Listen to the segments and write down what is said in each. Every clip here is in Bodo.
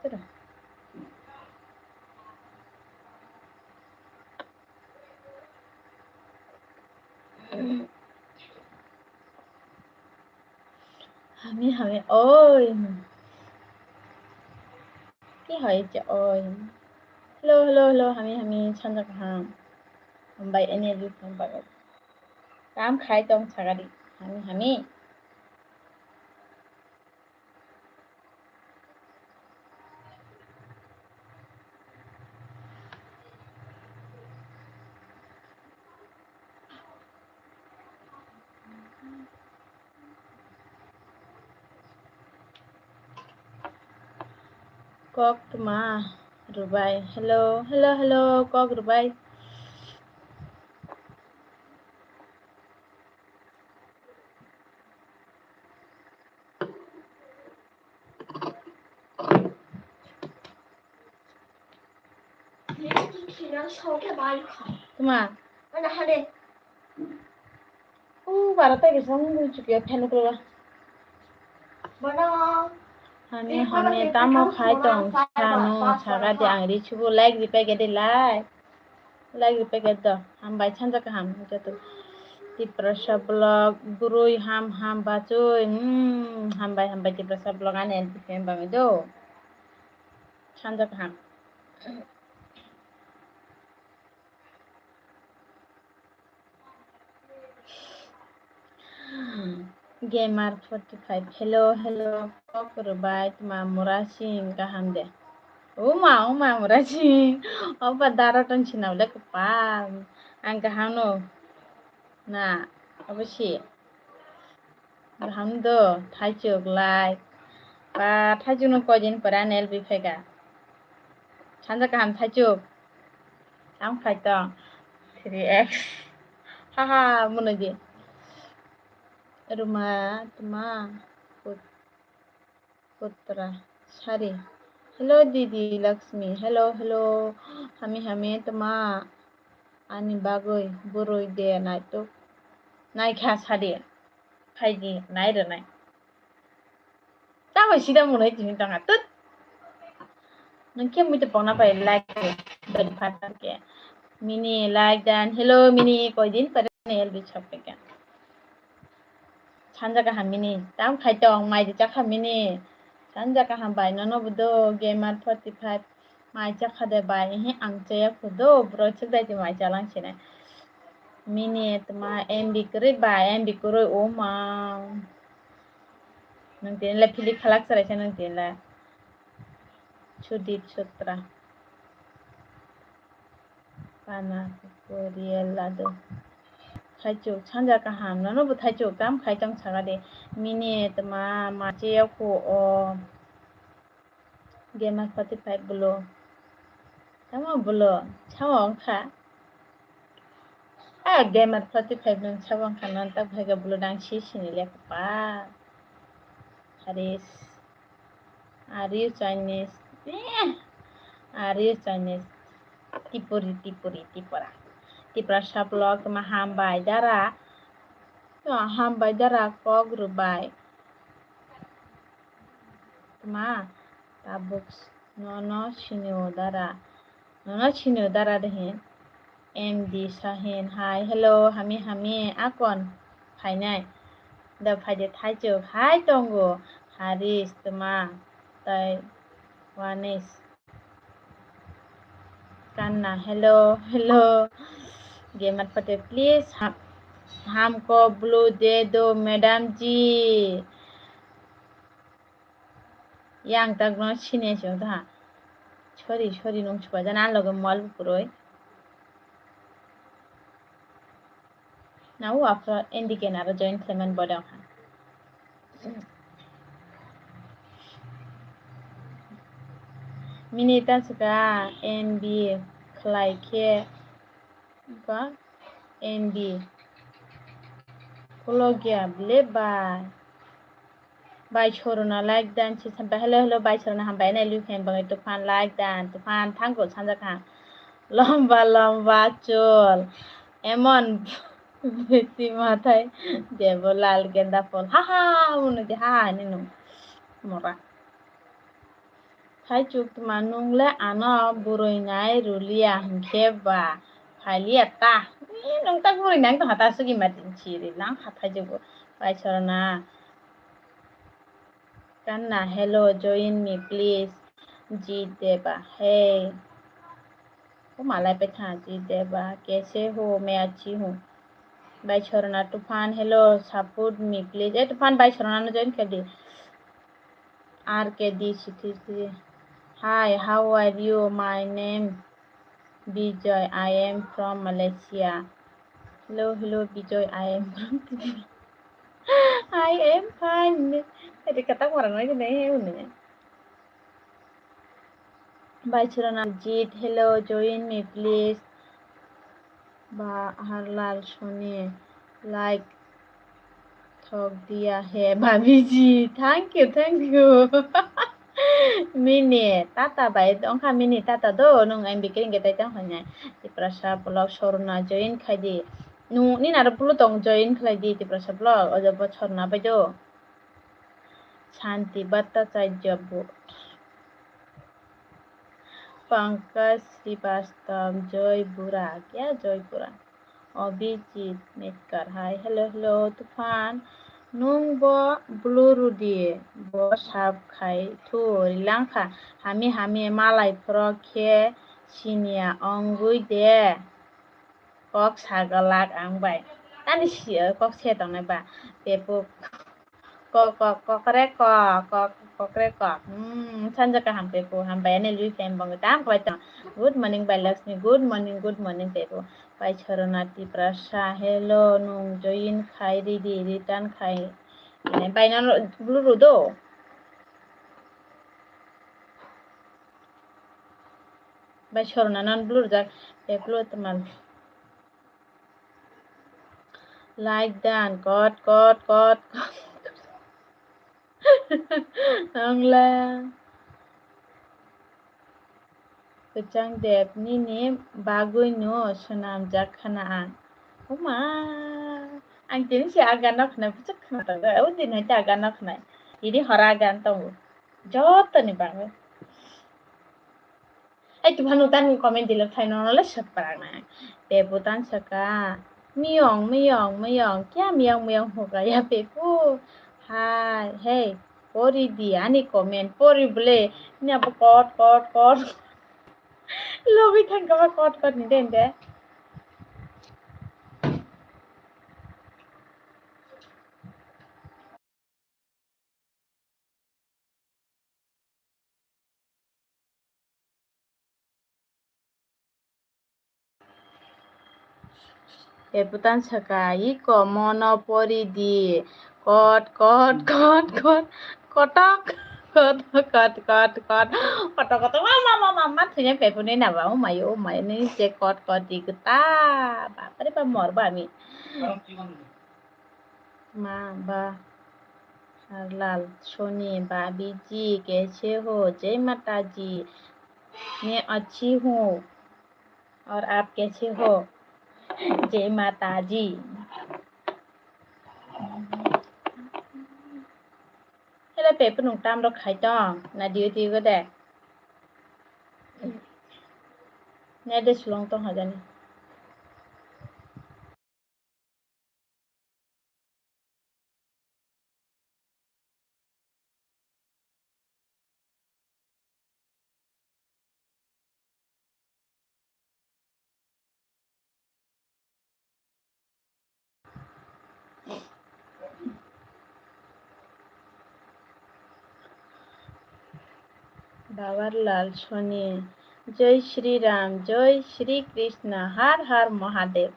Pero আমি ওই কি হয়েছে ওই hello আমি 천적함 by energy from bagat কাম খাই তং ছাগারি আমি কক মা রুবাই hello কক রুবাই তোমার ও 12টা গেছে চুকিয়া ফেন করবা আমি তামো খাই তং সানো ছাগাদি আংরি ছুবো লাইক রিপেগেদি লাইক রিপেগেদ দ হামবাই ছানজাকা হাম जतो तिप्रसा ब्लग गुरुई हाम बाचोय हामबाय तिप्रसा ब्लग आने एलपीएम बाङै दो सानजाका हाम गेमार 45 हेलो ककरबाय तुमा मुरासिं गाहाम दे उमा मुरासिं अबा दाराटन सिनावले कपाल आं गाहाम नो ना अबसि गाहाम दो थाइचोक लाइक बा थाइचुनो कजिन परान एलबी फेगा सानजा गाहाम थाइचुक आम खाइतों 3x हाहा मुनोदि रुमा तुमा पुत्रा सारी हेलो दीदी लक्ष्मी हेलो हामी तुमा आनी बागै बुरुई दे नायतो नायखा सारी फाइदि नायरो नाय तावै सिदा मुनै दिनि ताङा तुत नोंखे मुइते पना पाइ लाइक बन फाटा के मिनी लाइक दान हेलो मिनी कोइ दिन पर एलबी छपे के 산자가 하미니 땀 खाइतों माइदि जाखा मिनी 산자가 한 बाय ननबुदो गेमार 45 माइ जाखादे बाय हे आंचया खुदो ब्रोच दाइदि माइ जालांसिने मिनी तमा एमबी करे बाय एमबी करे ओ मा नंतेला फिलि खालाक सरायसे नंतेला सुदीप सुत्रा पाना कोरियल लादो थाइचुक सानजा गाहाम ननबु थाइचुक दाम खाइतों सागादे मिनि तमा माचेयाव खो ओ gamer 45 Bulo sama bulo sama ka gamer 45 नों sabang kanan tak bhaga bulo dang sini lek pa Haris are you Chinese tipura sablog ma hambai dara kog rubai ma tabuk nono sini dara dehin MD Sahin hi hello hami akon फाइनाय दा फाइदे थाइचुक हाय तंगो हारिस तमा ताइ वानिस कान्ना हेलो गेमर पटे प्लीज हमको ब्लू दे दो मैडम जी yang tak no chine chong da sorry nong chwa jana logo mal puroi now after indicate na join claimant bodang ha minita suka MB khlaike ba MB kologia bleba बाय छोरना लाइक दान से संबा हेलो बाय छोरना हम बाय नाइलु फेम बंगे तूफान लाइक दान तूफान थांगो सानजाखा लम्बा चोल एमन बेटी माथाय देबो लाल गेंदा फुल हाहा उनु दे हाहा निनु मरा Khaicuk manungle ano buroinai rulia hingkeba phalia ta nung tak buroinai to hata sugi matin chiri nang hathai jugo paichorna kanna hello join me please जी देवा hey वो माला पे था जी देवा कैसे हो मैं अच्छी हूँ बाई छोरना Toofan hello support me please ए तूफान बाई छोरना ने जॉइन कर दी आर के दी सिटी hi how are you my name Bijoy I am from Malaysia hello hello Bijoy I am from I am fine jadi kata orang lagi nih ini by छोरना Jeet hello join me please बाहरलाल सोने लाइक ठोक दिया है भाभी जी थैंक यू मिनी tata बाई दंखा mini tata do nung em bikin kita tang hanya di prasa blog sorna join khadi nung ni nara pulu tong join khadi di prasa blog ojo bocor na bajo Shanti Bhattacharya Pankaj Srivastava जयपुरा क्या जयपुरा Abhijeet Netkar hi hello hello Toofan nung bo bluru di bo sab khai thu rilangkha hami malai pro khe sinia ongui de kok sagalak angbai tani sia kok se tongnai ba pepu kokre kok sanja ka ham pepu ham bayane lui fem bang tam ko ta good morning by Lakshmi good morning pepu by Charanati Prasha hello nung join khai di return khai ini by nan bluru do by Charana nan blur jak pepu teman like dan kot angla kecang dep nini bagui no sunam jakhana ang oma ang tin si aga nak na pucak na ta o din ha aga nak na ini hara gan tong jot ni bang ai tu hanu tan comment dile phai no le sap parang na pe butan saka miyong kya miyong ho ga ya pe pu hai hey pori di ani comment pori bole ni ap kot lobby thang ka kot ni den de Peputan sakai ko monopori di kot kotok kotok mama thunya pepune na ba oh my ni je kot di geta bapare ba mor ba mi ma ba लाल सोनी भाभी जी कैसे हो जय माता जी मैं अच्छी हूँ और आप कैसे हो जय माता जी Hello pepe nung tam ro khai tong na diu ko de ne de sulong tong ha jani बाबरलाल Soni जय श्री राम जय श्री कृष्ण हर हर महादेव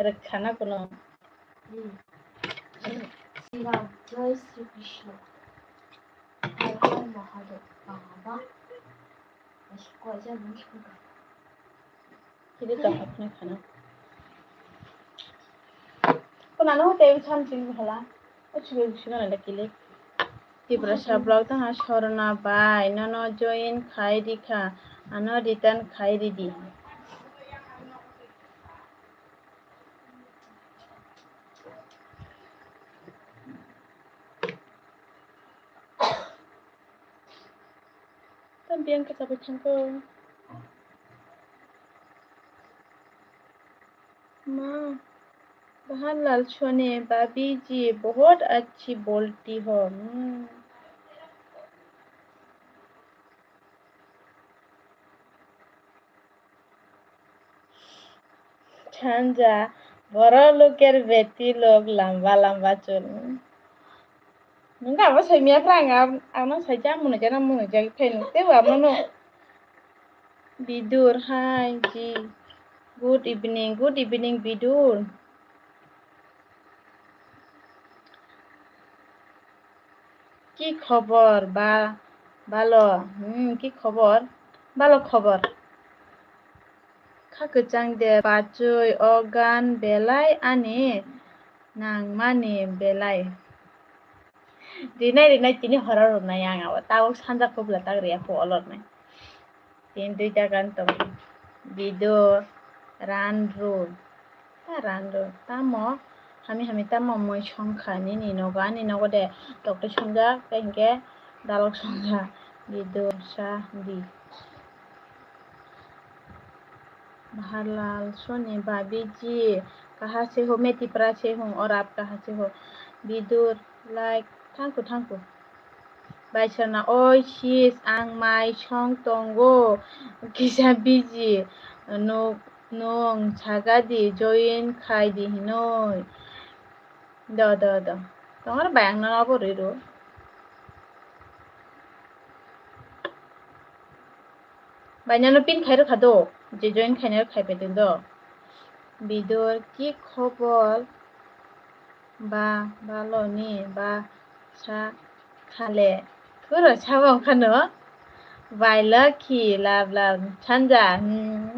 रखा ना कोनो श्री राम जय श्री कृष्ण हर हर महादेव बाबा इसको आजा मुझको किधर तो अपने खाना को ना होते हैं छान चिंग भला कुछ भी ना लकीले Tiprasa blog tang sorna bai nono join khai dikha ano return khai di Bianca जाबाय थांगौ माँ बाहर लाल सोने भाभी जी बहुत अच्छी बोलती हो ছাঞ্জা বড় লোকের বেটি লোক লম্বা লম্বা চুল nungka apa saya mia prang anu saja mun aja namun aja pen tewa amno bidur hai ji good evening bidur কি খবর বা ভালো কি খবর ভালো খবর খাকচাং দে বাচুই অগান বেলাই আনি নাং মানি বেলাই rinai tini horar runai ang awa tawag sanja kubla tagriya po olor nai tin duita gantong bidur ranru tamo hami tamo moi songkha ni nogo de doktor songja kengke dalok songja bidur sa di Baharlal Soni भाभी जी कहाँ से हो मैं तिपरा से हूँ और आप कहाँ से हो बिदुर लाइक थांकु बायसना ओइ sis आं माइ song tongo kisa biji nong sagadi join khai di hinoi do tongar bayang na aboriru বাইনানো পিন খাইরো খাদো যে জয়েন খাইনার খাইবে দিন দো বিদর কি খবর বা ভালো নি বা সা খালে তোর সাবাং খানো বাইলা কি লাভ সানজা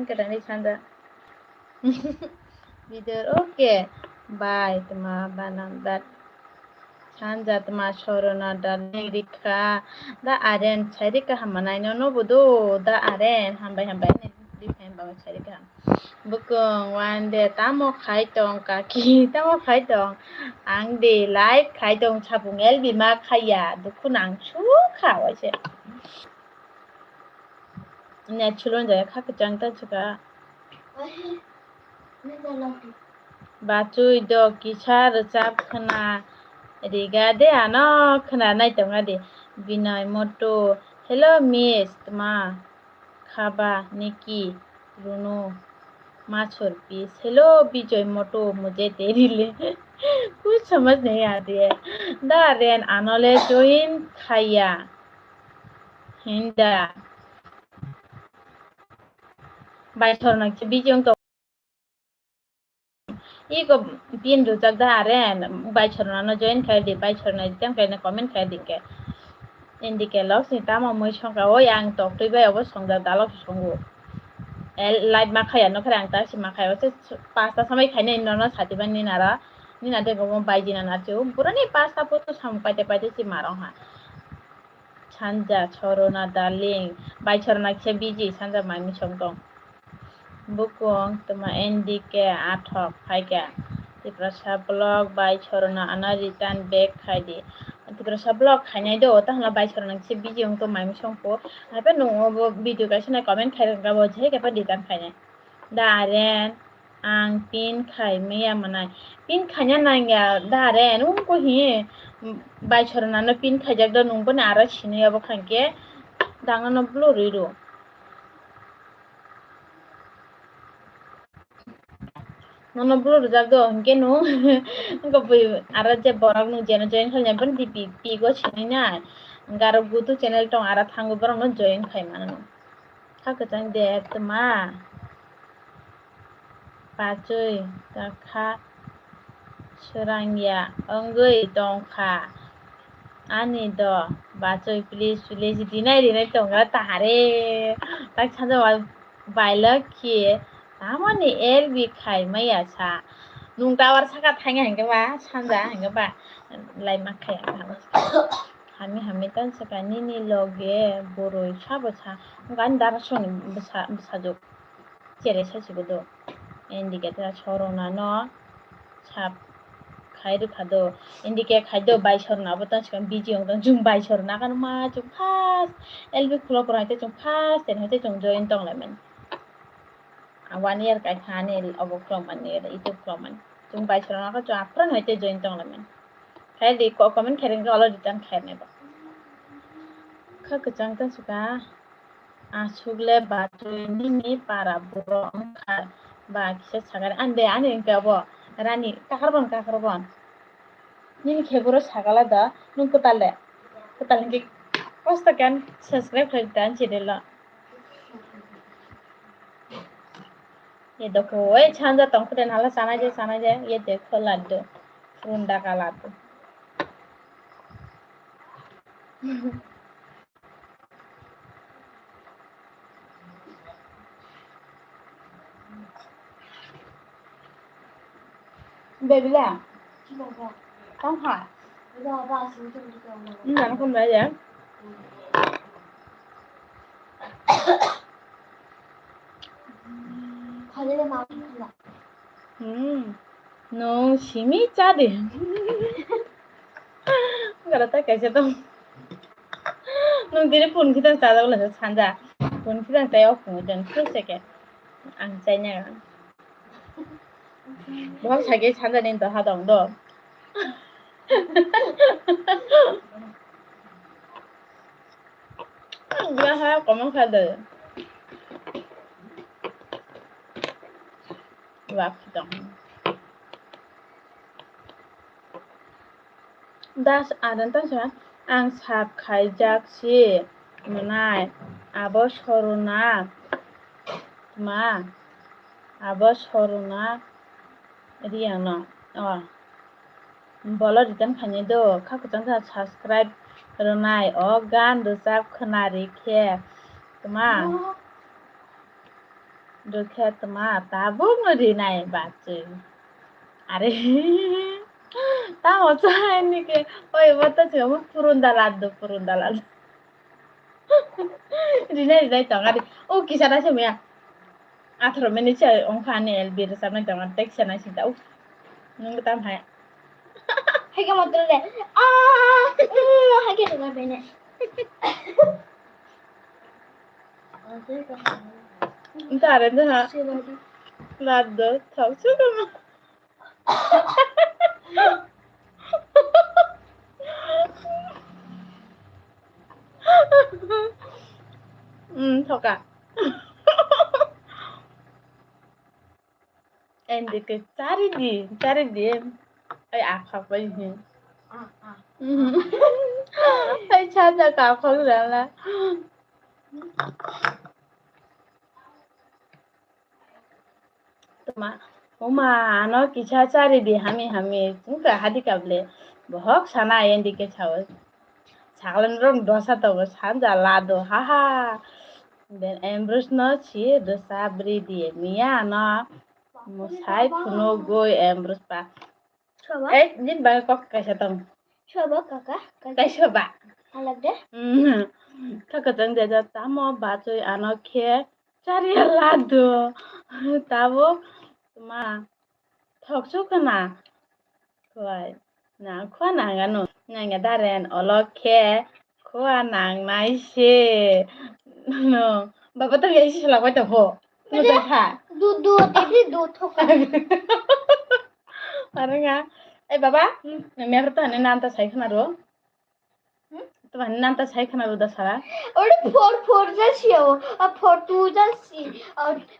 কেটানি সানজা বিদর ওকে বাই তোমা বানাম দাত সানজা তোমা সরনা দারনিং রিখা da aren sairika hamanai no bodo da aren hambai different ba sairika bukung wande tamo khai tong kaki tamo khai tong ang de live khai tong sabung el bima khaya dukunang su khawase nya chulon jaya khak jang ta chuka bachui do kisar chap khana riga de ano khana nai tonga de Binoy Moto hello miss tuma khaba niki runo माछोर पीस हेलो विजय मोटो मुझे तेरी ले कुछ समझ नहीं आती है दारेन आनोले जोइन खाया हिंदा बाइथोरना के बीजों तो इको पिन रुजक दारेन बाइथोरना न जोइन खाय दे बाइथोरना जम खायना कमेंट खाय दिके इन्डिके लक्स नि तामा मै संगा ओय आं तक्टै बाय अब संगा दालक संगो live माखाया no kara ang tasi makaya ose pasta samai khaina no sati ban nina de gomo baiji na chu purani pasta poto sam paite si marong ha sanja chorona darling bai chorona khe biji sanja mami songtong bukong tuma ndk athok phaika tiprasa blog bai chorona ana return back khaidi tiprasa blog khainai do tahla bai chorona khe biji ong to mami songpo hape no video kaisina comment khairang ga bo jhe ke pa return khainai Daren ang pin khai meya manai pin khanya nangya daren ko hi bai chorona no pin khajak do nungbo na ara sini abo khanke danga no bloriru nono blur jak do hingke no ko bui ara je borok nu jeno join khalnya ban di pi go sini na garo gutu channel tong ara thango borok no join khai mano khakachang de tma Pachui kakha serangya onggui tongkha ani do bachui please dinai tonga tare tak chanja baila ki tamani elbi khai maya sa nung tawar saka thanga hingga ba chanja hingga ba lai makhaya hami tan saka nini loge boroi sabo sa gan dar soni besajok chere sasibo do Indicate chorona no chap खाइरु खादो इन्दिके खाइदो बाइसरनाबो तंसिखम बिजियाव जों बाइसरना kan ma जों फास एलबि खुलो पराइते जों फास देनहते जों जइन तंलायमोन 1 year kai khani obo kroman ni itu kroman जों बाइसरना का जों आफ्रन हते जइन तंलायमोन खाइ दि कमेन्ट खेरें अल रिटर्न खेरनेबो खा गजां तंसुका आसुगले बाथुनि नि पारा बर ओंखार बा किसे सागार आंदे आनि इंकाबो रानी काखरबन Nini kheburo sagala da nung kutale ki posta kan subscribe kali dan channel la ye dekho oi chanja tong kuten hala sana je ye dekho laddu funda ka laddu baby la không phải nó không phải vậy nung simi jadi kalau tak kayak gitu nung diri pun kita sada ulah sanja pun kita tayo pun dan terus seke angcainya kan bahwa sage sanja nin dah hadang do dia ha komen kada waktu dong das adan tan sa ang sap khaijaksi manai abo soruna ma abo soruna riana bolo return khani do khakutang sa subscribe ronai o gan dosap khnari khe tuma dokhe tuma tabo ngori nai bache are ta hocha ni ke oi bata chemo purunda laddo rinai tangari o kisara se mea 18 menit sa ongkhane elbir samna tangar tek sana sinta nung tam hai hay ka motro le hay ke tunga bene Entare ha laddo tausu kama thoka endike cari di ai akhak bai hi ai chaja ka khol la tuma oma no kicha cari di hami tungka hadi kable bohok sana endike chawo saglan rong dosa to sanja lado haha then embrus no chi dosa bri di mia no musai puno goi embrus pa jin ba kok kaisa tong coba kakak kai coba halak deh kakak tang jaja tamo bacoi ano khe cari lado tabo tuma thokso kana koi na khwa na gano nanga daren olokhe khwa nang nai se no baba to yai sila ko to ho no tha du tebri du thoka Paranga eh baba mer to ne nanta sai khana ro to ne nanta sai khana ro da sara ore 4 ja chio 4 2 ja si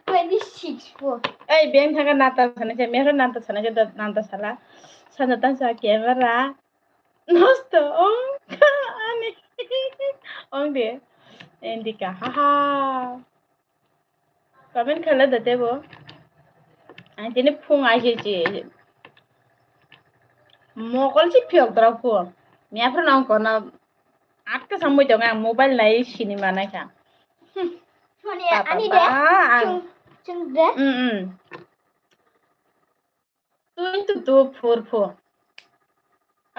26 4 ei beng thanga nanta sane je mer nanta sane je nanta sala sana tan sa camera nosto ani de endika haha comment khala date bo ani tini phung ai je mokol si phiok drako mia phra nang kona atka samoi dong ang mobile nai cinema nai kha Sony ani de chung de tu 4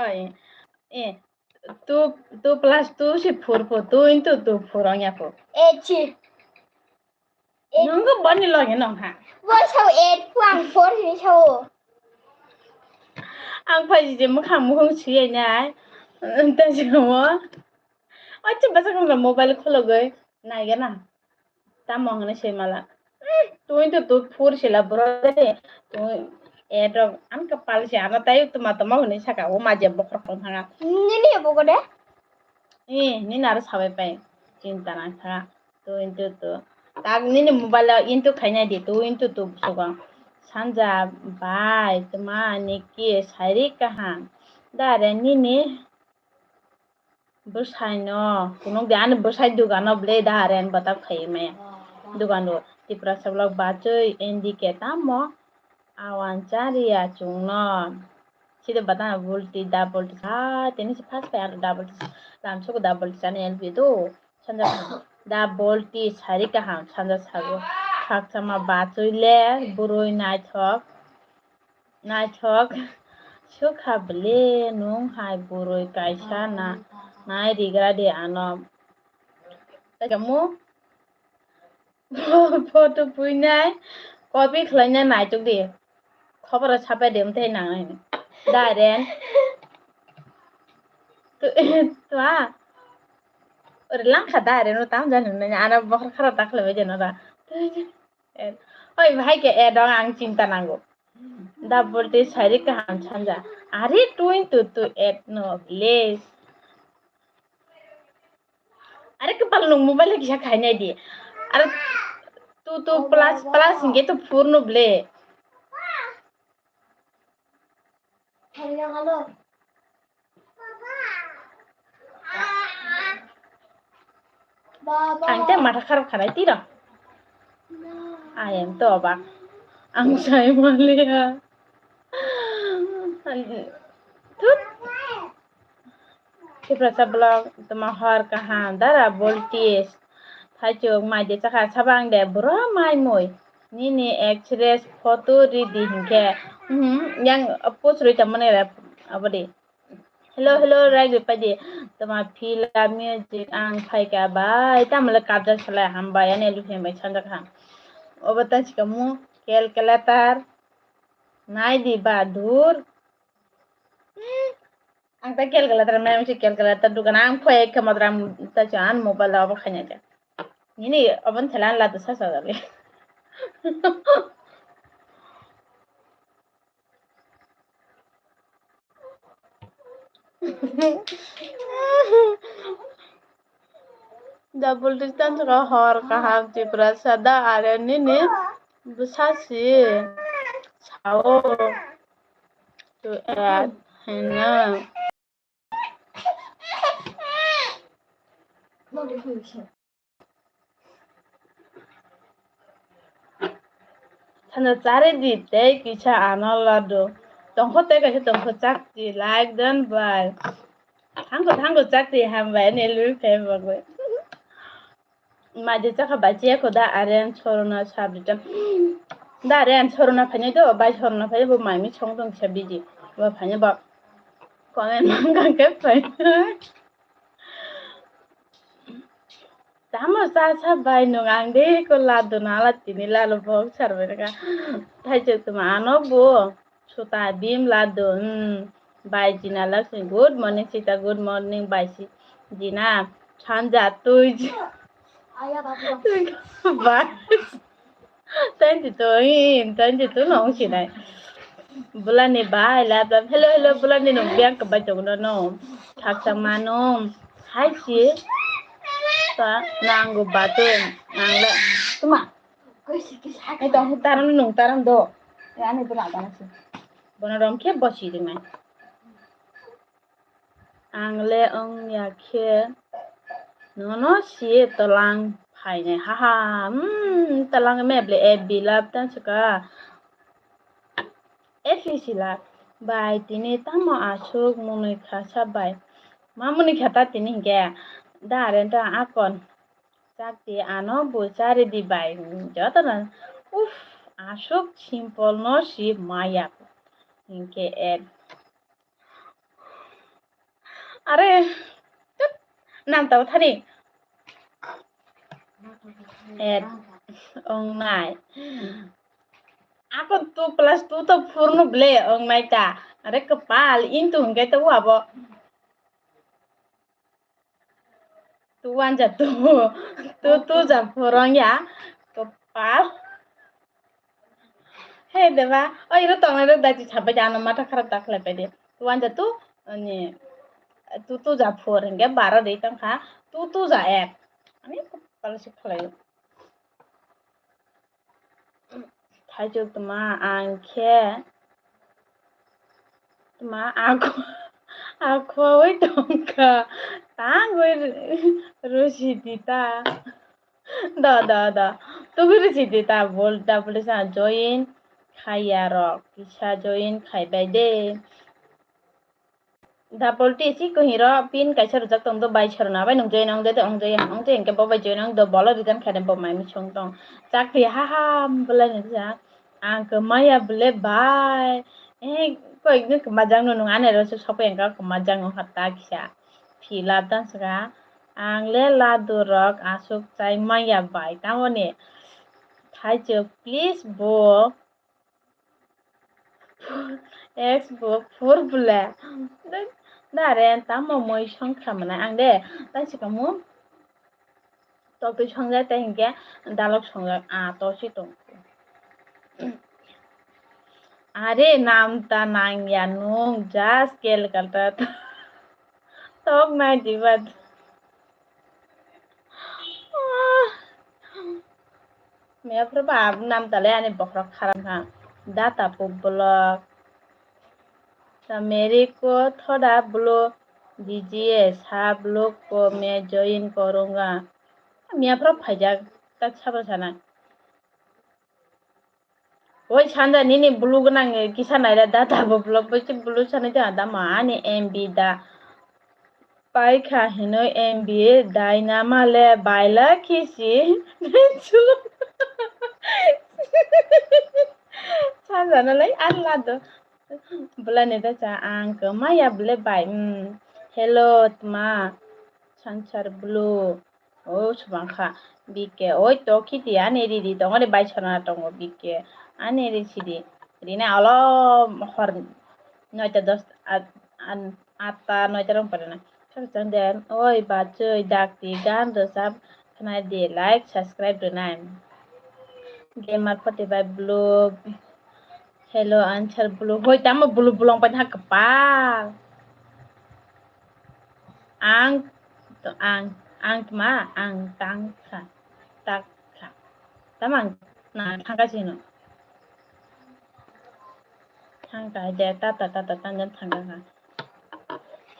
ai tu plus 2 si 4 tu into 2 4 ang ya po nung ko bani lo ngi nong ha wa chau 8 quang 4 ni chau आं फायजिजे मोखां मोखां सुयैनाय ताजोमो अच्छा बस हम मोबाइल खोलो गए नाइगा ना ता मंगने से मला tu fur sila brode tu edok an kepal si ana tayo tumatama huni saka o maje bokor kong hanga Nini ya pokoknya. ni nar sabe pai cinta na saka tu into tu tag ni mobile into khaina di tu into tu suga sanja bai tuma niki sari kahan dare ni busaino kunong gan busai dugano ble daren batak khai me dugano tipra sablok bachoi indicate amo awan caria chungno sida batana volti double tini si fast pa double lamso ko double chane elbi do sanja double ti sari ka ham sanja sago khak sama bachoi le buroi naithok sukhable nung hai buroi kaisa na nai rigra de anom kamu photo puinai copy khlaina naituk de खबर छापे देम थे ना दारेन तो और लांखा दारेन ताम जानो न आना बखर खरा ताखले बेजन रा ओइ भाई के ए दं आं चिंता नांगो दा बोलते सारी का हम छंजा अरे तू एट नो लेस अरे कपाल नो मोबाइल किसा खाइने दी अरे तू प्लस इंगे तो पूर्ण ब्ले Halo. Baba. Ante mata kharap khanai tira. Ayam to abak. Ang say malia. Tut. Sipra sablog tamahar kahan dara volties. Thachuk mai de chakha sabang de bro mai moi. Nini express photo ridi hinke. Yang post roi tamane ra abadi. Hello right padi tama fila music ang phai ka bai tamala kabja chala ham bai ane lu phemai chanja kha obata chikamu calculator nai di ba dur ang ta calculator mai msi calculator dukan ang phai ka madram ta chan mobile aba khanya ja ini aban thalan la ta sa sa le double distance ka hor ka ham tipra sada are nini busasi sao to add hena Thana chare di te kicha analado tongkho te ka tongkho chakti like dan bai thangko chakti ham bai ne lu phem bagwe maje chakha bache ko da aren chorona sabita da aren chorona phane do bai chorona phane bo mami chongdong sabiji ba phane ba comment manga ke phane Tama sa bai nungang de ko lado nala tini lalo bok sarbe ka thai che tuma ano bo suta bim lado bai jina lakshmi good morning sita good morning bai si jina chanja tui Ayah bapak. bai tan ti to nong si nai bulani bai la hello bulani no biang ka bai jong no thak sama no hai si ta nanggo batun nangla tuma ai tong taram nung taram do ya ni bula ta nasi bona rom ke bosi di mai angle ong ya ke no si talang phai ne ha talang me ble e bilap tan saka e fisila bai tini tamo asuk munui khasa bai mamuni khata tini ke daren ta akon Sakti ano bocari di bai jata na asuk simple no si maya inke ed are nam tau thani ed ong nai akon tu plus tu to purno ble ong nai ta Are kepal into hingga tu apa? Tuan jatuh. Tu jam orang ya. Kepal. Hei deba. Oh itu tong itu dah sampai jangan mata kerap tak lepas dia. Tuan jatuh ni. Tu jam orang hingga baru deh tang ha. Tu jam Ani kepal sih kalau. Tajuk tema angke. Tema aku dongka. Tangoi Rushidita. Da. Tu भी Rushidita बोलता बोले सा join खाया रॉक किसा join खाई बैदे दा बोलती सी कहीं रो पिन कैसे रुचक तुम तो बाई छरना बाई नुंग join अंग इनके बाबा join अंग दो बोला रिटर्न खाने बाबा मैं मिचों तो चाकरी हा बोला नहीं जा आंक माया बोले बाय कोई इतने कमाजंग नुंग आने रोसे शॉपिंग का कमाजंग हत्ता किसा फिला तंसगा आंगले लादुरक आसुक चाय माया बाय तामने थाइजो प्लीज बो एक्स बो फोर बुला दारे तामो moi संख्रामना आं दे तासिकामु तोपि संजा ताहिंके दालक संजा तोसि दं আরে নামটা নাংয়া নুং জাস্ট কেলকাতা তক নাই দিবাদ मेरा बाप नाम तले आने बकरक खराब हाँ दाता ब्लॉग तो मेरे को थोड़ा ब्लॉग दीजिए सब लोग को मैं ज्वाइन करूँगा मेरा बाप भाईजा तक सब sana Woi sanda nini bulu genang kisah nada data blog baca bulu sana itu ada mana MB da paika hino MB dynama le baila kisi chulu sanda nalai Allah do bulan itu cah angke maya bule bai hello tma sansar bulu oh subangka bike oi to kiti ane di tongore bai chana tongo bike ane sidi rina alo hor noita dos ata noita rong padana sakjang den oi bacuy dakti gan resap kena di like subscribe donai gamer Spotify blue hello answer blue hoi tamo blue bulong pan hak kepal ang tma ang tangka takka tamang na thangka sino thangka de tata tanjan thangka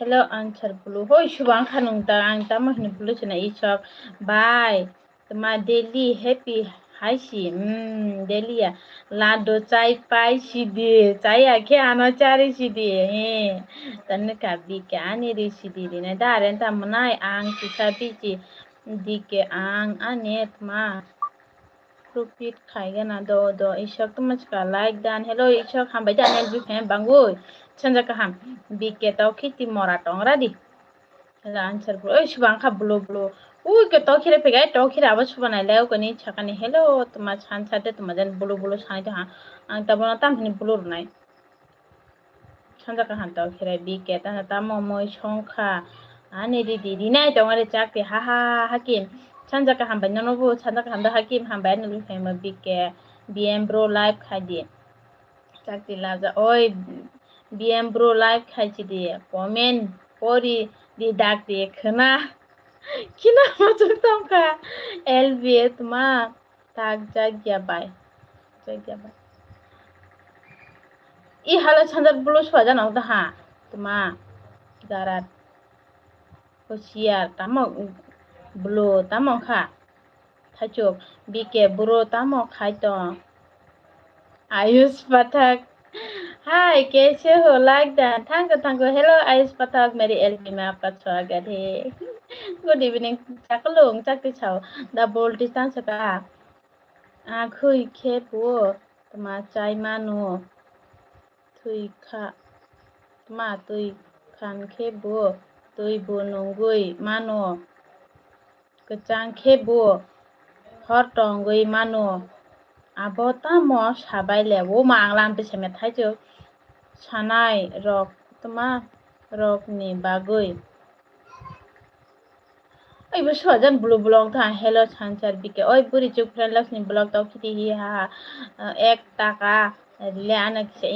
hello answer blue hoi subang khanung ta ang tama hni blue chena ishok bye tma daily happy haisi daily ya lado chai pai sidi chai akhe ano chari sidi tanne kabi ke ani ri sidi ne daren tamnai ang kisa biji dike ang anet ma profit khaigana do ishok tumachka like dan hello ishok hambai dan elbi phem bangui chanja kaham bike to khiti mora tongra di hello answer bro oi subang kha blo ui ke to khire pegai to khire aba subanai leo kani chakani hello tuma chan chate tuma jan blo sani ta ang tabona tam hini blo nai chanja kaham to khire bike ta ta moi songkha ani di nai tongare chakti ha hakim chanja kaham bai nonobu chanja kaham da hakim ham bai nulu phema bike bm bro live khadi chakti laja oi bm bro live khaisi di comment pori di dakti khana kina majuk tongka lb tuma tak jagya bai I hala chanjar bulu swaja nang da ha tuma garat hosiar tamo bulu tamo kha thachok bike bro tamo khai to Ayush Pathak hi कैसे हो like that thank you hello Ayush Pathak मेरी एलपी में आपका स्वागत है गुड इवनिंग चाकलुंग चाकती छाव दा बोल्टी तान सका आखुई खेपो तमा चाय मानो थुई खा तमा तुई खान खेबो तुई बो नंगुई मानो कचां खेबो हर टंगुई मानो Abo tamo sabai le wo mang lam te semet hai jo सानाय रक तमा रकनि बागै ओइ बुसुआ जन ब्लू ब्लॉग था हेलो संसार बिके ओइ बुरी चुप फ्रेंड लक्ष्मी ब्लॉग तो खिती ही हा 1 টাকা ले आना किसे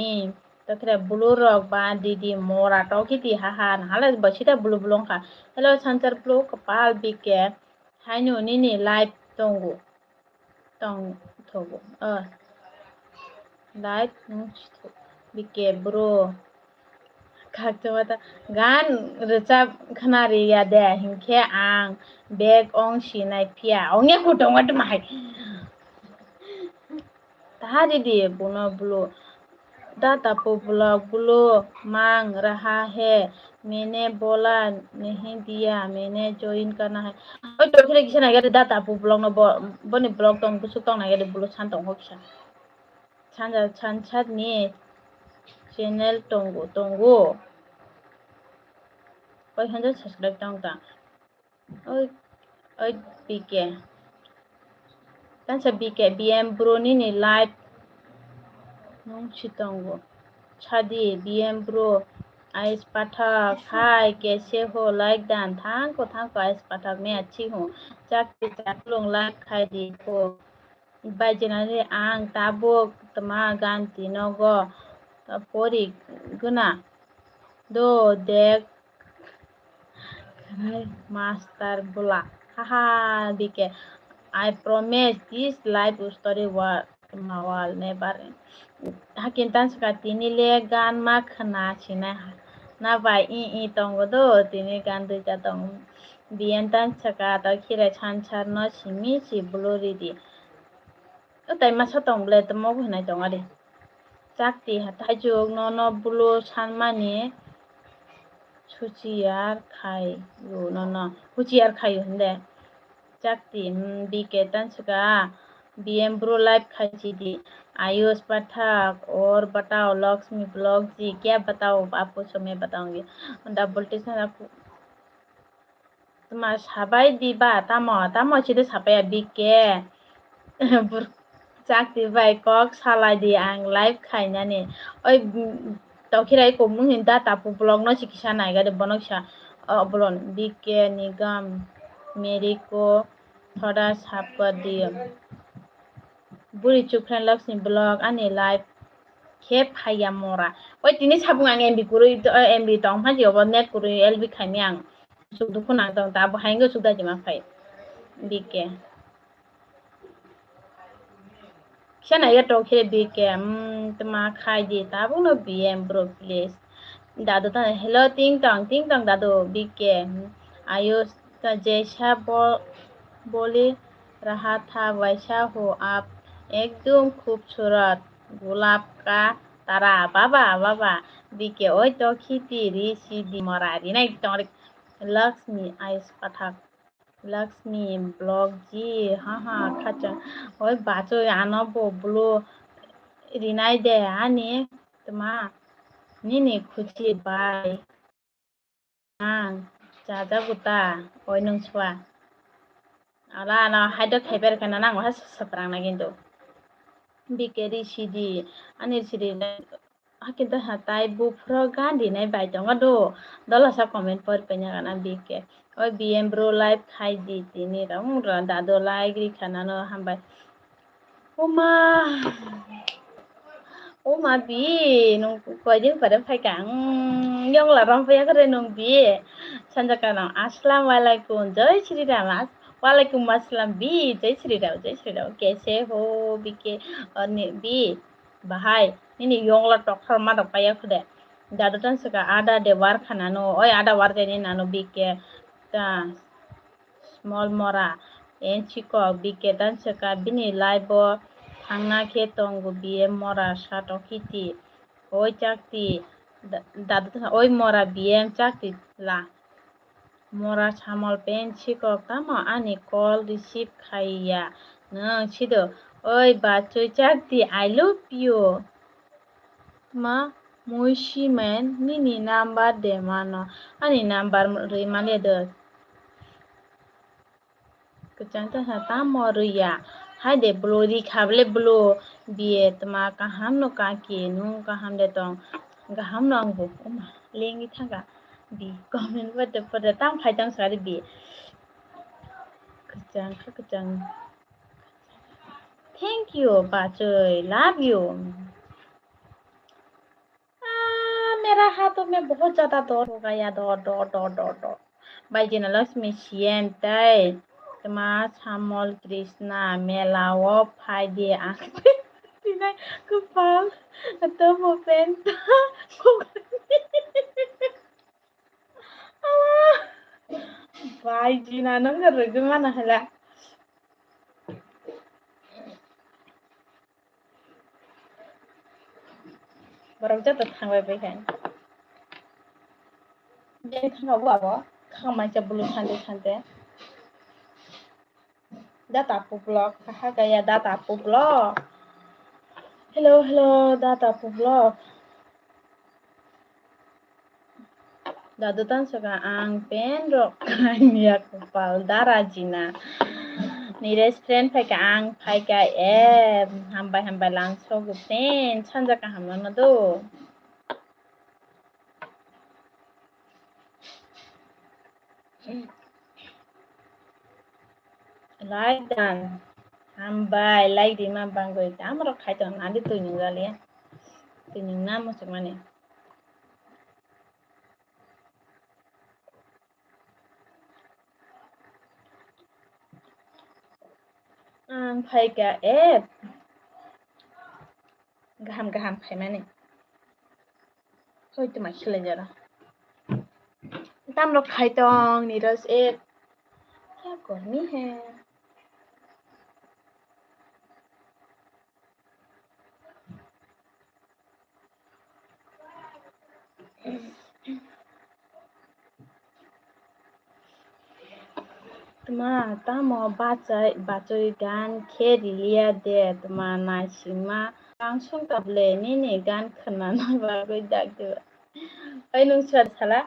तो खरे ब्लू रक बा दीदी मोरा तो खिती हा नाले बसिता ब्लू ब्लॉग का हेलो संसार ब्लॉग कपाल बिके हाइनु निनि live तंगु tong thogo light nungchito bike bro kaktomata gan recap khanari ya de hingke ang bag ong sinai pia ongya kutong at mai tahari di buno blu data po blog blu mang raha है मैंने बोला नहीं दिया मैंने ज्वाइन करना है ओइ तो फिर किसे नागे डाटा पु ब्लॉग न बने ब्लॉग तंग बुसु तंग नागे ब्लॉग सान तंग हो किसा सानजा सानसाद नि चैनल तंगो ओइ हंजा सब्सक्राइब तंग ता ओइ BK tansa bike BM bro ni live nung chitango chadi BM bro आइस पाठक हाय कैसे हो लाइक दान थांको आइस पाठक मैं अच्छी हूँ चाकलों लाइक खाई दी को बायजेनारे आं ताबो तमा गांती नगो पोरी गुना दो देख मास्टर बोला हाहा बिके I promise this life story will never end. Hakin tan suka tini le gan makhna china na bai I tongo do tini gan du ja tong bien tan suka ta khire chan char no simi si blori di o tai ma sa tong ble to mo na tong ari chakti hatai jog no blo san mani chuchiar khai yo no chuchiar khai hunde Chakti बीके तंसका BM ब्रो लाइव खाची दी आयुष पाठक और बताओ लक्ष्मी ब्लॉग जी क्या बताओ आप पूछो मैं बताऊंगी डबल टेशन तुम्हारा साबाई दीबा तामो चिदे साबाया बीके Chakti बाय कॉक साला दी आंग लाइव खाइनाने ओइ तौखिराय को मुहिन डाटा पु ब्लॉग न सिकिसा नायगा दे बनोसा ब्लॉन बीके निगम मेरी को थोड़ा साफ कर दियो बुरी चुफ्रेन लक्ष्मी ब्लॉग आने लाइव खेप हाया मोरा ओइ तिनी साबुं आं एमबी गुरु एमबी तंग फाजि अब नेट गुरु एलबी खाइमे आं सुदु फुना दं दा बहायंगो सुदा जिमा फाय BK Sana ya to kire bike tama khai di tabu no BM bro please dadu ta hello ting tong dadu bike Ayush का जैसा बोले रहा था वैसा हो आप एकदम खूबसूरत गुलाब का तारा बाबा बीके ओइ तो खिती री सीधी मरारी नहीं तोर लक्ष्मी आयुष पाठक लक्ष्मी ब्लॉग जी हाँ खाचा ओइ बाचो आनो बोबलो रिनाई दे आनी तमा निनी खुची बाय आं जाजा गुता ओइ नंसुआ ala na haida khaiber kana nang ha saprang na gindu bikeri sidi ani sidi hakinta hatai bufro gandi nai bai tonga do dola sa comment por penya kana bike oi BM bro live khai di tini rang ra da do like ri kana no hambai oma bi nung koi din pada phai kang yong la ram phai ka re nung bi sanja kana assalamualaikum jai shri ram वालेकुम अस्सलाम बी जय श्री राम कैसे हो बीके बी बाहाय निनी योंगला टॉक्टर मा दपाया खुदे दादो तंसका आदा दे वार खानानो ओय आदा वार दे नानो बीके ता स्मॉल मोरा एनचिको बीके तंसका बिनी लाइव थांना के तंगो बीए मोरा सातो खिति ओय चाकती दादो तंसा ओय मोरा बीएम चाकती ला मोरा सामल पेन चिको तमा आनी कॉल रिसीव खाइया नों छिदो ओइ बाचोय चाकती आई लव यू मा मुइसी मैन निनी नाम्बार दे मानो आनी नाम्बार रै माले दो कचांता सा तामो रुया हाय दे ब्लो री खाबले ब्लो बिए तमा काहाम नो काकी नु काहाम दे तंग गाहाम नांगौ अमा लेंनि थांगा बि गभर्नमेंट pada tang फाइदां सारि बि kejang thank you बाचोय love you मेरा हाथों में बहुत ज्यादा दर्द हो गया दर्द बायदिना लक्ष्मी सियेन्टाय मा सामल कृष्णा मेलाव फायदे आं दिनै गोबां तमपेन्टा बायदिना नों गोरोगो मानो हाला बाराव जाता थांबाय बेखाय बे थांबाबो आबो खामायजा बुलु सानदे data blog kaha gaya data blog hello data blog dadutan saka ang pen rok kanya kupal darajina ni restaurant phai ka ang phai ka hambai langso gupen sanja ka hamna do like dan hambai like di ma bangoi amro khai to nadi tuning gale tuning na mo mane ang phai ka gaham phai mane hoi to ma khile jara tamro khai tong niras क्या गर्मी है Tuma tamo bacoi gan kherilia de tuma nasima langsung kable ni gan khanana bagoi dakdo oi nung sala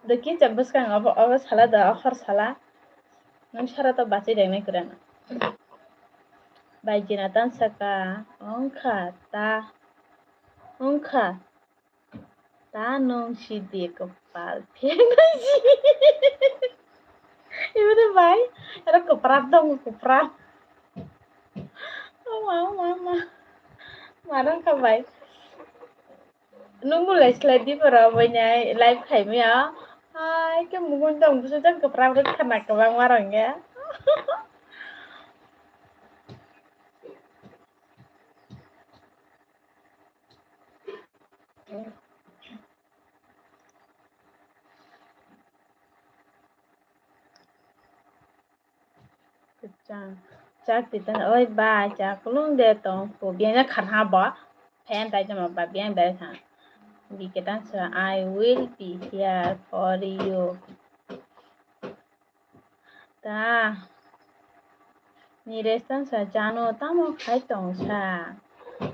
deki jabus kang abo sala da akhar sala nung sara to bacoi dengnai kurana baijina tan saka ongkha ta nung si de kepal pengaji ibu tuh baik ada keprat dong keprat mama marang ka baik nunggu les di perabanya live kayaknya ya hai cái muốn đồng sự chắc keprat rất kena ke bang marang ya chắc thì tên ơi ba chắc luôn để tông phổ biến là khăn ha bỏ fan tại cho mà bà biến đấy hả vì cái đó là I will be here for you ta ni restan sa jano tamo khai tong sa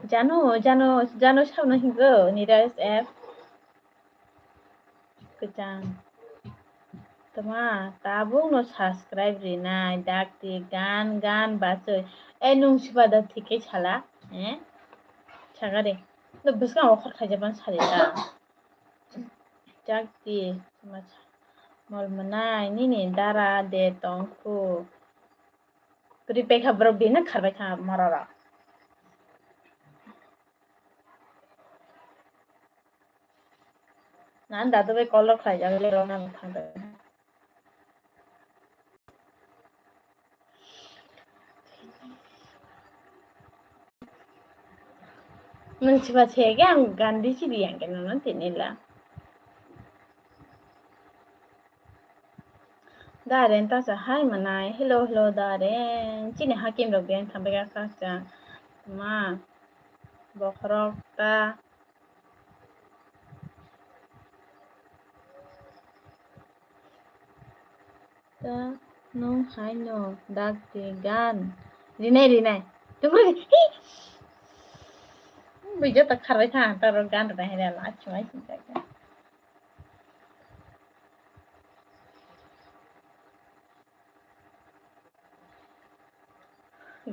jano sao nó hình gơ ni res f kejang tama tabung no subscribe rinai dakti gan bacoi nung sibada thike chala chagare no buskan okhar khajaban sarita jakti molmanai nini dara de tongku Ripeka bro bina kharbai tha marara nan dadu be color khai jagale rona thangda nung chiba chege ang gandi chibi yang kenan non tinilla Daren ta sa hai manai hello Daren chini hakim rok biang thambai ga kha ma bokrok ta nung hai no dakti gan rinai tunggu bây giờ ta kharbai tha ta ro gan ra hera la chmai sinta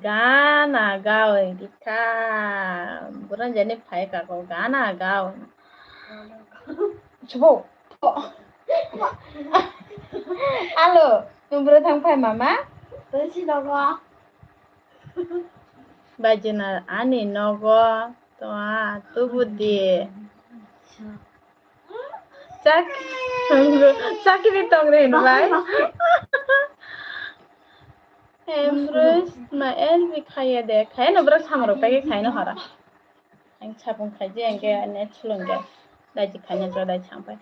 গানা গাও দিকা buran jani phai ka ko gana gao chubo alo tumbro thang phai mama Tới đâu qua? bajina ani nogo to tu buddi chak chakiri tongre no bai Emrus ma elvi khaya de khaya no bro samro pagi khaya no hara ang sabung khaji angge net sulungge daji khanya jo dai champai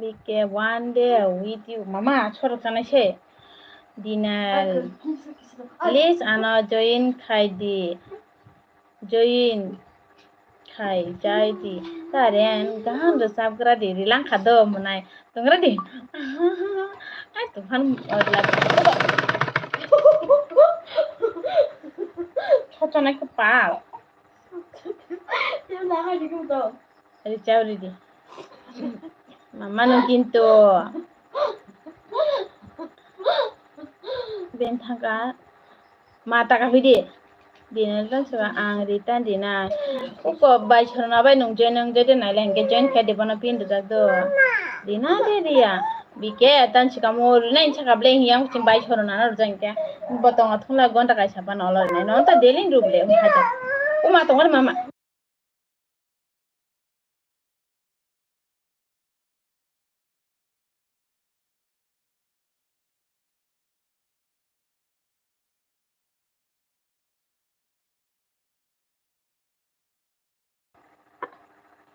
bike one day with you mama choro chana she dinner please ana join khai di join khai jai di taren gahan ro sabgra di rilang khado munai tungra di ai tufan odla chona ko pa Em là hai đứa cùng tổ. ari chawri di mama no kinto ben thanga mata ka vidi dinel tan so ang ritan dina ko bai chorna bai nong je nai leng ke join ka de bana pin da do dina de dia bike tan chika mor nai chaka bleng yang chim bai chorna na jang ke botong athula gonta kai sapa no lor nai no ta delin ruble haja uma tongar mama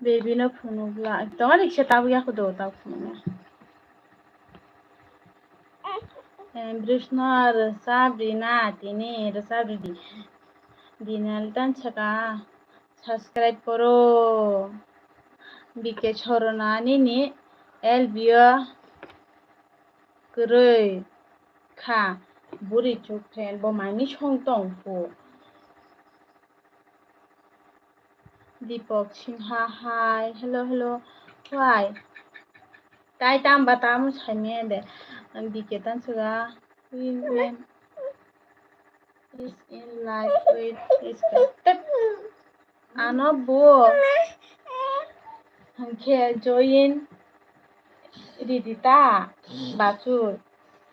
baby no phunu bla tongar ikse tabu ya ko do ta phunu Brishnar Sabrina tini Sabri dinal tan chaka subscribe koro bike chorona nini elbio kuroi kha buri chukren bo mani chongtong pu Deepak Sinha hi hello why tai tam batam chhaime de bike tan chaka women is in life with respect ano bo hangke join ridita bachur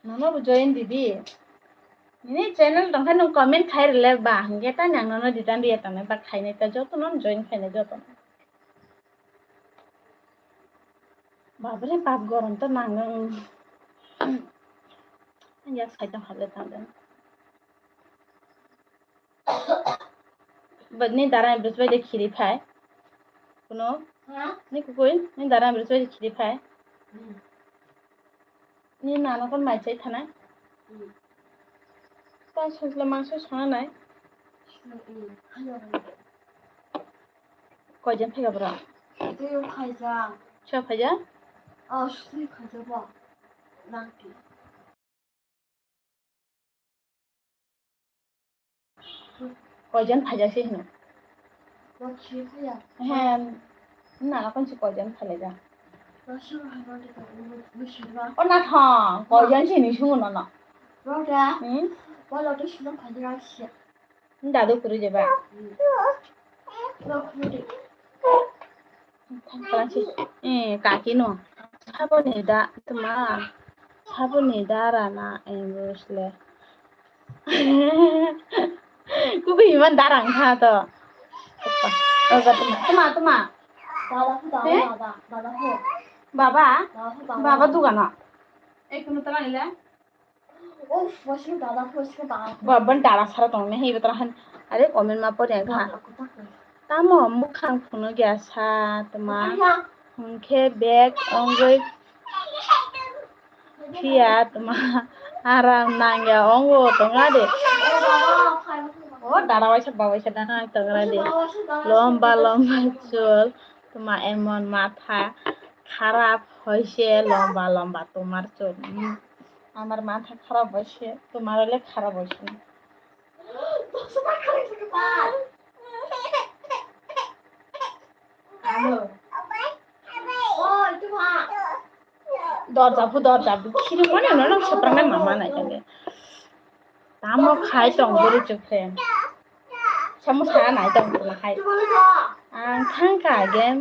nono bo join didi ini channel tongkha nung comment khai rele ba hangke ta nang nono ditan dia tane ba khaine ta joto non join khaine joto babre bab gorom to nang ya saita hale tanden badni dara brisbai de khiri phai kuno Hả? ni kukoi ni dara brisbai de khiri phai ni nana kon mai chai thana ta sosla mangso sona nai koijan phaiga bra Tôi yêu khai ra. cha phaja Suy khai ra bỏ. Năng kì. koijan phaja se hino Nó chia khai ra. hen nana kon si koijan phaiga Nó sư hai nó đi cả nó sư ra. ona tha koijan se ni sungo na Nó ra. hm Nó là cái sư nó khai ra xịa. dadu kuru jeba Nó không đi. Francis kaki no sabone da tuma sabone darana emrusle kubi himan darang kha to tuma Dadah không dadah Eh? dadah. Dadah không. baba Dadah không dadah. baba dugana ekunu tala nile Uff, vad ska dadah få ska dadah. baban dara sara tong me hi betrahan are comment ma pore kha Aku takut. tamo mukhang phunu gya sa tuma Ya. hungke bag ongoi Kia tuma aram nangya ongo tongade Dadah khai nó. oh darawaisa bawaisa dana tongade lomba chul tuma emon matha খারাপ হইছে লম্বা তোমার চুল আমার মাথা খারাপ হইছে তোমার হলে খারাপ হইছে না Semua kali sekepat. Hello Oh, itu Pak. দরজা খিরি মনে হলো না সেপ্রামে মামা নাই কেন Amo khai tong buru chukhe. Samu sa nai tong tu khai. Ang thang ka again.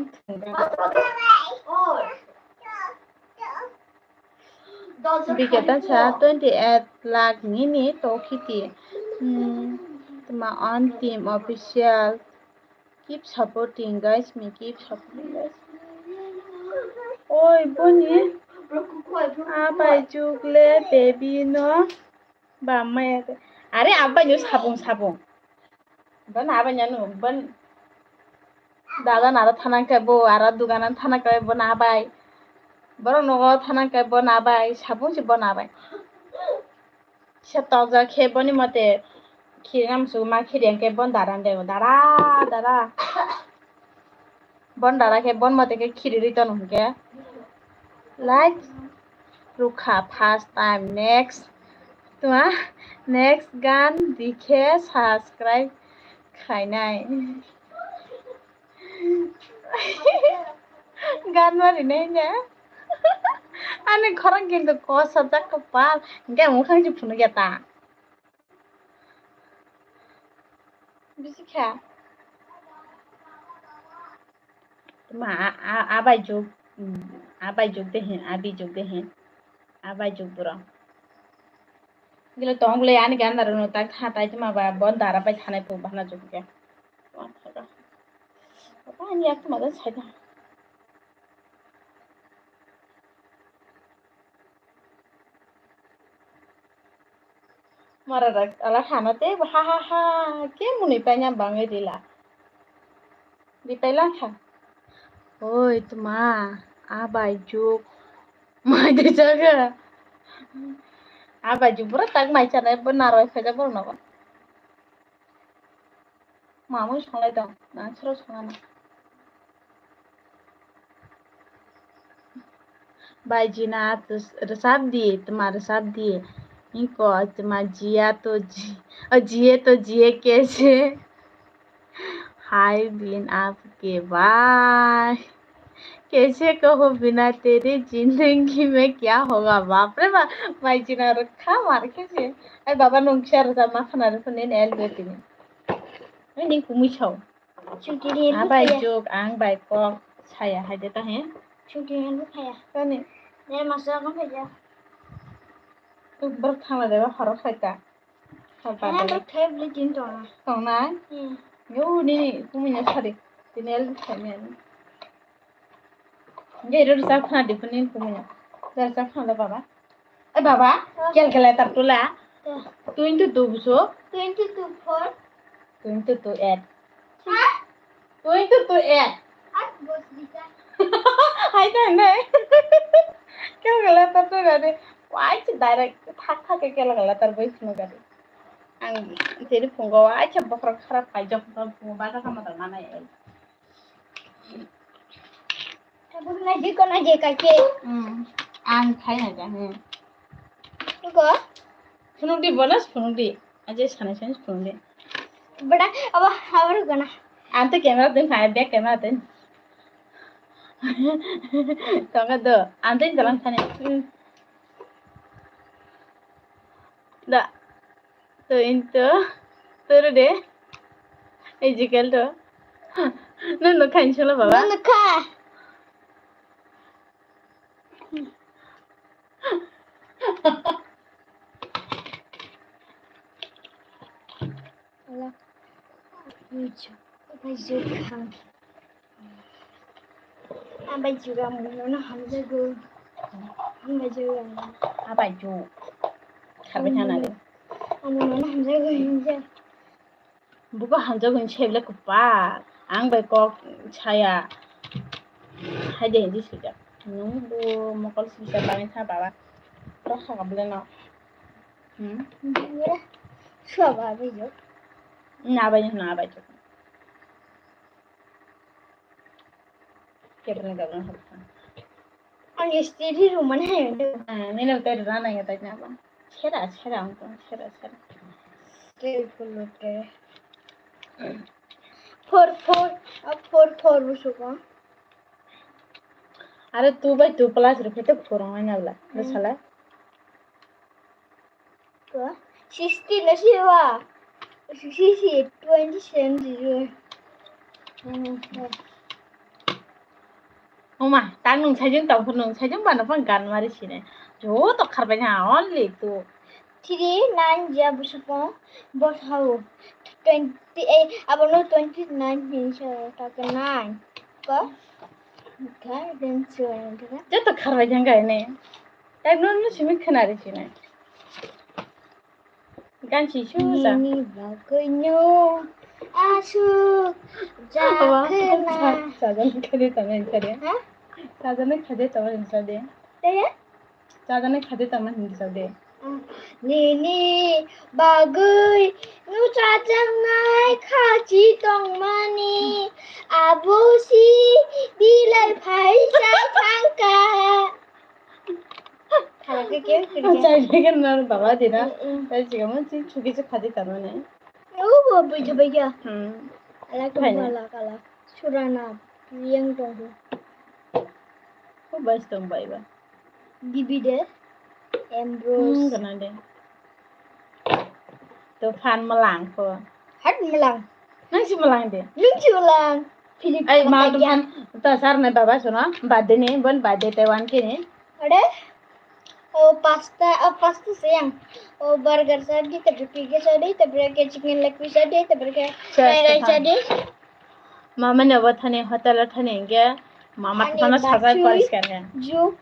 Bigeta cha 28 lakh nini to khiti. Tuma on team official. Keep supporting guys. Me keep supporting guys. Oi boni. Abai chukle baby no. Ba mai. Are abai nyu sabung. Ban abai nyanu ban. Dada nara thanan kai bo ara duganan thanan kai bo na bai. Borok nogo thanan kai bo na bai. Sabung si bo na bai. Se toja khe boni mate. Khiram su ma khireng kai bon daran dego. Dara. Bon dara ke bon mate ke khiri riton hunke. Like. Rukha first time next. Tuma next gan dikhe subscribe khainai. Gan mari nei na. Ani khorang kintu ko sajak ko pal. Ge mukhang ji phunu geta. Bisika. Tuma abai juk dehin abi juk dehin. Abai juk bura. Gila tong le ani gan daru no tak hatai tuma ba bon dara bai thanai pu bhana juk ge. Apa ani ek tuma da saida. Mara rak ala khana te ha ke muni panya bangai dila. Di pela kha. Oi tuma abai juk mai de jaga. Abai juk bura tak mai chanai benar oi khaja bor na ba. Mamu sanglai dong na chro sangana. Bai jina resap di tuma resap di. इनको तुम्हारा जिए तो जिए कैसे हाय बिन आपके बाय कैसे कहो बिना तेरी जिंदगी में क्या होगा बाप रे बाप भाई जिना रखा मार कैसे अरे बाबा नोंखिया रजा मा खाना रखने नेल बेटिनि नि कुमी छाव चुटिनि आबाय जोक आं बाय को छाया हायदे ता हे चुटिनि खाया तने ने मासा को फैया बर थांला देबा हर खायता खाबा दे टेबल दिन दं दंना यो नि कुमिना सारि दिनेल खायने ये रो सा खा दे कुनि कुमिना सा सा खाला बाबा ए बाबा कैलकुलेटर तुला 22 बुसो 22 4 22 8 22 8 बस दिसा हाय दे कैलकुलेटर तो रे Why direct thak thak ke la tar bai sunu gari ang teri pungo wa acha bakra khara pai jok pungo ba ka ma mana el tabur na ji ko na je ka ke ang khai na ja ko sunu di bonus sunu di aje sane sunu di bada aba habar gana ante camera den khai back camera den tanga do ante jalan sane Da, to into turu de ejikel to no khain cholo baba no kha ala lucu baju khang abai juga mun no hamza go abai ju खारबाय थानानै आंनो हामजा बुको हामजा गन छेबले कुपा आं बाय कक छाया हायदे हिंदी सिजा नंगो मकल सिजा बाने था बाबा रखा गबले न सुबा बेजो ना बाय जो केबने गबले हरता आं स्टेडी रूमन है नेनो तेरे राना है तक ना Chera Telefon for busuka अरे तू भाई तू प्लस रुपए तो फोरंग है ना वाला साला तो 16 na siya ba? 20 cm. 엄마, 땅농 사진 땅분농 사진 봐나 방간 말이시네. 저도 카르바냐 only to 3 9 dia busupong bos how 28 abono 29 minsa ta 9 ko ka den suan ka 저도 카르바냐 가네. 땅농 심이 크나리시네. 간치 슈사. ni bagunyo asu jakna 자전에 카데타면 차례. ha 자전에 카데타면 차례. ya 자전에 카데타면 차례. Nini bagus nu cacang naik haji tong mani abu si bilai pai sai tangka kalau ke kerja 자기가 나를 봐봐 되나? 나 지금은 지금 죽이지 카데타면에. oh beja beja ala Fine. kala surana yang tong 뭐 맛있던 바이바. dibide Ambrose 그나데. 또 판 말랑 거. hat melang 나시 말랑데. luculang Philip ai ma tu pan ta sar ne baba suna bade ne bon bade taiwan ke ne ada oh pasta sayang oh burger tadi tapi pizza tadi tapi chicken leg piece tadi tapi fried rice tadi mama ne wa thane hotel thane ge mama tu pana sagai paris kane ju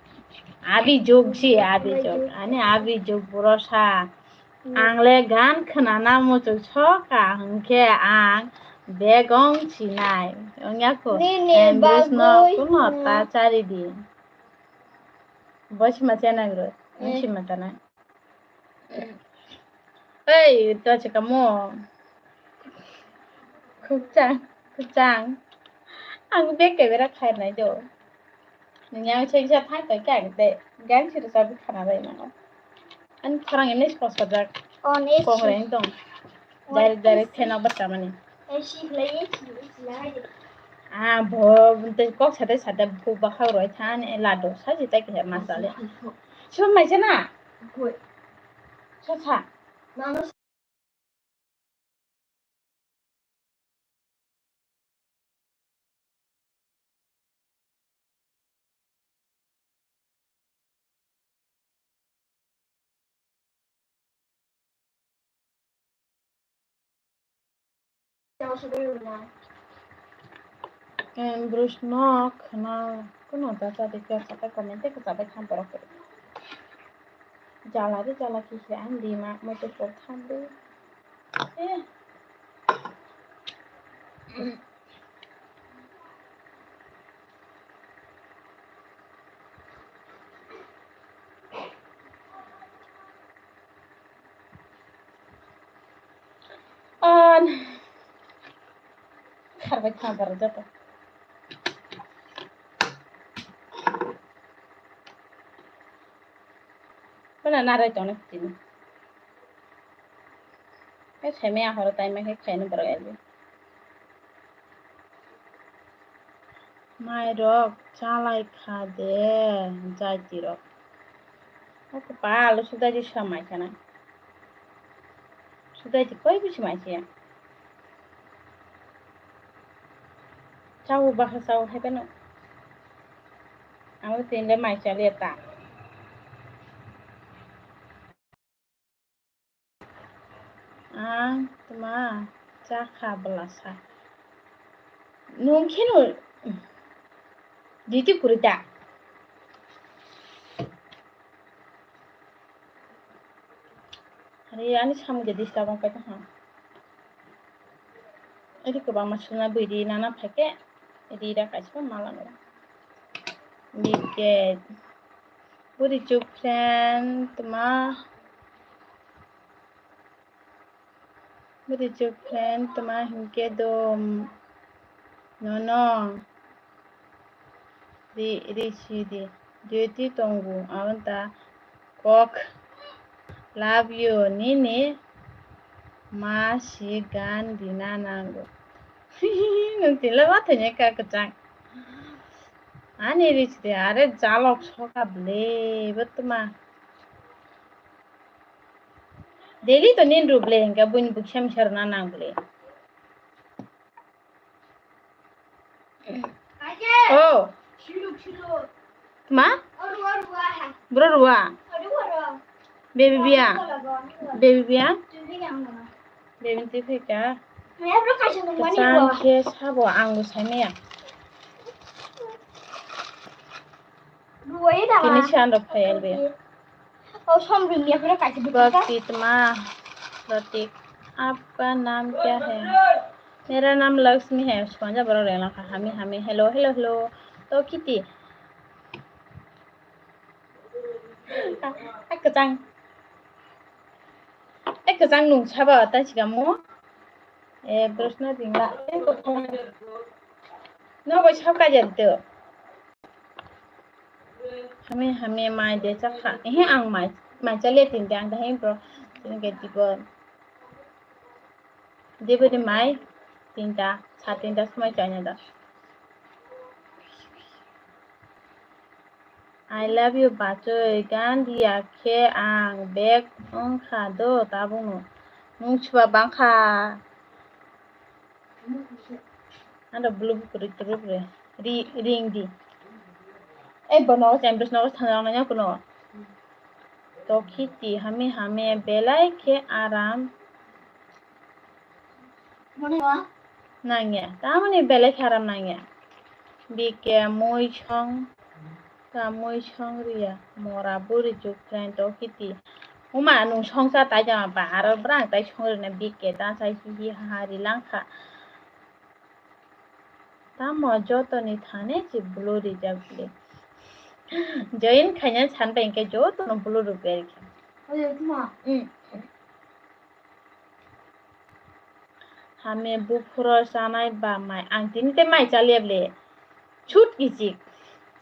abi jog si abi jog ane abi jog burosa angle gan khnana mo chu choka hangke ang begong chinai ongya ko Nini, bus no bagoy. kuno ta chari di bos ma chena gro si ma tana ei to chika mo khukchang ang be ke bera khai nai do nya chei cha thai ta ka de gan chi sa bi khana dai na an kharang em nes kos da on ko reng dong dari thena bata mani si lagi bo te kok sada bu ba kha roi than e la do sa ji ta ke ma sa le so mai chana Good. cha Mama Bruce no khana kuno ta cha de ka sa comment ke sa ba kham paro ke jala ki se an di ma mo to por tham de an khar ba kham paro ja to bana na rai to na tin cái xe mẹ họ tay mấy cái xe nó bờ cái mai rok chalai kha de jai ti rok ko pa lo sudah di samai kana sudah di koi bi samai sia chau ba kha sau hai cái nó áo tin le mai cha le ta tuma cha kha belasa mungkin diti kurita hari ani sam jadi sabang kata ha ini ke bang masuna bidi nana pakai ini dah kasih malam lah dikit budi cupren tuma budi cupren tuma hingke dom nono di sidi duty tunggu awanta kok love you nini masih gan dinananggo nanti lewat hanya ke kecang ani ricde are jalok soka ble betma Daily to nin ruble hinga buin buksham sharna nangle. Oh, ma? Bro ruwa. Baby biya. Baby biya. Baby tipe ka. Kesang ke sabo anggu samia. Kini chandok payal be. और हम दुनिया पर कैसे दिखता प्रतिमा प्रतीक आपका नाम क्या है? मेरा नाम लक्ष्मी है। स्पंजा बरो रहना का हमी हमी हेलो हेलो हेलो तो किती एक कजांग नुं छाबा ताचिगा मो ए प्रश्न दिंला नो बो छाबका जलतो हमी हमी माय दे चखा हे आं माय चले तिन दां दा हे प्रो तिन के दिबो देबो दे माय तिनटा सातिनटा समय चाइना दा I love you bacoy gandia ke ang bek ongkha do tabungo mungchuba bangkha anda blue kuri terus ring di bono sembres no thana nanya kuno to khiti hame belai ke aram nangya tamani belai ke aram nangya bike moi chong moi chong ria mora buri juk plan to khiti uma nung chongsa tai jama ba aro brang tai chong ne bike ta sai hi hari langkha tamo joto ni thane chi bluri jable join khanya chan bank ke joto no bluru berke hame bufuro sanai ba mai ang tinite mai chaliable chut kichik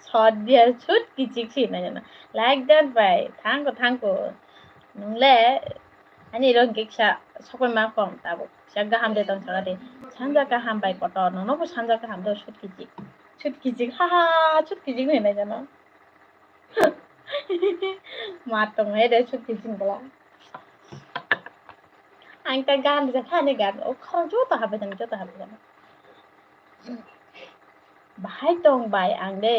short dia chut kichik si na jana like that by thango nungle ani ro geksa sokoi ma kom tabo sagga hamde tong sagade sanja ka ham bai koto no bo sanja ka ham do chut kichik ha ha chut kichik ne na jana ma tong he de chut kichik gala ang ta gan ja khane gan o khong joto habe jana bahai tong bai ang de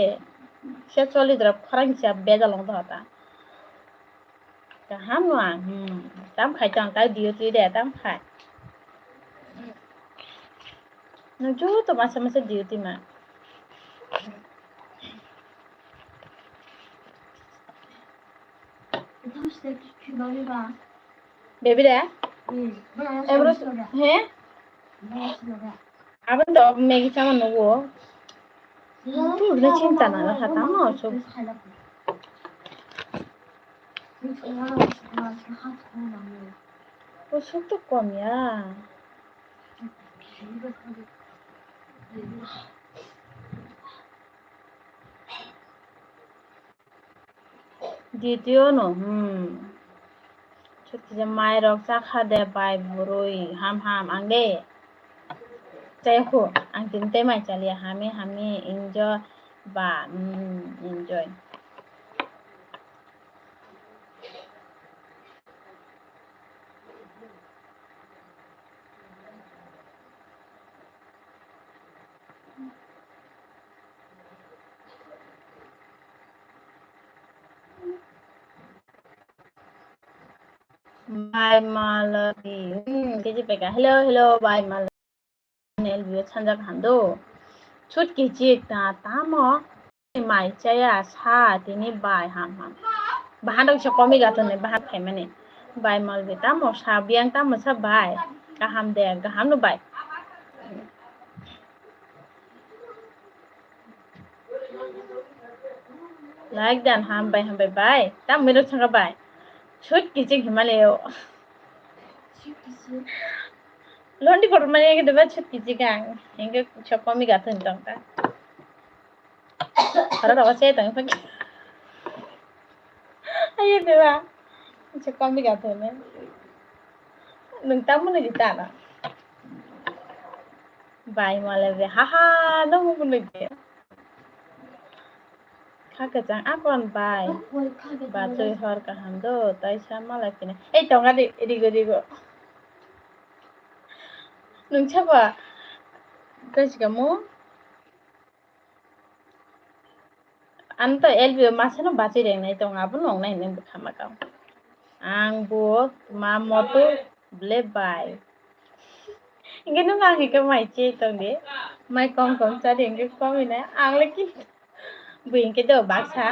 se choli drop kharang cha bejalong ta ka ham no ang tam khai chang ta diu ti de tam khai no jo to masa diu ti ma baby de ebro he aban to megi sama no go tu na cinta na khata no so o so to kom ya দ্বিতীয় no ছুটি যে মায়ের রক্সা খাদে পাই বুড়োই হাম আং দে চাই হো আং তিনতে মাই চালিয়ে হামি এনজয় বা enjoy Bye Maladi. Cái gì vậy cả? Hello, bye Maladi. Nel view chanza khando. Chut ki chik ta tamo. Mai chaya sa tini bye ham. Bahan dok chokomi gato ne bahan khai mane. Bye Maladi tamo sa biang tamo sa bye. Kaham de kaham no bye. Like dan ham bye. Tam mero changa bye. Chut ki chik Himalaya. Londi por mane ke deba chut ki chik ang. Inge chokomi gato ntong ta. Para dawa se tang phak. Ayo deba. Chokomi gato ne. Nung tamu ne dita na. Bye Maladi. Ha no mo puno ke. Kakajang akon bai bajoy hor kaham do taisa malai pine ei tonga di digo nung chaba kamu anto elbio masano bachi reng nai tonga bu nong nai neng khama kau ang bu ma motu ble bai inge nung angi ka mai che tongde mai kong sa reng ke kong ina ang leki buing ke do baksa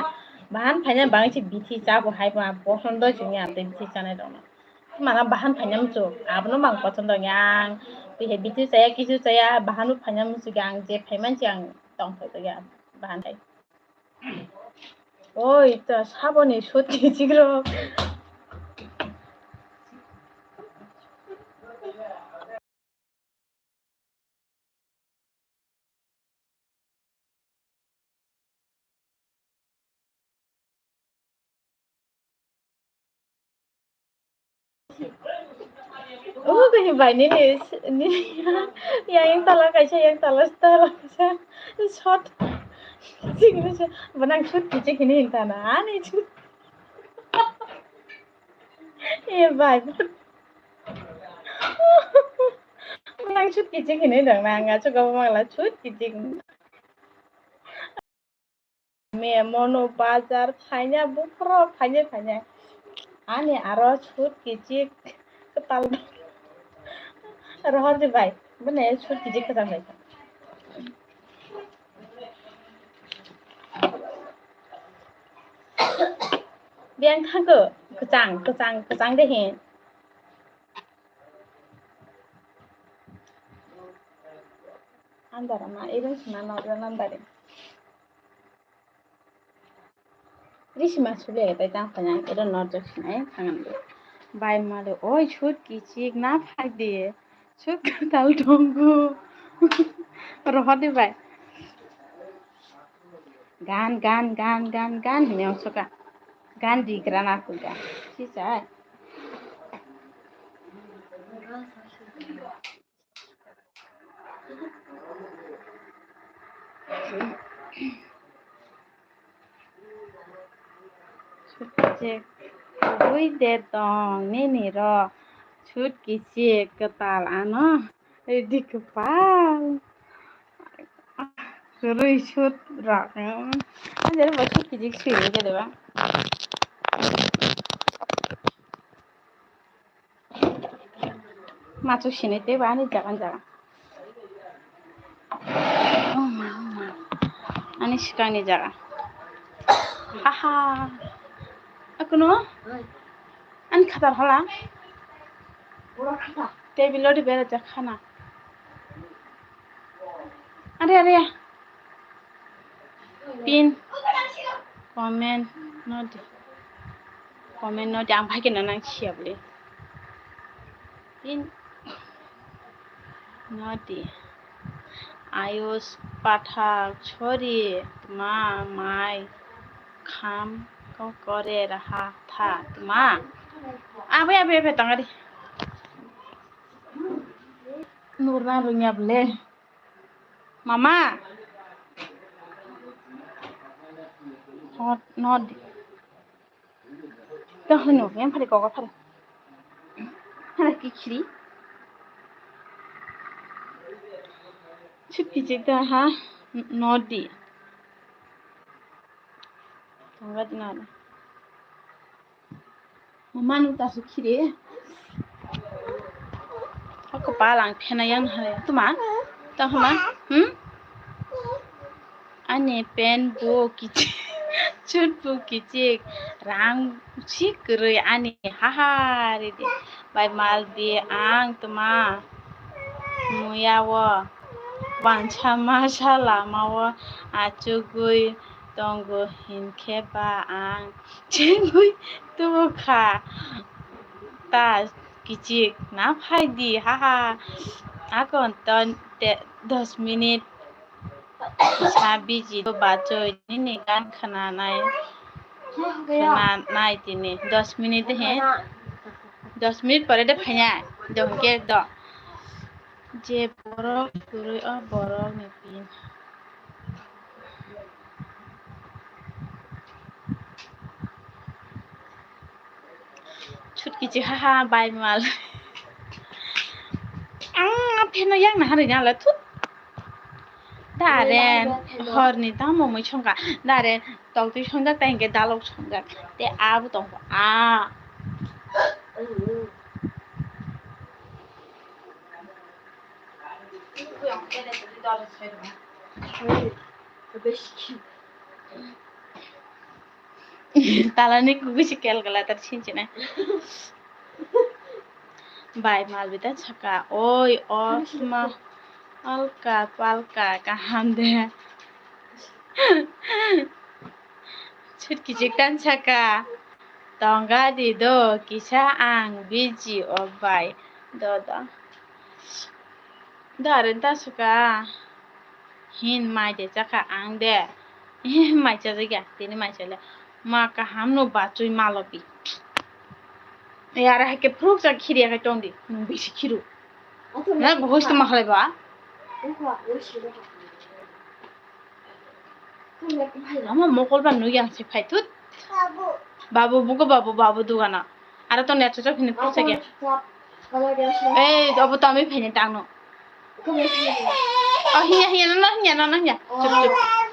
bahan phanya bang chi bithi cha bo hai ba posondo chungi ate bithi cha nai dong mana bahan phanyam chu abno mang posondo yang bihe bithi saya kisu saya bahan phanyam chu gang je phaiman chang tong thoi ya bahan thai oi ta saboni সত্যি 지그러 그게 많이 yang tala kaisa yang tala kaisa shot 지금 benang shoot kici kini hintana ani chu iya bai benang shoot kici kini dong nanga chu kamu malah shoot kici me mono bazar phanya bukro phanya ani aro shoot kici ketal rohor de bai bene shoot kici ketal bai biang thago kecang deh hin andara ma irin suna nodra nandare rishima sule tai tang phanya irin nodra suna thangan bai male oi shoot kici na phai de shoot ketal dongu rohor de bai gan hine osoka gan di grana kuga sisa je ui de tong ni ro shoot kici ketal ano di kepal Rui shoot rak jadi baju kici sih gitu bang masuk sini teh bang jangan oh ma ani sekarang ni jaga haha aku no an khatar hala table di bera jakhana are pin comment not ang bhai kena nang siap le pin noti ayus pathak chori ma mai kham kau kore raha tha ma abe tangari nurna lunya bele mama hot not dah no yang phari ko phari hana kichri chupki jeta ha nodi tangga dinara mama nu ta sukhire aku palang phena yang hare tuma ta hama ane pen bo kichi chut bo kichi rang chikrui ani haha re de bai mal de ang tuma muyawo bancha masala mawo achugui tongo hinkeba ang chengui tukha ta kichi na phai di haha akon ton 10 minit sabiji to bachoi ni gan khana nai tini 10 minit he 10 minit pore de phanya dongke do je borok kurui borok ni pin ছুটকিছি হাহা বাই মাল फेनो yang na hari nyala tut daren horni tamo moi chonga daren tok tu songjak ta hingke dalok songjak te abu tong a talani kugusi kel gala tar chinchina bai mal bita chaka oi osma alka palka kaham de ছুটকিছি টান ছাকা টঙ্গা দি দো কিসা আং বিজি অবাই দদা দারেন তাসুকা হিন মাই de chaka ang de mai cha ja tini mai chale ma ka hamno bachui malobi yara hake fruk ja khiri ka tondi nung bisi khiru na bhost ma khale ba ama mokol ba nu yang se phai tut babu buko babu dugana ara to net cha phine phusa ge ei obo to ami phine tangno hiya na chup chup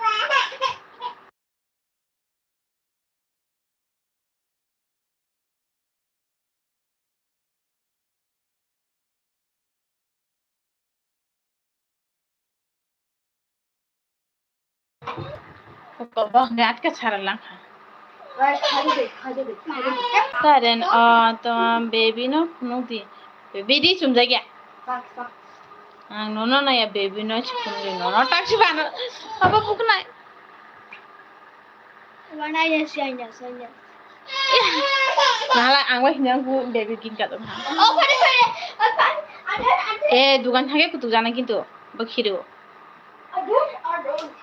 Kok ngat ka chara lang ha Karen to baby no di baby di chumja gya no na ya baby no chumja no taksi bana apa bukna Wanai ya sanya. nala angwa hinyang bu baby kin ka dong ha Oh, pare. eh dukan thage kutu jana kintu bakhiru Adon.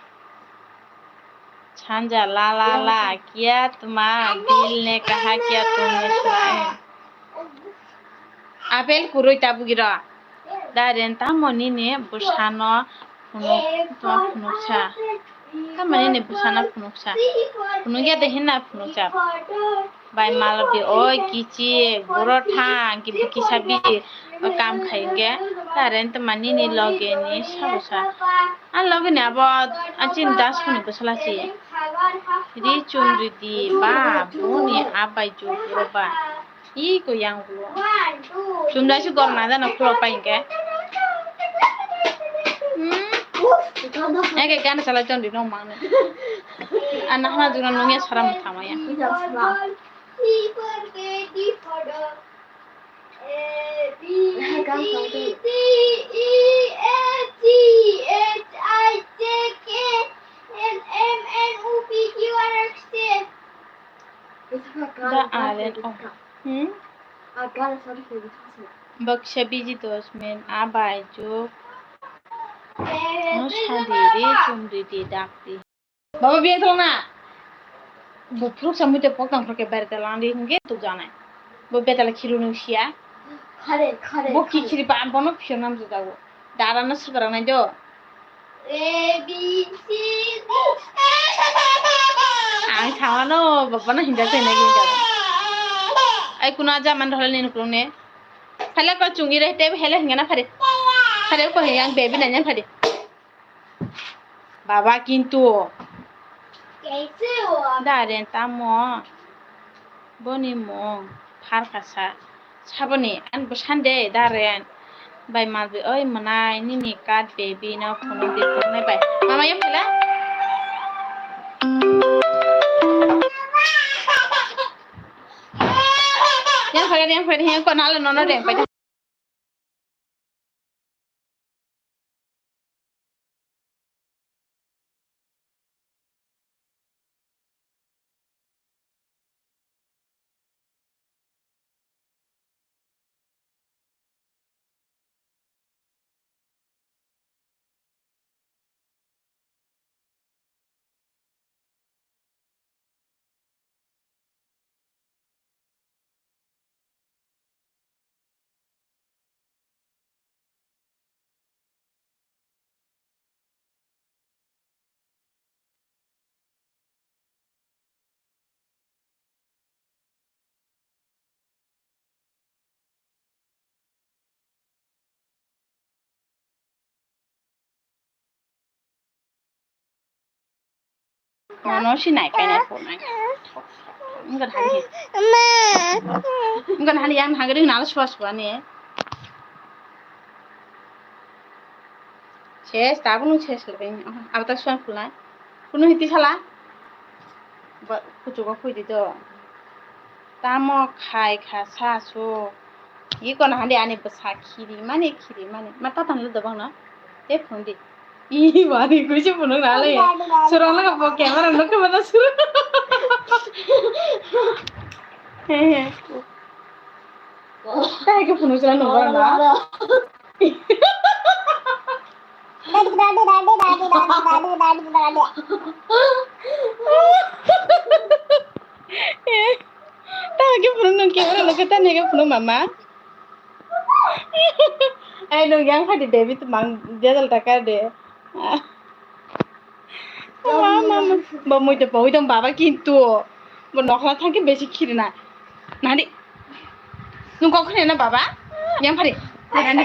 छांजा ला किया तुम्हारा दिल ने कहा क्या तुमने सुनाए आपेल कुरुई ताबुगिरा दारेन तामनि ने बुसानो फुनुकसा तामनि ने बुसाना फुनुकसा फुनुगिया देहिना फुनुकसा बाय मालबी ओय किची गोरथा कि किसाबि काम खाइगे दारेन तामनि ने लगे नि साबुसा आ लगे ने अब अचिन दास फुनि बसलाची ri chumri di ba buni abai ju roba ko yang bulo chumda si gorna da na klo painke eke gan sala chondi no mane ana hana juna no ya saram thamaya Da alen Baksha biji tosmen abai ju no shadiri chumri di dakti Baba biar tolong na Bufruk sampai te potong pakai berte landi nge tu janai Bo betala khiru nu sia Khare Bo ki khiri pa ampono phio nam juda go dara na sukara na jo A B C D ang thawano baba na hinda te na gin jaba ai kuna ja man dhale ni nukrone Khala ko chungi rehte hele hingana phare ko yang baby na nyang phare Baba kintu कैसे हुआ Daren tamo boni mo phar kasa saboni an busande daren bai malbi oi manai nini kat baby na phone di phone bai mama yam phela yang phage ko nala nono de pai nó xin này cái này phụ này enggak hari enggak hari yang hari nào suas nè শেষ তা কোনো শেষ হবে আবার তার সময় ফুলাই কোনো হিতি খালা কুচুকা খুই দিত তাম খাই খা সাসু ই কোন হান্দি আনি বসা খিরি মানে মাতা তানলে দবাং না এ ফোন দি ই বাদি কুইছে ফোন নালে সুরং লাগা ব ক্যামেরা নকে মাতা সুর হে হে তাই কে ফোন চলা নবা না Tahu pulang nung kira lo kita nih pulang mama. Nung yang hadi Dewi tuh mang jadal takar deh. Mama bamu itu bawa itu baba kintu. Menoklah thangke besi kiri na. Nanti nung kau kena baba? Yang hari? Nanti.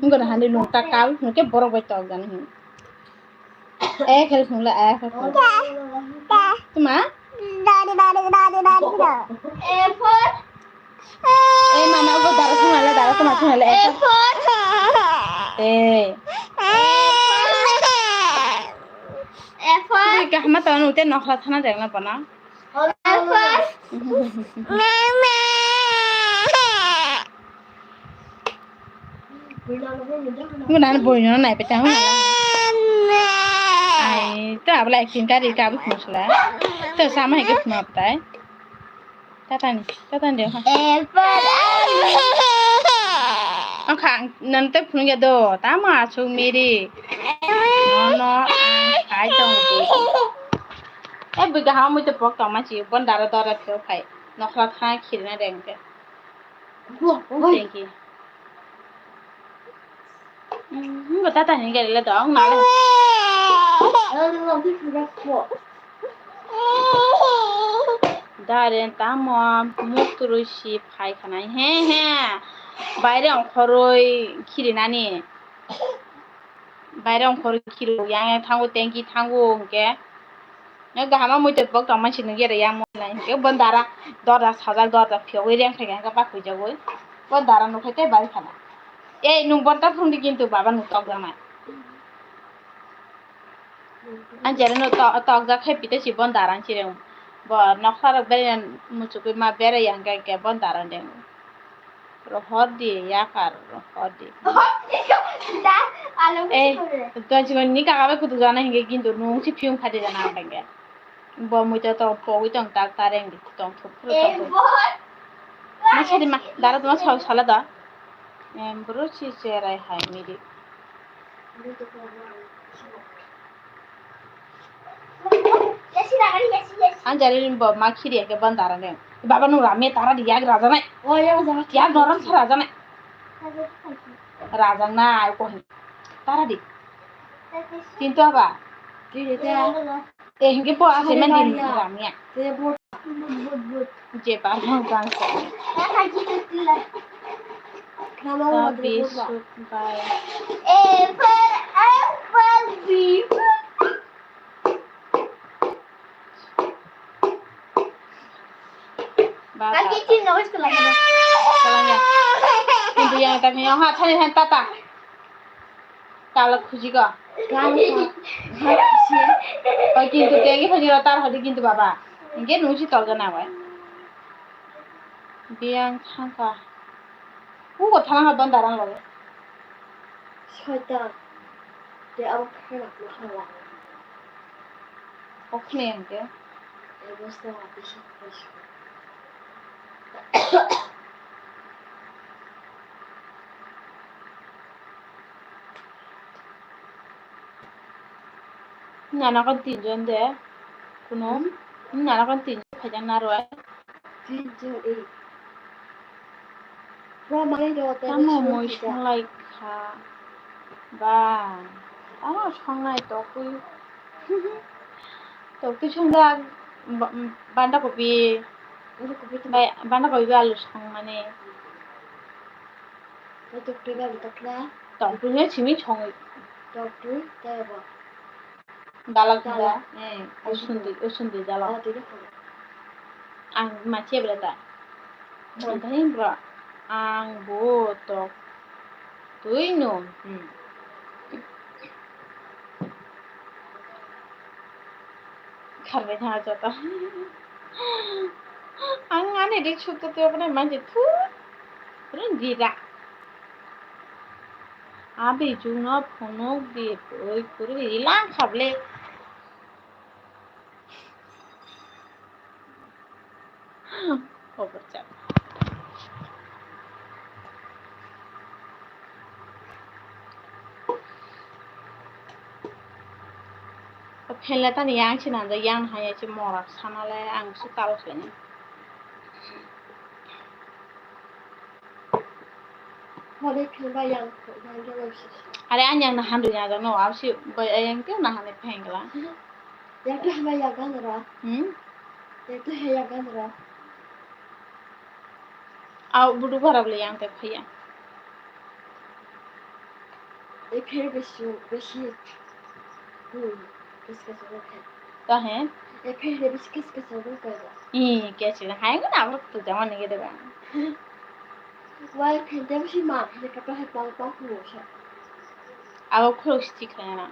Enggak ada handi nung takau, nung ke borok betul kan nih. Kalau nung lah kalau. Cuma? Mana aku darah semua lah darah cuma lah. Kahmat tahu nung teh noklat hana jangan apa na? Nggak boleh naik pecah nggak? Itu apa lagi cinta di kabut muslah? Itu sama yang kita mau tay? Tatan deh. Oke, nanti punya do, tamu asuk miri. No, kai dong tu. Begahamu itu pokok masih pun darah tu kai. Noklat hang kiri na deng ke. Thank you. Người ta tàn cái là đó không nói দাঁড়েন তাম মুখ রুশি পায়খানায় হ্যাঁ বাইরে অঙ্করই খিরি নানি বাইরে অঙ্কর খিরি yang থাঙ্গো ট্যাঙ্কি থাঙ্গো কে গাহামা মইতে বক তং মানসি নগে রে yang মলাই কে বন্দারা দরজা সাজাল দরজা ফিওই রেং থাকে কা বাকুই যাবই বন্দারা নখাইতে বাড়ি খানা এই নুবরটা ফুন্দি কিন্তু বাবা নুতক জামাই anjare no tok ga khai pite si bon daran si reng bo nokhar beren muchuku ma bere yang ga bon daran deng ro hodi ya kar hodi to jigon ni ka ga ku du jana hinge kintu nung si phium khade jana bange bo mu to to po wi tong tak tareng di tong thu pro to ma chadi ma dara tuma chau sala da bro chi cherai hai miri anjare bo ma khiri ke ban daran deng baba nu rame tara di yag raja nai ya noram sa raja nai raja na ko tara di kintu apa hinge po ase men din ramya je pa hong kan sa Tapi sukai Kaki cina wes kelanya. কিন্তু yang tadi yang hat hari han tata. Kalau খুশি ka. Oh কিন্তু tengi খুশি ratar hadi কিন্তু baba. Inge nusi tolga na wai. Biang thangka. Ko thang ha bandaran lage. Shaitan. Dia awak kena mahala. Okhne yang ke. Basta mati sih. নানাকন তিনজন দে কোনো নানাকন তিনজন খাইজান না রয় Kamu mau संलाय खा बा आं संनाय तौखै संदा बान्दा कबि आलु संनानै तौखैनो सिमी सङो दाला गदा उसुन्दै दाला आं मानसिया berada Antara bro ang botok tuino खारबाय थाङा जता आं आने दै सुतते अपने मानसि थु रंगिरा आबे जुना फोनो दे ओइ पुरो इला खाबले खबर जा फेला तानि आंसि नांदा यां हायासि मरा सानालाय आंसो तालसैनो Ada yang nahan dunia ada no, aku sih yang itu nahan itu hengkala. Yang itu hanya yang kan ra? Yang itu hanya yang kan ra? Aku budu barang beli yang teh ya. Itu bersih. Bersih kesana kan? Dah he? Itu bersih kesana kan? Ih, kecil. Hai kan aku tuh zaman ini gitu kan. Why can't they see mom? They can't have bang kuosha. Aku close stick na.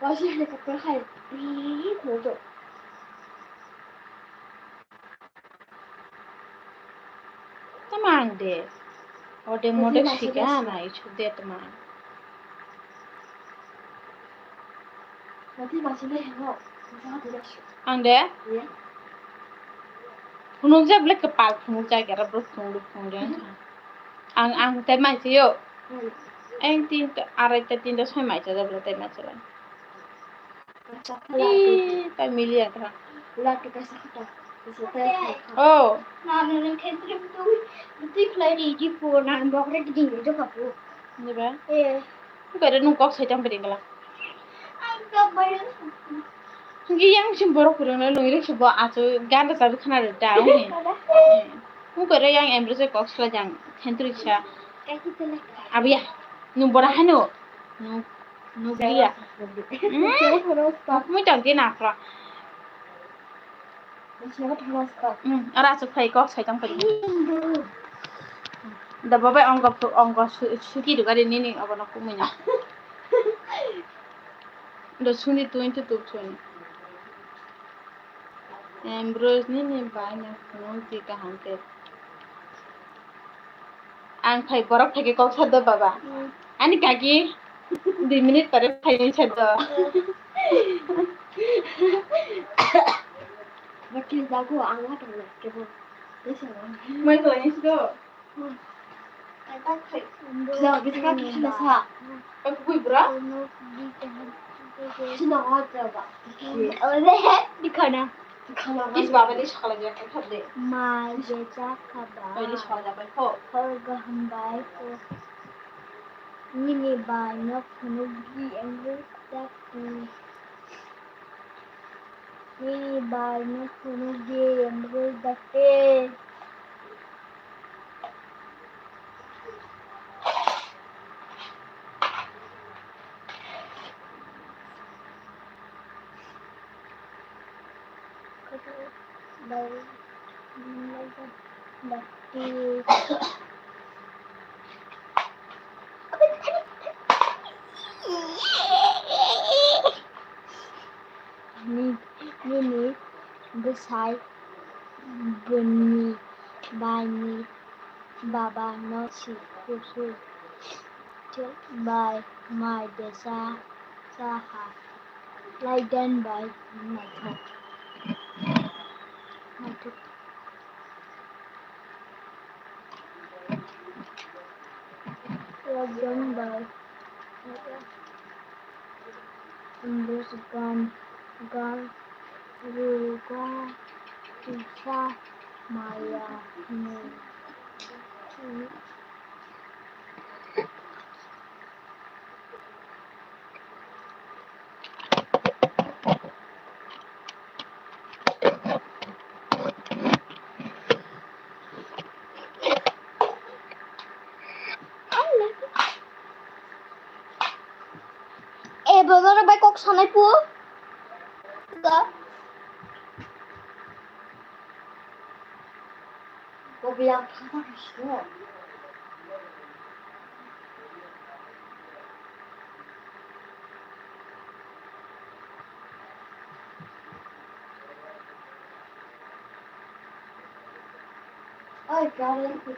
Why she had a couple high? Kudo. Tamang de. O de modek shika na ichu de tamang. Nanti masih deh no. Ande? Iya. Punuk jab lek kepal punuk jaga rabut punuk jangan. Ang teh masih yo. Ang arete tinta soy mai jab lek teh masih lah. Ih, family ya kan. Ulah kita sakta. Oh. Nah, nang kentri betul klari di phone nang bokre di jo kapu. Ni ba? Eh. Kau nung kok saya campur ingkala. Ang bayar. Ngi yang simboro kurang lalu ini coba aso ganda sabu kena ada ni. Kau yang embrace kok sela jang kentri sya. Abi ya, nung borahano. Nung dia. Aku mau jangan dia nakra. Rasa fai kok saya campur. Dah bapak angka suki juga ini apa nak kumenya. Dah suni tu itu suni. Ambrose ni banyak nanti kahante. Ang fai borok thake kok sadda baba. Ani kaki 2 minit pare fai ni sadda. Bakil dago ang hat na kebo. Mai to ni sto. Bisa bisa kita sa. Aku bura? Sino ada ba? Oleh dikhana. इस बाबा ने शाला जाके खा दे मां जेजा खबा पहले शाला जाके खो और गहम बाय को निने बाय न फनुगी एंगल तक निने बाय न फनुगी एंगल दते Nini besai bunyi bani baba no si kusu by my desa saha like done by my thought November. Indus Gan Ruga Isa Maya Mu. Brother by Cox Hanaipu. Go be out. I got it.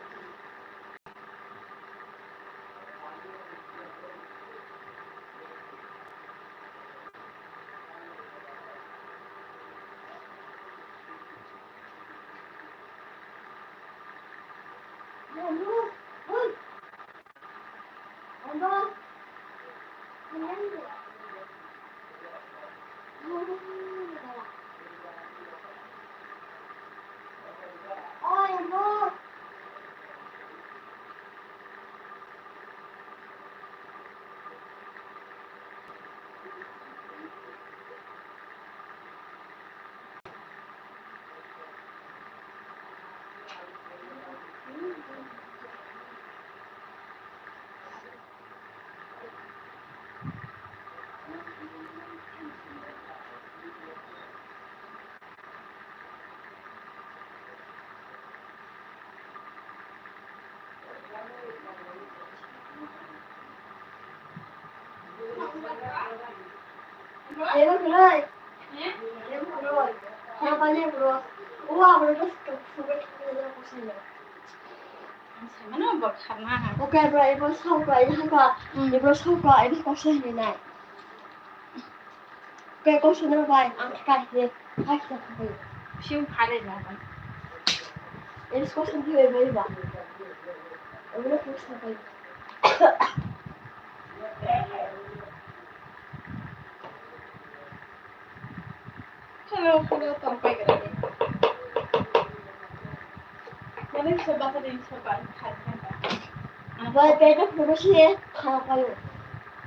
Em rồi. Em rồi. Sao bao nhiêu rồi? Wow, nó rất cực phụ với cái này của sinh nhật. Mana buat karena Okay, bro, em sau rồi ha qua. Em sau rồi em có sinh nhật này. Okay, có sinh nhật vậy. Ăn cái gì? Hai cái gì? siung kare lah. Em có sinh nhật vậy ba. Em có sinh nhật vậy. Kalau sampai ke sini. Mana coba tadi coba kare. Vậy bé nó phụ với xe khao cái rồi.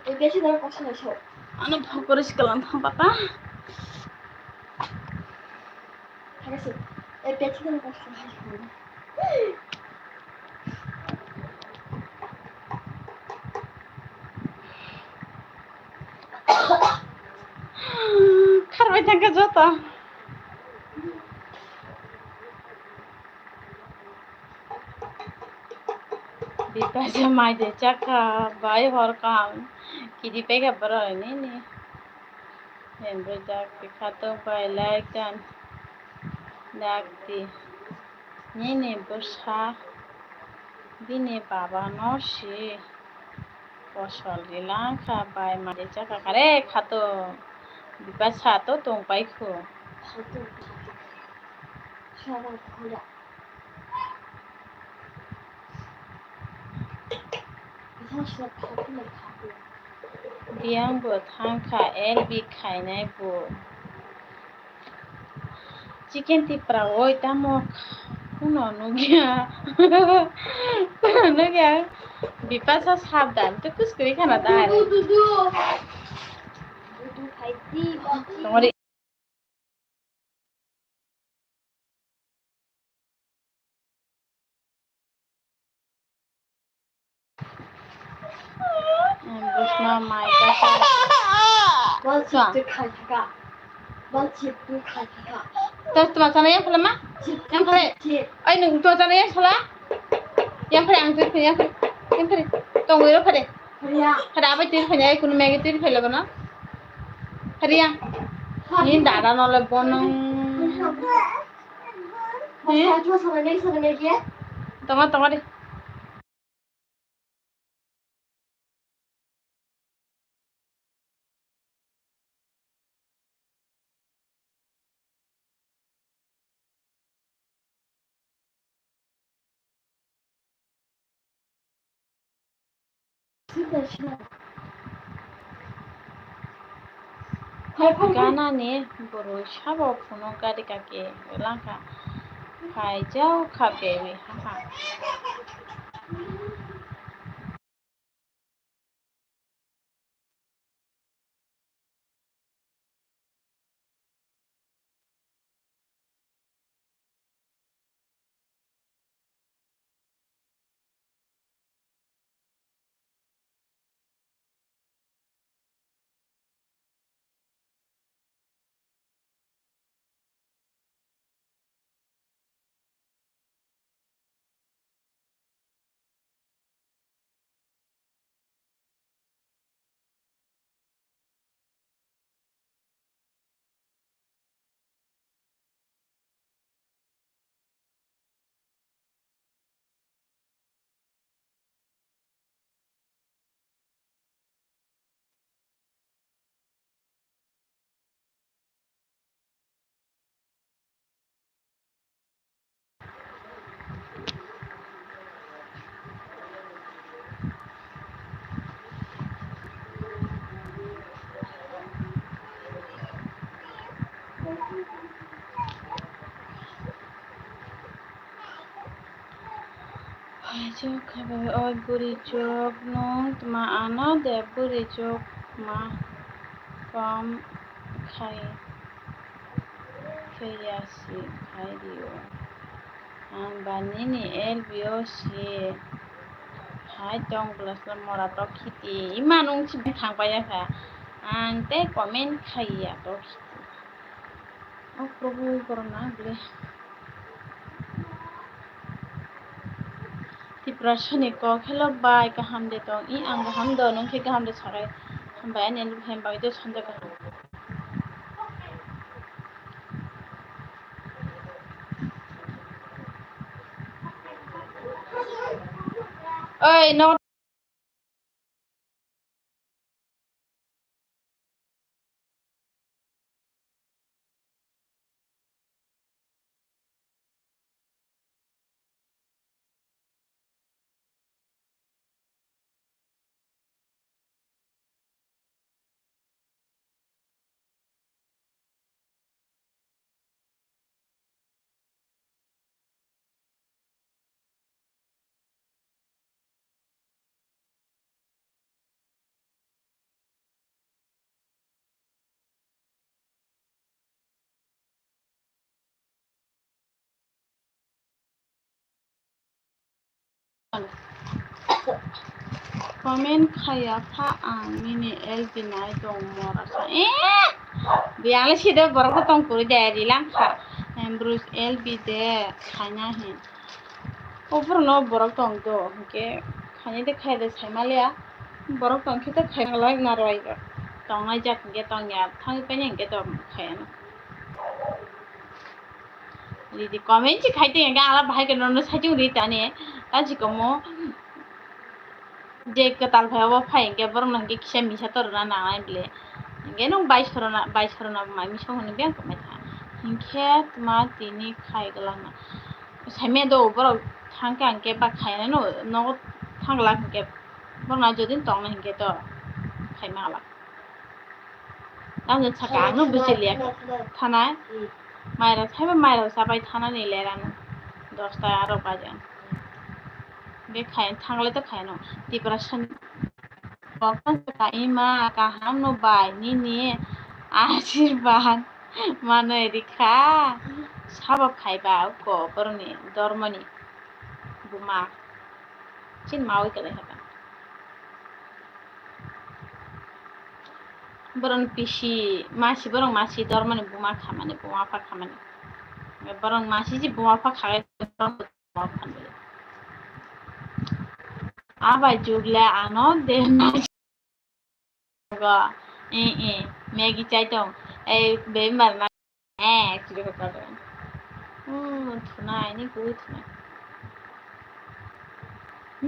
Em biết nó có sinh nhật. Ano pokoknya sekolah papa. 알았어. 내 배치는 거 가지고. Karena jangan jatuh. Bisa mai de chaka bai hor kam kiri pe ka baro ni hendro jak khato pai like dan dakti ni bosa dine baba no shi ফসল দিলাম bai mai de chaka kare khato bipasa to tong pai kho 가도 사람 거야. 이상시에 가보면 가고. diang bo thang kha el bi khainai bo chicken ti prawoi tamo kuno nugia nugia bipasa sabdan to kuskuri khana dare 두두 갈지 먹지. তোমার বুঝনা মাইকা 맛집도 갈다가 맛집도 갈다가 তো তোমার জানা yang pala ma yang pala 집 ai nung to জানা yang sala yang pala ang tu yang pala tong wiro pala 그래야 kada apa tir phanya ai kun megi tir phela bana hariya ni dada nole bonong 사줘 사는 얘기해? তোমার गानानि बर' साबाव फुनो गारि काके लांखा खायजाव खाबे हाहा खायजाव खाबे ओइ बुरि जग नों मा आना दे बुरि जग मा कम खाय खैयासि खायरियो आं बानिनि एल बियो सि हाय दं ग्लास मराथ खिति इमान उंसि थांबाय आहा आंते कमेन्ट खाइया तो ओ प्रभु करना बले तिप्रासनि को खेलो बाय गाहाम दे दं इ आं गाहाम दो नों के गाहाम दे साराय हमबाय नेन हेमबाय दे संजा गाहाम ओइ न कमेन्ट खाया फा आं मिनि एल बिनाय दं मरासा ए बियाले सिदे बरको तंग कुरि दे रिलांखा ब्रुस एल बि दे खाना है ऊपर नो बरक तंग दो के खाने दे खाय दे साइमालिया बरक तंग के तो खायला ना रइगा तंगाय जाक के तंग या थांग पेने के तो खायना 리디 कमेन्ट खाइते गा आला भाइ के नन साइजों रिताने ताजिकमो जे कताल भायाव फाइंगे बरं नंगे खिया मिसा तरना नांगाय ब्ले इंगे नंग बाइसरना माइ मिसा होनो बे आंखौ माइथा हिंखे मा तिनि खाय गलांना साइमे दो बरं थांके आंके बा खायना नो नो थांगला के बरं जदिन तंग हिंगे तो खाय माला आंनो थाका आंनो बुजिलिया थाना माइरा साइबा माइरा जाबाय थाना नै लेरानो 10टा आरो बाजे बे खाय थांले तो खायनो डिप्रेशन बक्ता इमा गाहाम नो बाय निनि आशीर्वाद माने रिखा साबा खायबा को बरनि धर्मनि बुमा चिन मावै गले हता बरन पिसी मासी बरं मासी धर्मनि बुमा खामानि बुमा फा खामानि बरं मासी जी बुमा फा खाय आबाय जुगले आनो दे गा मैगी चाइटों ए बे मारना ए एक्चुअली होता है थुनाय नि गुइ थुनाय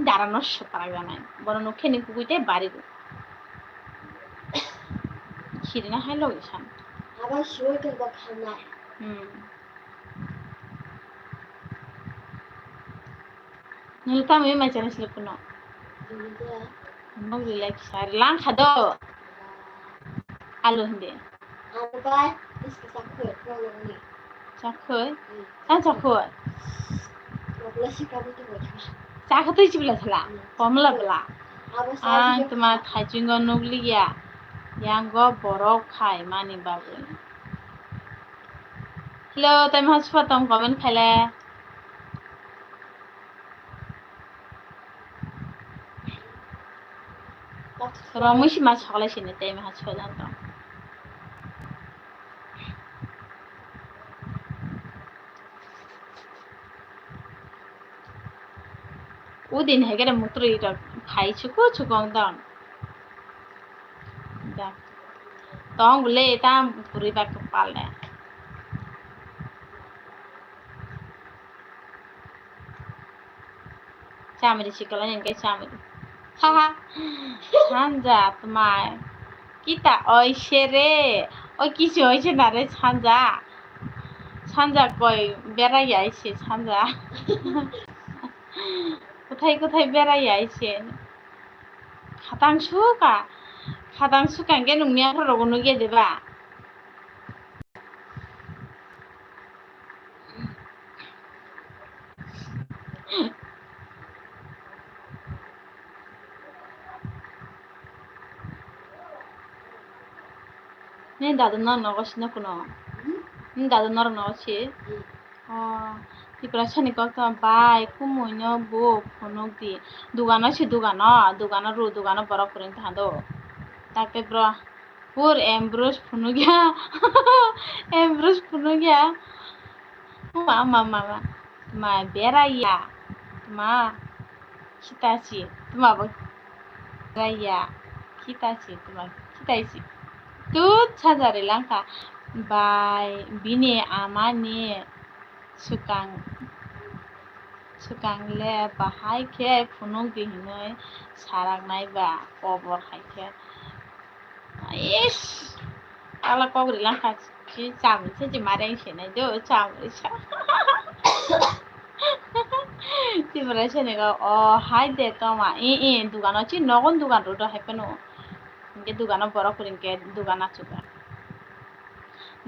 दारा नस्स पारा जानाय बरं नखेनि गुइते बारिगु खिरना हाय लगे सान आबाय शिवै के बखानाय Nilta mi macam nasi lepuno. Nogri like sar lang khado alu hindi. Ano ba? Iska sakit. Nolong ni. Chakhoy. Ta chakhoy. Wala si kamu tu buat. Chakhoy chibla thala. Pomla bla. Abo Ang tuma thajingo nogli ya. Yango borok khai mani babu. Hello, tay mas phatom comment khaile. Romushi mas khale sine tay mas phatom to. Udin hegere mutri to khai chuko chukong dong. Dak. Tong bule tam puri bak kepal le. Chamari chikola yen ke chamari. Haha. Chanja tmai. Kita oishe re. Oi kichu oishe na re chanja. Chanja koi berai aishe chanja. কোথায় কোথায় বেড়াই আইছেন খাতাং সুকা গে নুমিয়া রগনো গে দেবা নে দাদু নগছি না কোনো দাদু নগছি Tipra sani kota bai kumoino bo phonok di dugano ru dugano borok kuring thando takte bro pur embros phunugya mama ma beraya ma kitachi tuma bo beraya kitachi tuma kitaisi tu chajare langka bai bini amani sukang le bahai ke phunok di hinoi sarak nai ba kobor haike is ala kogri langka chi chamri chi mareng sene do chamri cha Tipra sene go hai de toma dugano chi nogon dugan ro haipeno ke dugano borok kuring ke dugana chuka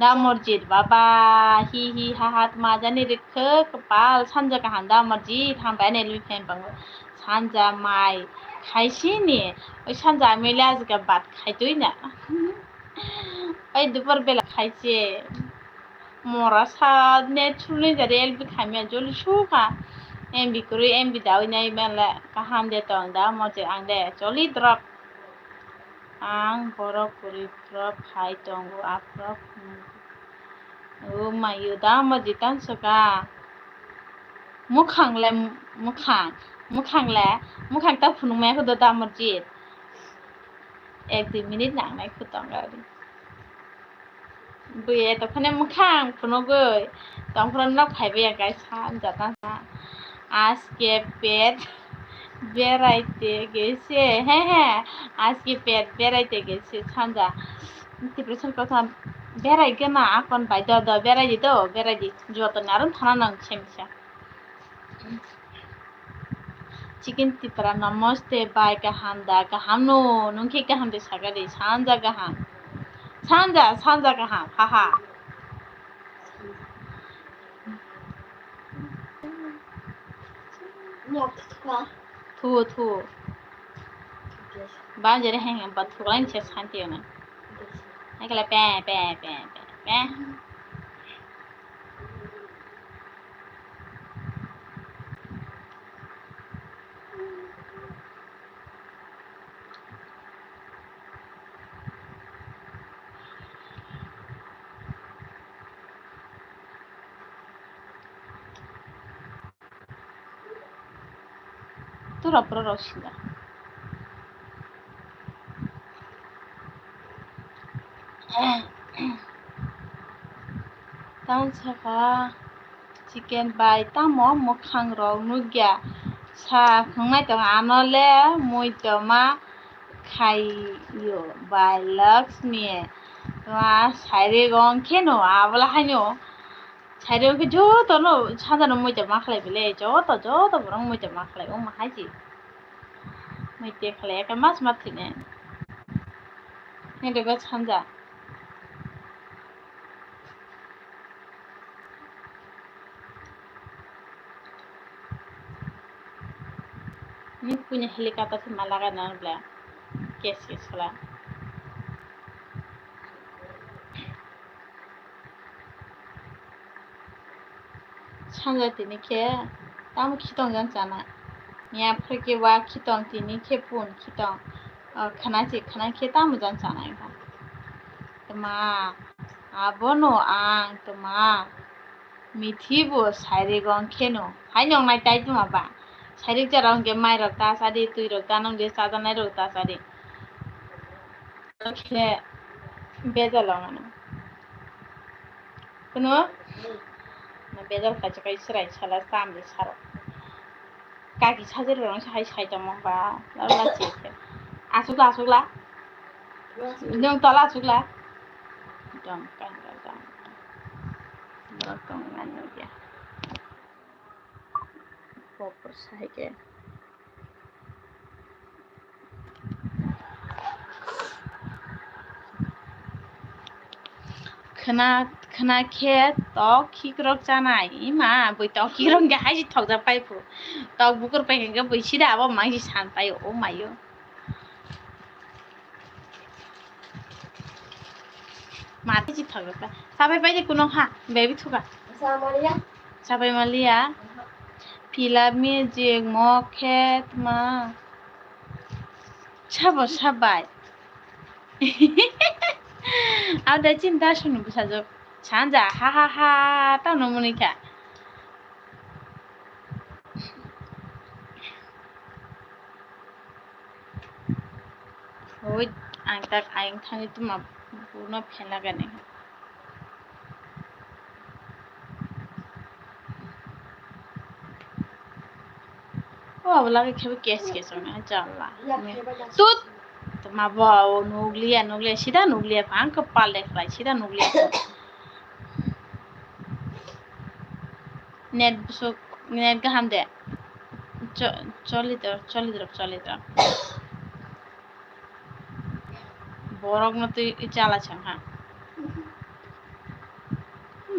Da murjid baba hi ha majani rikhe kepal sanja kahan da murjid hambai ne lui fen bang sanja mai khaisi ni oi sanja mele azga bat khaitoi na oi dupar bela khaise mora sa ne chulni jare elbi khamia joli shuka embi kuri embi dawi nai mele kaham de tong da murjid ang de joli drop ang borok kuri drop khai tongo aprok Oh my yuda majitan soka mukhang ta phunu me khudo ta marjit 1-2 minute nang nai khutong gari buye to khane mukhang phunu goi tong phran nok khaibe gai san jata sa আজকে পেট বেড়াইতে গেছে হ্যাঁ আজকে পেট বেড়াইতে গেছে ছান্দা ডিপ্রেশন কথা বেড়াই গেনা এখন বাই দ বেড়াই দি যত নারুন থানা নাং সেমসা chicken tipra namaste bai kaham no nungki kaham de sagari sanja kaham haha thu ban jere hang bat thulan che santi na akala pe tu rapro roshida tan saka chicken bai tamo mukhang rok nugya sa khungnai to anole moi to ma khayo bai lakshmi ma saire gong keno abla haino saire ke joto no chada no moi to ma khlai bele joto borong moi to ma khlai o ma haji मैते खालायाखै मास माथैनो नेदेबा सानजा ni punya helikopter sih malah kan nambah kes lah sangat ini ke kamu kitong jangan sana ya pergi wa kitong ini ke pun kitong khana ke tamu jangan sana itu tema abono ang tema mithibo sairi gong keno hai nyong nai tai tuma ba sairi jarang ke mai rok ta sadi tui rok ta nong de sada nai rok ta sadi ke beza long kuno na beza kaca kai serai sala sam de saro kaki sajer rong sai sai jam ba la cek asukla nyong tala asukla dong kan dong dong anu dia popor sai ke khana khet tok khikrok chanai ima boi tok khikrok ga hai thok ja pai pu tok bukur pai ga boi sida abo mai san pai o mayo mati ji thok pa sabai pai de kuno ha bebi thuka sabai malia pila magic mo khet ma sabai ada cinta sunu sajo sanja ha ta no monika oi ang tak aing thani tuma puno phela gane o abla ke khebe kes na jalla tut tuma ba o nuglia sida nuglia pang kepal dekhlai sida nuglia net busuk net gaham de চলিত borok na tuh icala chang ha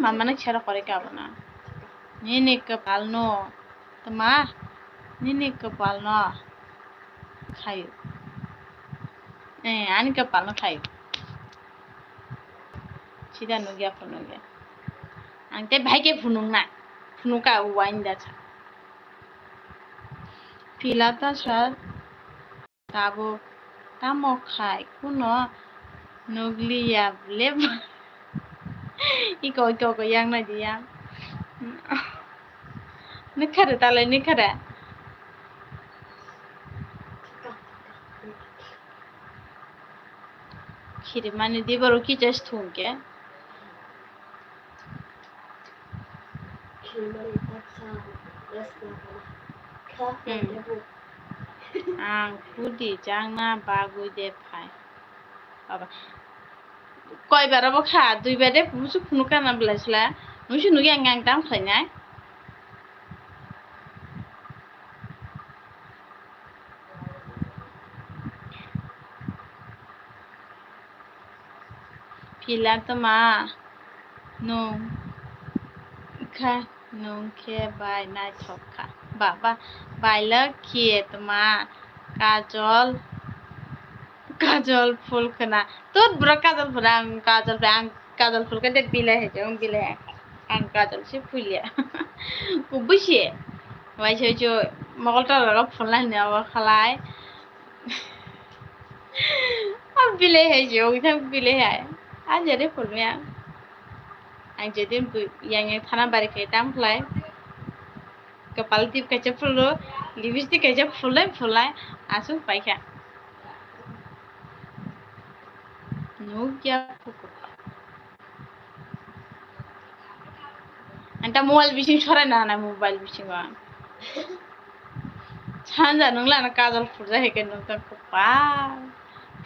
mama na chera kore ka bana nini kepal no tama nini kepal no khayu ani kepal no khayu sida nugia punugia angte bhai ke funung na funuka wain da cha pilata sar tabo tamo khai kuno nuglia bleb iko yang na dia nikare tale nikare khiri mane di baro ki just thunke ang pudi jangna bagui de phai baba koi bara bo kha dui bade busu funuka na blasla nusu nugi ang tam khainai pila tama nung ke bai nai thokha baba baila khie tama kajol phul khana tot bra kajol phul ka det bilai he jong bilai ang kajol se phulia kubushi wai se jo mogolta ro phulna ne aba khalai bilai he jong thang bilai hai ajare phulmya ang jedin yang thana bari ke tam khlai kepal tip kaca fulo lipstick kaca fulai asung paikha nugya puku anta mobile bising sore na mobile bising wa sanja nungla na kajol furja he ken nungta pa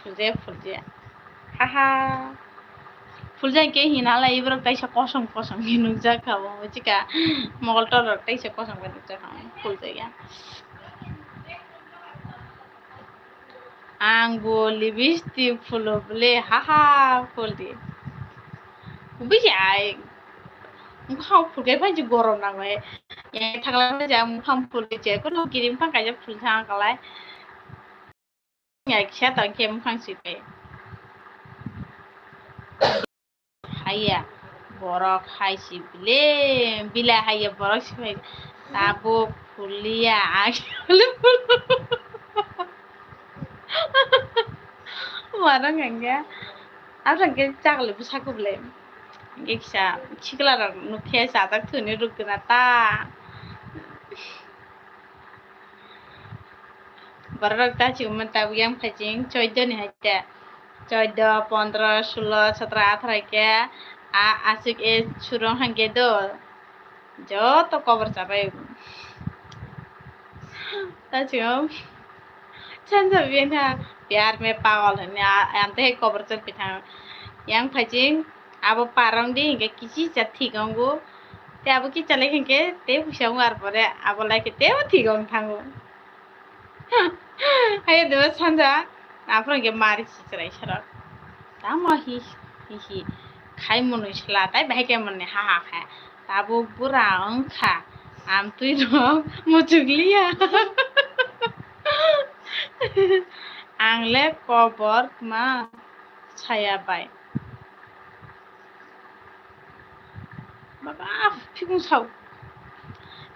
furja haha fulja ke hinala ibro taisa kosong ke nungja khabo chika mogol tor taisa kosong ke nungja khabo fulja ya Ang boli bishti fulo bole haha fuldi. Bijai. Mukhang fulkai panji gorom na mai. Yang thangla ja mukhang fuldi je ko no kirim phang kai ja ful thang kalai. Ngai kya ta kem phang sipe. Haya. Borok hai si bile. Bila haya borok sipe. Tabo fulia akhle ful. Marang enggak. Apa ke cakle bisa ku bile. Geksa chikla ra nukhya sa tak thune rukna ta. Borok ta chuman ta yang phajing 14 ni haita. 14, 15, 16, 17, 18 ke asik surong hangge do. Jo to cover chapai. Ta chum chanza biena प्यार में पागल है आंते है कबर चल पिठा yang phajing abo parang di hingga kisi jati ganggu te abo ki chale hingga te pusang war pore abo lai ke te thi gang thangu hayo do sanja afrang ge mari sirai sara tama hi khai monoi sla tai bai ke monne ha ha kha abo pura angkha am tui ro mojuglia angle cover ma chaya bai baba phikung sau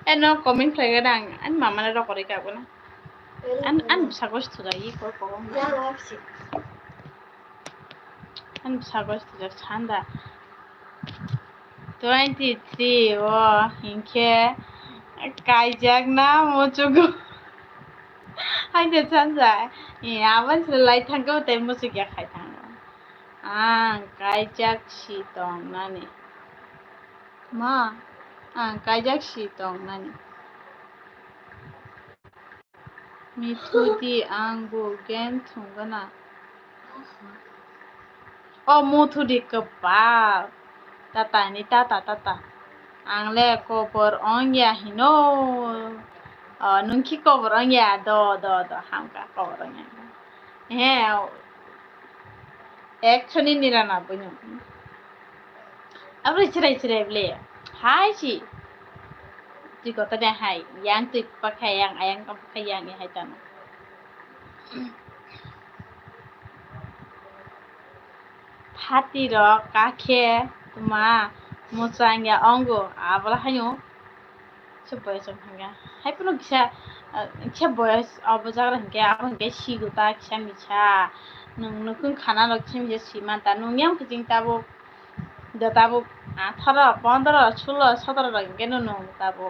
eno comment play gadang an mama na ro kore ka bona an sagos tu dai ko ko an sagos tu da chanda 23 o hinke kaijak na mochugo hai de chanda awan lai thangko te musu kya khai thang kaijak si tong nani ma kaijak si tong nani Mithudi angbu gen thunggana muthudi kepal tata ni tata angle koper ongya hino nungki koper ongya do hamka koper ongya he actually nirana bunyo abri chirai ble hai chi ti kota de hai yang tu pakai yang ayang pakai yang ni hai tan Hati ro kakhe tuma mochangya ongo abla hayo seboy songhanga hai puno kisa boyas obojagra hingke abo hingke siguta kisa misa nukun khana rok kisa misa simanta nungyang phajing tabo 18, 15, 16, 17 rok hingke nung tabo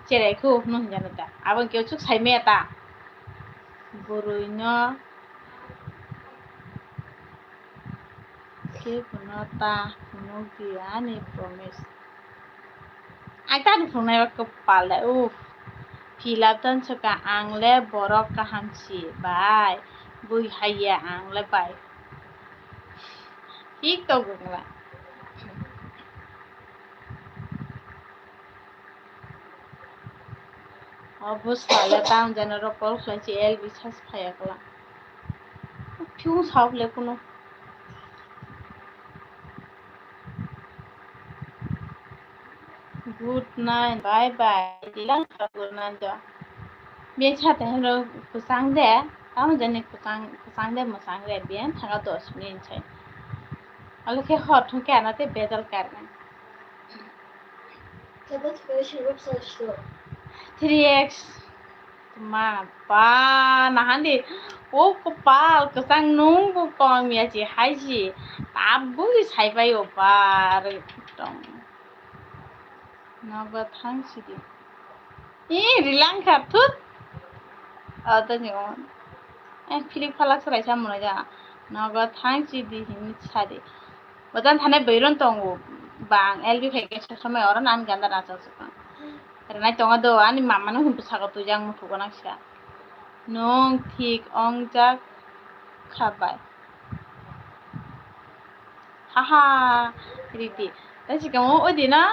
cherai khu nung jano ta abo hingke chuk saime ta boroi no ke kuno ta kuno giani promise Akan phungnai ba kepal da filap dan suka angle borok kahamsi bai bui haya angle bai hik to gungla obusale tam jana ro kol khlaichi el bisas phaya kala phiu saule kuno good night bye dilang good night do bien chate hero kusang de tam jani kusang de musang re bien thaga 10 minute chai alke hot thun kana te bedal karna Tablet version website store 3x ma pa nahandi kopal kesang nunggu kong ya ji haji tabu sai bai opar tong naga thang sidi rilang khatut ta ni philip khalak sarai samuna ja naga thang sidi hin sadi badan thane beiron tongo bang lb phege samay oran an ganda na chasuka Renai tonga do ani mama no himpu saga tu jang mutu ko naksa nong thik ong jak khabai haha riti tasi kamo odina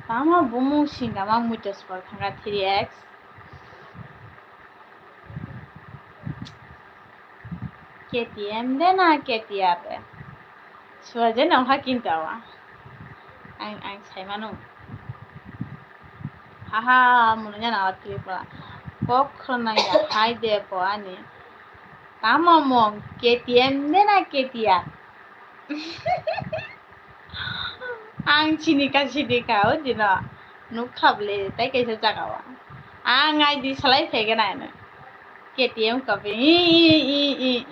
tama bumu singa mang mutas por thanga 3x KTM deh na KTR deh. Suaja nang hakin tawa. Ang sai manu. Haha mununya na clip la. Kokhona ya hai de po ani. Tamomong KTM deh na KTR. Ang chinika o dino. Nukhable tai kaisa jagawa. Ang ai di salai phege na na. KTM kabe i.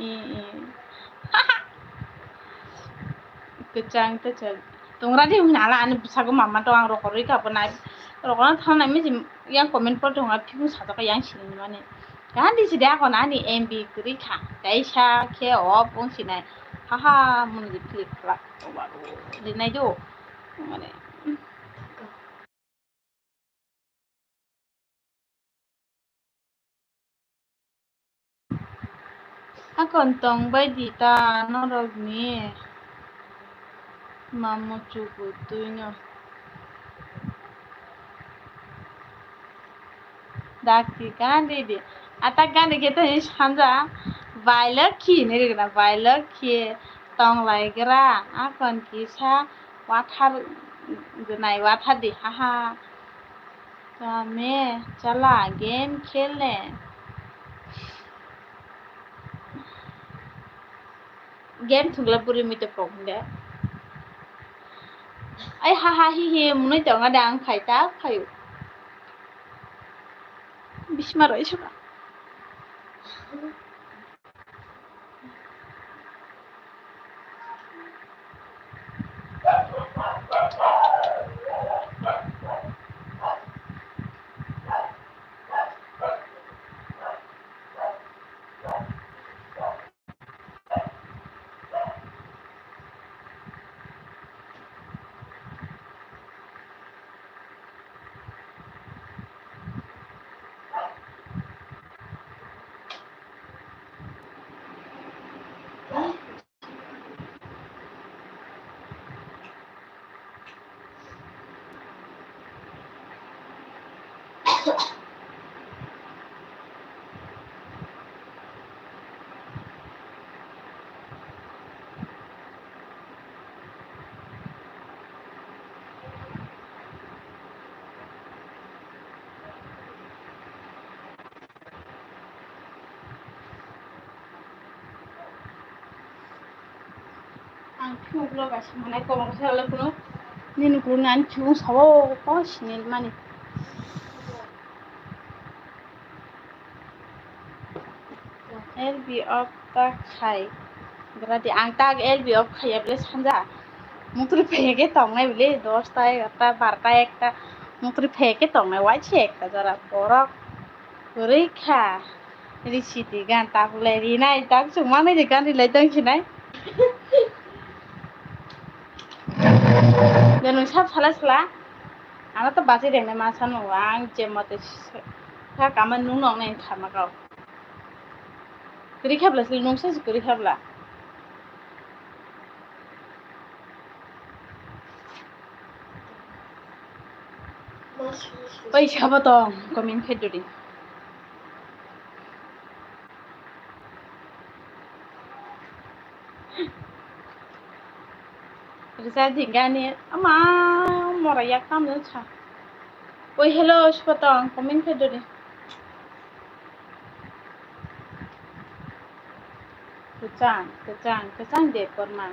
Kecang kecang. Tungra di nala ani busago mama to ang rokori ka panai. Rokona thana mi yang comment por tunga pipu sa ka yang sini mane. Kan di sida ko nani MB kuri kha. Daisa ke off ong sinai. Haha mun di click la. Baru di nai do. Mane. Akon tong bai di ta norog ni. Mamu cukup tuinyo. Dakti gandhi di. Atak gandhi kita ni sanja. Bailaki ni kena bailaki. Tong lai kera. Akon kisah wathar gunai wathar di. Haha. Kami chala game खेलने. Game thungla puri mite pokde. Ai haha hi munai tonga dang khaita khayu. Bismar isu ka. Ang chuklo kasi manay ko sa alam ko no. Nino ko nga ang chung sawo ko sinil mani. LB of tak khai. Berarti ang tag LB of khai able sanja. Mutri phege tongnai bile 10 ta 11 12 ta একটা mutri phege tongnai waiche একটা jara porok gurei kha risiti gan takule rinai tak sumane je gan rilai tang sinai. Dan usap salah. Ana to baci deng na masan wang jemate ka kaman nung nong nai khama kau. Kuri khabla sil nung sa kuri khabla. Oi siapa tong komen pheduri. Risa dingani ama moraya kam cha. Oi hello siapa tong komen pheduri. Kecang deh korma.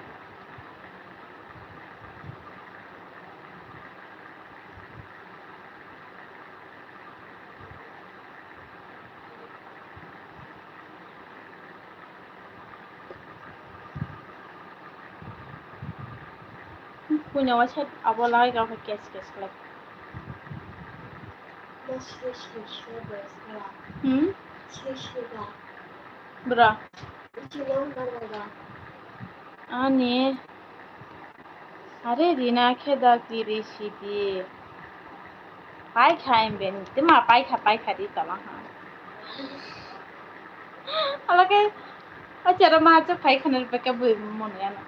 Punya wajah apa lagi kau kes lagi. Bra. Ani. Are Rina kheda ki recipe. Pai khaim ben. Tima pai kha di tama ha. Alake acara maca pai khaner pe ka bui mon ya na.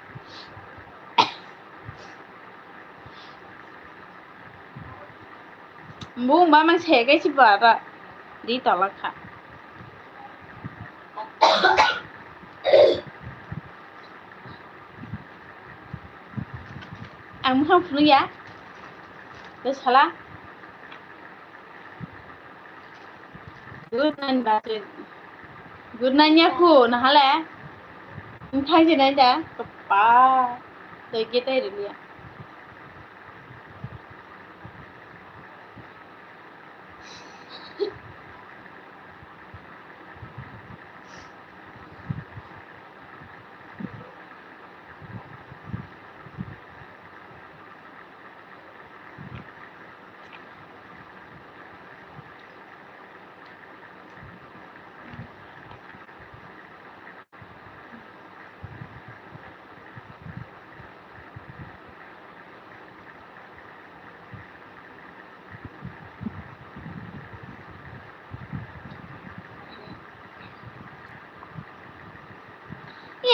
Bung ba mang che cái chi ba ra. Di tala kha. आं मोखां फुनो गैया गोसोला गुड नाइन बाथै गुड नाइटnya aku nahala nthai je nai da papa doi ke tai ria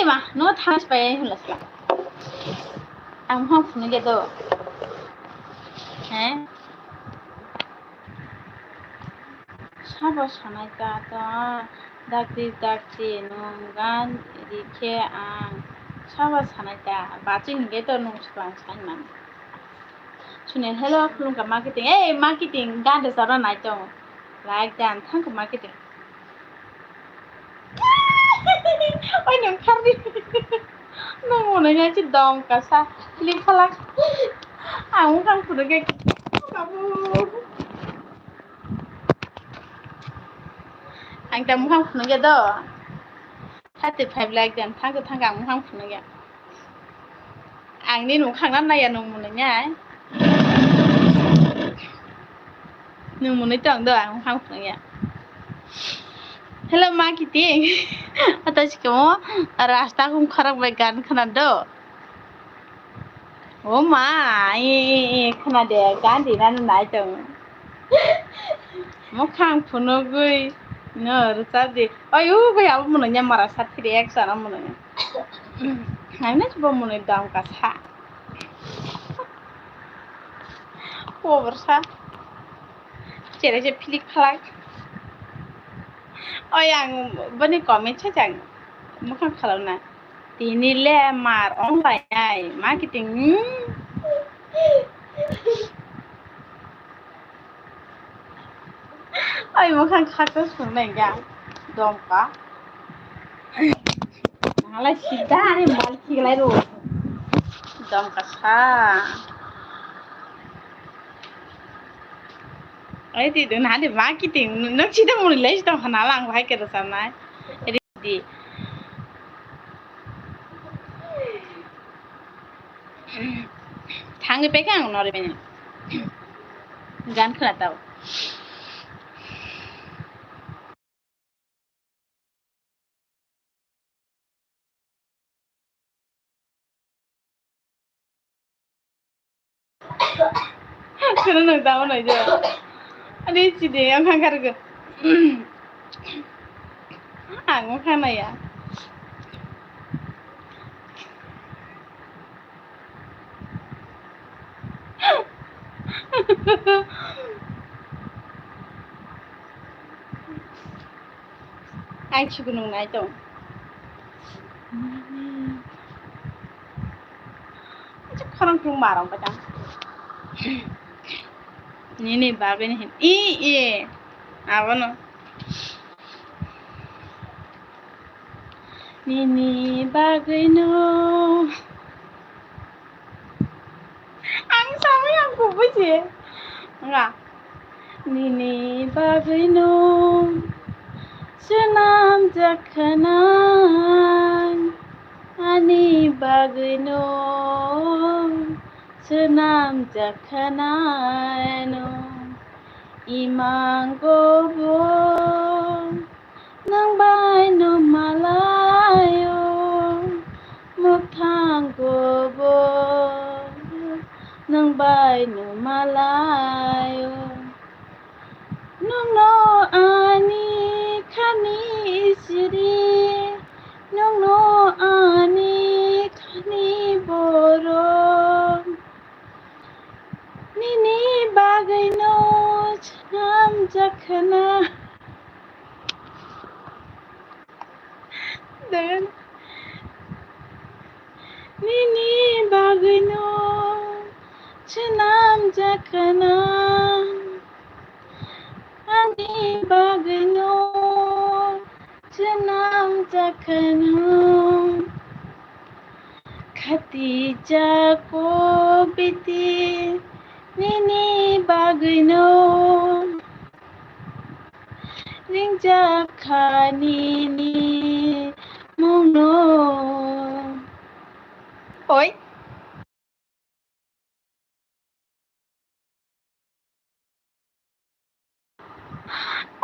ma no thanas pai hulasla ang mokhang fune ge do হ্যাঁ সাবা সানাইতা তা dakti nung gan rikhe ang saba sanaita baching ge to nung span sanman sunen hello khulungka marketing marketing gan de sara nai tong like dan thang marketing oi nung kharbi nung mone nya chi dong ka sa li khalak ang kang phudu ge kabu ang ta mukhang phunu ge do 35 like dan thang ang mukhang phunu ge ang ni nung khang nan nai ya nung mone nya nung mone tong do ang mukhang phunu ge hello marketing atashi ko rasta kum kharak bai gan khana do o ma khana de gan di nan nai tong mukhang phunu gui no rusa de ayu bai ab mone nya mara sa 3x na mone ang na chuba mone dam ka sa poversa chere je filik khalak oi ang bani comment cha jang mukhang khalona tini le mar online ai marketing oi mukhang khata sunai ga dompa nala sida ni mal khiglai ro domka sa ai ti de na de marketing no chi de mun le sta hana lang bhai ke sa na di thang pe ka no re ben gan khna tao Kena nang tahu nang je. Ada ciri yang hanggar ke. Ang kana ya. Ang chikunung na ito. Ito karang kung marang pa ta. Nini babe ni hin. Apa no? Nini babe no. Ang sama yang kubu je. Enggak. Nini babe no. Senam jakanan. Ani babe no. Senam jakanan. Imang gobo nang bai no malayo mukhang gobo nang bai no malayo nung no ani khani siri nung no ani khani boro nini bagai no nam jakhana dan nini bagai no जोनोम जाखाना आंनि बागै न' जोनोम जाखाना Khadija ko biti nini bagno ringja khanini muno oi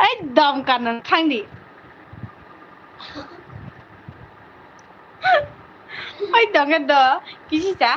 ai dom kanan thangdi ai dong do kisi cha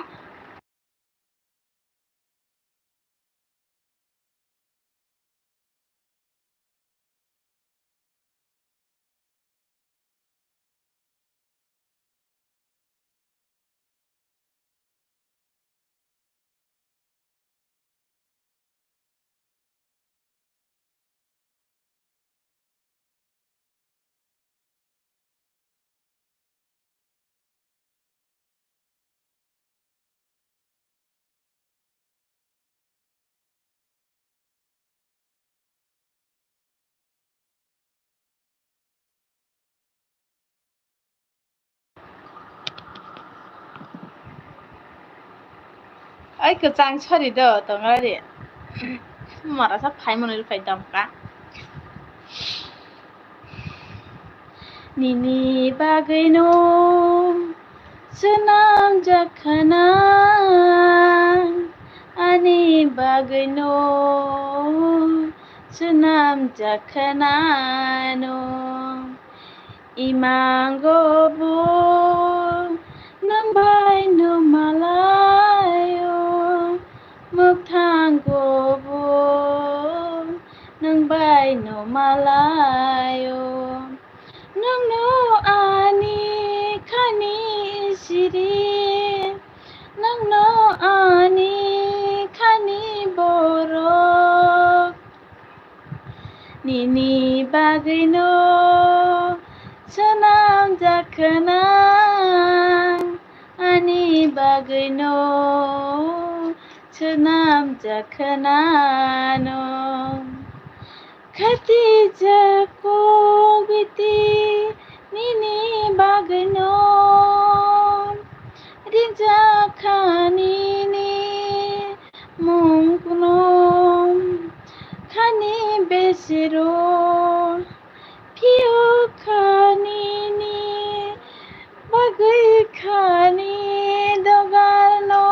ai ke chang chori do tongari mara sa phai monoi phai dam ka nini bagै no जोनोम जाखाना आंनि बागै न' जोनोम जाखाना न' इमांगबो नंबाय न' मालायो मोगथांगबो नंबाय न' मालायो नोंनो आनि खानि सिरि नोंनो आनि खानि बरफ निनि बागै न' जोनोम जाखाना आंनि बागै न' जोनोम जाखाना न' Khadija ko biti nini bagै न' ringja khanini मुंखौनो खानि बेसेरो पिउ खानिनि बागै खानि दगारनो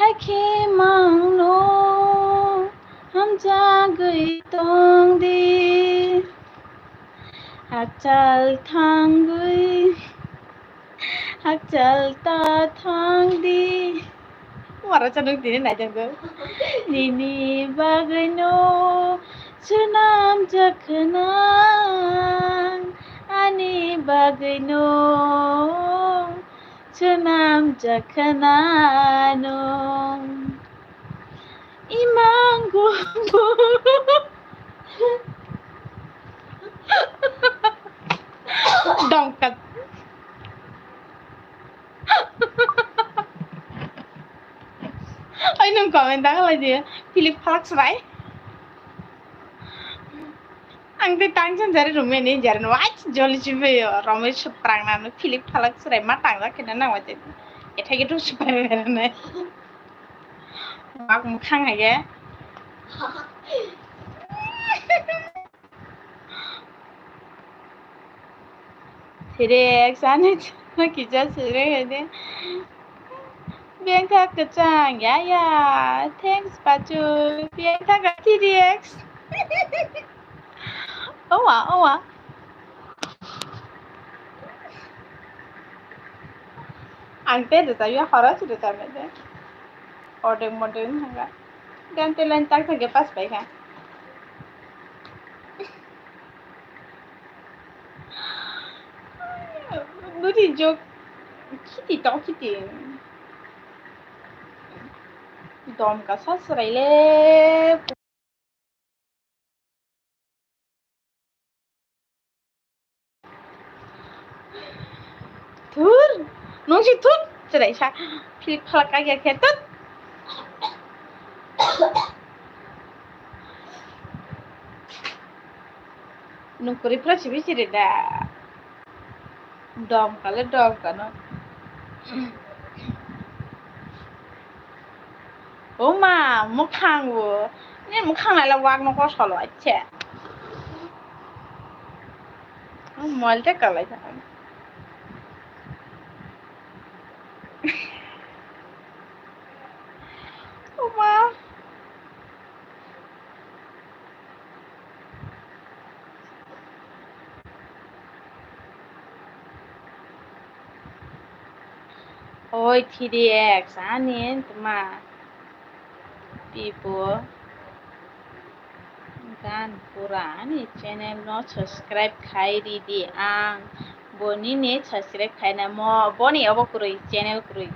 हायखे मांनो हामजा गैतं दि हाकचाल थांगै हाकचाल ता थांदि मारा चानों दिने नायजोंगो निनि बागै न' जोनोम जाखाना आंनि बागै न' जोनोम जाखाना न' इमांगबो dongkat ai nung komen dah kalau dia Philip Falk serai angte tangsan jari rumah ni jari nuaj joli cipe yo ramai seperang nanu Philip Falk serai matang lah kena nang wajib eta gitu supaya berane aku mukang aja Sirek sana kita sirek ada Biang tak kecang ya ya thanks baju biang tak Sirek oh angte tu tapi harus tu tapi deh modern hanga dan telan tak ke pas baik kan Budi jok kitty dom ka sasrai le tur nong si tur cerai sa Philip Falk aja ketut Nungkuri sih bisa dah. Dom kali dom kan. Oh ma, mukang wo. Ini mukang lah wak nungko solo aja. Mal cek kalau jangan. Oh ma. Oi TDX, anin ma. People kan purani channel no subscribe khai di ang boni ne subscribe khai na mo boni abo kurui channel kurui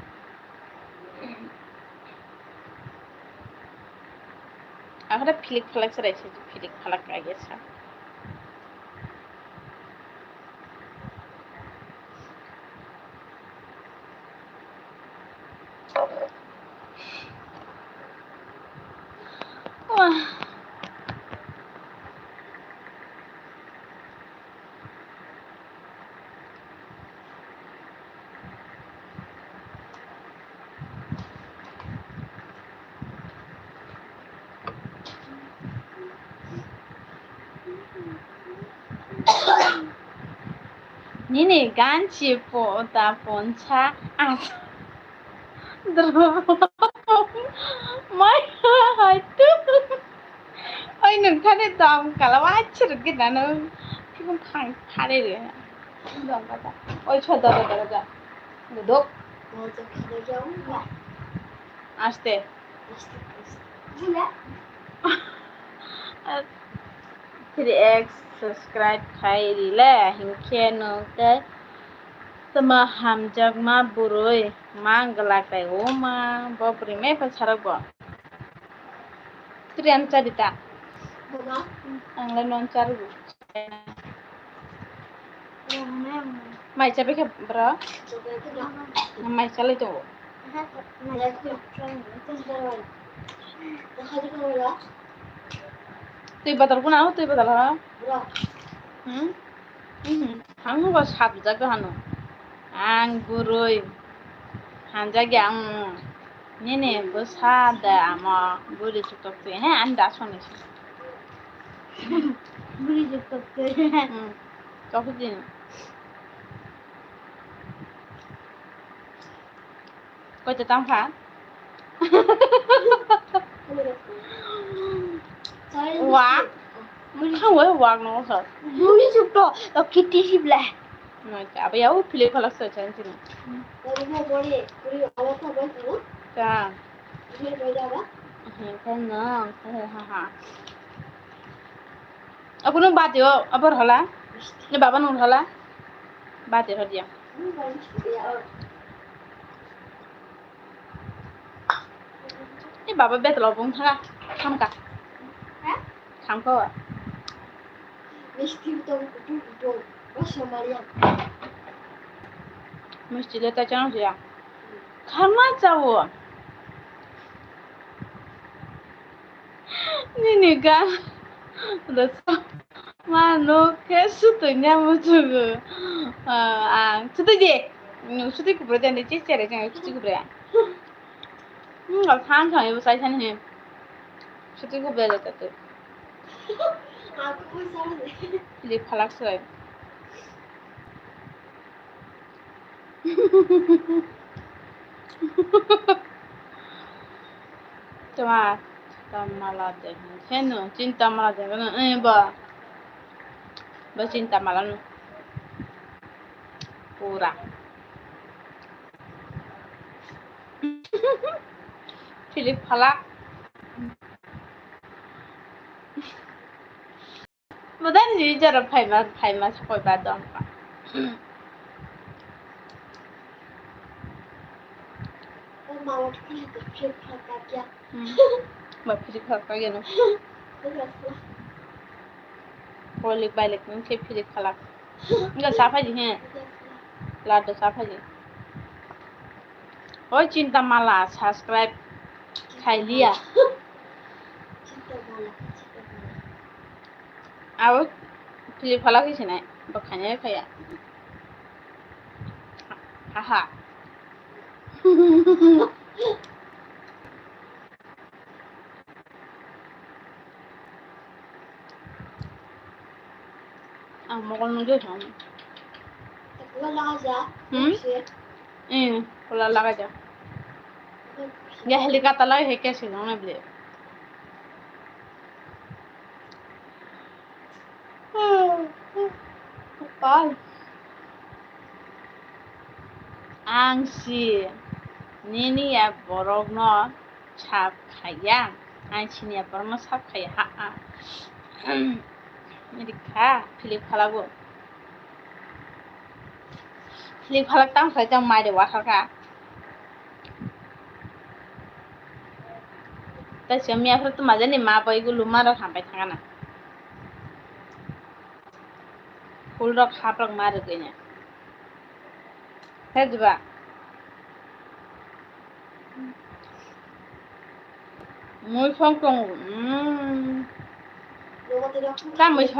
akhirnya filik falak serai sih filik falak aja sah wah ini ganci po ta poncha as mai itu oi nungkane dom kalau wajir gitu no 피곤 타래래 dom kata oi chodo dah duduk 맞아, 기다려. aste Gila. 3x subscribe khai rile hingke no ke tama hamjak ma burui manglak tai oma bopri me pasarak bo triam cadita 뭐가? angla non caru 그러면 mai cabe ke bro 저거 그냥 mai cale to 내가 그냥 좀 들어와. 나 가지고 올라. tui batal kuna tui batal ha 뭐야? hang ba sabja ga hanu ang burui hanjagi ang nene besada ama buri tutok tu he anda sone 물이 좀 떴대. 저거지 거기다 땅파 와 물이 와 넣어서 물이 좀 떠. 나 기티 싶래. apa ya pilih kalau search sini 여기서 머리 우리 알아서 봤어? 자 이게 뭐야? 괜찮아 하하 aku nung bati oh apa rola ni baba nung rola bati rodia ni baba bet lo bung tha kam ka kam ko 미스티부터 또 맛이 말이야. mesti le ta chang ya kama chawo ni ga da mano ke su to nya mu chu su to je su to ku bro de che che re jang su to ku bro 상 요 사이사는 해 수지고 배를 때 아, 그거 싸네. 이제 팔락스라요 정말 tamala대 쟤는 진짜 말하대 그는 봐 진짜 말하는 pura Philip falak 뭐든 유저로 팔마 스포이 받던 엄마 어떻게 이렇게 피부과까지야? 뭐 Philip falak이는 그랬어. balik balik 는 Philip falak enggak siapa sih he lado siapa sih oh cinta malah subscribe খাই লিয়া আৰু ফিলি ফলা কিছু নাই বখানে খাইয়া হাহা মকল মুখে খাম কোলা লাগাই যা ya helikata lagi heke sih nong beli angsi nini ya borok no sap kaya angsi ni ya borok no sap kaya ha ini kah pilih palagu pilih palag tang saya jam mai dewa kah তাই আমি এখন তো মাঝে নি মা পাইগুলো মারো খাপাই থাকা না ফুল রক খাপ রক মারো কইনা হ্যাঁ দিবা মুই ফং কং তা মুই ছ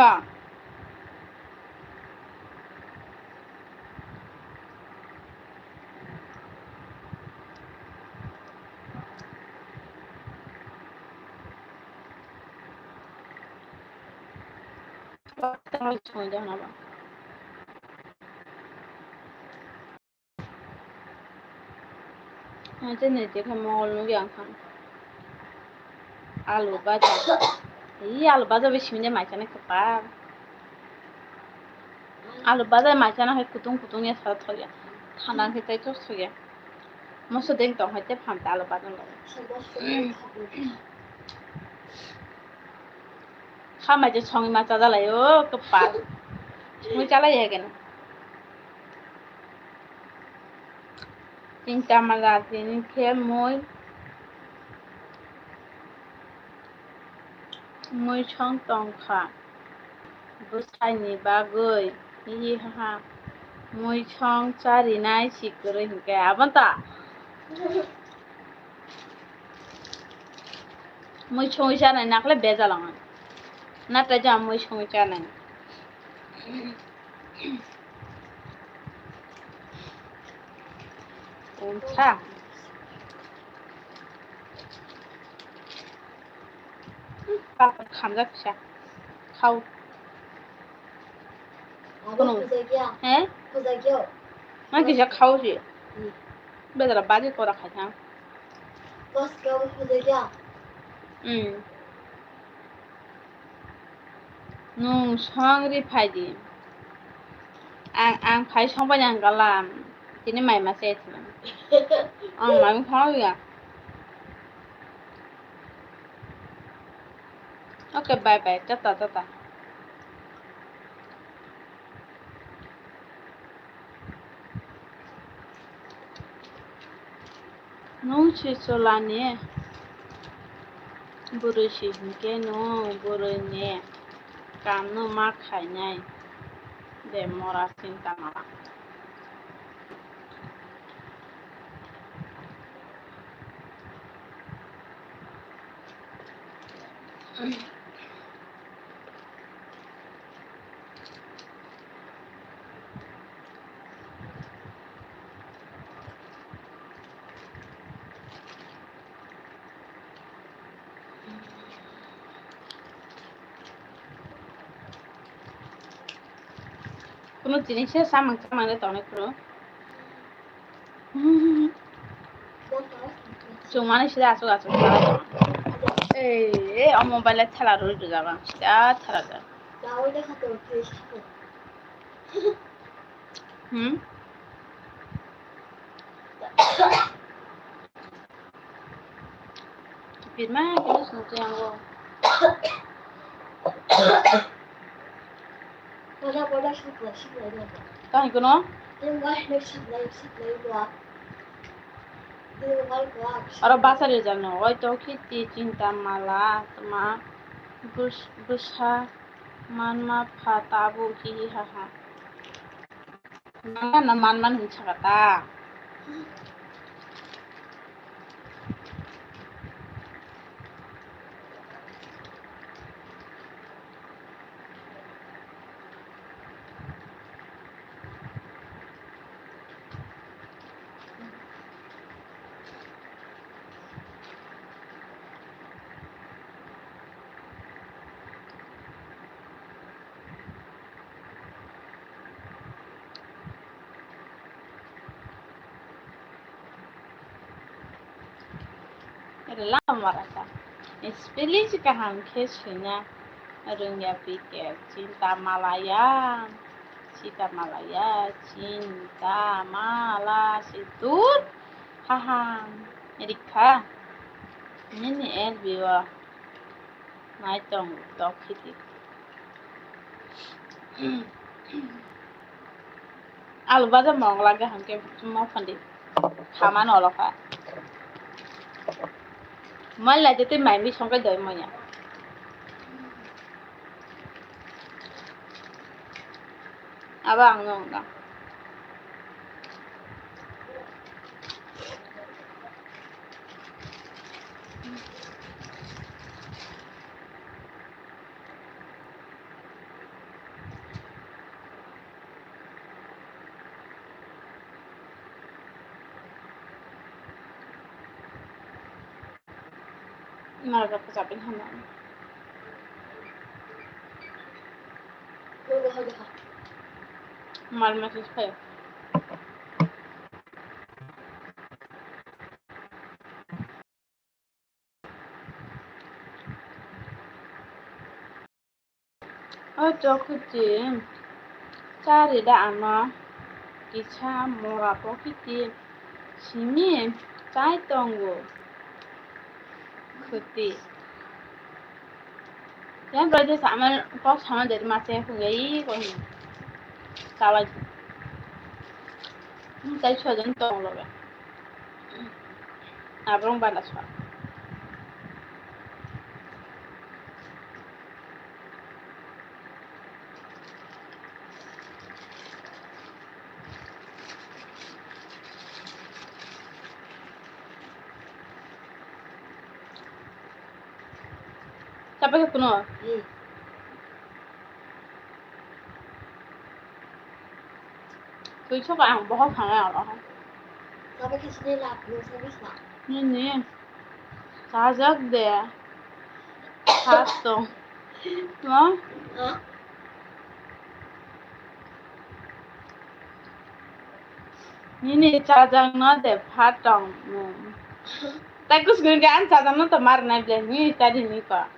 真的这个毛龙养康আলু ভাজা এই আলু ভাজা বেশি মিনে মাইখানে খাপা আলু ভাজা মাইখানা হয় কুতুং কুতুং ইয়া সারা থইয়া ঠান্ডা খেতে তো থইয়া মস্ত দেখ তো হইতে ফান্তা আলু ভাজা লাগে খামাই যে সঙ্গে মাছ জ্বালাই ও কপাল মুই চালাই কেন তিনটা মালা তিন খেয়ে মই সং টংখা বুসাইनि बागै हि हा মই সং চারিনাই সিকরে হিকে আবন্তা মই সং জানাই নাকলে বেজালাং নাটা যা মই সং জানাই ছা খামজা फिसा খাও হ্যাঁ मा किसा खाओ जी बेदरा बाजी कोरा खाजा nung sangri phaidi ang phai songba yang galam tini mai ma se thna ang mai khao ya okay bye bye tata tata nung chi solane buru shi ke no buru ne kam no ma khai nai de mora cinta mara কোনো জিনিসের সামান সামানে তো অনেক পুরো চুমানে সেটা আসো আসো এই মোবাইলে খেলা রইতে যাবা সেটা খেলা যা Pirma que no te hago Kahi kono? Aro basari jano, oi to kiti cinta mala, tama busha manma phatabu hi haha. Nanga na man hinchakata. lama rasa. Spelling kaham kesuna rungya pikir cinta Malaya. Cinta Malaya, cinta Mala situ. Haha, Erika. Ini elbiwa. Naitong dokiti. Alu bada mong laga hamke mau fandi. Kaman oloka. Mala jete mai mi songkai doi monya. Abang ngong ka. Naga pasapin hanan. Mal message kayo. 저그지 짜리다 아마 기차 뭐가 보기지 심이 짜있던 거 그때 그냥 그래도 꼭 사면 되지 마세요 그게 이거 잘라지 잘 쳐준 똥으로 아브롱 발라서 Sampai ke kuno. Tôi chúc bạn बहुत khả nào đó. Sao cái này là luôn sao biết sao? Nè, cá giấc để phát động, đó. Nè, cá giấc nó để phát động. Tại कुछ người cái ăn cá giấc nó tao mar này để như cái gì nữa cả.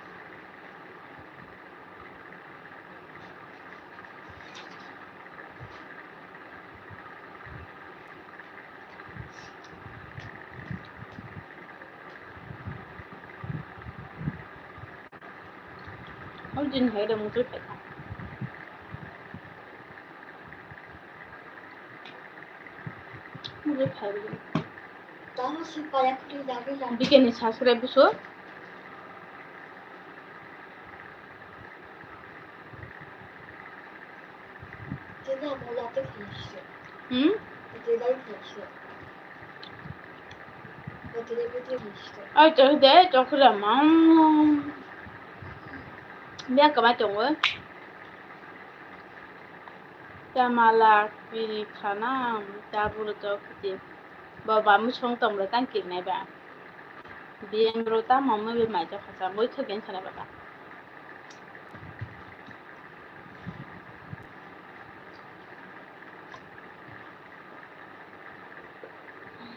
Không tin thấy được một chút phải không? 무슨 발이? 나는 신발에 그리 나기랑. 비계니 사슬에 부수? 제가 몰라도 그랬어. 응? 내가 그랬어. 내가 그랬어. 아, 저 그래 맘. Biết cả ba chồng ấy. Cha mà là vì khả năng cha vừa cho cái gì. Bà mới xong tổng là tăng kịp này bà. Vì em rồi ta mong mới bị mãi cho khả năng mới thực hiện khả năng bà.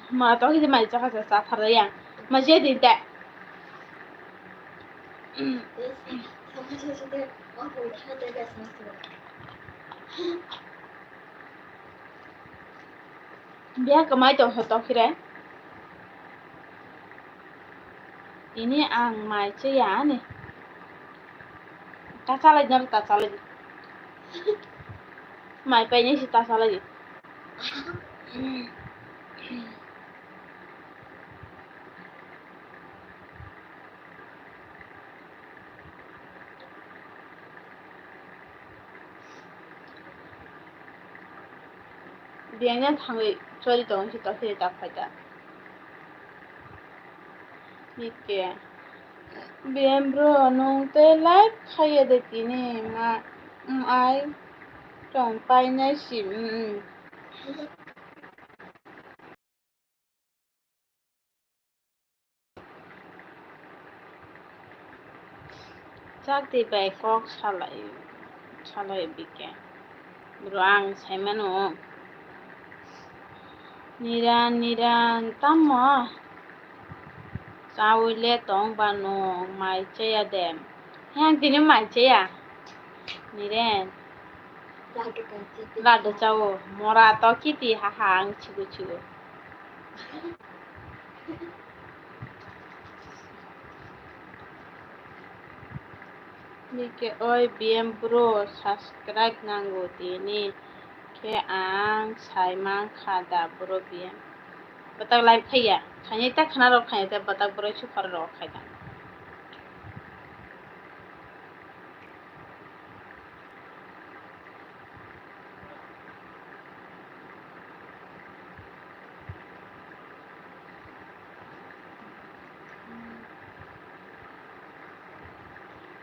Mà tối khi mày cho khả năng sát thật đấy à. Mà chết thì tệ. 사무실에 와서 할 때가 있었어. Biết cả mấy chồng thật khi đấy. Ini ang mai chứ giá này. Ta salah nyari ta salah. Mai pengen sih ta salah gitu. Biasanya thằng chơi đồ thì tao sẽ đặt phải đặt.Ike. Bien bro, nung te live kaya de tini ma ai trong tay này xỉm. Chắc thì bài có trả lại bị kẹt. Bro ăn xem mà nó. Niran tam mà. Zawile tong bano mai cheya dem. Hang tini mai cheya. Niren. Lada chawo. Mora to kiti hahang chigu chigu. Nike oi BM bro subscribe nango tini. Ke ang saimang khada bro BM. Batak live khaya. Khanya ta khana ro khaya ta batak bro chu khar ro khaya.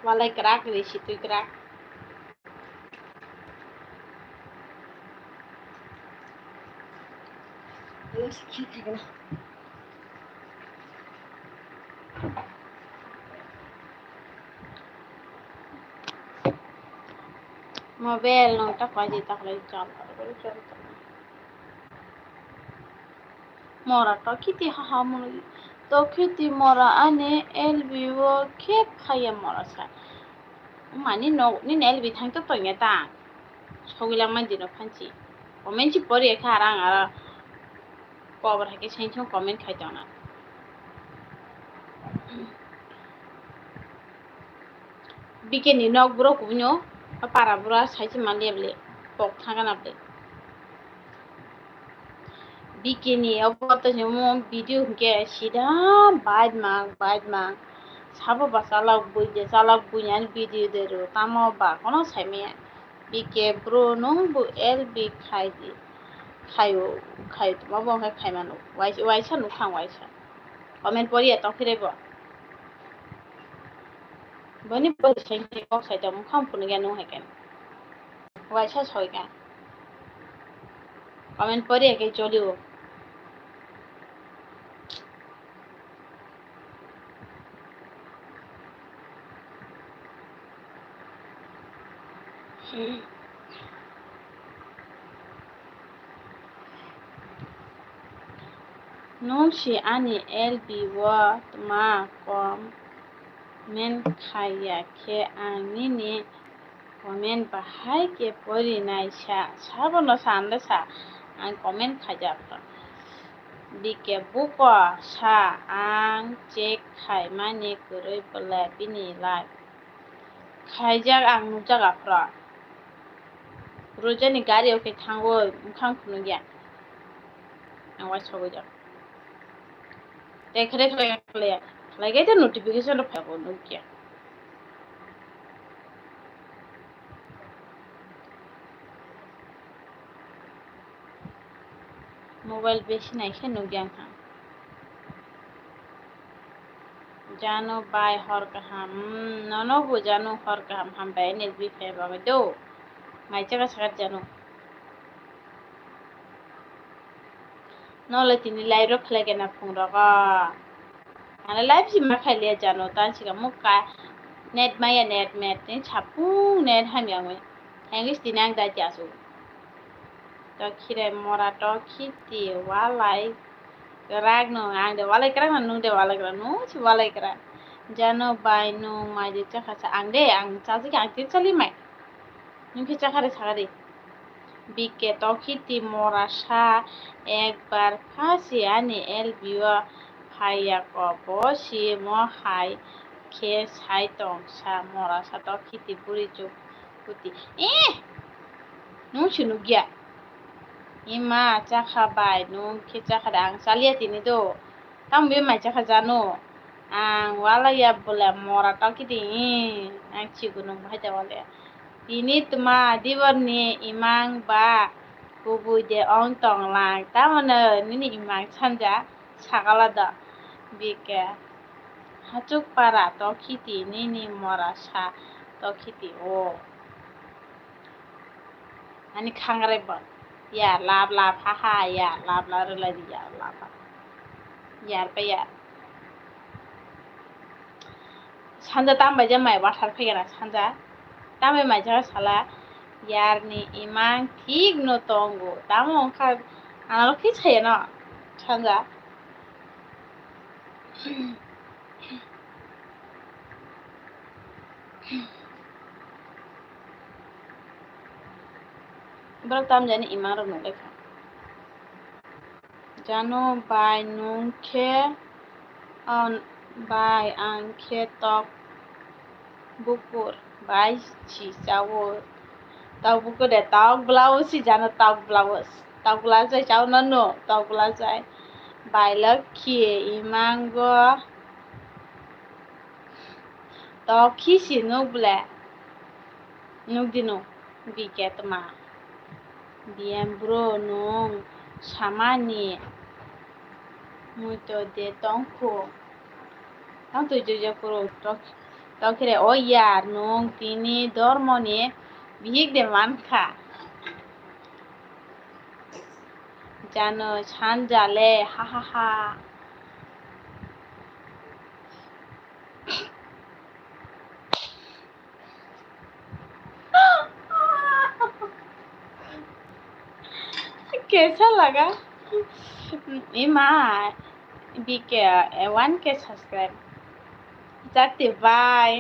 Walai krak ri situ krak. Mobile nong ta kwaji ta khlai chal. Mora to kiti haha mun to kiti mora ane elbiwo ke khaya mora sa. Mani no ni elbi thang to tonya ta. Sogilang man dino phanchi. Comment chi pori kha arang ara. Cover hake chain chung comment khai tona. Bikini nog bro kunyo para bro sai chi man leble pok thanga na ple. Bikini oboto nyom video ke sida bad mang sabo basala bunyan video dero tamo ba kono saime bike bro nong bu lb khai tuma bo khai manu wai sa nu khang wai sa comment pori to phirebo bani bo sai ko sai ta mu kham pun ga no haken wai sa soi ga comment pori ke choliwo Nong si ani elbi wa tma kom men khaya ke anini comment bahai ke pori nai sa sabono sanda sa ang comment khaja pa bike buko sa ang check khai mani kuroi bala bini lai khaijak ang nujaga pra rojani gari oke thango mukhang phunugya ang wa chogojak dekh lage ta notification of phabo nukya mobile beshi nai khe nukya kha jano bai hor kaham nono bu jano hor kaham ham bai net bi phe ba do mai chaga sagat jano nole tini live ro khlage na phungra ga ana live si ma khaile jano tan siga mukka net maya net met ni chapu net hamya ngwe hengis tinang da jasu to khire mora to khiti walai rag no ang de walai kra nu de walai kra nu chi walai kra jano bai no mai de cha kha ang de ang cha ji ang ti chali mai ni phi cha khare sagare bike to khiti mora sa একবার ফাঁসি আনি এলবিও ফাইয়া বসি মহাই খে সাইতং সা মরা সা তো খিতি বুড়ি চুপ পুতি nung sunu gya ima chakha bai nung khe chakha ang salia tini do tam be mai chakha jano ang wala ya bola mora ta kiti ang chigu nung bhai ta wala tini tuma diwarni imang ba bubu de ong tong lang tamana nini imang chanja sagala da bike hachuk para to khiti nini mora sa to khiti o ani khangre ba ya lab ha ha ya lab la di ya lab pa ya sanja tam ba jamai wathar phegena sanja tamai mai jaga sala yarni imang thik no tongo tamo kha analo ki chaya na sanja Berapa tam jani imaro no lekha. Jano bai nungke on bai angke tok bukur bai chi chawo tau bukur de tau blouse si jano tau blouse chau no tau blouse bai lakhi imango tau khisi no ble nugdino biket ma biembro nung samani muito de tonko tanto jojo kuro tok kire oyar nung tini dormoni bihik de manka jano chanjale ha ha ha कैसा लगा इमा बीके 1K सब्सक्राइब जाते बाय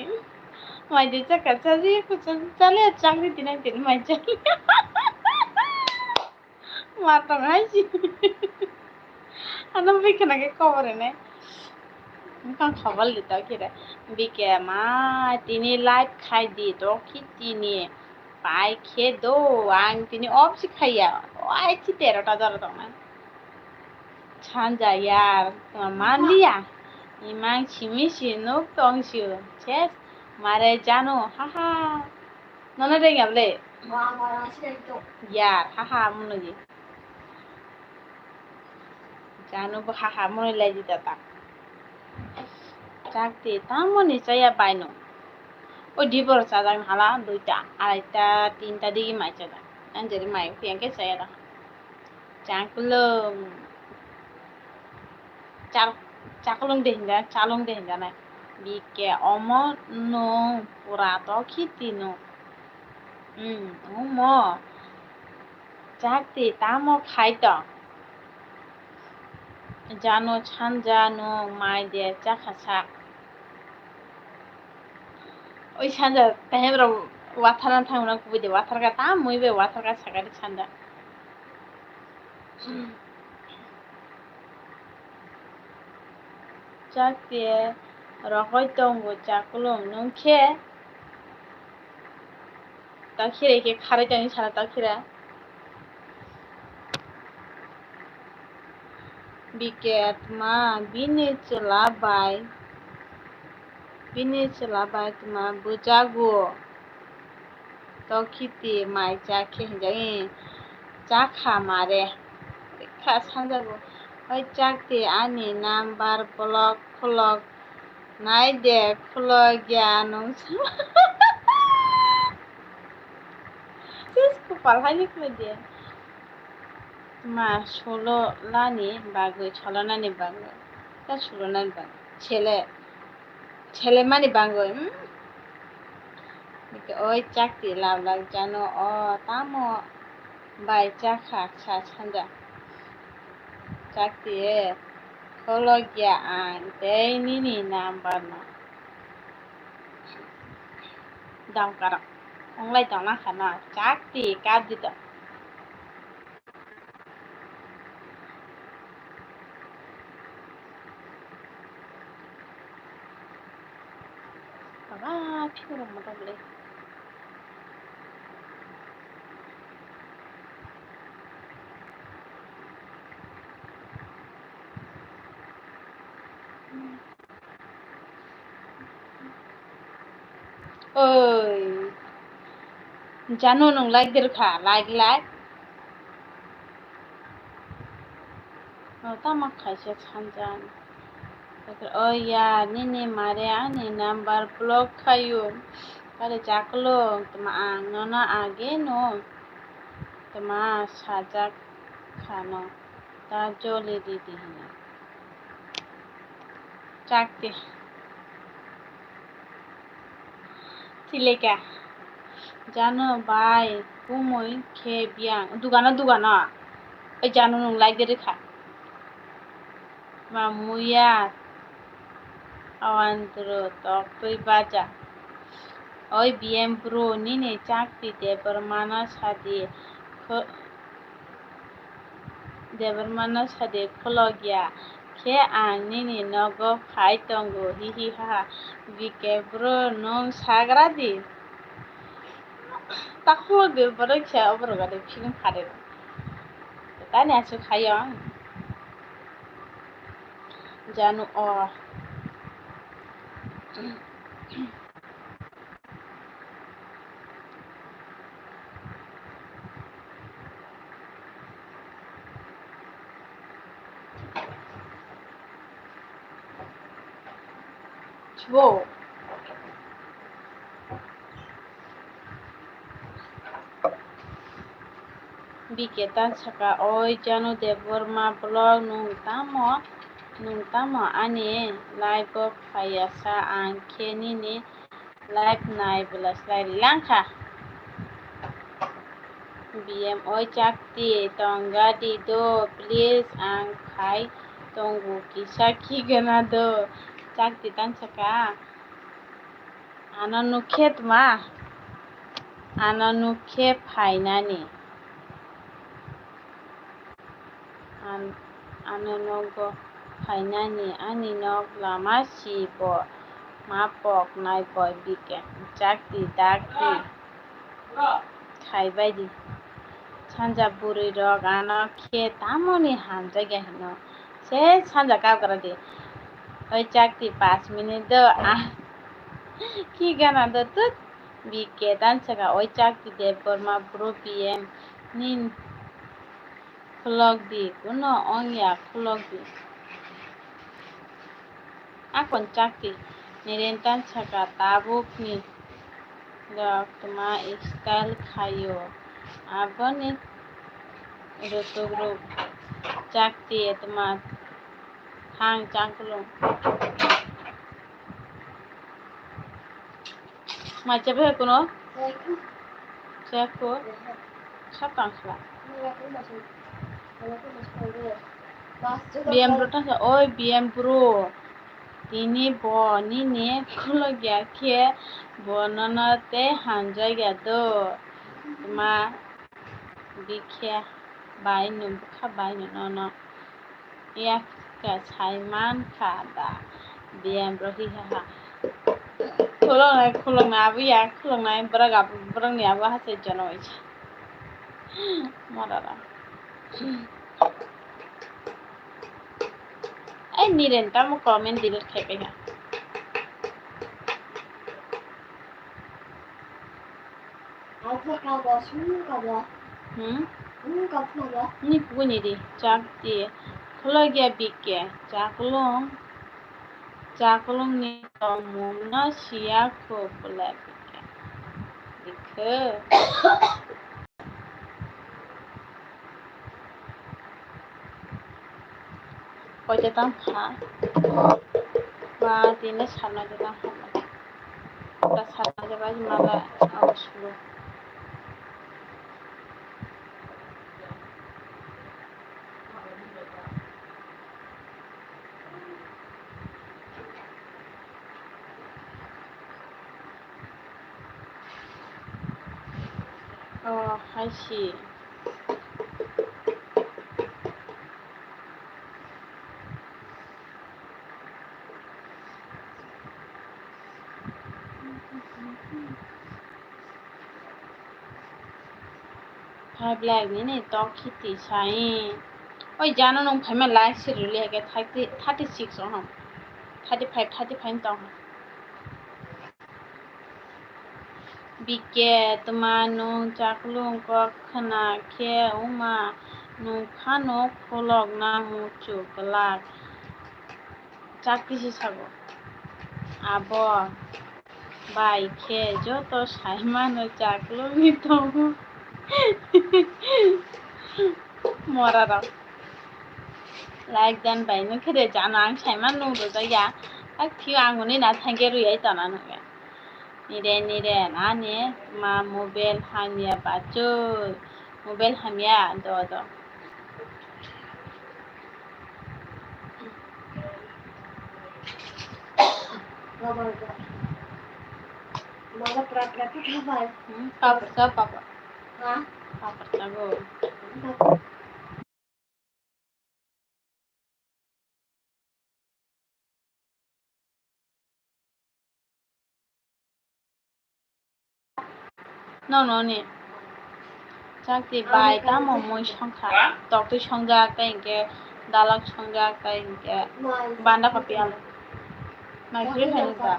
माझे चकाचारी कुछ चले चांगली दिन माझ्या माता माझी ana बीके ना के खबर है kan खबर लेता किरे बीके मा तिनी लाइव खाई दी तो कि तिनी पाई खे दो आं तिनी ऑफ सिखाया आई थी 13টা জড়ো তো 찬자 यार मान लिया 이만 치미시 녹동슈 제 말해 자노 하하 너네 랭이 없래 यार 하하 무너지 जानो बो हाहा मने लाइदि दाता जागते तामने चाया बायनो ओ डिबर चाजां हाला 2টা 2:30 3টা दिगे माइचादा अंजरि माइ फेंके चाया चाकुलम चाकुलम देहिंदा ना बिके अमो नो पुरा तो खिति नो ओमो जागते तामो खाइतो जानो 찬자 नो माइ दे जाखासा ओइ 찬자 ताहेब्रा वाथारना थांना कुबैदे वाथारगा ता मुइबे वाथारगा सागारि 찬자 जागते रगयतंगो जाकुलम नंखे ताखिरे के खारे जानि सारा ताखिरा बिकेट मा बिनि चलाबाय तुमा बुजागो तो खिति माइ जाखे हिजाई जाखा मारे खा सांजागो ओइ जागते आनि नाम्बार ब्लॉक खुलक नाइ दे खुलक ज्ञान सिसको पालहानि खुले दे मा ষোলো লানি বাগৈ ছলনানি বাগৈ তা ষোলনানি বাগৈ ছেলে মানে বাগৈ ওই চাকতি লাভ লাগ জানো অ তামো বাই চাখা ছা ছান্দা চাকতি খলগিয়া আন দেইনিনি নাম্বার না দাম কারা অংলাই দানা খানা চাকতি কাজ দিতা বাবা ফিরে মতো বলে ओइ জানো नों लाइक देरखा लाइक तामा खायसे 찬잔 ओया निने मारे आनि नाम्बार ब्लॉक खायो अरे जाकलो तमा आं नना आगे नो तमा साजाक खानो ता जले दीदी हिना चाकते Sileka জানো বাই কুমই খে বিয়াং দুগানা ওই জানো নং লাইক দে রেখা মা মুয়া আওয়ান্তর তক তুই বাজা Oi BM Pro nini chakti debarmana sadi debarmana sadi khologia ke ang nini nogo phai tongo hihi ha BK Pro nong sagradi takho de barakha obrogade film khare tani asu khayo janu o chbo Biketan saka oi janu deborma blog nungtamo ani live phayasa angke nini live nai belas lai langka BM oi chakti tonga di do please ang khai tongu kisa ki gana do chakti tan saka ananukhe phainani anonogo phainani ani nog lama sibo mapok naiboi bike chakti dakti khaibaidi sanja buri rok anakhe tamoni hamjaga hino se sanja kagradi oi chakti 5 minute do ki gana do tut bike dan saka oi chakti de borma bro BM nin khulok di kuno ongya khulok di akon chakti nirentan saka tabuk ni dok tuma style khayo aboni rutogruk chakti tuma hang changkulung machabe kuno cheko sapang khla BM Pro ta oi BM Pro tini bo nini khulogya khe bonanate hanjagya do tuma bikhe bai nu kha bai nu no ya ka saiman kha da BM Pro hi ha khulongnai abu ya khulongnai brang ni abu ha se janoi marara ai niren tam comment delete khai ha ni puni di chakti khulogya bike chaklong ni mumna siya ko pula bike dikhe koite tam kha ba tine sarna jeta ta sarna jeba mala awsulu oh I see five like ni talk khiti sai oi jano nong phaima like siruli hake 36 oham 35 tong bike tuma nong chaklung ko khana khe uma nong khano kholok na muchu klak chakti si sago abo bai khe joto saimano chaklung ni tongo morara like dan bai no khere jana ang saiman nong do ya ak thi angoni na thange ru yai tana no nire nani ma mobile hamya bacho mobile hamya do मला पराठा खावा पापड पापड हाँ पापड गो नौनौनि चाकती बाय ता मोमो संखा तोक्ति संजाका इनके दालक संजाका इनके बांदा कपि आलु micro फैनता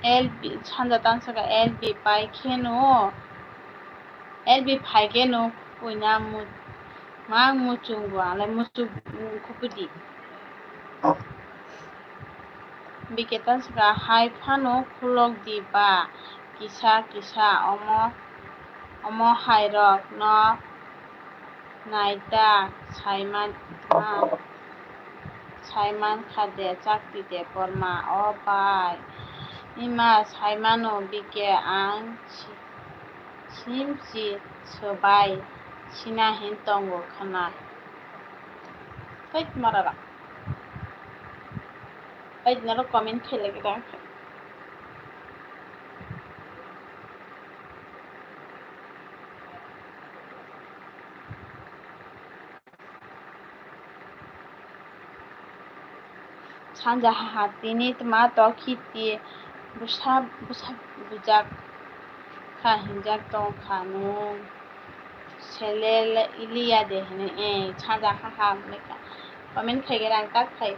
LB 산자 단서가 LB 바이케노 LB 파이게노 punya mang mucung gua le mucung kupudi biketan sega hai phano khulok diba kisa kisa omo hai rok no naita saiman khade chakti de porma o bai ima saimano bike ang simsi sobai sina hintongo khana kait marara kait naro comment khele ke dang sanja hatini tma to khiti busa bujak kha hinjak tong khanu selel iliya de hene sanja ha meka comment khege rang tak khai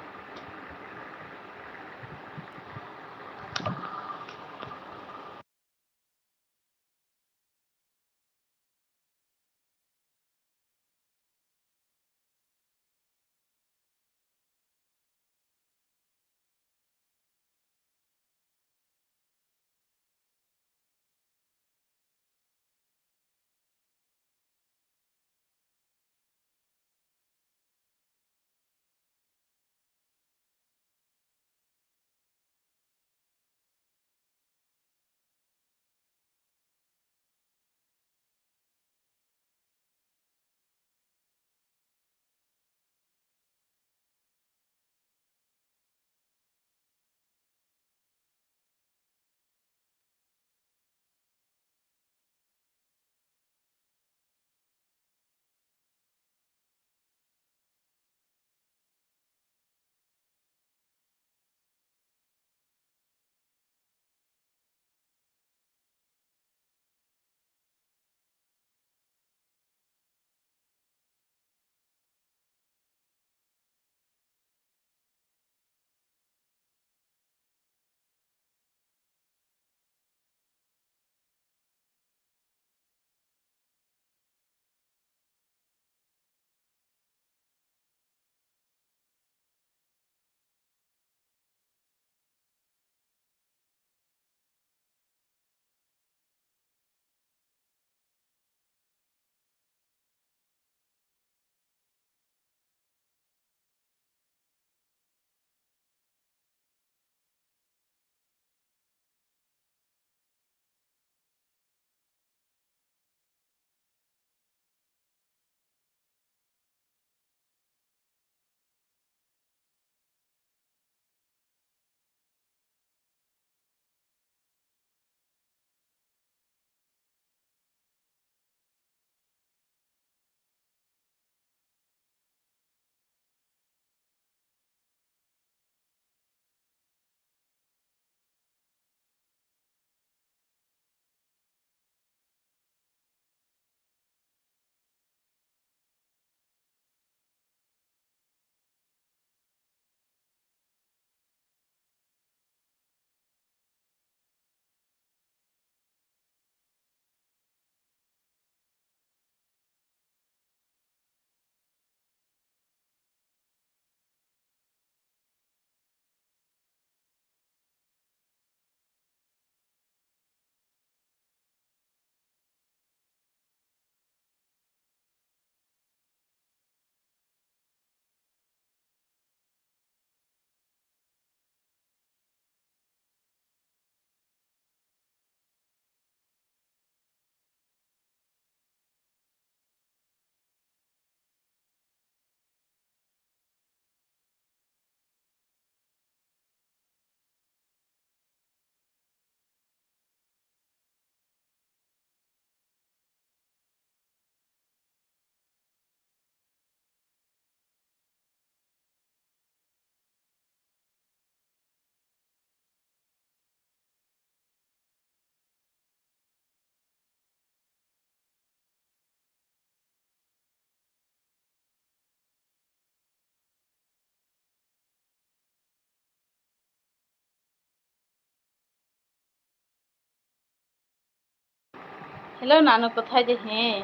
hello নানু কোথায় যে হ্যাঁ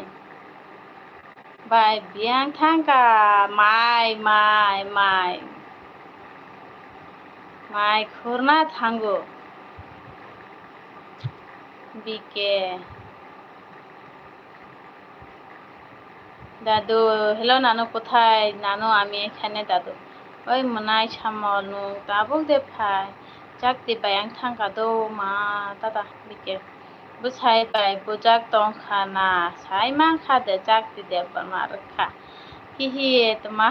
বাই বিয়াং থাঙ্কা মাই মাই মাই মাই খুরনা থাঙ্গো বিকে দাদু হ্যালো নানু কোথায় নানু আমি এখানে দাদু ওই মনাই সামল নু তাবুক দে ফাই চাকতি বায়াং থাঙ্কা দো মা দাদা বিকে বুসাই বাই বুজাক তংখানা সাই মান খাদে চাকতি দে বর্মা রখা হি তোমা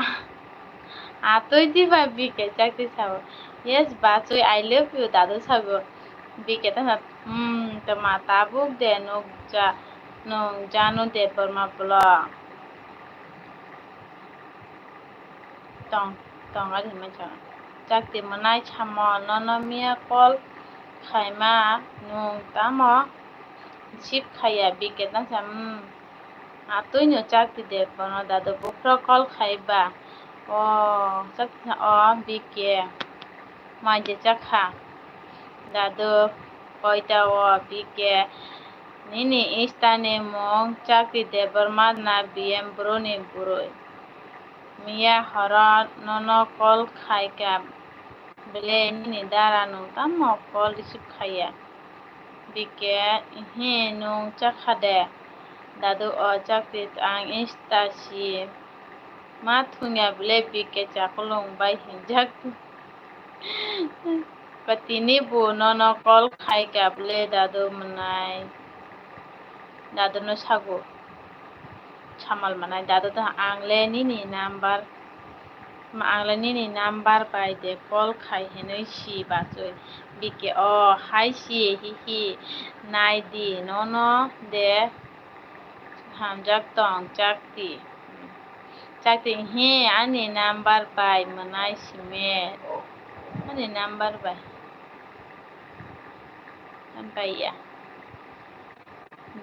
আতই দিবা বিকে চাকতি সাবো yes বাচুই আই লাভ ইউ দাদু সাবো বিকে তা তোমা তাবুক দে নং জানো দে বর্মা blog tong ari macha jakti manai chamo nonomia kol khaima nung tamo sip khaya bike tan sam atui no jakti de kono dado bukro kol khaiba o jakti o bike maje jakha dado koita o bike nini istane mong jakti de bermad na biem broni buroi Mia hara nono kol khaika bele nini dara nung tamo kol receive khaya bike he nung chakhade dadu o chaktit ang instasi ma thunya bele bike chakulung bai hinjak patini bu nono kol khaika bele dadu manai dadu no sagu samal manai dadu ta angle nini number by the call khai henoi si bachoi bike o hi si hi nai di no de hamjak tong chakti he ani number by manai sime ani number by ya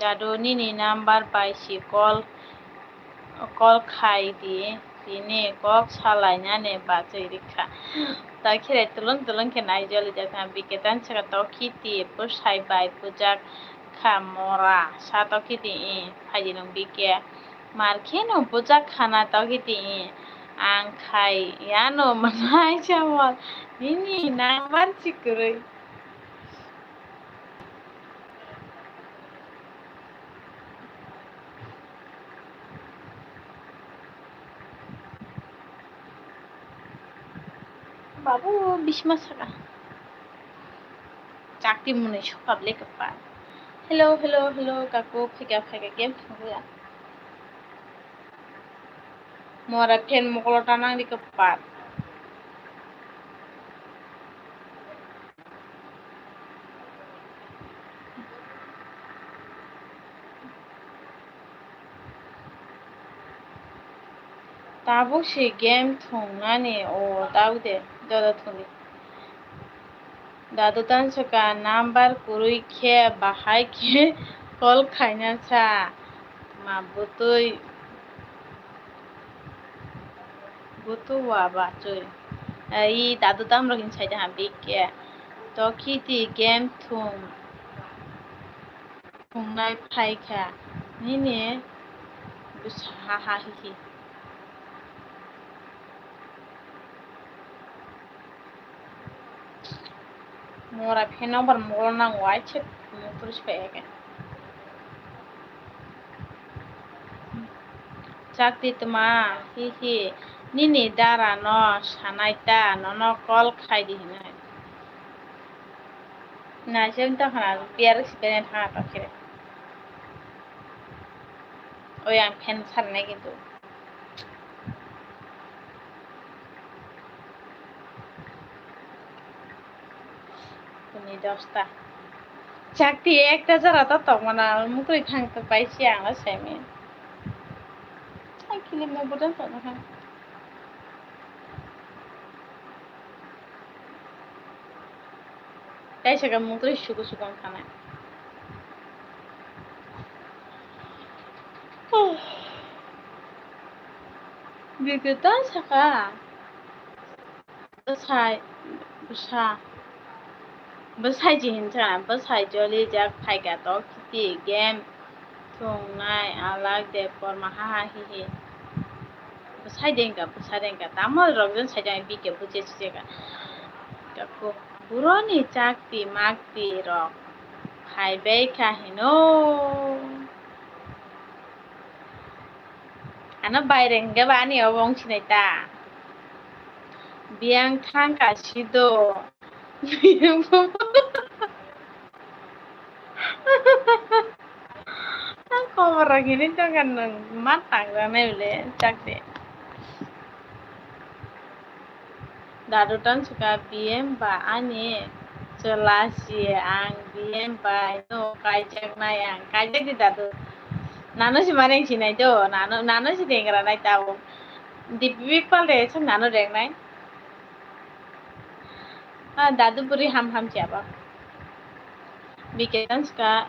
dadu nini number by si call khai di ini kok salainane bachoi rikha ta khire tulung ke nai joli jaka biketan chaka to khiti pusai bai pujak khamora sa to khiti phaji nong bike mar kheno pujak khana to khiti ang khai yano manai chawal ini nangbar chikurui babu bisma saka chakti mune sokable kapa hello kaku phika game khangya mora fen mokolo tanang di kapa tabuk si game thongnani o daude dodo thongi dadu tan saka number kurui khe bahai khe call khaina sa ma butu wa bachoi ai dadu tam rokin saida ha bike to khiti game thongnai phaikha nini ha ha hi mora pheno bar mora nang wai chet motor speke chakti tuma hi nini dara no sanaita no call khai di na na jem ta khana biar spene tha ta khire ওই আমি ফ্যান ছাড় নাই কিন্তু তুমি 10টা চাকতি একটা যারা তো মানে মুখই খাংতে পাইছি আমরা সেমি কিলি মো বদন তো না তাই সেটা মুখই সুকুন খানা বিগত সাকা besai ji hincha besai joli jak phaiga to kiti game संनाय आलाग देपर माहा हिहि साइदेंगा तामल रगजन साइदें बिके बुझे छेगा काको पुरानी चाकती मागती रक फाइबे काहिनो आना बायरेंगा बानी अबंग सिनाइता बियां थांगासिनो खबर gini jangan matang ramai boleh cak deh. Darutan suka BM ba ani celasi ang BM ba itu kajak nayang kajak di dadu. Nano si mana yang sini itu nano si dengar nai tahu. Di bibik pale cak nano deng nai. Dadu puri ham siapa? Biketan suka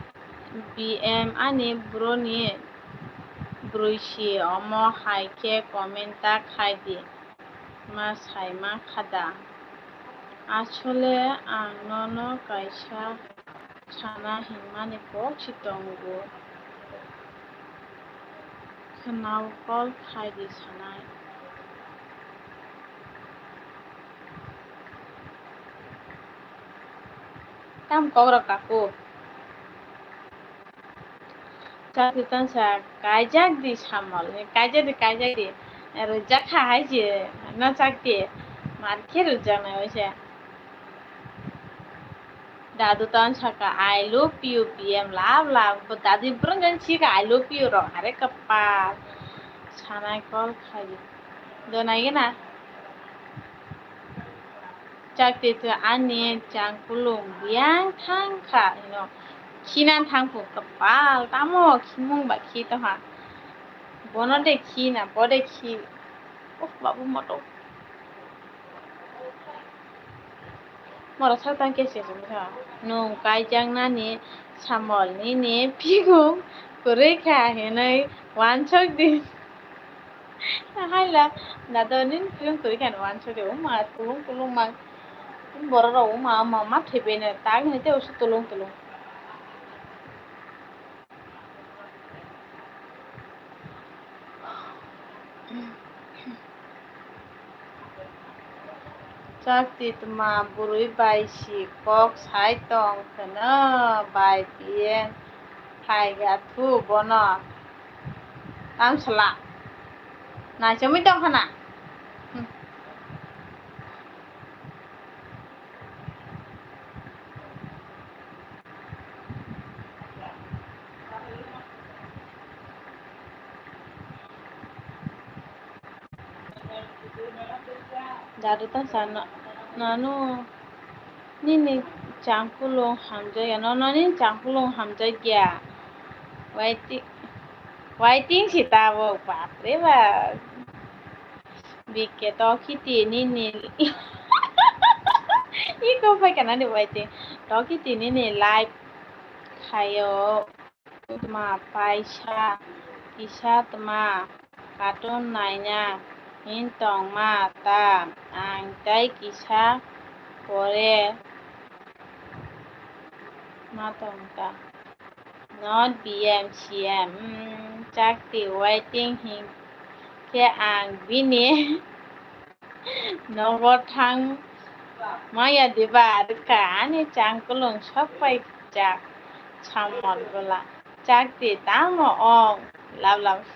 BM ani broni bruisi omo haike komenta খাইদি মা সাইমা খাদা আসলে আনন কাইসা সানা Himani পচিতঙ্গু খানাও call খাইদি Sanai tam kogro kaku Cakitan sa kajak di samal kajak di rujak hai je na cakti marke rujak na oise dadu tan saka I love you PM love dadu brungan chika I love you ro hare kapal sanai kol khai donai na cakti tu ani changkulung biang thangkha Kinan thangpu kapal tamo kimung ba ki to ha bono de ki na bode ki babu moto mora sartan ke se ha no kai jang na ni samol ni pigum kore kha he nai wan chok di hai la na do nin pigum kore kha wan chok de ma tulung ma bora ro ma thebe ne tag ne te usu tulung Cakti tuma burui bai si kok sai tong kena bai pien hai ga thu bono tam sala na chami tong khana Daru tan sana nanu nini changkulong hamjaya nono nin changkulong hamjaya waiting si tabo bapre ba bike to kiti nini iko pa kana ni waiting to kiti nini live khayo tuma paisa kisa tuma cartoon naina hintong ma ta ang tai kisa pore ma tong ta not BM CM chakti waiting hing ke ang bini nogo thang maya diba ka ani changkulung sapai chak chamon gola chakti tamo ong lav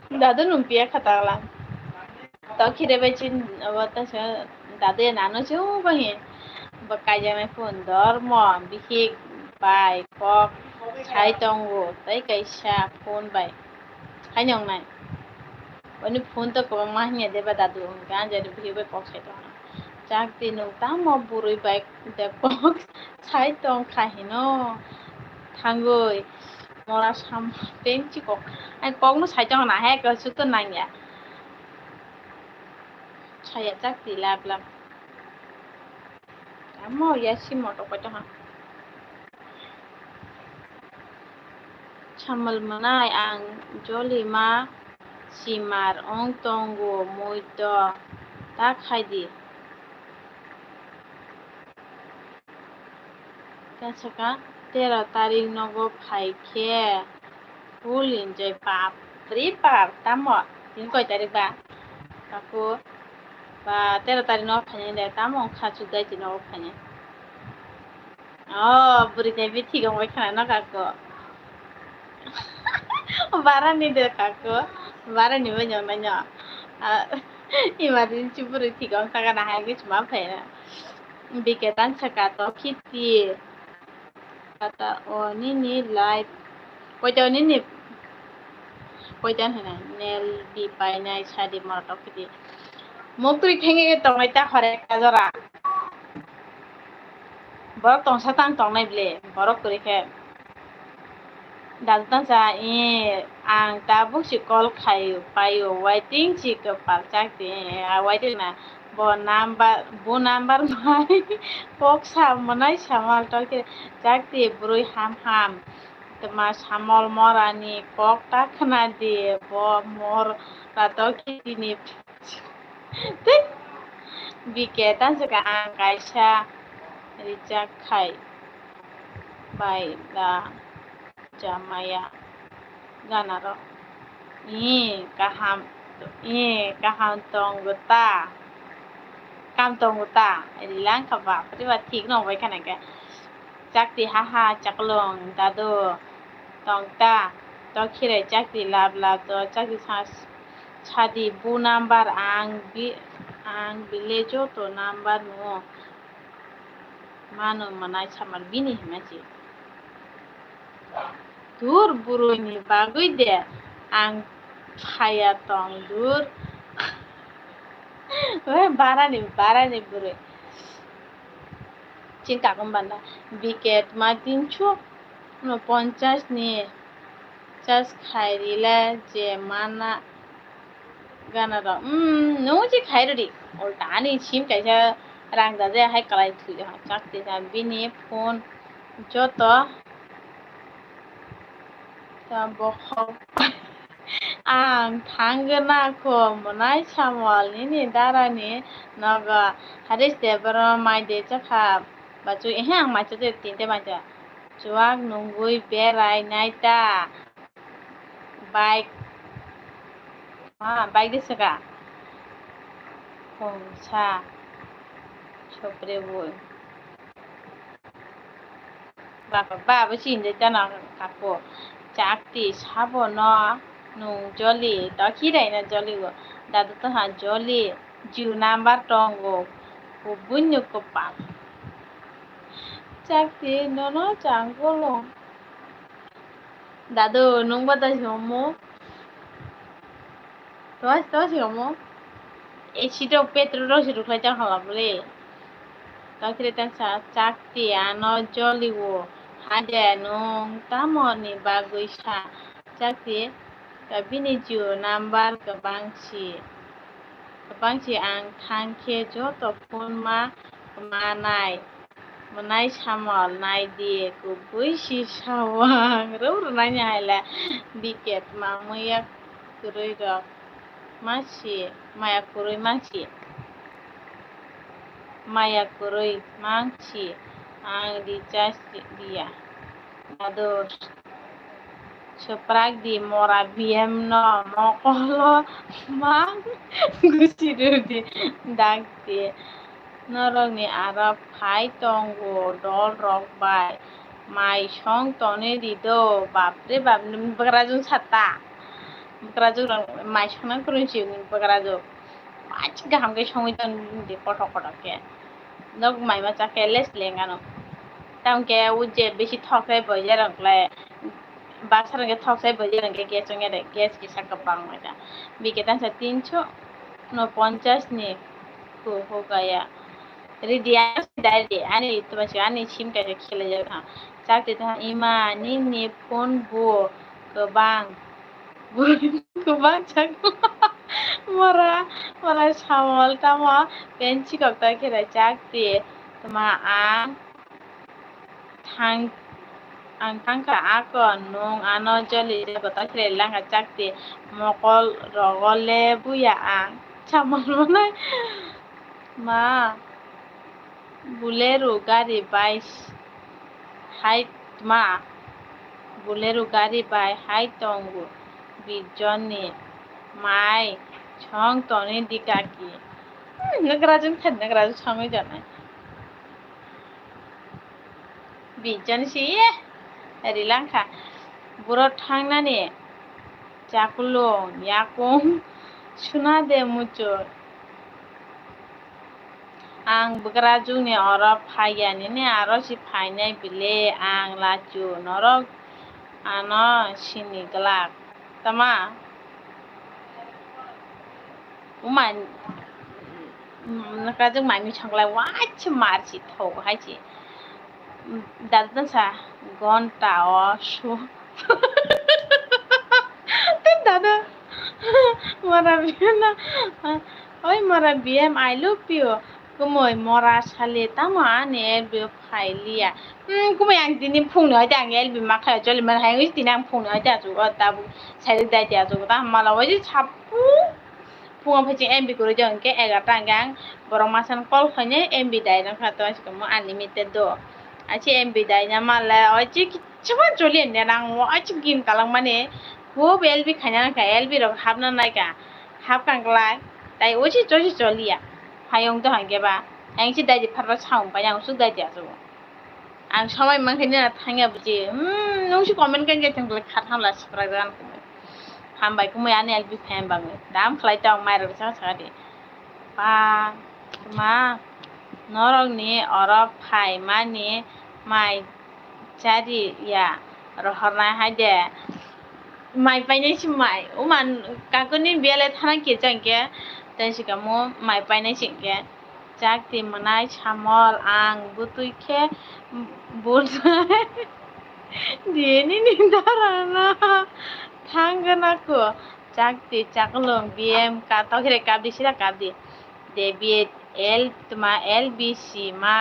Dadu lumpia khatala to khire bechin awata sa dadu nano chu bahin bakai jame phone dormo bihik bai kok sai tongo tai kaisa phone bai hanyong nai oni phone to ko mahnya deba dadu gan jari bihik bai kok sai tong chak tinu tamo burui bai de kok sai tong khahino thangoi mora sam penchi kok ai kok no sai tong na he ko su to nanya saya cak tilap kamu ya si moto ko to ha chamal manai ang joli ma simar ong tongo muito ta khai di Kasaka 13 tarik nogo phaikhe full enjoy bapre bap tamo din koi tarik ba kaku ba 13 tarik nogo phaine de tamo khachu dai ti nogo phaine buri dai bi thigong bai khana na kaku bara ni de kaku bara ni bai nyong na nyo emergency buri thigong saka na hai gi chuma phaina biketan saka to khiti kata nini live koito nini koitan hena nail di painai sadi marato khiti mukri thenge tongai ta khare kajora borok tongsa tang tongnai ble borok kuri khe daltan sa ang ta buksi call khayo payo waiting chi ko parchak ti waiting na bo number mai pok sa manai samal to ke jakti brui ham tama samol morani kok ta khana di bo mor rato kitini biketan saka ang kaisa rijak khai bai da jamaya ganaro kaham tongguta kam tongguta rilang khaba priba thik no bai khana ke jakti haha chaklong dado tongta to khire jakti lab to jakti sadi bu number ang village to number no mano manai samar bini himachi dur buruni bagui de ang phaya tong dur barani buru cinta kumbanda biket matinchu no 50 ni jas khairila je mana gana ro no je khairori ulta ani sim kaisa rang da je hai kalai thu ja chakti ja bini phone joto ta bokhok ang thangna ko monai samol ni darani naga haris de baro mai de chakha bachu ang mai chu tinte mai cha chuak nungui berai naita bike bike de saka sa chopre boy ba chin de chana kapo chakti sabo no nung joli to khirai na joli go dadu to ha joli jiu number tongo ko bunyu ko pa chakti nono changolo dadu nung bata jomo to jomo e sito petro ro siru khai chang hala bole to khire tan sa chakti ano joli wo hade nung tamoni bagui sa chakti bini jiu number kabangsi ang thangkhe joto phone manai manai samal nai di kubui si sawang ro nanya haila biket mamuya kurui rok maya kurui mangsi ang recharge dia ados Suprak di mora biem no mokolo mang gusiru di dakti norok ni arab phai tongo dol rok bai mai song tone di do bapre bap bagrajung sata bagrajung mai song na kurunchi bagrajung mach gaham ke songi ton di kotok ke nok mai ma cha ke les lengano tam ke uje beshi thokre bojarang lai basarang ke thok sai bojarang ke gas ngere de gas ki sakapang mata biketan sa 350 ni ko ho gaya ridia dai ani tumashi ani sim ka khele ja ha chakte ta ima ni phone bo kebang chak mora samol tama penchi kokta kira chakte tama ang tangka ako nung ano joli kota kire lang chakte mokol rogole buya ang samol manai ma Bolero gari 22 hai ma buleru gari bai hai tongu bijoni mai chong toni dikaki nagrajun khan nagrajun samai janai bijoni si rilangka buro thangnani chakulung yakung sunade muchur ang bukrajungni oro phaiyani ni aro si phainai bile ang lachu norok ano sini glak tama uman nakrajung mami changlai wach marchi thau haichi dadun sa gonta o shu dada mara biena oi mara biem I love you kumoi mora sale tama ane elbe phailia kumoi ang dini phungni hoite ang elbe makhaya joli man hangi dini ang phungni hoite azu tabu sai dai dia azu ta mala oji chapu phunga phachi MB kore jong ke 11 ta gang borong masan call khane MB dai na khato asko mo unlimited do achi MB dai na mala oji kichma joli ne nang oji gin kalang mane খুব এলবি খাইনা নাকা এলবি রক হাবনা নাইকা হাব কাংলা তাই ওছি চছি চলিয়া হায়ং তো হাঙ্গেবা আংছি দাইদি ফারবা সাউং পাই আং সুক দাইদি আসো আং সবাই মানখাইনা থাঙ্গা বুজি নংসি কমেন্ট কান গে থাঙ্গলে খাথামলা সিপ্রা গান কমে হামবাই কমে আনে এলবি ফ্যান বাঙে দাম খালাই তাও মাইরা সাকা সাকাদি পা মা নরংনি অরব ফাই মানি মাই চারি ইয়া রহরনাই হাইদে mai painai si mai uman kakuni biale thana ke jangke tansi kamo mai painai singke jakti manai samol ang butui ke burnai dini ni darana thangana ko jakti chaklong bm ka tokire kabdi sira kabdi David L tuma LBC ma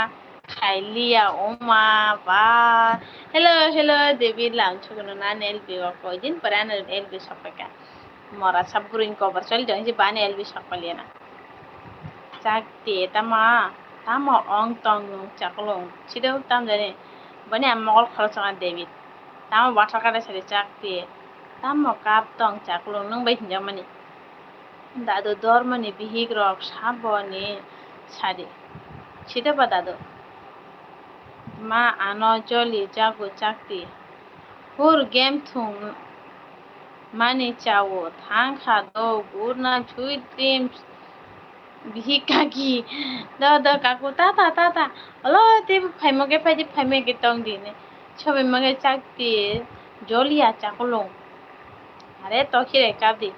Khailia Oma ba hello David lang chugono na LB ko din paran LB sapaka mora sabgurin cover chal jang ji ban LB sapaliana chakte tama ong tong chaklong chidau tam jane bani amol khalsanga David tama water kada sare chakte tama kap tong chaklong nang bai hinjamani dadu dormani bihig rok saboni sari chida ba dadu ma ano joli jago chakti hur game thung mani chawo thang kha do gurna chui dreams bihikaki da kaku tata alo te phaimoge phaji phaimege tong dine chobe mage chakti jolia chakolong are tokhire kabdi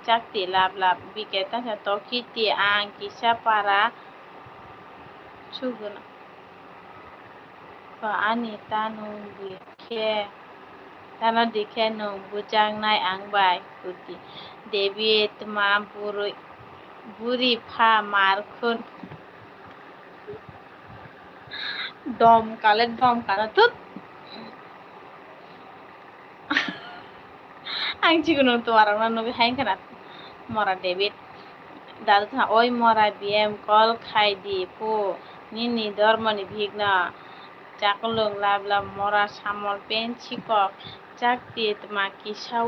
chakti lab biketa sa tokhiti ang kisa para chuguna ani tanung dikhe tano dikhe nung bujang nai ang bai kuti David ma buri pha markhun dom kana tut ang chiguno to arang no hain kana mora David dal tha oi mora bm call khai di pu nini dormani bhigna chakulung labla mora samol penchikok chakti tma kisa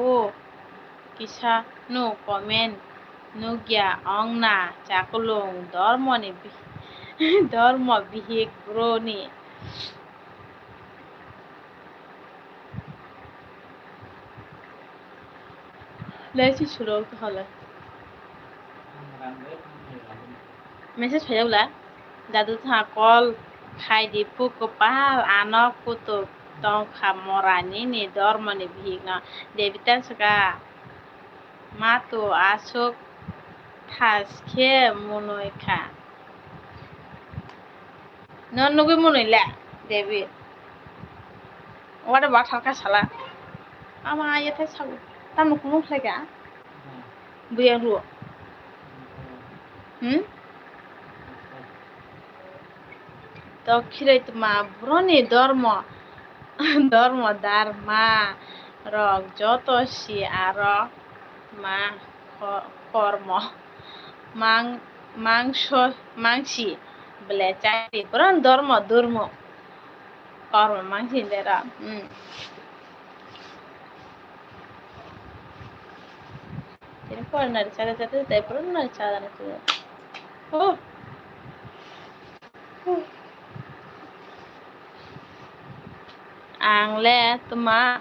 no comment nugya ongna chakulung dormo bihik broni lesi sulo to hala message phayawla dadu tha call khai di puko pal ano kutu tong khamorani ni dormani bhigna devitan saka mato asok thaske munoi kha non nugi munoi la David wada bathal ka sala ama ayathe sabu tamu kumu khlaga buya ru তখিরে মা ব্রনি ধর্ম মা রক যত সি আর মা কর্ম মাংসি বলে চাকরি পুরান ধর্ম korma mangindera. Jadi pun nari cara-cara itu pun nari cara itu. Oh. Angle tuma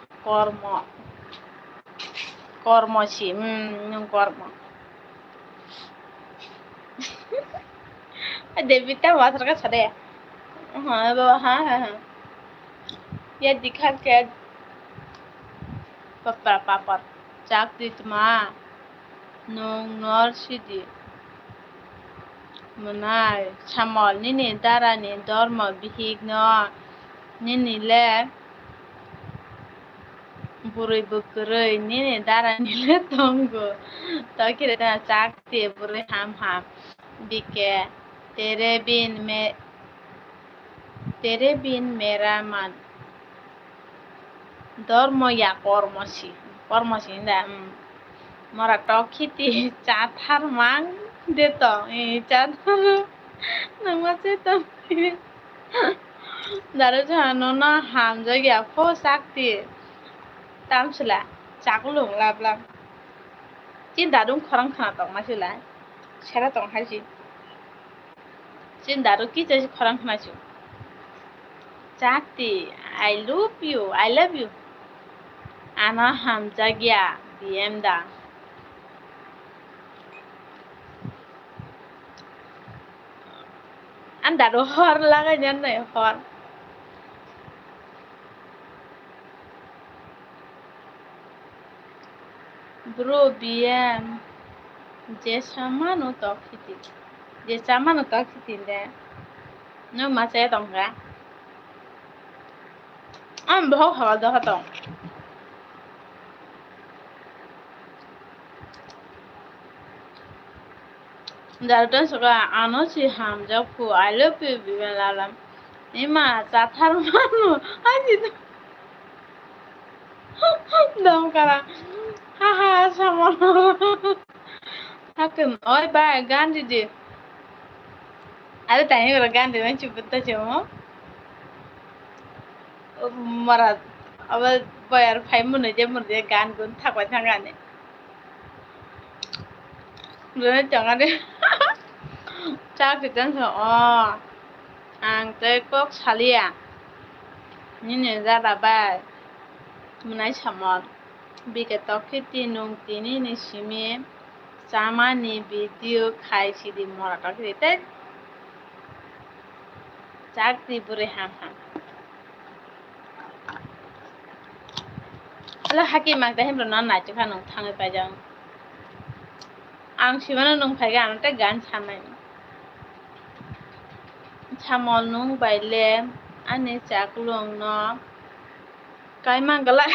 kormo sih, yung kormo. Devita water ka sade. हाँ ये दिखा के papar cak di tuma nung nor sidi menai chamol nini dara ni dormo bihig no nini le burui bukurui nini dara ni le tongo to kire ta cak di burui ham bike tere bin mera man dormo ya kormosi nda mora tokiti chathar mang deto chathar nangmase to daru jano na hamja ya pho sakti tamsula chakulung lab chin darung khorang khana tong masula sera tong haji chin daru ki je khorang khana chu chakti I love you ana hamja gya bm da an daru hor laga jan nai hor bro bm je samano tokiti de no mase tong ga am bho hawa da tong Dalton suka ano si hamja ku I love you biben lalam ima chathar manu aji dong kara ha samono hakem oi ba gandi di ada tanya kalau gandi na chupta chemo marat aba bayar 5 mun je mun je gan gun thakwa thangane rồi chẳng ăn đi cha cái chân sợ ăn tới cốc salia nhìn ra là ba mình nói chậm mòn bị cái tóc cái tin nông tin này xí mẹ sama ni video khai xí đi mora cái gì thế chắc đi bure ham là hakim mang tới hem rồi nó nãy cho khăn nông thang cái bây ang simana nung phai gan ta gan chamai chamol nung baile ane chaklong no kai mangala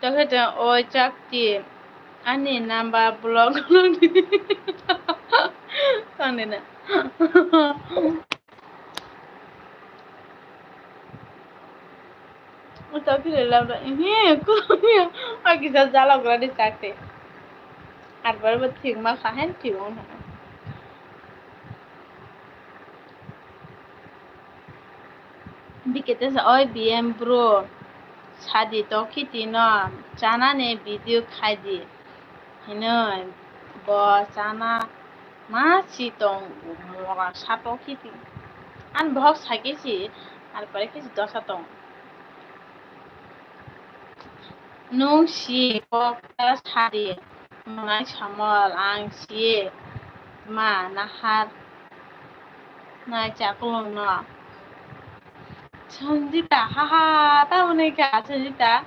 to ta oi chakti ane number blog nung tane na tao cứ làm vậy cô ai sao ra lòng ra đi sạc thế ăn vào bữa thiệt mà khá hết chịu không hả bị cái thế oi bm bro शादी तो की ना चाना ने वीडियो खाई दी है ना बो चाना मा ची तो मोरा सातो की थी अन बहुत साके ची আর পরে কিছু 10 তো nung si pokta sari mangai chamol ang si ma nahar na chakulong na Chandita haha ta mune ka Chandita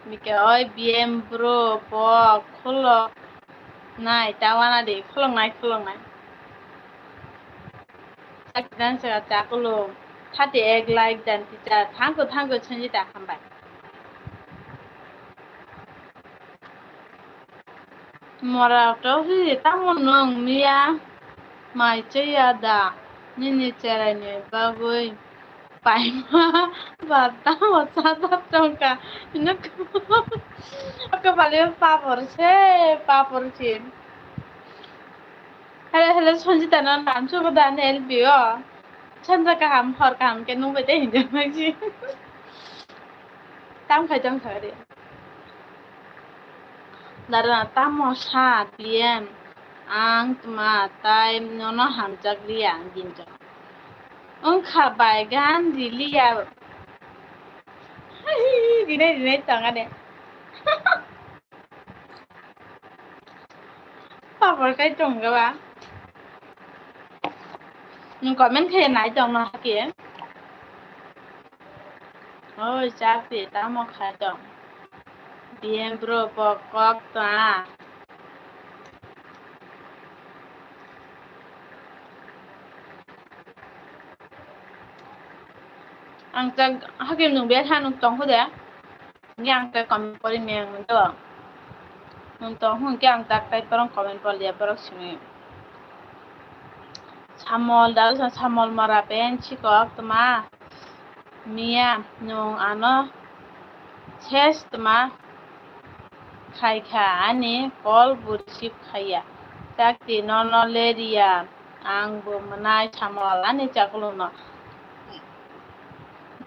mike oi bm bro po kholo nai tawana de kholong nai tak dan sa chakulong thate ek like dan tita thangko Chandita hambai mora to hi tamon nong mia mai cheya da nini chera ne bagoi paima bata wasa tongka ino ke bale papor che hele hele sonjita no nam chu ba dan el bio chanja ka ham hor ka ham ke nu be te hin ma ji tam khai jam thari dara tam mo sa pm ang tma tai no ham jak ria din ja ong kha bai gan di lia dine tang ade pa por kai tong ga ba nhưng comment khe nãy chồng nó kìa ôi cha thì tao một khai chồng bien bro pokok ta ang tag hakim nung biết han nung tong ko de ngang ta comment pori meng nung to nung tong hung kyang tak tai parang comment pol dia parok simi samol dal sa samol mara pen chikok tma mia nung ano chest tma khai kha ani kol burchip khaya takti nono leria ang bu manai samol ani chaklu no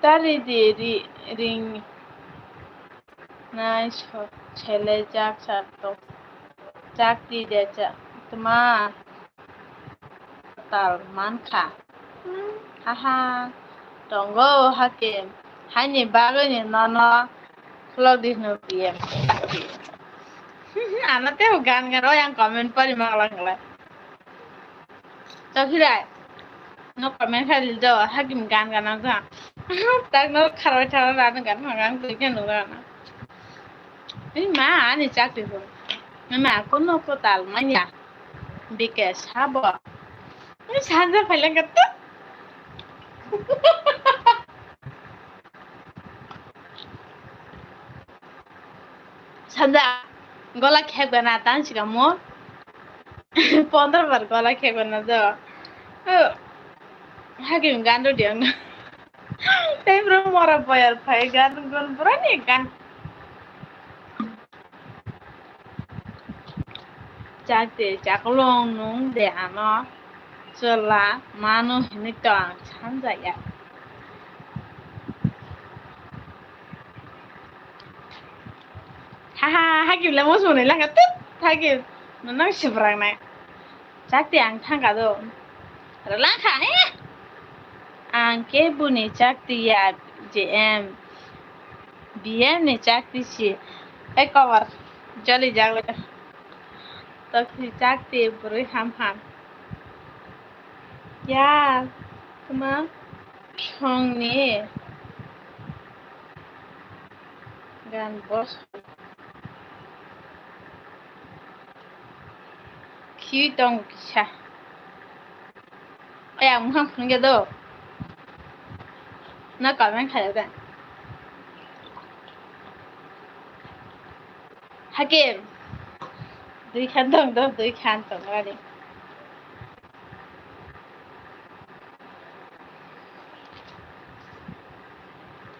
tari di ring nai chele jak sarto takti de cha tma tal man kha haha tongo hakem hani bago ni nono vlog dis no pm anate gan gan yang comment pari manglang Chakhirai no comment khai dil jo hakim gan gan ang ja tak no kharoi thara ran gan hangang tu ke no gan ei ma ani chak ti ko ma ko no ko tal ma ya bike sabo ni sanja phailang gat sanja gola khek bana tan chika mo 15 বার গলা খেবে না তো hakim gan do diang na tay bro mora bayar phai gan gon berani kan chakte chaklong nung de ano chela manu hinik tang chanja ya haha hakim la mo sune la gat hakim nang sibrang na chakte ang thanga do la kha ne ang ke buni chakti ya jm bm ne chakti si e cover jali jagle takti chakti puri ham ya kuma chong ni gan bos ki tong kisha aya muhang khunge do na comment khai da hakim দুই খান tong do দুই খান tong ra đi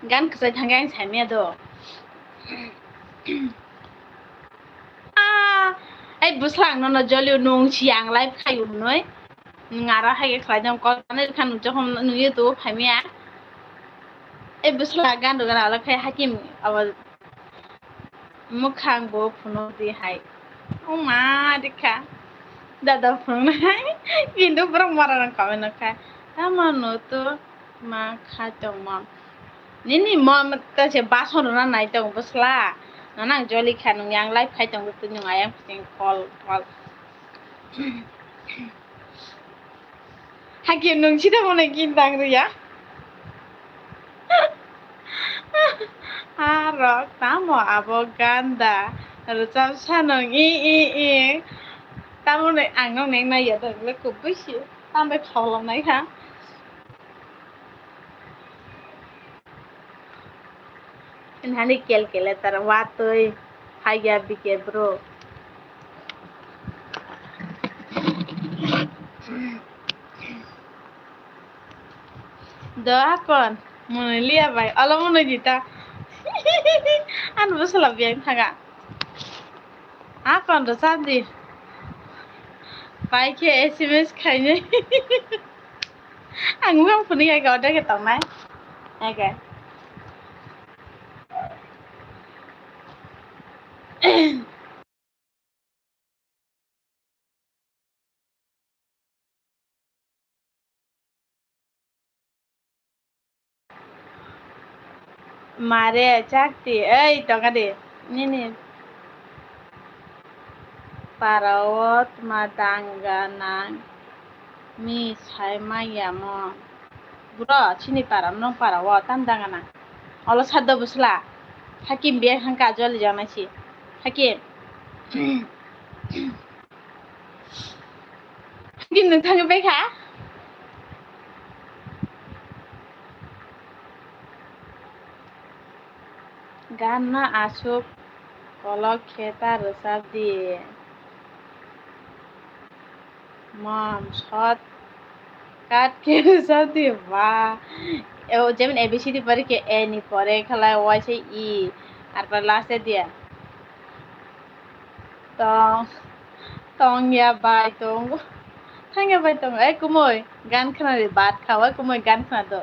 gan ka sang gang sai me do ai buslang no jolio nong chiang lai khai un noi ngara hai ke khai jam ko ne khan jo hom nu ye to phai me ai busla gan do gan la khai hakim awa mukhang bo phuno di hai oh ma dikha dada phone hai কিন্তু পুরো মরার কমে না খায় আমার তো মা খাতো মা nini mom ta se bason na nai tong busla na nang joli khan yang lai khai tong tu nyang ayam sing call hakim nung chida mone kin dang ru ya rok tamo aboganda ru cham sanong i tamo ne ang nong neng na ya dong le ku bishi tam be khol lam nai ha Hani kel tar watoi haya bike bro doa kon monelia bai ala mono jita an busala biang thaga kon do sandi बाइके SMS खायनो आं हांफोरनि गायगाव देखे तंनाय एगे मारे चाकती ऐ टंगा दे नी parawat madanganang mi saimaya bro chini param no parawat tandangana olo saddo busla hakim be hangka joli jamasi hakim hakim nोंथाङा बेखा गाना आसुक kolok kheta resab দিয়ে mom shot কাট কে resab দিয়ে বাহ যেমন এবিসিডি পরে কে এ নি পরে খেলায় ওয়াই সে ই তারপর লাস্টে দিয়া tong tong ya bai tong থাঙ্গা বাই tong এই কুমই গান খানারে ভাত খাওয়া কুমই গান খানা তো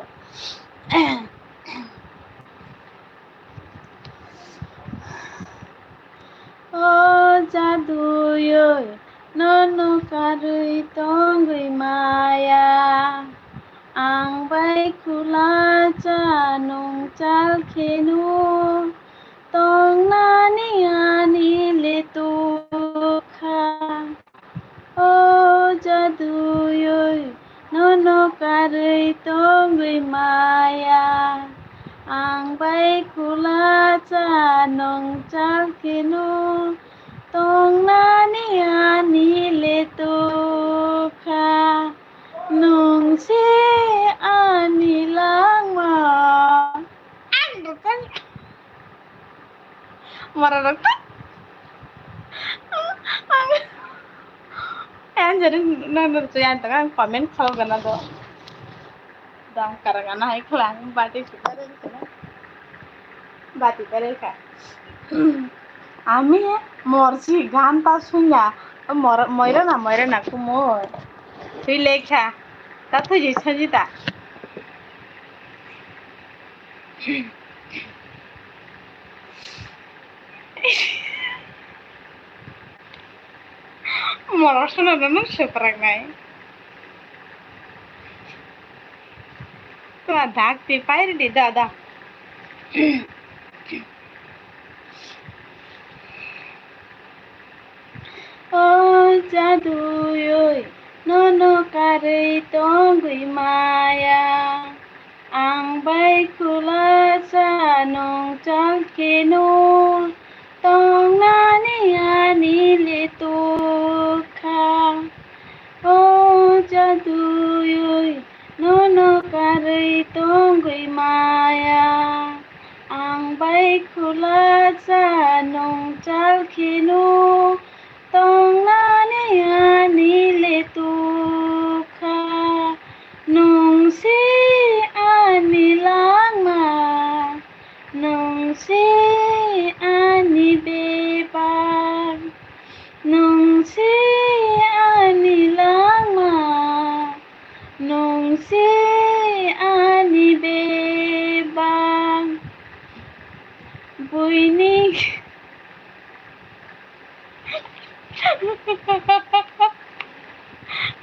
ও জাদুই nono karui tonggui maya ang bai kula janung chal khenu tong nani ani le tu kha o jadui nono karui tonggui maya ang bai kula janung chal khenu tong nani ani le tu kha nung si ani lang ma ando kan mararok ang jadi nandur tuyan tangan komen kalau gana do dang karangana hai klang bati sukare kana bati करे ka আমি মরছি গানটা শুনিয়া মরে না কুমোর তুই লেখা তা তুই সাজিতা মরার শোনা না সেপরাক নাই তোমার ঢাকতে পাইরে দি দাদা ও জাদুই nono karei tonggui maya ang bai kula janung chal khenu tong nani ani le tu kha o jaduy nono karei tonggui maya ang bai kula janung chal khenu tong nani ani le tu kha nung si ani lang ma nung si ani be ba nung si ani lang ma nung si ani be ba buini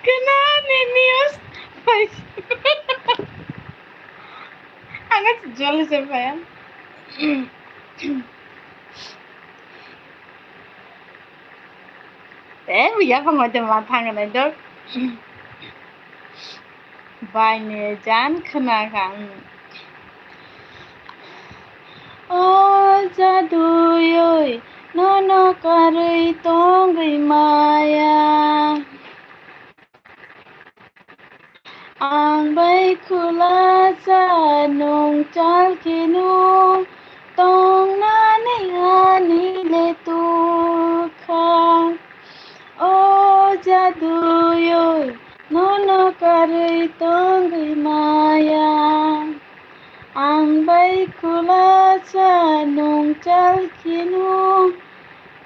Kenapa nios? Agak jol sepayan. Biar pengotor matang kan dok. Banyak jan kenakan. Oh jaduy nono karui tonggui maya ang bai kula janung chal khenu tong nani ani le tu kha o jaduy nono karui tonggui maya ang bai kula janung chal khenu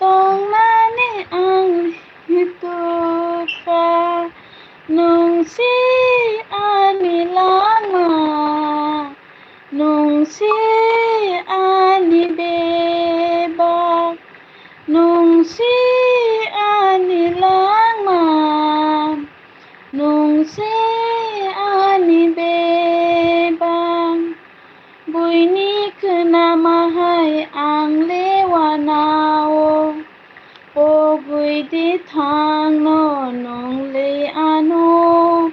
tong nani ang itu kha nungsi ani lama nungsi ani beba nungsi ani lama nungsi ani beba buini kena mahai ang lewanao pogui di thang no nong le ano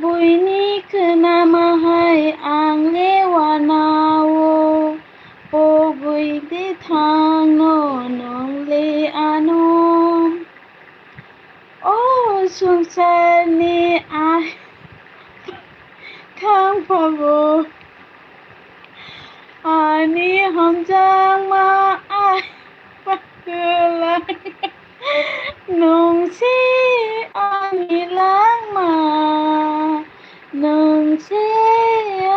buini kena mahai ang lewanao pogui di thang no nong le ano oh sungsani ai thang phago ani hamjang ma ai pakula nungsi ani langma nungsi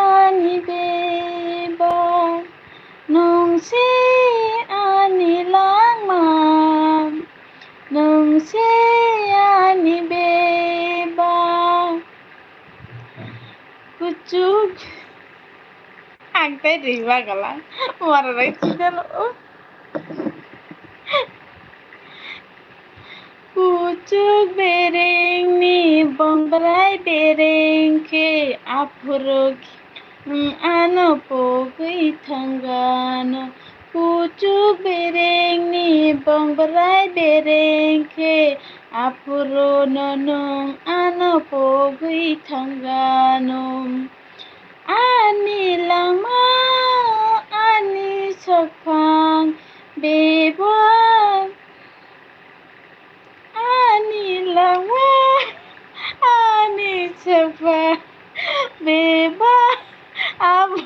ani beba nungsi ani langma nungsi ani beba kucuk angkai riba kalang marai chidal kucuk bereng ni bongrai bereng ke apuruk ano pogui thangano kucuk bereng ni bongrai bereng ke apuro nonong ano pogui thangano ani lama ani sokpang beba ani lama ani sokpang beba abu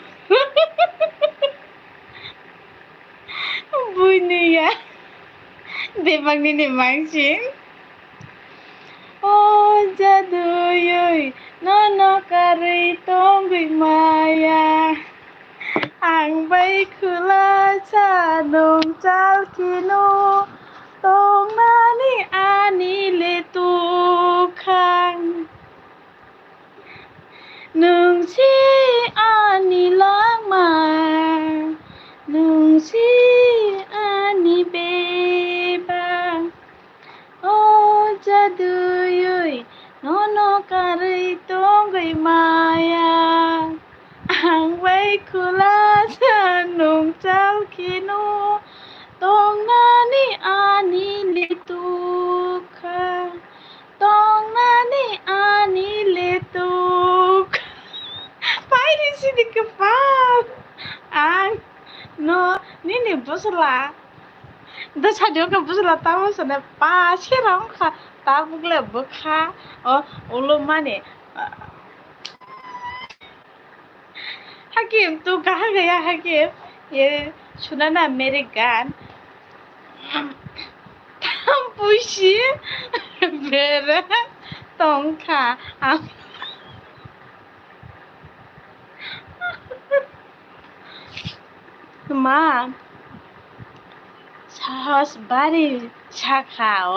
bunia bebang ni mangsin oh jaduyoi nono kari tonggui maya ang bay khula cha dong chal kino tong nani ani le tu khang nungsi ani langma nungsi ani beba oh jaduyoi nono kari tonggui maya ang bay khula sa nung chal kino tong nani ani litukha tong nani ani lituk pai di sini kepal ang no nini busla da sadio ka busla tawo sana pa sirang kha ta bugle bukha o ulo mane हकीम तू कहाँ गया हकीम ये सुना ना मेरे गान पुशी मेरा तोंखा मा साहस बारी शाखा ओ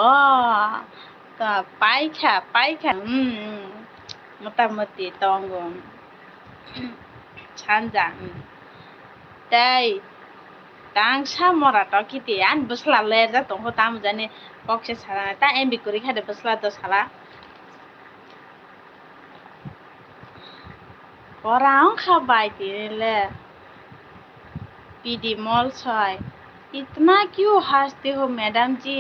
तो पाइखा मोटामोटी तंगो 찬장 tay tang sa mora to kiti an busla ler ja tong tam jani pokse sala ta em bikuri khade busla to sala oraung khabai तिले पीडी मॉल छय इतना क्यों हंसते हो मैडम जी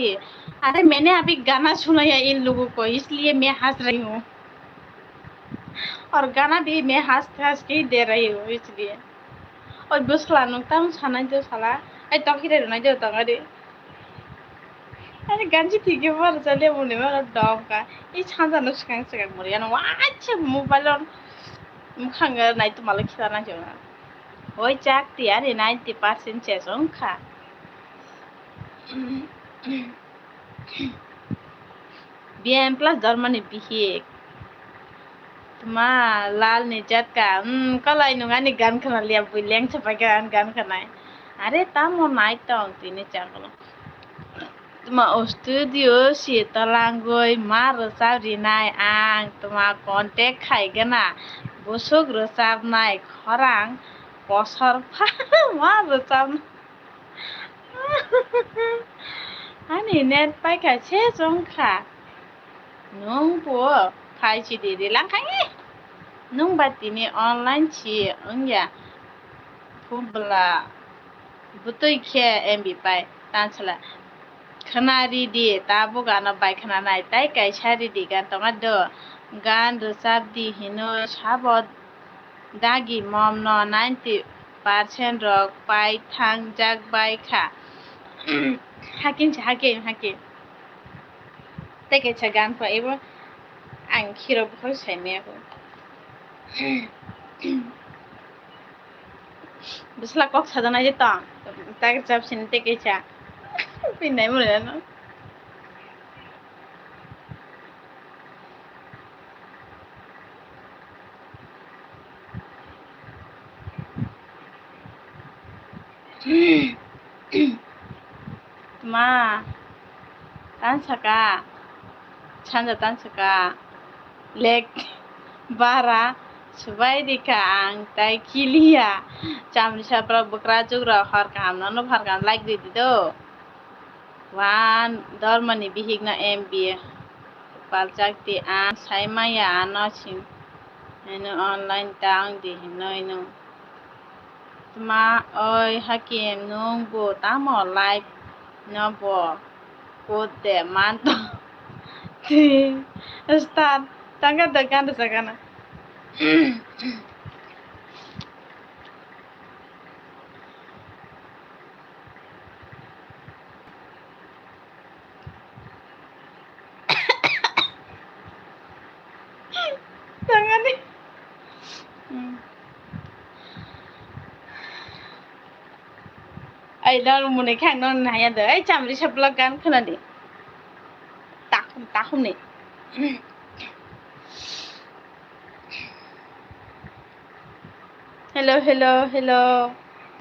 अरे मैंने अभी गाना सुना है इन लोगों को इसलिए मैं हंस रही हूँ और गाना भी मैं हंस के ही दे रही हूँ इसलिए और बुसला नुकताम साना जो साला ऐ तोखिरे रुना जो तंगरी अरे गांजी ठीक है बार चले मुने में डॉग का ये छांजा नुस्कान से का मुरिया ना वाच मोबाइल और मुखांगा नाइ तो मालूम क्या ना जो ना वही चाकती यार 90% चेज़ों का BM plus Germany bihik ma lal ni jat ka kalai nunga ni gan khana liya buileng chapai gan khana are ta mo nai tong tini changlo Tuma o studio si talangoi ma rosarinai ang tuma kontek khaigana busuk rosabnai khorang posor pha ma rosab ani net paika che jongkha nung po phai chi di lang khangi nung batini online chi ungya phubla butoi khe mb pai tansala khana di tabo gana bai khana nai tai kaisa di gan tonga do gan rosab di hino sabot dagi mom no 90% rok pai thang jak bai kha hakin tai kaisa gan pa ebo ang khiro bhoi saime ko bisla kok sadana je tang tak chap sin tai kaisa pinai mo no ma tansaka chanja tansaka lek bara subai dika ang tai kilia chamri sapra bukra chugra har kam no har kam like di do wan dormani bihigna mb paljak ti an saimaya anosin eno online taang di hinoino tuma oi hakim nung bo tamo live no bo kote manto ti start tangga dagan sakana tangani ai dar mune khang non na ya de ai chamri sapla gan khana di takhum ni hello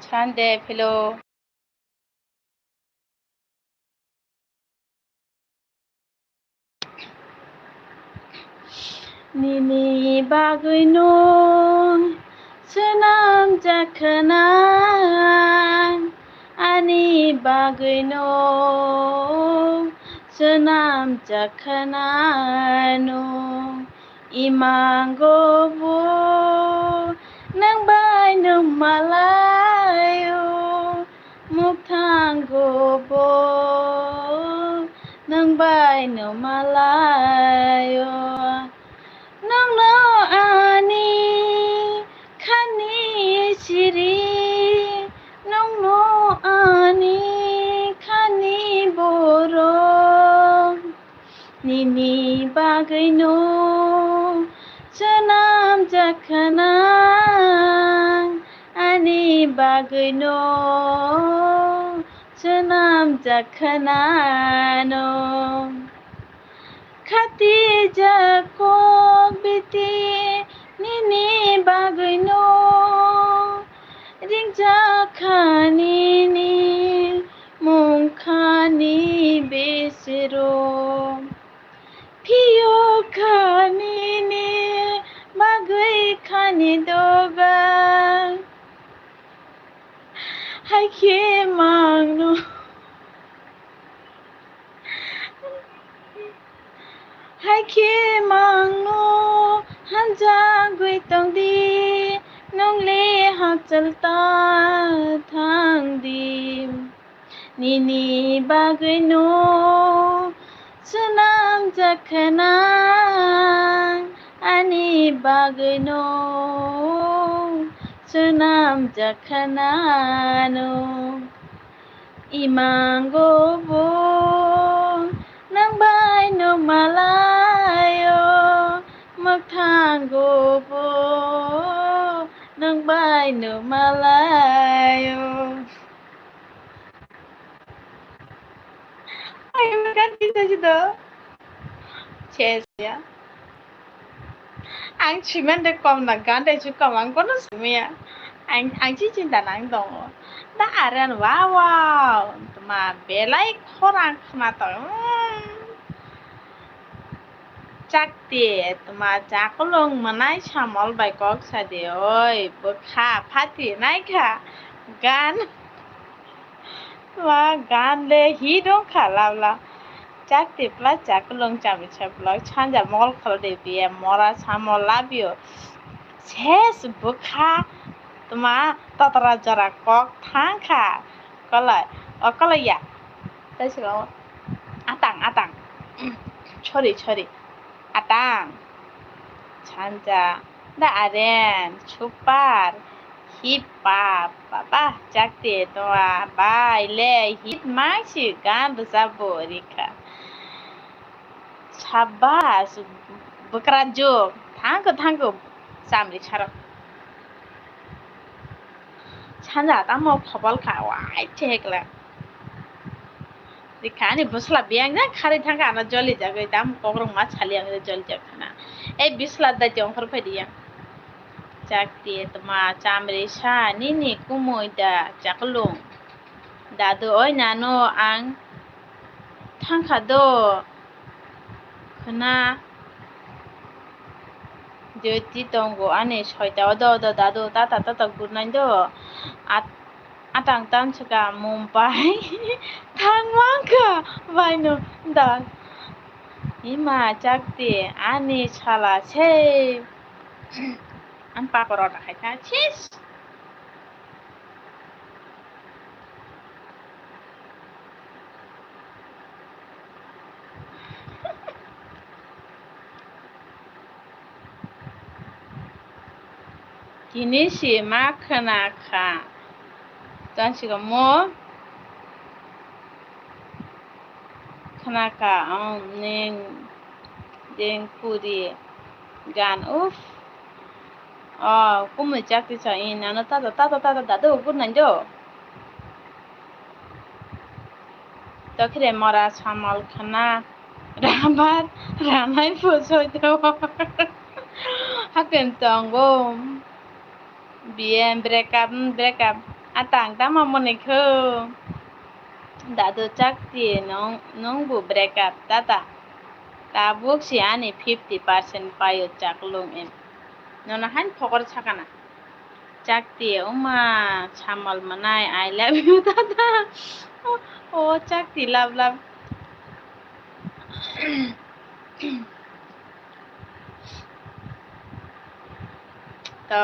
chande hello nini bagui no senam jakhana ani bagui no senam jakhana no imango bo nang bai nang malayo mukhango bo nang bai nang malayo nang no ani khani siri nang no ani khani boro nini bagui no senam jakhana ani bagui no senam jakhana no khati jako biti nini bagui no ringja khani ni mung khani besero Piyo khani ni bagui khani doga hai ke mangno hai ke mangno hanja gui tong di nong le hak chalta thang di nini bagui no senam jakhana ani bagui no senam jakhana no imango bo nang bai no malayo makhango bo nang bai no malayo ay ganti sa sido Cheers ya ang chimen de kom na gan de chu kom ang kono sumia Ang cinta nang dong. Da aran wow. Ma belai khorang khna to. Chakti tuma chakulong manai chamol bai kok sade oi bukha phati nai kha gan wa gan le hi dong kha lavla chakti plus chakulong chami chaplok chanja mol khol de bia mora chamol labio ses bukha tuma tatara jara kok thang kha kolai okolai ya tai silo atang chori atang chanja da aren chupar hipa papa chakte toa bai le hit machi gan saborika sabas bukrajo thangko samri charo chanja tamo phobal kha wai chekla Dikhani busla biang na khari thangka ana joli jagai dam kokrong ma chali ang joli jakhana ei bisla da jong khor phediya chakti tma chamre sa nini kumoi da chaklung dadu oi nano ang thangka do khana joti tongo ane soita odo dadu tata gurnai do atang tan chaka mumbai thangmangka vaino da ima chakti ani chala che an pakorota khaita chis kini si makhana kha tansiga mo khana ka ning ding puri gan uf kumu chakti cha in ana tata do gurnai do তখরে মরা সামাল খানা rubber রানাই ফুসই Dev হাকেন তঙ্গো বিয়েম breakup atang tama mone kho dadu chakti nongbu breakup tata ta boksi ani 50% payo chaklung em nona han phokor chakana chakti oma chamal manai I love you tata oh chakti love to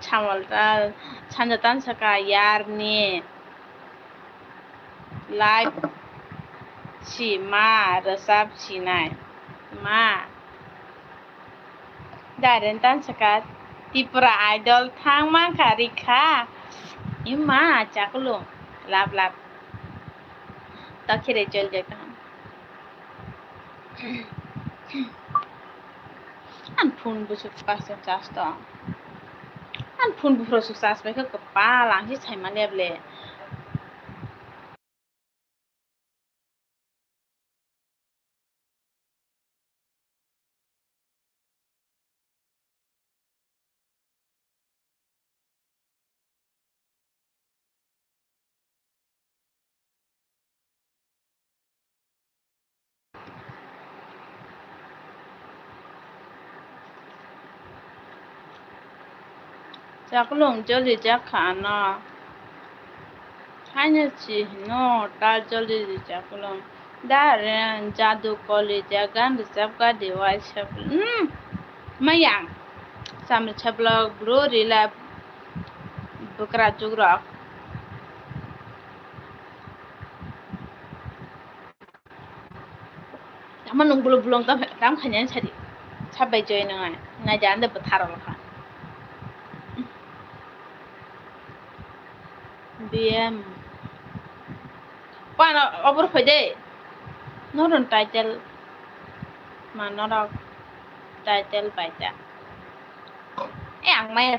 chamalta chanja tan saka yar ni live chi ma rasap chi nai ma daren tan saka tipra idol thang ma khari kha ima chakulung love takhire chol jata an phun bu su pas chas to an phun bu pro su sas ba ka pa lang si chai ma leble chakulung joli jakhana China chi no ta joli chakulung daren jadu koli jagan sabka dewa chap mayang sam chablog bro rila bukra chugra tamanung bulung tam khanyan chadi chabai joy na jande butharo kha BM Pana over phode noron title manora title baita ang mai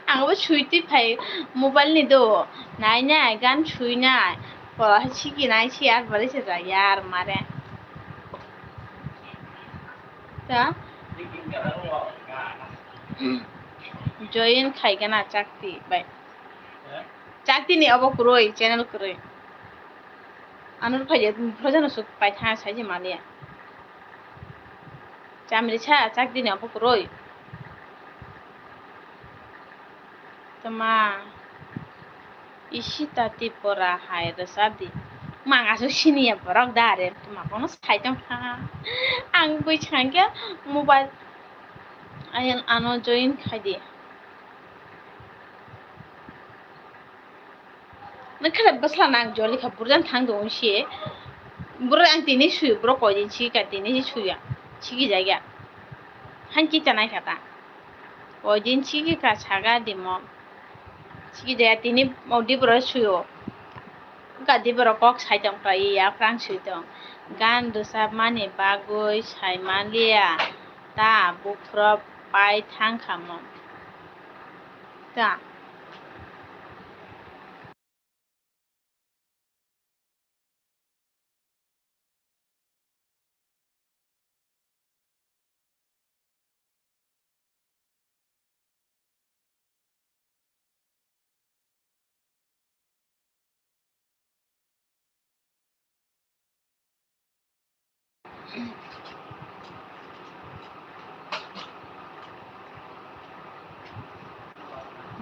ang ba chui ti phai mobile ni do nai na gan chui na pora chi ki nai chi ar bari se ja yar mare ta join khaigana chakti bai chakti ni abo kuroi channel kuroi anur phaje projana su pai tha sai ji mania chamri cha chakti ni abo kuroi tama isita tipora hai rasadi mangaso sinia borok dare tuma kono saitang ha ang bai changya mobile ayan ano join khaidi nakhala basla nang joli kha burjan thang do unshi bro ang tini suyu bro ko jin chi ka tini suya chigi jaya hanki chanai khata o jin chigi ka saga dimo chigi jaya tini modi bro suyo ka di bro kok saitang pai ya prang suitong gan dosa mani bagoi saimalia ta bufro pai thang khamo ta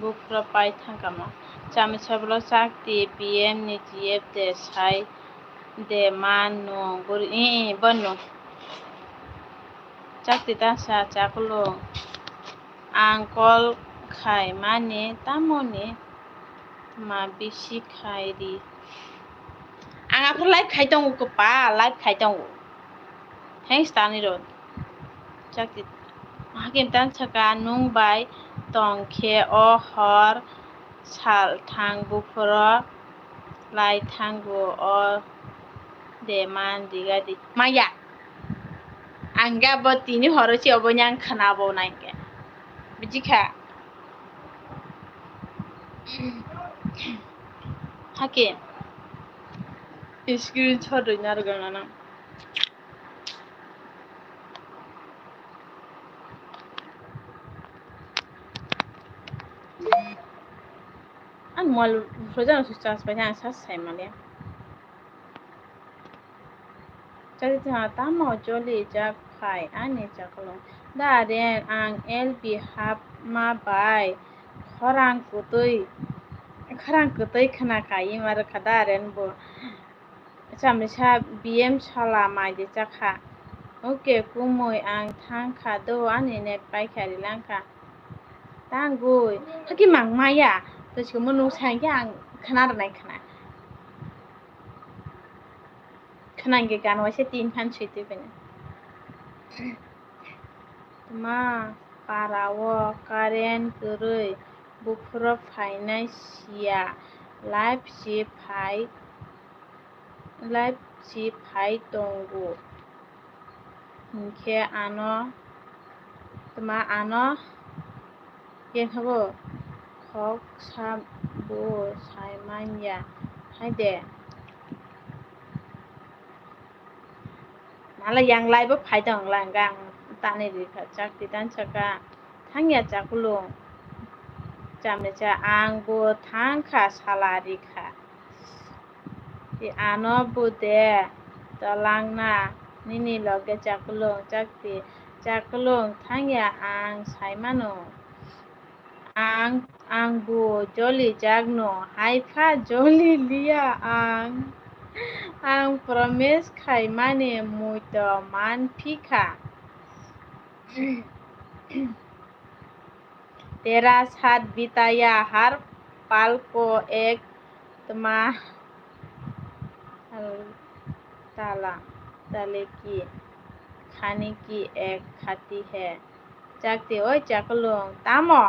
bufro pai thang khamo chami sablo sakti pm ni gf de sai de mano guri bonu chakti ta sa chakulo angkol khai mane tamone ma bisi khairi anga ko live khai tong ko pa live khai tong thanks tani ro chakti hakim tan chaka nung bai tong khe o hor sal thang bufro lai thango o de man diga di maya anga bo tini horochi obonyang khana bo naike bijikha hakim screenshot nya ro gana an mol projana su chas pa nya sas sai malia chali ta tamo joli jak khai ani jaklo da ren ang lb hap ma bai khorang kutui khana kai mar khada ren bo chamisa bm sala mai de chakha oke kumoi ang thang kha do ani net pai khari langkha tangui haki mang maya to chumunu sang yang khana nai khana ge gan wa se 3 phan chiti bene ma parawo karen kurui bufro phainai sia live si phai tongu hingke ano tama ano yen habo khok sabo saimanya haide nala yang lai bo phai tong lang gang tani ri kha chakti tan chaka thangya chakulung chamne cha ang bo thang kha salari kha ti ano bude talang na nini loge chakulung chakti chakulung thangya ang saimano ang bo joli jagno haifa joli lia ang promise khai mane muito man phika तेरा साथ बिताया हर पल को एक तमा ताले की खाने की एक खाती है चकती ओए चकलों तामो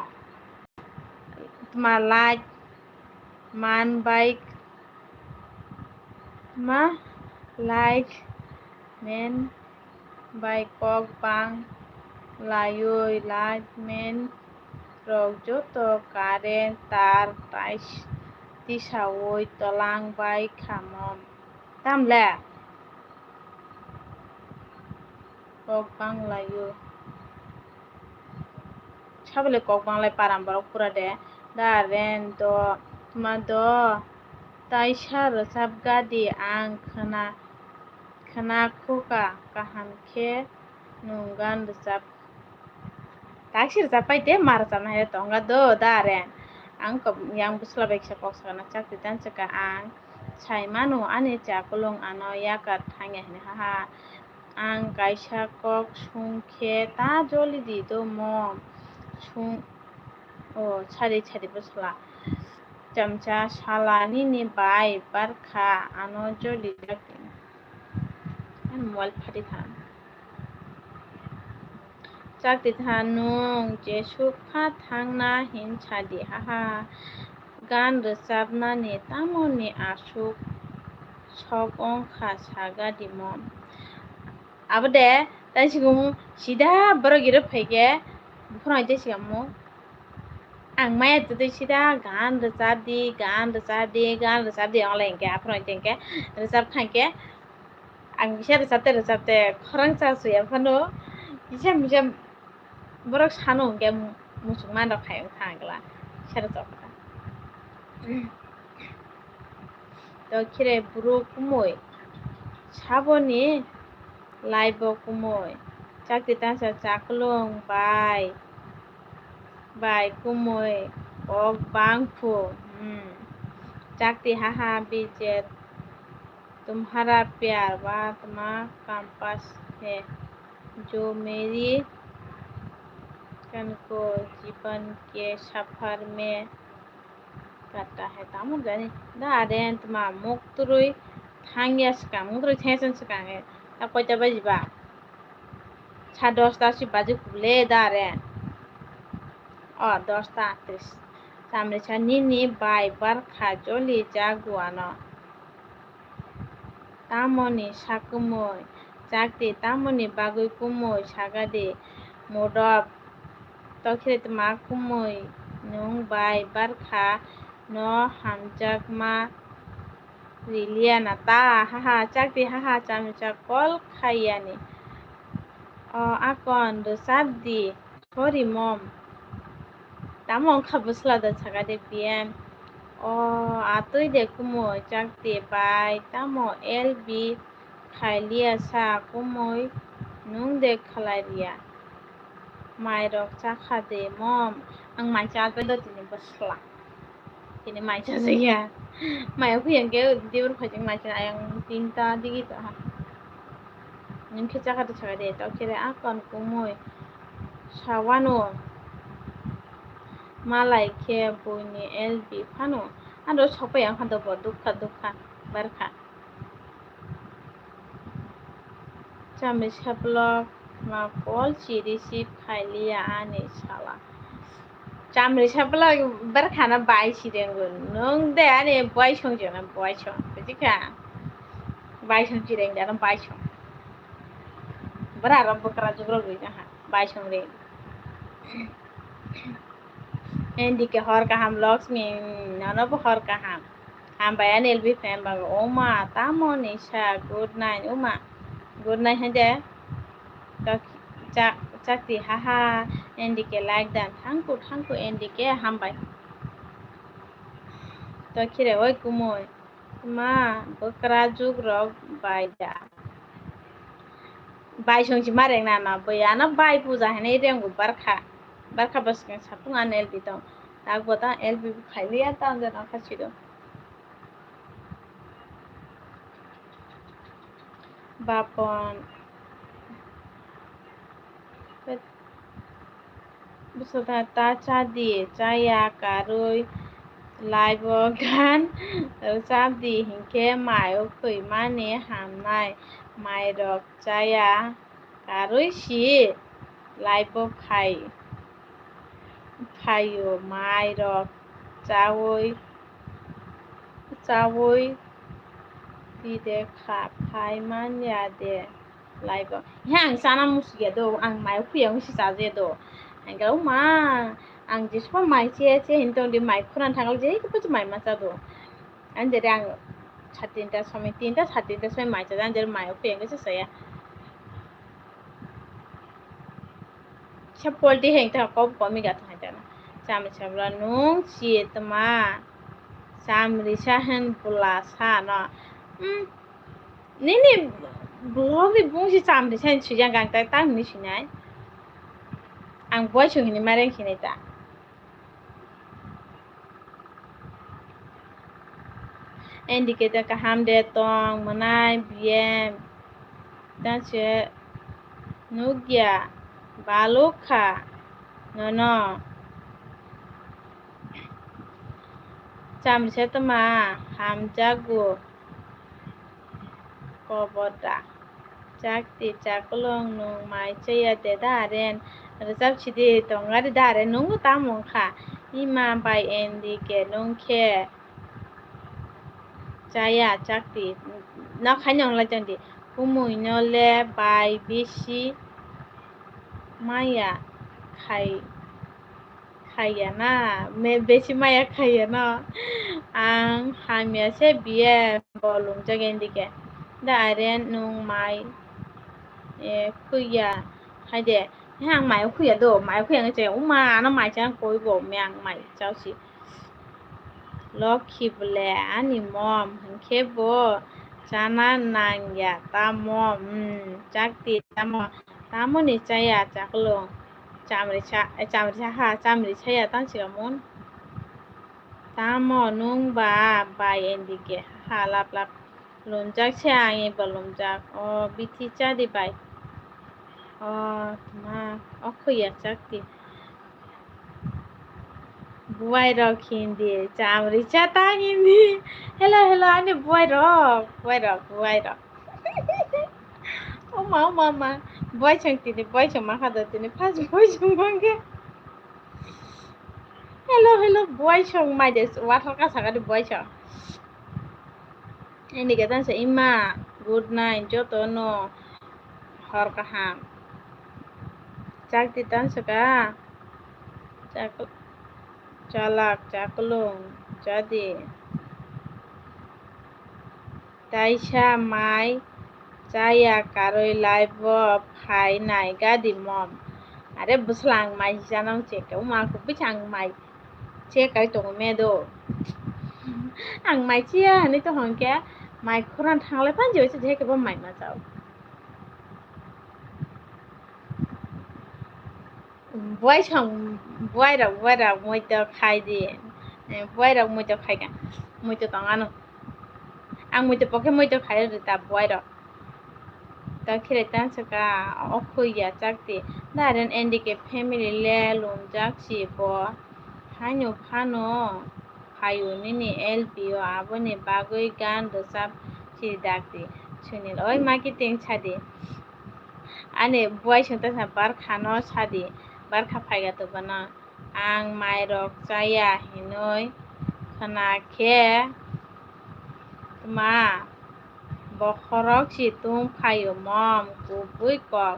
तमा लाइट मान bike ma like men bike कक बां लायोय light men rok joto karen tar tisawoy tolang bai khamom tamle kok bang layo sabule kok banglai param borok pura de da ren do tuma do taisa rosab gadi ang khana khuka kaham khe nung gan rosab taksi rosab paite ma rosab na he tonga do da ren ang ko yang busla beksa kok sakana chakti tan chaka ang sai manu ani cha kulung ano yakat thangya hine ha ang kaisa kok sungkhe ta joli di do mom sung sari busla chamcha sala nini bai barkha ano joli jakti mobile phati than chakti thanung je sukha thangna hin chadi ha gan rosabnani tamoni asuk sok ongkha sagadi mom abode tai sigum sida borogiro phege phonai te sigamu ang maya tutu sida gan rosabdi ongle engke phonai tengke rosab khangke ang bisa rosabte khorang cha suya phano bisa borok sanu engke musukman rok khayong thangla sera chokta to khire buru kumoi saboni laibo kumoi chakti tansa chaklong bai kumoi ok bangphu chakti haha bije तुम्हारा प्यार बातमा कंपास है जो मेरी को जीवन के सफर में करता है तामु जाने दा आदेन तमा मुक्तरुई थांगिया सका मुक्तरुई थेसन सका है ता कोइता बजिबा 10:30 सि बाजे खुले दा रे 10:38 सामने छ निनी बाई बरखा जोली जागुआनो tamoni sakumoi chakti tamoni bagui kumoi sagadi modop tokhret ma kumoi nung bai barkha no hamjakma riliana ta haha chakti haha chamcha kol khayani akon rosabdi sorry mom tamon khabusla da sagadi pm atui de kumoi chakti bai tamo lb khailia sa kumoi nung de khalaria mairok chakha de mom ang mai cha pe do tini basla tini mai cha ya mai ku yang ke dibur phajing mai cha ayang tinta digi ta ha nim ke chakha de chakha de to kire akon kumoi sawano malai ke buni lb phano ando sopai ang hando bo dukha barkha chami sablok ma call chi receive khailia ani sala chamri sablok barkha na bai si dengun nung de ani boy song jena boy song bujika bai song chi reng da bai song bara ram bakra jugro gi ha bai song re endi ke hor ka ham lakshmi nana bo hor ka ham bayan lb fan ba oma tamoni sha good night oma good night hande chakti haha endi ke like dan thangku endi ke ham bai to khire oi kumoi ma bakra jugro bai da bai song chi mareng na bayana bai puja hene rengu barkha basken sapung an lb tong tagbota lb khailia tang jana khachiro bapon busoda ta chadi chaya karoi live gan sabdi hinke mayo khoi mane hamnai mairok chaya karoi si live phayo mairok chawoi dide kha phai man ya de live yang sana musya do ang mayo khuyang si saje do angau ma ang jispa mai che hintong di mai khuran thangal je ko mai ma cha do ande rang chatinta somai mai cha ande mai khuyang ke saya cha polti heng ta ko mi ga ta na cham chabla nung chi tama cham ri sa hen pula sa na ni blog ri bung si cham ri sen chu jang gang ta ta ni shi nai ang boy chu ni mare khini ta indicator ka ham de tong manai biem dan che nugya balokha no cham se tama ham jago koboda jakti chaklong nung mai chaya de daren rezap chidi tongari daren nungu tamong kha ima bai endi ke nung ke chaya jakti na khanyong la jandi kumui no le bai bisi maya khaya na me besi maya khaya na ang hamya se biye bolum jagendi ke daren nung mai khuya haide hang mai khuya do mai khuya nge uma na mai chang koi bo myang mai chao si lokhi ble ani mom ke bo chana nang ya ta mom jakti tamo ni chaya chaklo chamri ha chamri chaya tan si mon tamo nung ba bai endike ha lap lom jak chang e balom jak o biti cha di bai ma khuya jakti buai rok hindi chamri cha ta hindi hello ani buai rok oma buai chang tini buai chang ma khada tini pas buai chang bangge hello buai chang mai des wa ka saka di buai chang ini kata sa ima good night joto no har kaham jakti tan saka chalak chaklong jadi taisha mai chaya karoi live phai nai gadi mom are buslang mai janam che ka ma ku bichang mai che kai tong me do ang mai chia ni to hong ke mai khuran thang le pan jo che ke ba mai ma chao buai ra moi to khai di buai ra moi to khai ka moi to tang anu ang moi to pokhe moi to khai ri ta buai ra ta khire tan saka okhuya jakti daren endike family le lum jakchi bo hanyo phano phayo nini lpo aboni bagoi gan dosap chi dakti sunil oi marketing chadi ane buai sungta sa bar khano chadi bar kha phaiga to bana ang mai rok chaya hinoi khana khe ma bokhorok si tung phayo mom kubui kok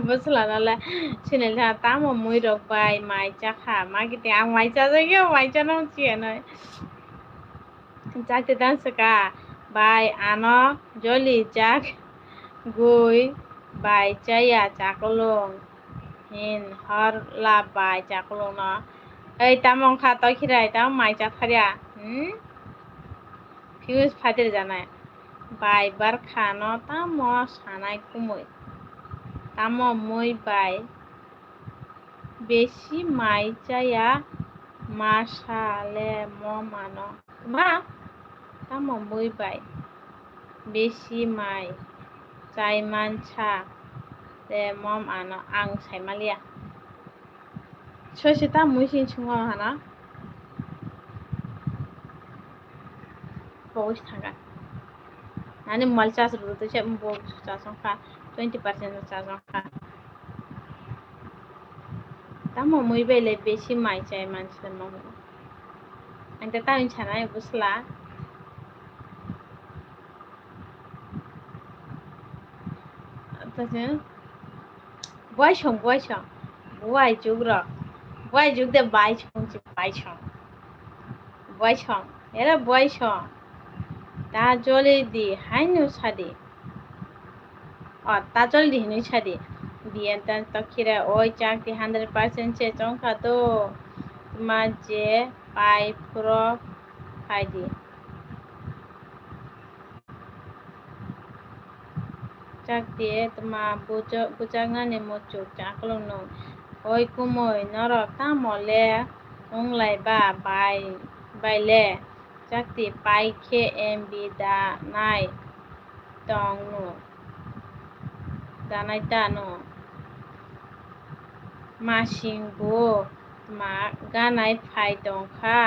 busla nala sunil ha tamo mui rok bai mai cha kha marketing ang mai cha ge mai cha no chi noi jakti dan saka bai ano joli jak gui bai chaya chakolong hin har la bai chakolong no ei tamong kha to khirai tam mai cha kharya fuse phatir janai bai bar khano tamo sanai kumui tamo mui bai beshi mai chaya masale momano ma tamo mui bai beshi mai chai mancha le mom ano ang saimalia sosi ta mui sin chungo hana bogus thanga nani mal chas ru to che bogus chasong kha 20% chasong kha tamo mui bele beshi mai chai mancha mom ante ta in chana busla তাছে buai chong buai jug de bai chong era buai chong ta jole di hainu sadi Tajul দিহিনি Shaadi দিয়ে তান তখিরা ওই চাকতি 100% চে চংখা তো তোমার যে পাই ফুর ফাইদি চাকতি তোমা বুজাংনানি মুচুক চাকলং নো ওই কুমই নরক তামলে উংলাই বা বাইলে চাকতি পাই খে এমবি দা নাই tong no danai ta no ma singbo ma ganai phai tong kha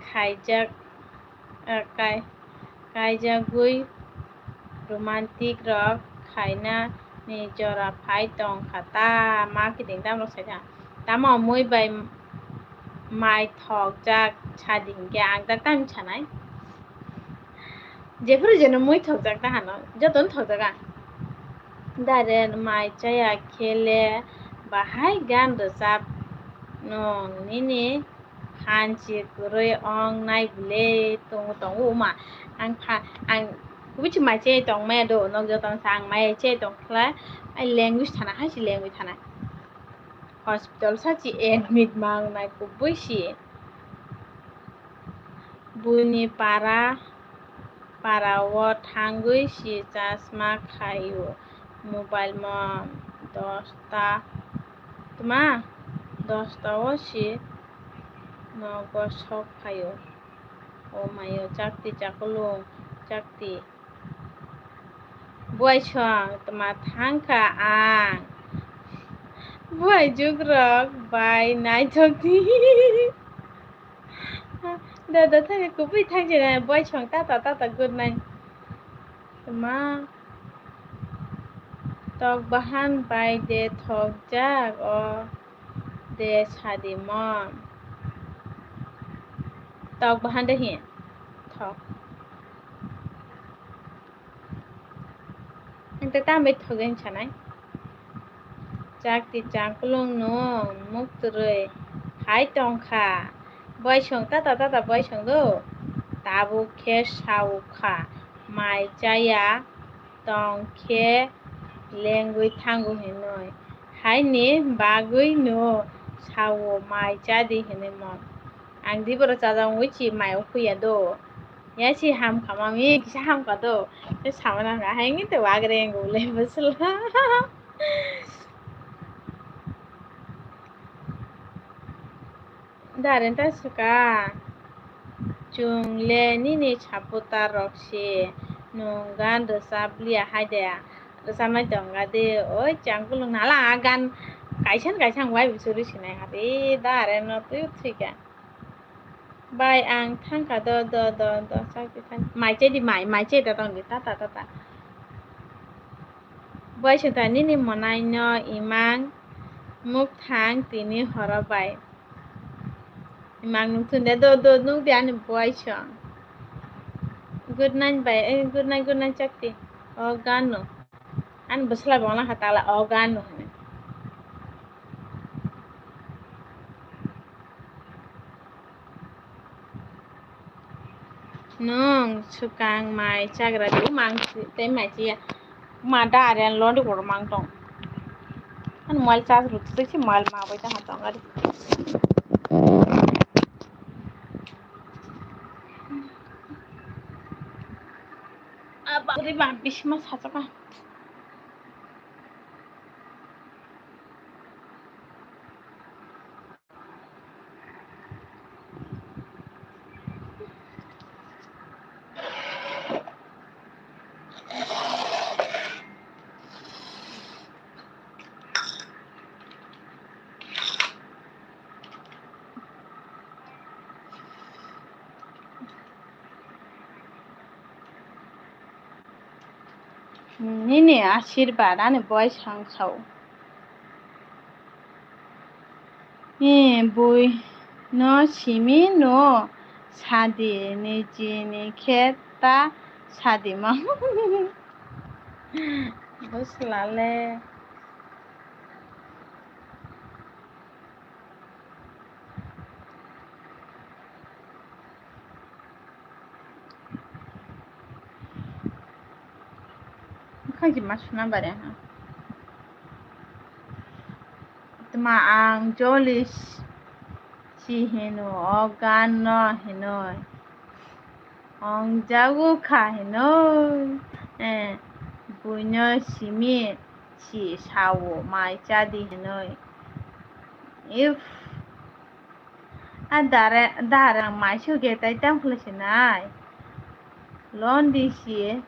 khaijak kaijagui romantic rock khaina ni jora phai tong khata marketing dam lo sai da tamo moi bai mai thok jak chading ge ang da tam chanai যেফোর যেন মই থকজাক তাহানো যতন থকজাকা দারেন মাই চায়া খেলে বাহাই গান রোজাব नं নিনি हान्सि गुरै अं नाय बुले tong uma ang kubichi mai che tong me do nog jo tong sang mai che tong kla ai language thana ha si language thana hospital sa chi admit mang nai ku buisi buni parawo thangui si chasma khayo mobile mo 10টা tuma 10টা o si nogo sok khayo o mayo chakti chakulung chakti buai chong tuma thangka ang buai jugrok bai nai chokti da thang kupi thang je na buai chong ta good night tuma tok bahan bai de thok jak o de sadi mom tok bahan de hi thok ante tambe thogen chanai chakti chakulung no mukturoi hai tongkha buai chong ta buai chong do tabu khe saukha mai chaya tong khe lengui thangu hinoi haini bagui no sawo mai chadi hinoi mom ang diboro chajang wichi mai okuya do yasi ham khamami kisa ham ka do se samana ga hangi te wagre ngule basla daren ta suka chung le nini chaputa roksi nung gan do sablia haidea do samai tonga de oi changkulung nala gan kaisang wai bisuri sinai hati daren no tu thika bai ang thangka do sakti than mai che di mai che ta tong di ta bai seta nini monai no imang muk thang tini horobai imang nung thunde do nung di ani bai chong good night chakti o gano an busla bangla hatala o gano nung sukang mai chagra du mang te mai chia ma da ren lo du gor mang tong an mal chas ru tu chi mal ma bai ta ha tong ari aba ri ba bisma sa ka nini আশীর্বাদ আনে বয় সংসাও বই ন সিমি ন সাদি নিজিনি খেতা সাদি মা বুঝলালে Kanji masuna bare ha. Tuma ang jolis si heno ogan no heno. Ong jagu kha heno. Bunyo simi si sawo mai jadi heno. If dare mai su ge tai tam khlesinai. Lon disi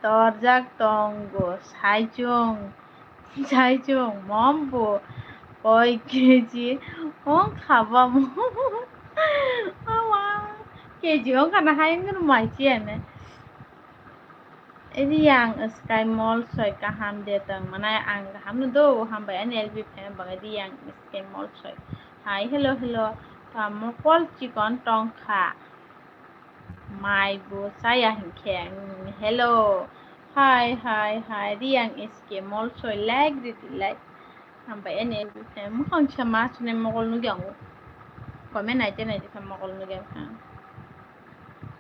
torjak tongo saijung mombo koi keji ong khaba mo awa keji ong kana hain ngur mai chiene edi yang sky mall soi kaham de tang manai ang kaham no do ham ba nlb fan ba edi yang sky mall soi hi hello tam kol chikon tong kha mai bo saya hinkeng hello hi diang sky mall soi like Sampai ini mukhang sama sune mogol nu gyang komen nai te sam mogol nu gyang ha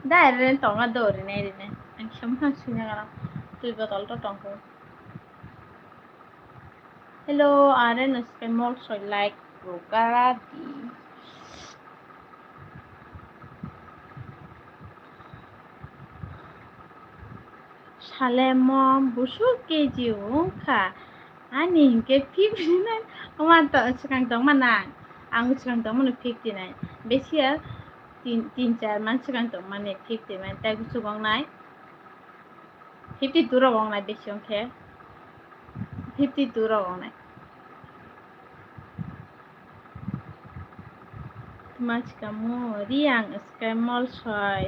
da ren tonga dori nei rine an sham ha sune gara tui botol to tong ko hello aren uske mol so like gara di Salemon busuk keji ungka ani ke 59 আমার তো sekarang tong mana ang sekarang tong mana 59 besia tin char man sekarang tong mana 50 man tai gusu gong nai 52 ro gong nai besi ongke 52 ro gong nai mas kamu riang skemol soy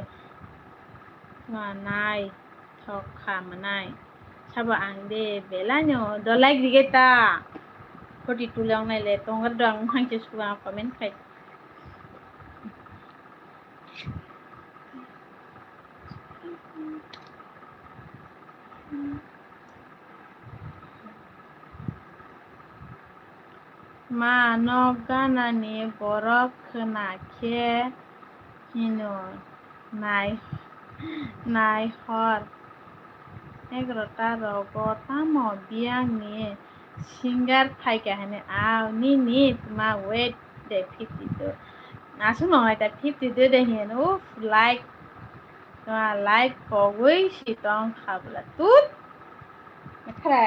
nai thok khamanai sabo ang de belanyo do like digeta 42 lang nai le tong dang hang che suga comment khai ma no gana ni borok khna khe hino nai hor 11টা rogo tamo biang ni singer phaika hane aw ni ma wait de 52 asu no ta 52 de hen uf like ma like pogoi sitong khabla tut khara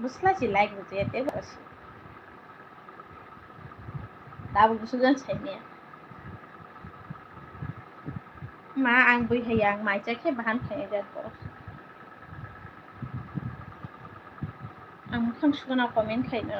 busla si like buje te basi dabu busugan chaine ma ang bui hayang mai cha khe bahan khai ja to ang khang sugana comment khai na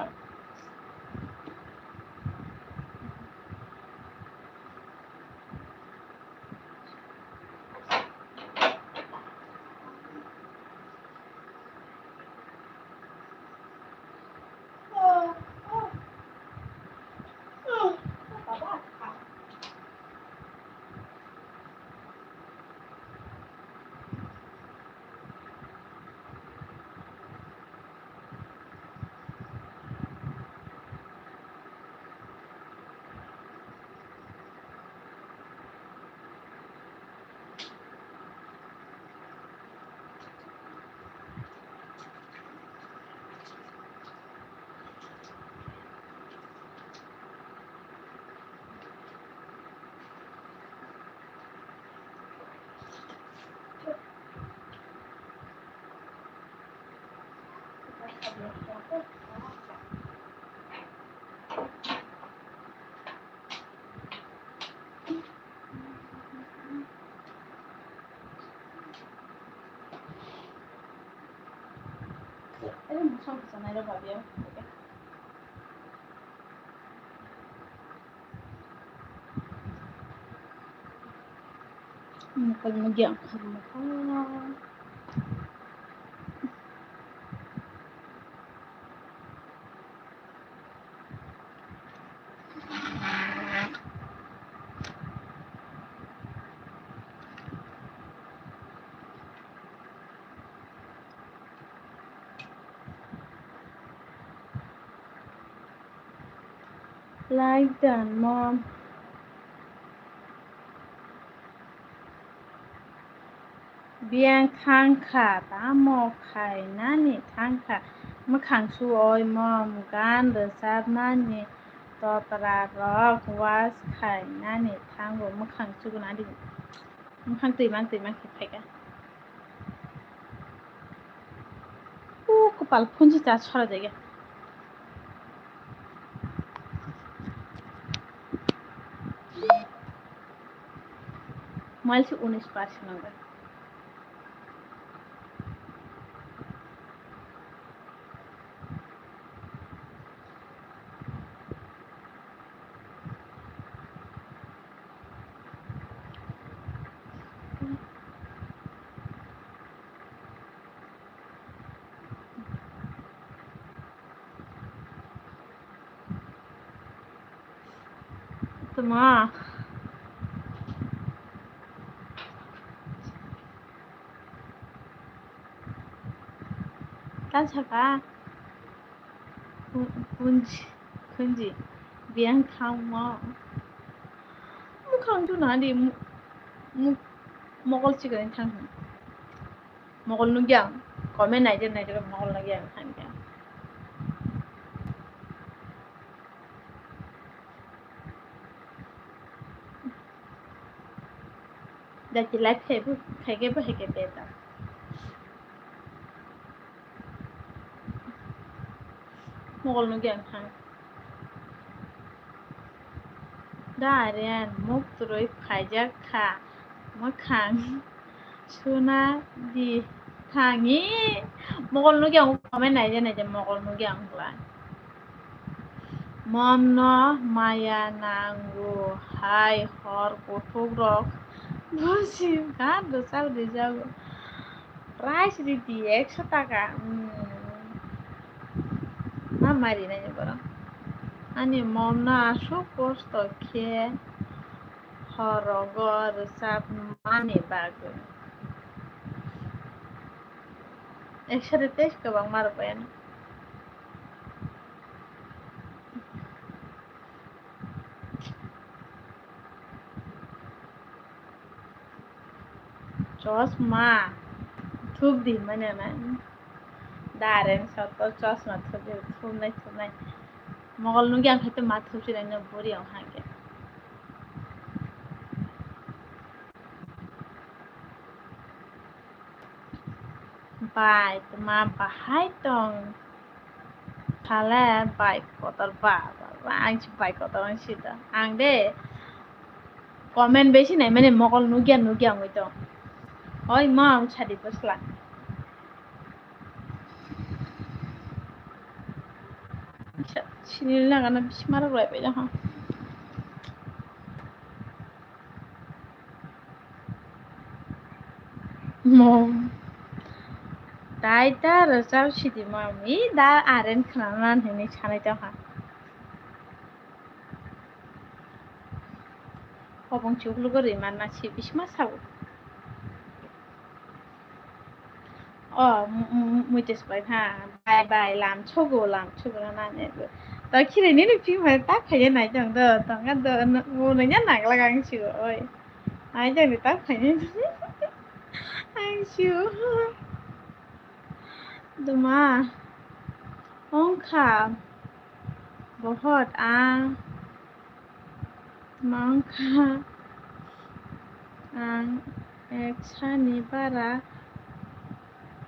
Ele mushang sana ro babia mukol mo gyang kharmo like dan mom biang thangkha tamo khainani thangkha mokhang suoi mom gan rosobnani totra rok was khainani thango mokhang sugunadi mokhang tuimang khaiga kepal phunji ta ছড়া জায়গা মাইলছে 19% হবে তোমা 간사가 군지 비앙 탕마 무캉도 나디 무 먹을 지가 탕 먹을 누기야 거면 나이제 먹을 누기야 탕게 다지 라이프 해부 해게부 해게베다 먹을 누기야 탕 Darian mukturoi phajakha mokhang suna di thangi mogol nu gyang komen naije mogol nu gyang la momno maya nangu hai hor kothogrok bosi gan do sab de jago price di 100 টাকা না মারি নাই বড় ani momno asu posto khe horogor sab mani bago একসাথে তেজ কবাং মারবেন চশমা থুপ দি মানে না দারেন সত চশমা থুপ নাই mogol nu gyang khate ma thup si na bori ang hange bai ma bahai tong khala bai kotor ba ang chi bai kotor ang sida ang de comment beshi nai mane mogol nu gyang oi to oi ma ang chadi pasla sinil na kana bismar roi pe ha mom daita rosab sidi mami da aren khananan hene chanai ta ha obong chuklu gori manna chi bisma sabu muites bai ha bai làm chogo na ne ta khire ni phi phải tác phải nai chang de tang ga de mu ne nya nang la gang chu oi ai chang ni tác phải ni anh chu duma ông khả बहुत mang khả ang ekshani bara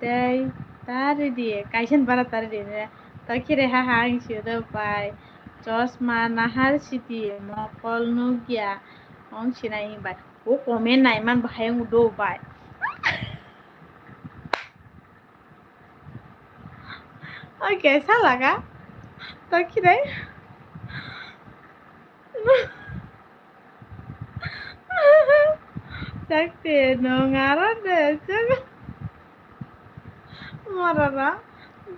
dai tari die kaisen bara tari die ta khire ha ang chu de bai chosma nahar siti mokol nu gya ong chinai bai o comment nai man bai ng do bai और कैसा लगा तो खिरे sakti no ngaran de jaga morara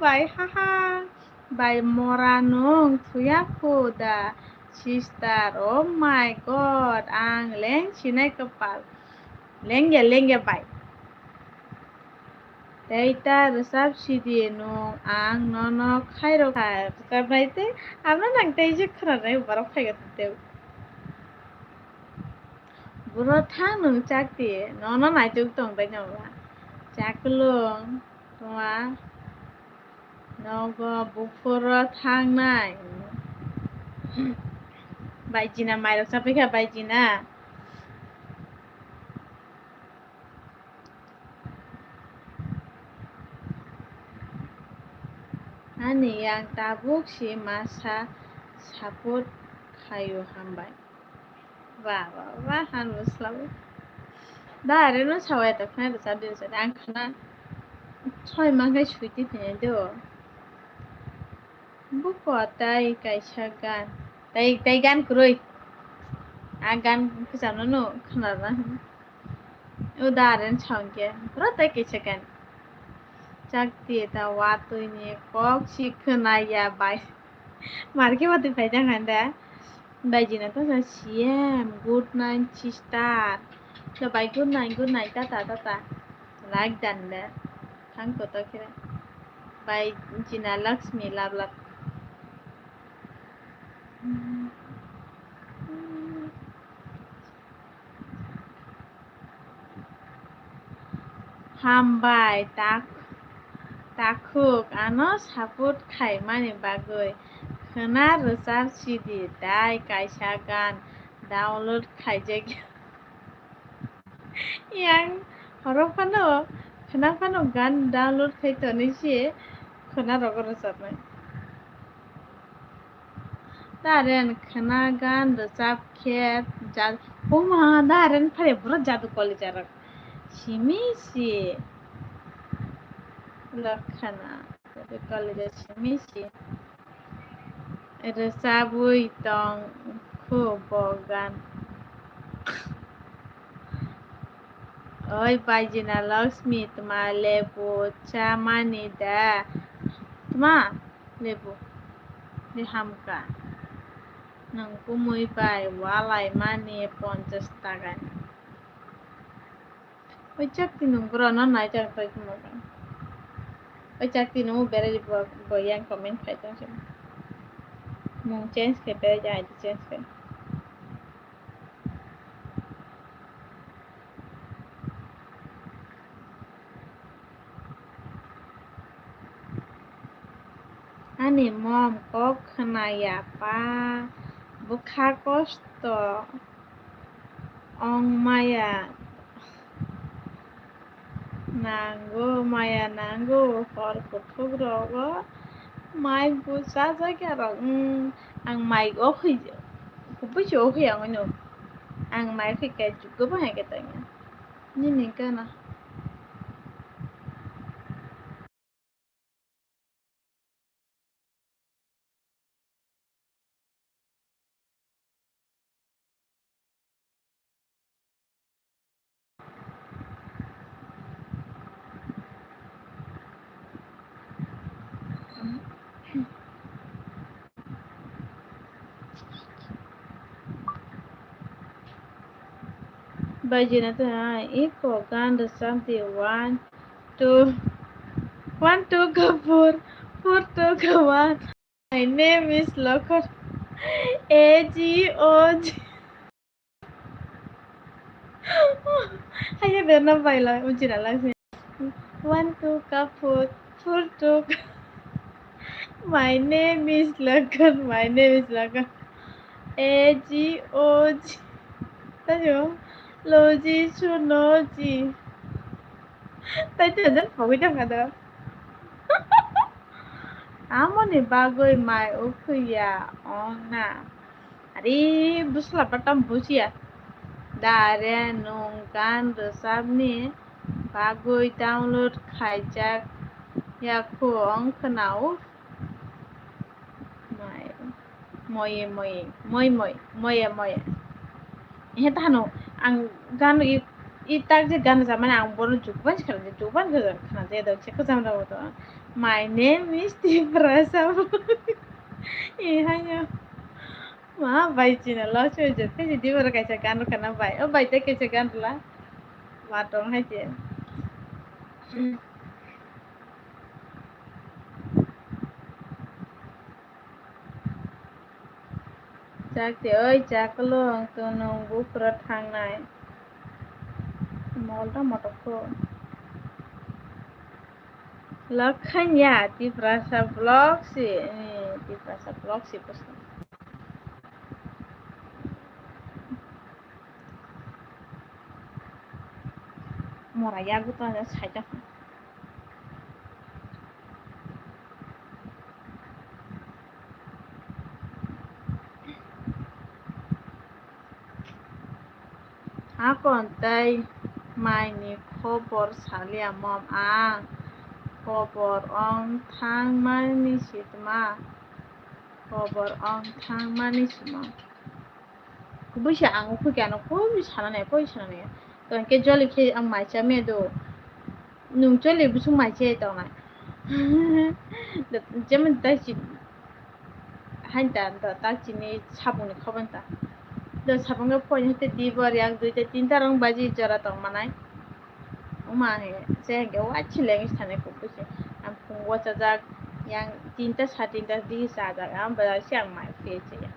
bai haha bai moranong thuya koda sister oh my god ang leng chinai kapal lenge bai Daita resab sidi no ang nono khairo khai kabaite amna nang tai je khara rai barok khai gatte buro thang nung chakti nono nai tuk tong bai no जाखोलों तमा नग बुफुरा थांनाय बायदिना माइरं साफैखा बायदिना Ani yang tabuk si masa saput kayu hambai. Wah, wah, wah, harus selalu. Dah, ada no sawai tak kena tu sadar sadar angkana. Soy mangkai suiti punya tu. Buku tai kaisa gan. Tai gan kurui. Gan kesana no kena lah. Udah ada cang ke. Berapa tai kaisa gan. Cakti ta waktu ini kok si kena ya bai. Marke waktu pajang anda. Bajina to sa CM, good night, sister. So by good night, tata. Like that, thank you, Tokira. By Gina Lakshmi, love. Hambai, takuk, ano saput kai mani bagoi. Kena resar CD, dai kaisa gan, download kai jeg. Yang horok kenapa gan download kai to ni sih, kena rokok resar nih. Daren kena gan resap ket jad. Oh mah, daren pare berat jadu kali jarak. Simisi. Lakhana. Jadu kali jad simisi. Resabui tong kubogan. Oi Bajina Lakshmi tuma lebu chamani da. Tuma lebu. Dihamka. Nang kumuy pai walay mani 50 টাকা. Oy chakti nung bro no na chak pai kumaga. Oy chakti nung bere di boyang comment kai tong sim. Nung change ke bere jai di change ke. Ani mom kok khanaya pa bukha kosto ong maya nango hor kuthuk rogo mai busa jaga rog ang mai go khi kupu cho khi ang no ang mai khi ka jugo ba ha ka tanya ni kana Bajina to iko ganda something 1 2 kapur 4 to kawan. My name is Lokor. AGOG. Hanya berna baila ujira langsung. 1 2 kapur 4 to. My name is Lokor. AGOG. Tahu? Loji Sunoji. Tahu jangan pokoknya kada. Amoni bagoi mai ukuya ona. Ari busla patam busia. Dare nungkan resabni bagoi download khaijak yaku ongknau moye. Ihe tano ang gan itak je gan zaman ang bono juban khana je do che khazam rawo to. My name is Tiprasa. Ihanya ma bai china lo che je te di bor kaisa gan khana bai o bai te kaisa gan la ma tong hai je Chakti oi chaklong to nunggu pura thangnai molta motokko Lokanya di Prasa Blok sih, ini di Prasa Blok sih pesan. Moraya aku tuh ada saja. Aku antai maini khobor salia mom ang khobor ong thang mani sitma khobor ong thang mani sitma. Kubisha ang kukiano kubisha na kubisha na. Tuan ke jolly ke ang macha medo. Nung jolly busu macha ito na. Jaman tashi 한다 딱지니 차분히 커본다 너 차분가 포인트 디버 약 두이te tintarong baji jara tong manai umane sehingga wajib lagi sana kupusi am pungwa sajak yang tinta satinta di sajak am bela siang mai fiece ya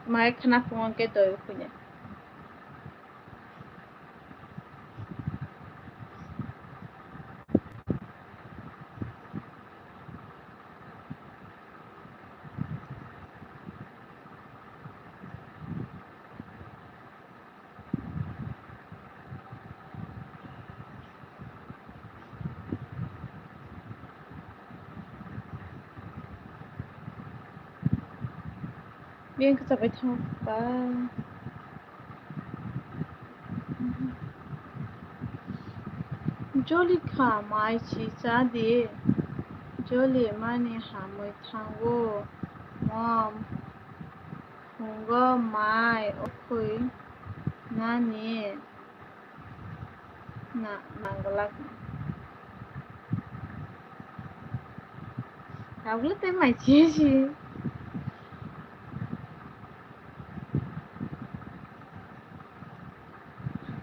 mai khana pungon ke doi punya bien ke sampai thapa joli kha mai chi cha de joli mani hamoi thango mom hungo mai okhui nani na mangalak Hablo te machishi.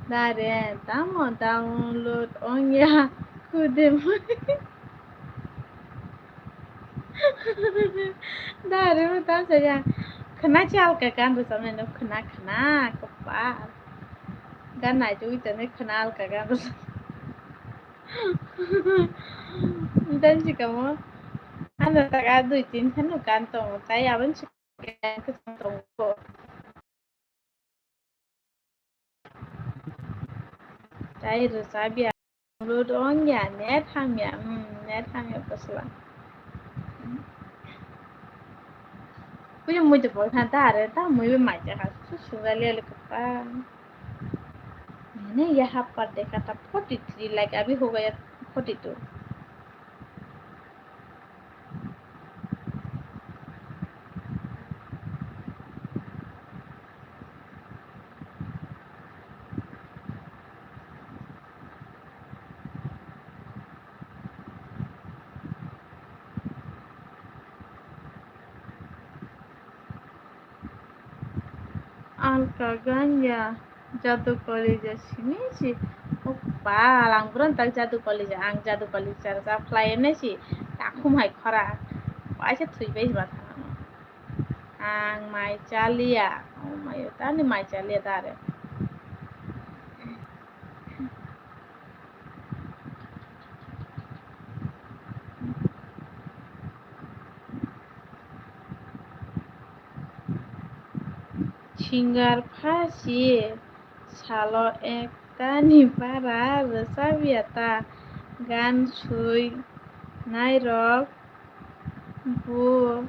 Dare, tamo download on ya kudem. Dare, mo tam saya. Kena chal ka kan ro samne no kena kopar. Ganai tu itane kenal ka kan ro. Dan jika mo ano taga du tin hanu kantong tay aban chikan kantong ko. Tay ro sabi download on ya net ham ya pasla. Punya muito bom cantar, tá muito mais já susu ali का मैंने यहाँ पर देखा था 43 लाइक अभी हो गया 42 Alkaganya jatuh college sini sih opa lang berontak jatuh college ang jatuh college sa flyer sih aku mai khara aja thui base bat ang mai chalia oh mai tani mai chalia tare Chingar phasi salo ekta nipara sabiata gan sui nairok bu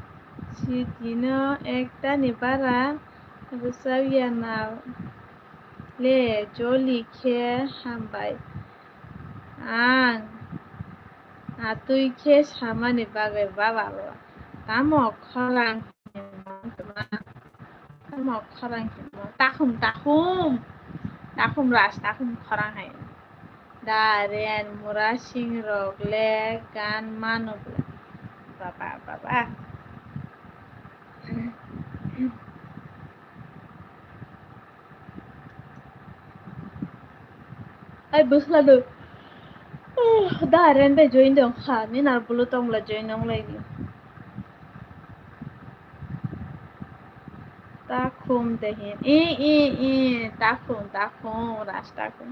sidino ekta nipara sabiana le joli khe hambai ang atui khe samani bagai baba tamo khorang tamo khorang takhum ras takhum khorang hai Daren murasing rogle gan manuk baba ai busla do Daren be join dong kha ni nar bulu tong la join nong lagi takhum dehin takhum ras takhum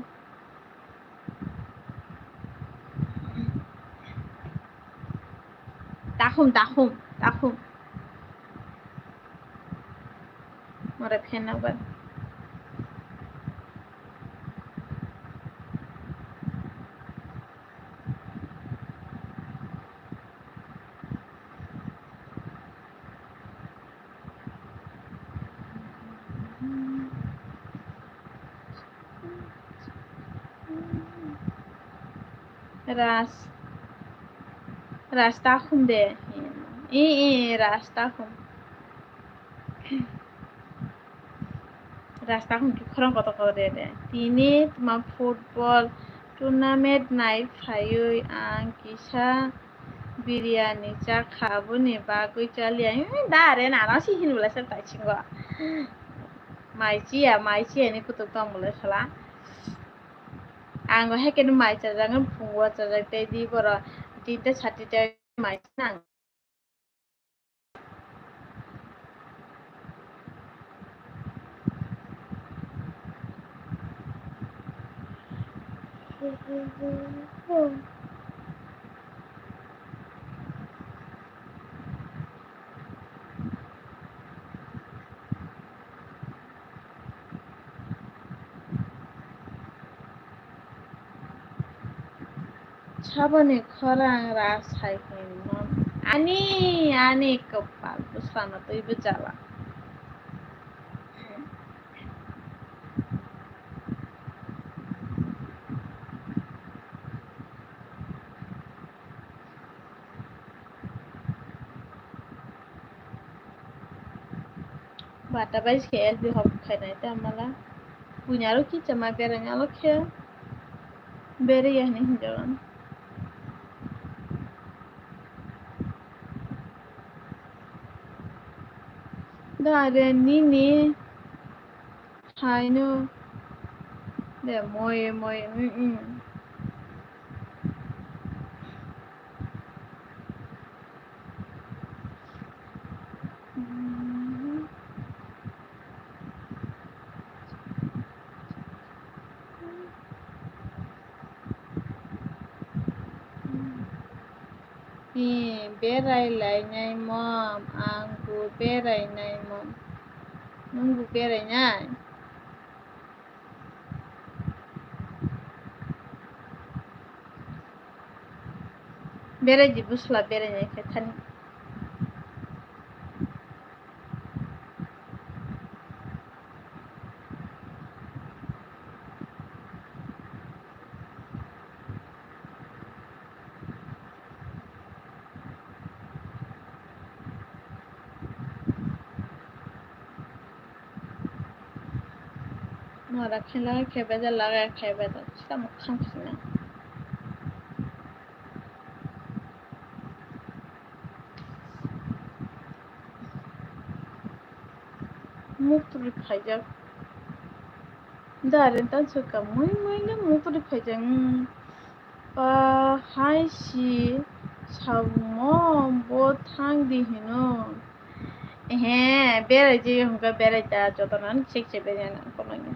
Takhum. Mara khena ba. Ras takhum de. Ras takhum. Ras takhum ki khorang kota de. Tini tuma football tournament nai phayoi ang kisa biryani cha khaboni bagoi chalia dare na na si hin bula sa tai chingo mai chi ni kutu tong bula sala ang he ken mai cha jang phungwa cha ja te di bora tinte chati te mai nang Chabone khorang ras hai ken mon ani kapal busana to ibe chala bata bai ke elbi hop khainai ta mala punyaro ki chama beranya lo khe bere yahni hinjawan dare nini haino de moye beरायलायनाय mom आंबो बेरायनाय mom नोंबो बेरायनाय बेरायदि बुस्ला बेरायनायखाय थानि Nora खेला खेबेजा लागा खेबेजा सिtam खांफिना मुक्तुरि फाइजा दारे तानसुका मैनो मुक्तुरि फाइजा बा हाइसि सावमो बो थांदि हिनो एहे बेरायजे हमका बेरायता जतनान सेक्से बेरायना कमायनो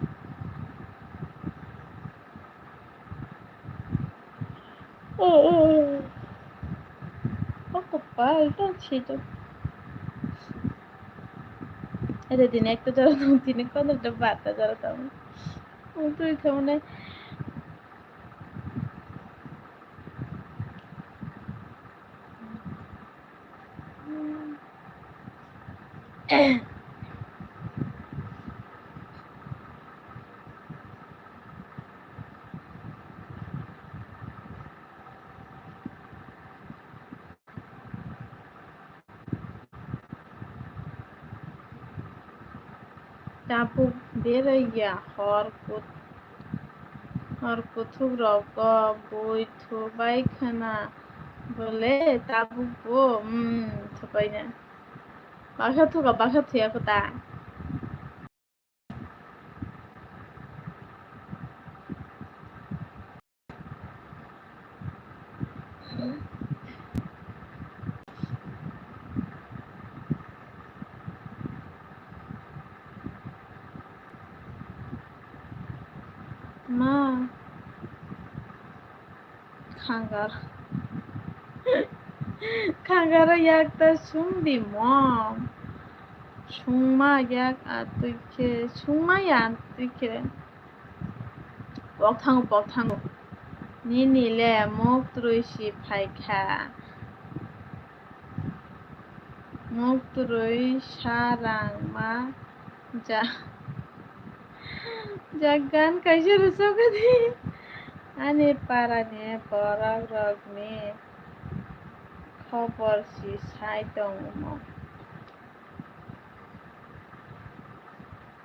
occupato cito ed è dinetto già non ti ne quando già fatta già la tamo tu come tapu beraya hor kuthuk rogo boi thu bai khana bole tapu bo thupai na bakha thuya kota ma khangar Kangara yak ta sumdi mom. Sungma yak atuke sungma ya atuke. Boktango. Nini le mok trushi paika. Mok trui sarang ma jagan kaisa rusokadi. Ani parane porok rokni khobor si sai dongmo.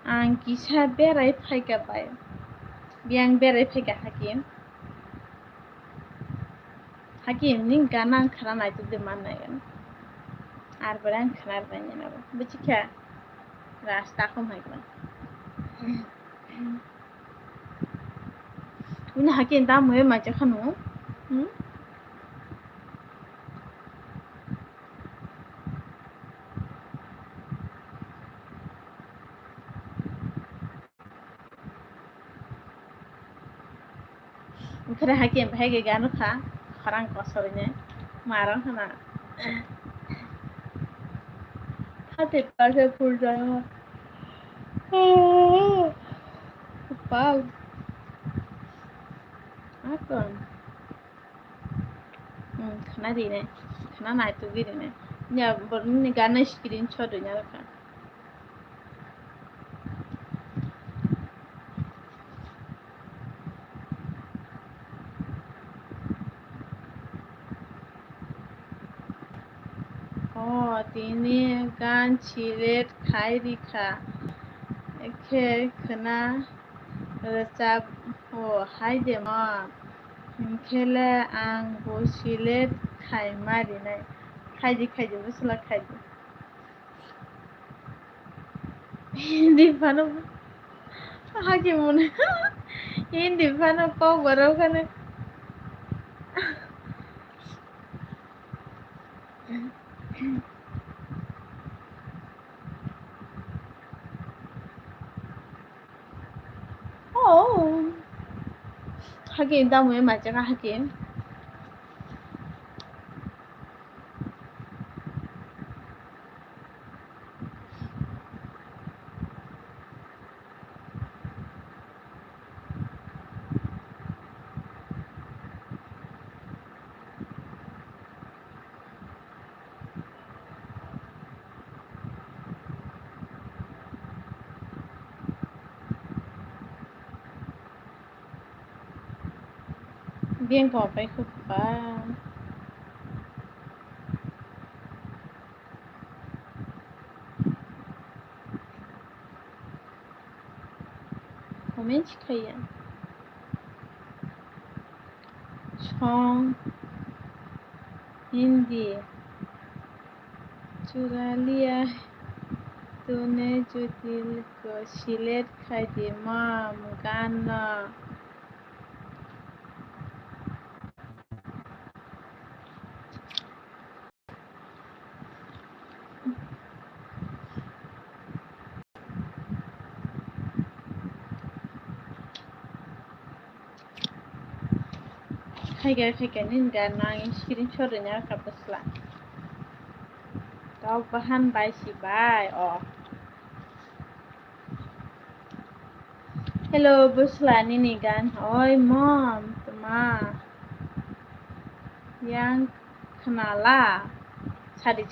Ang kisa berai faigabai. Biang berai faiga Hakim. Hakim ning ganang khana itu de manayan. Arbarang khanar banyana ba. Bichika rasta khom haikman. Una Hakim ta moe macha khanu. Ukra Hakim bhege ganu kha kharang kosornya marang hana. Hati pasal full jalan. Pau. Akon. Khana di ne. Khana nai tu giri ne. Nya borni gana screenshot nya rakha. তিনি গান সিলেট খাই রিখা খেনা চাপ হাই দে মা খেলে आं सिलेट खाय मारिनाय खायदि बुसला खायदि हिन्दी फानो हागे मने हिन्दी फानो पाव बराव खाने Hakim damu ya macam Hakim. Bien kauไปคุปาComment çıkaya Chong Hindi चुरा लिया तूने जो दिल को सिलेट खाई दी माम गाना Faiga nin gana screenshot nya kapasla Kau bahan bai si bai Hello busla nini gan Oi mom tuma Yang kenala Cari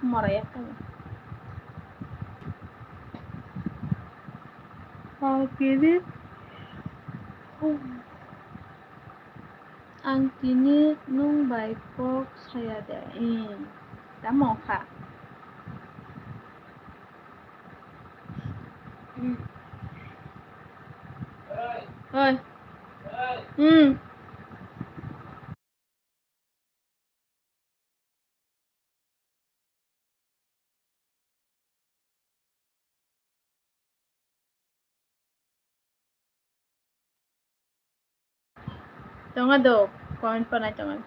marah ya kamu Gini Ang kini nung bai pok saya da Đã một hả Ơi Tunggu do Comment pa na tunggu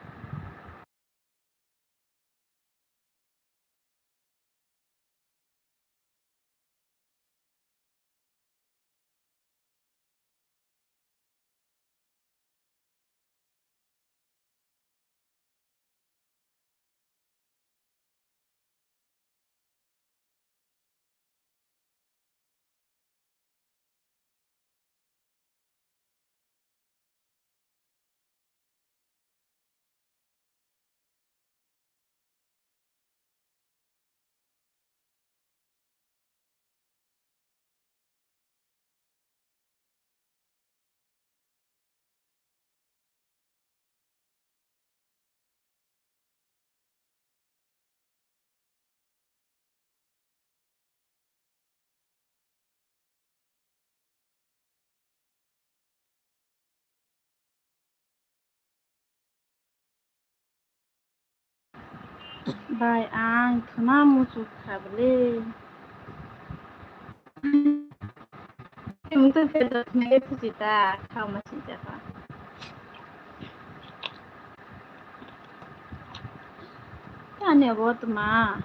बाय आं थुना मुसुखाबले मुंतो फेदो थुने फुजिता खाव मासिजाका tanya buat ma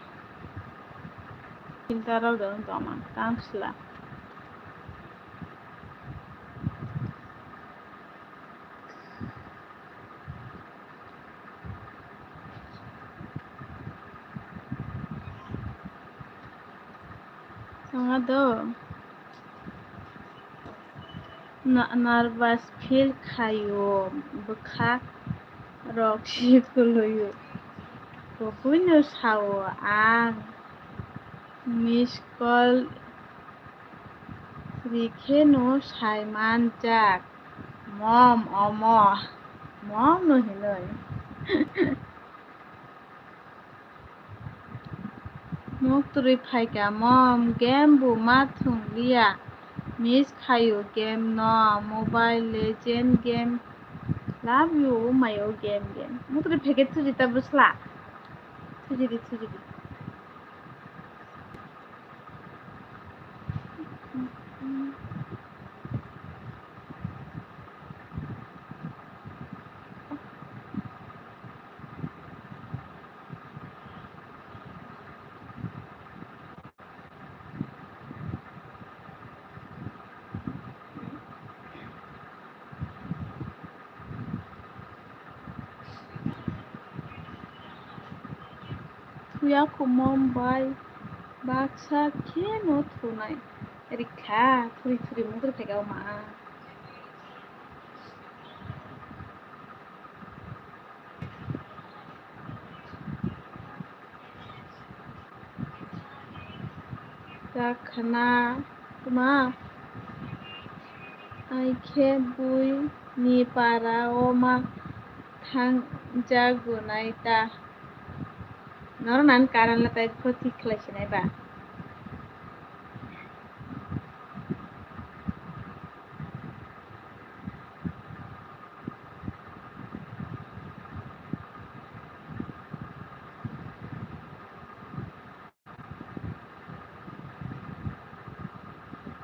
pintar dong toma kansla sangado nervous feel kayo bekha roxy kuluyo Pupunya sawo ang miss call Rikeno Saiman Jack Mom Omo Mom no hiloi Mukturi Paika Mom Game Bu Matung Lia Miss Kayo Game No Mobile Legend Game Love you Mayo Game Mukturi Paika Tujita Busla Tujidi Tuyaku Mom Bye Baksa Keno Tunai Rika Turi Mukturi Paika Ma Dakana Ma Aike Bui Ni Para Oma Thang Jagunai Ta Noronan Karan Latai Khoti Khlaisinai Ba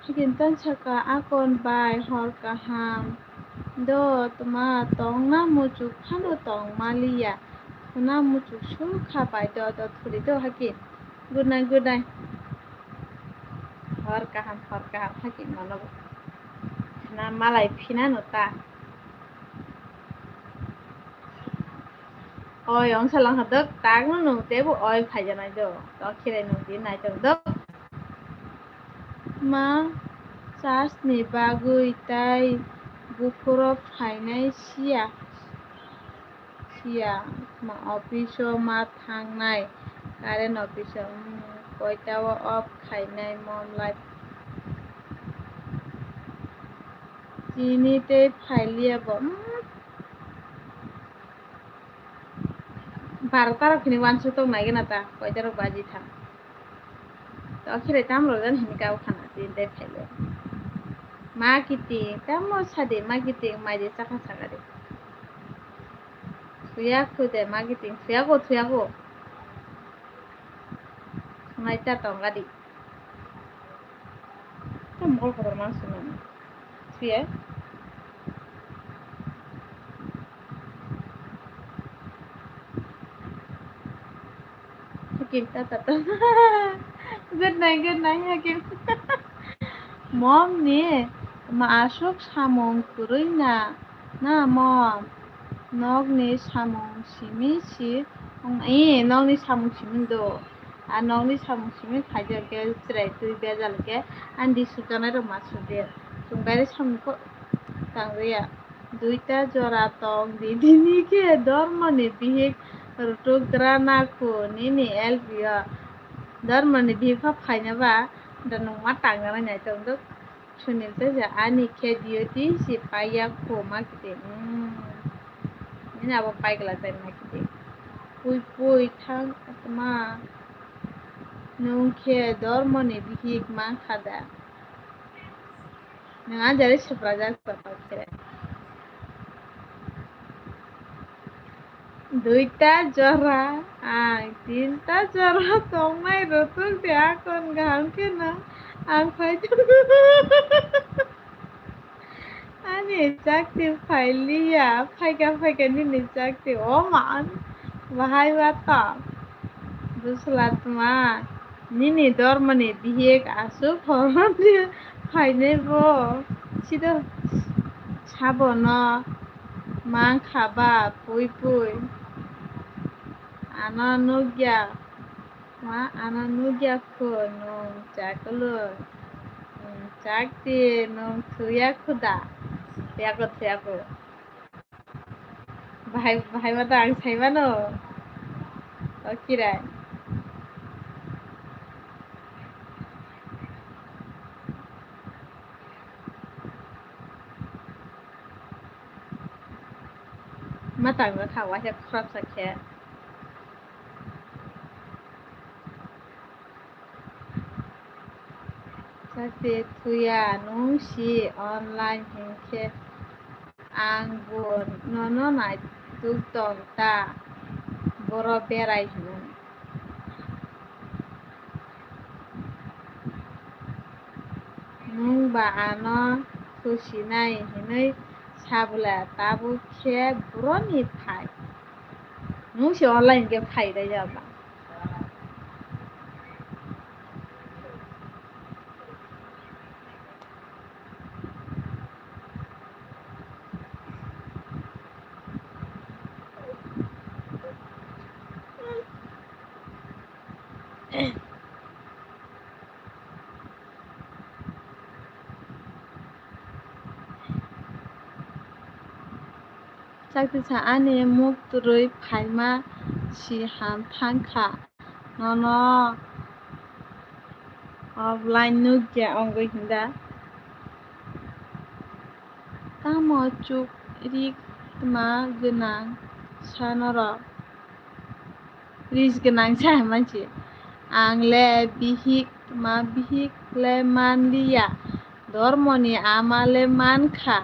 Hikintan Saka Akon Bai Hor Kaham Do Tuma Tong Na Muchuk Khano Tong Malia Tuna Muchuk Shulkha Bai Do Thuri Do Hakin Good night Hor Kaham Hakin Manobo Na Malai Pina Nota Oi ông salang hadak tag no no tebu oi phajanai do to khire no din nai tong do ma chas ni bagui tai bufuro phainai sia ma office ma thangnai karen office koita off khainai mom life chini te phailia bo 12 khini wansu to nai gena ta koita ro baji tha to khire tam ro jan hinika khana tin te phaile ma kiti tamo sade ma kiti mai de chaka de Tuyaku de ma kiti tuyaku ngai ta tong gadi tam gol khor man suno tuya Hakim ta good night Hakim mom ni ma asok samong kurui na mom nog ni samong simi si nog ni samong simi do a nog ni samong simi khajar ke chrai tui bejal ke andi sujana ro ma suje sungbare samong ko tangriya duita jora tong didini ke dormani bihik rutugrana ko nini elbia dormani bifa phaina ba danong ma tangana nyai tong do sunil te ja ani ke dioti si paya ko ma kite ni abo pai gala tai ma kite pui thang atma nung ke dormani bihik ma khada nang jare surprise pa kire দুইটা জরা আং তিনটা জরা তোমায় রতুল দেয়া কোন গামকে না আং ফাইতো ani jakti failiya faika nini jakti o man bahai bata buslat ma nini dormani bihek asu phorman dia faine bo sido sabo no mang khaba pui ana nugya ma ana nugya ko no jaklo jakti no thuya khuda Tuyako. Bahai mata ang say mano. Okay rai. Mata ang kawa siya crop sa kaya. Sakti tuya nung si online hingke ang bun nono na tugtong ta boro berai hinun. Nung ba ano kusinay hinay sabula tabu ke broni phai. Nung si online ke phai da jaba. Sakti sa ane muk turui phaima si ham thangkha nono offline nugya ongoi hinda tamo chuk rik ma genang sanoro ris genang sa manchi angle bihik ma bihik le manliya dormoni amale mankha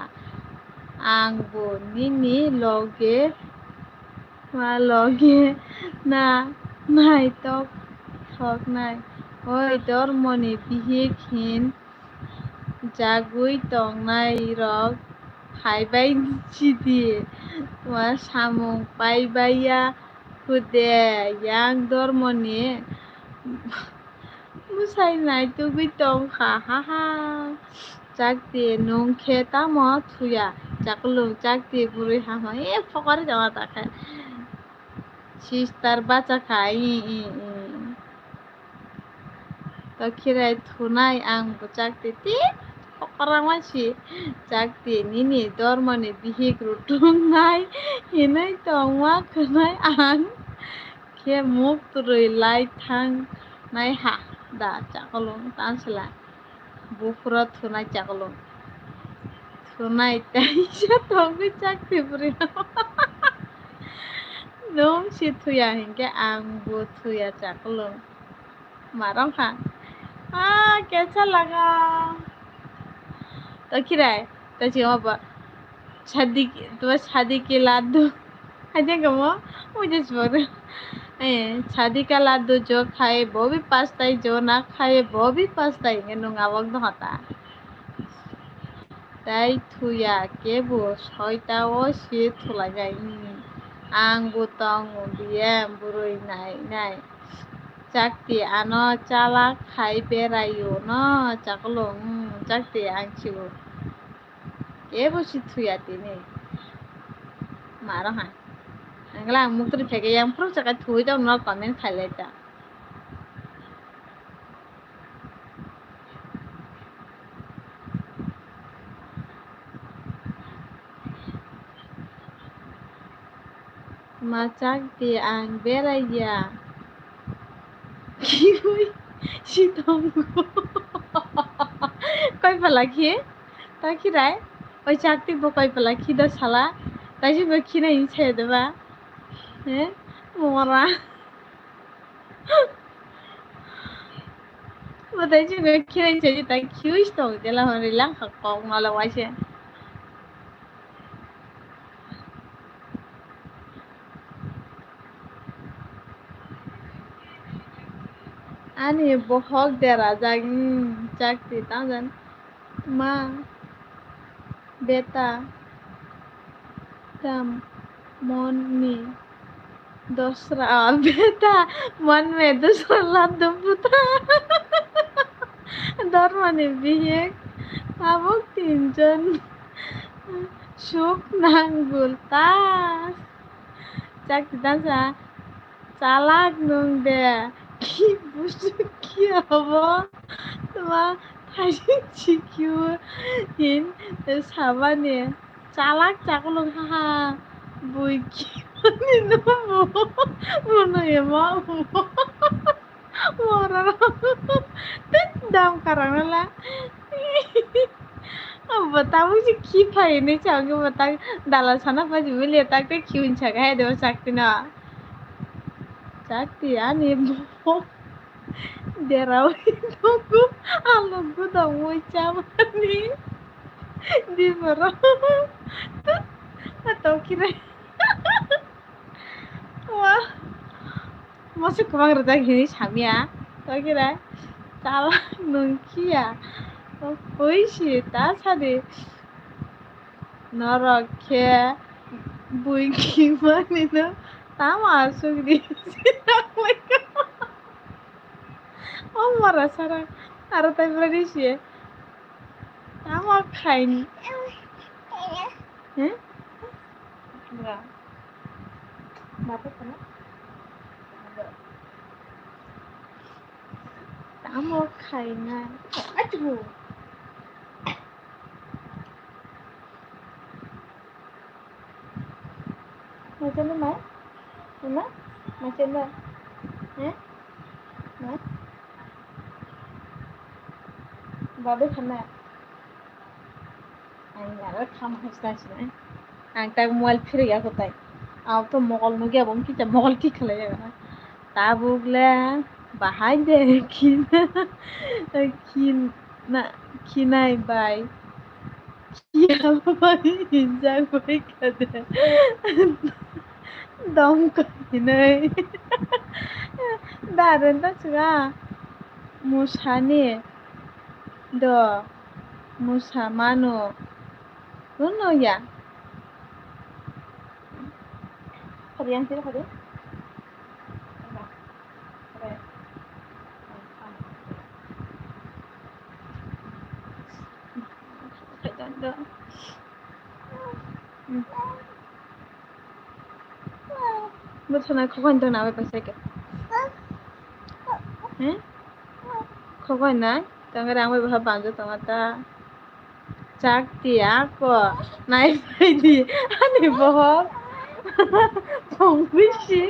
angbo nini loge ma loge na nai tok thok nai oi dormoni bihik hin jagui tongnai rok haibai chidi wa samung paibaya kude yang dormoni musai nai tugui tong ha ha ha jakti nung khe tamo thuya jaklung jakti burui ha ha e phokari jama ta kha sister bacha kha i to khirai thunai ang bu jakti ti phokara masi jakti nini dormani bihik rutung nai hinai tongma khunai ang khe muk turui lai thang nai ha da jaklung tansla bufura thunai jaklung thunai taisa tongui jakti buri nung si thuya hingke ang bu thuya jaklung marong ha कैसा लगा तो किराए तो चिंगा शादी के लाडू अजय कमो मुझे छोड़ शादी का लाडू जो खाए वो भी पछताए जो ना खाए वो भी पछताएंगे नुंगा वक्त होता ताई थुया के वो सयता ओ से थुला जाय आं बुतंग बिये बुरुई नाय jakti ano chala khai berayo no chaklo jakti ang chibu ebo si thuya tini maro ha angla mukri phege yang pro chaka thui dong no comment khaile ta ma jakti ang beraya kiwi sitonggo koi palaki ta kirai oi jakti bo koi palaki da sala tai ji bo khina in chhe deba he mora bo tai ji bo khina in chhe ta kiwi stong de la hon rilang khak kong ma la wa che Ani bohog dera jakti tajan ma beta tam moni dosra beta मन में दूसरा लाद पुता ধর্মনি বিয়ে আবক তিনজন সুখ নাঙ্গুল তাস চাকরি দাসা চালাক নং দে কি বুঝু কি হব তোমার ফাইসি চিকিউ হিন সাবানে চালাক চাকলো হাহা বই কি মানে নবো মনে এমা মরা দাম কারণলা बताओ जी की फाई नहीं चाहोगे बता डाला छाना पाज मिले तक ते क्यों छगा है दो सकती ना सकती यार ये बो डेराव तो को आलो को तो वो चावनी di baro atau kira wah masuk ke bang rezeki gini samia tau kira salah nungkia ওই সে তাছাড়ে নরকে বই কি মানে না তাম আসুক দিয়েছি ও মরা সারা আরো তাই বলে দিয়েছি তাম খাইনি হ্যাঁ বাপে কেন তাম খাই না আচ্ছা macam mana mana macam mana Mas babe kena ada kam hasna sini angka mual फिर गया होता है अब तो मोगल में गया बम की जब मोगल की खले जाएगा तब उगले बाहर दे ना नहीं बाई क्या भाई हिंसा कोई कहते dong koy này darin ta juga musani do musamano no ya kalian sih kalian betul nak kau kan tu nak apa sih ke? Kau kan nak? Tengah orang berapa bantu tengah ta cakti aku naik lagi, ane bohong, pengwisi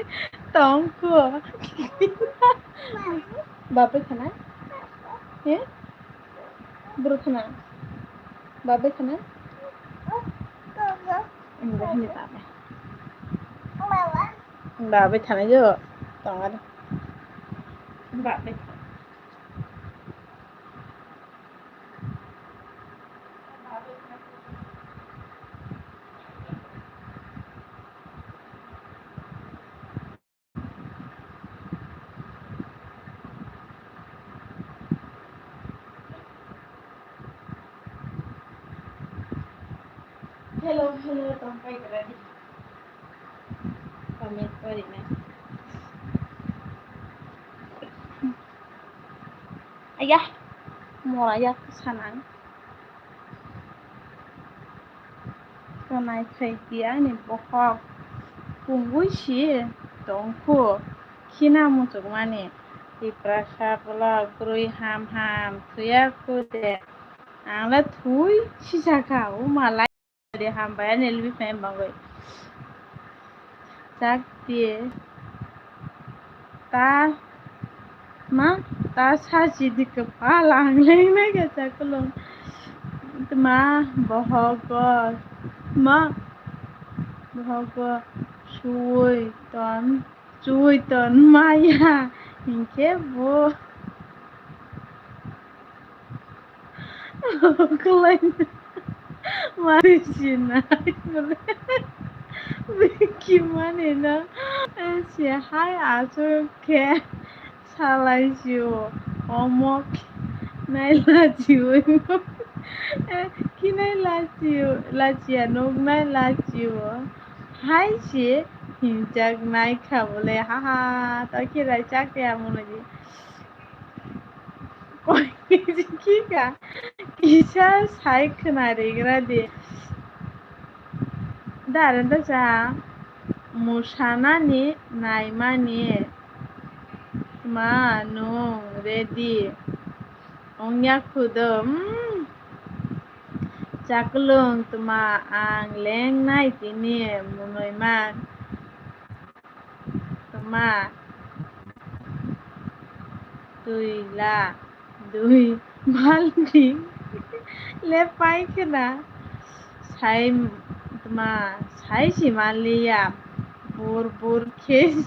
tongku, bapak kena? Berapa kena? Bapak kena? Enggak ni tak apa. Bapak kena je, tengah tu. Bapak. Hello, tongkai kerana pamit balik ni. Ayah, mau ayah kesana. Kenai saya ni bohong, punggusi, tongku, kina muncul mana? Di prasa pula grui ham, tuya kude, angla thui, sisa kau malai. Dia hambai ni lebih faham bangai. Cak dia, ta saji di kepala angling naga cakulong. Ma bohong, cuy ton maya, ingke bo. Kelain. Marisina, gimana na? Si hai asal ke Salacio, omok, nai lacio, kinai lacia, nog nai lacio, hai si, hinjak nai kabule, haha, taki rai chakte amonaji. Koi kika, kisha sai khnare grade. Daranda sa, musanani naimani. Ma no ready ongya khudum chaklung tuma ang leng nai tini munoi man tuma tuila dui maldi le pai khna sai tuma sai si malia bur bur khes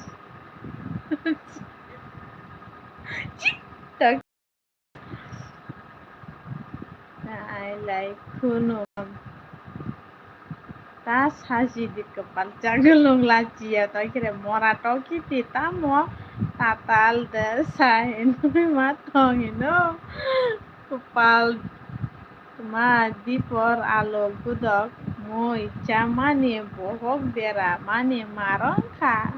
tak I like kuno ta saji di kepal jagelung lajia ta kira mora toki ti tamo tatal de sain ma tongi no kepal ma dipor alo budok moi chamani bohok bera mani marongka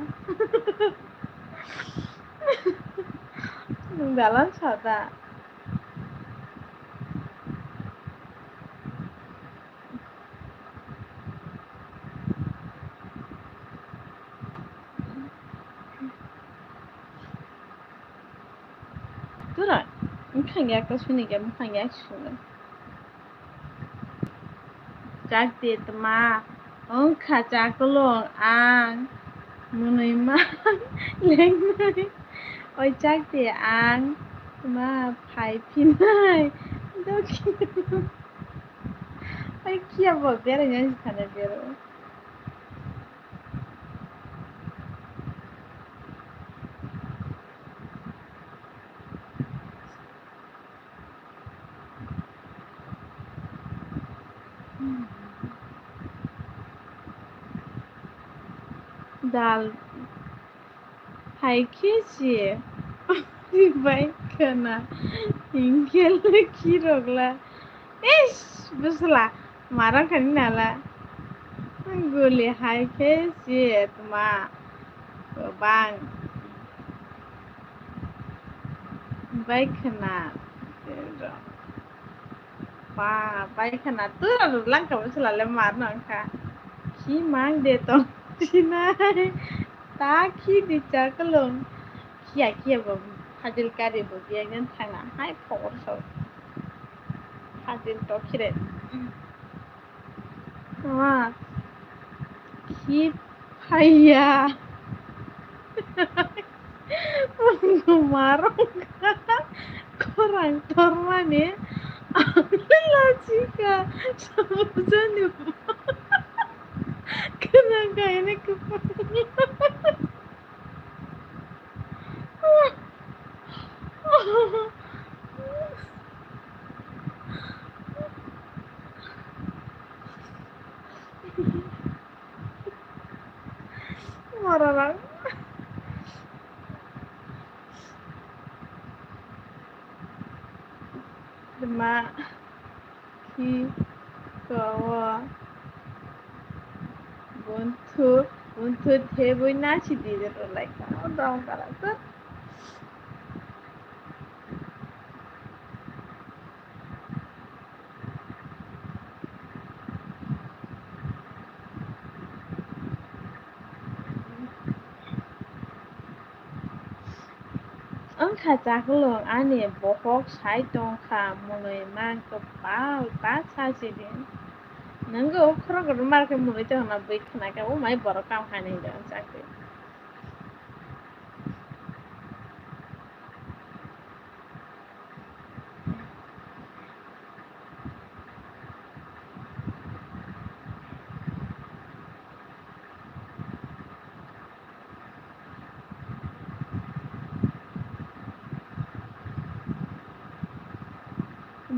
dalam sada Dura, mukhan yak suni ke mukhan yak suni. Jak dit ma, ongkha jaklong ang munoi ma leng nai. Oi jak di ang ma phai pinai. Doki. Oi kia bo bera nyan sana bera. Dal hai kesi. Bai kana. Ingkel ki rogla. Ish, busla. Marang kan nala. Guli hai kesi tuma. Bang. Bai kana. Pa, bai kana. Tu lalu langkah busla le marang ka. Ki mang de tong. Sinai. Ta ki di chakalong. Kia bo. Hadil kari bo. Biagan thanga. Hai por so. Hadil to kire. Ma. Ki paya. Marong ka. Korang tormane. Amila chica. Sabuzani. Kenapa ini kepala? Marah. Dema ki kawa buntu theboi nachi dire to like down kara to ang khajaklong ani bohok sai tong kha monoi mang to pau ta sa sidin nanggo khoro gor mar ke monoi to na bai khna ka o mai bor kam khani da sakte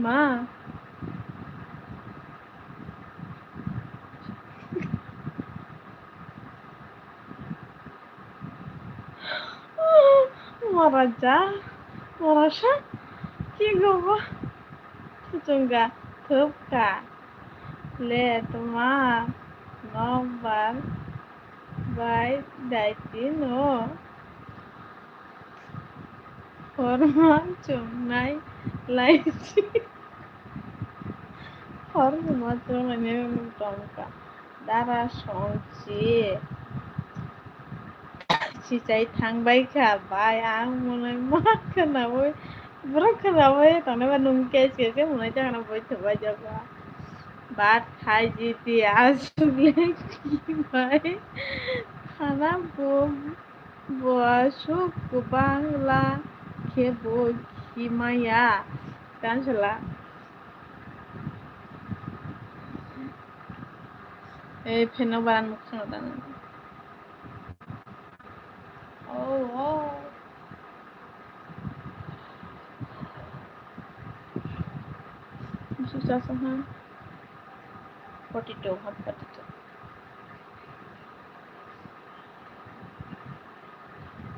ma Moraja, Morasa, Kigoba, Tutunga, Tupka, Letma, Nombar, by Daitino, Forma, Chumnai, Light, Forma, Chumnai, Tonka, Dara, Shonchi. Cicai थांबाय खाबाय आं मोनाय मा खोनाबाय ब्रा खोनाबाय थांनायबा नंकेसकेसे मोनाय जागोन बयथबाय जाबा बाद खाय जिति आसुले किबाय खाना बुआसु गोबांला खेबो किमाया दानसला ए फेनाव बारा नुखानो दानो Oh. Susah sangat. 42, 42.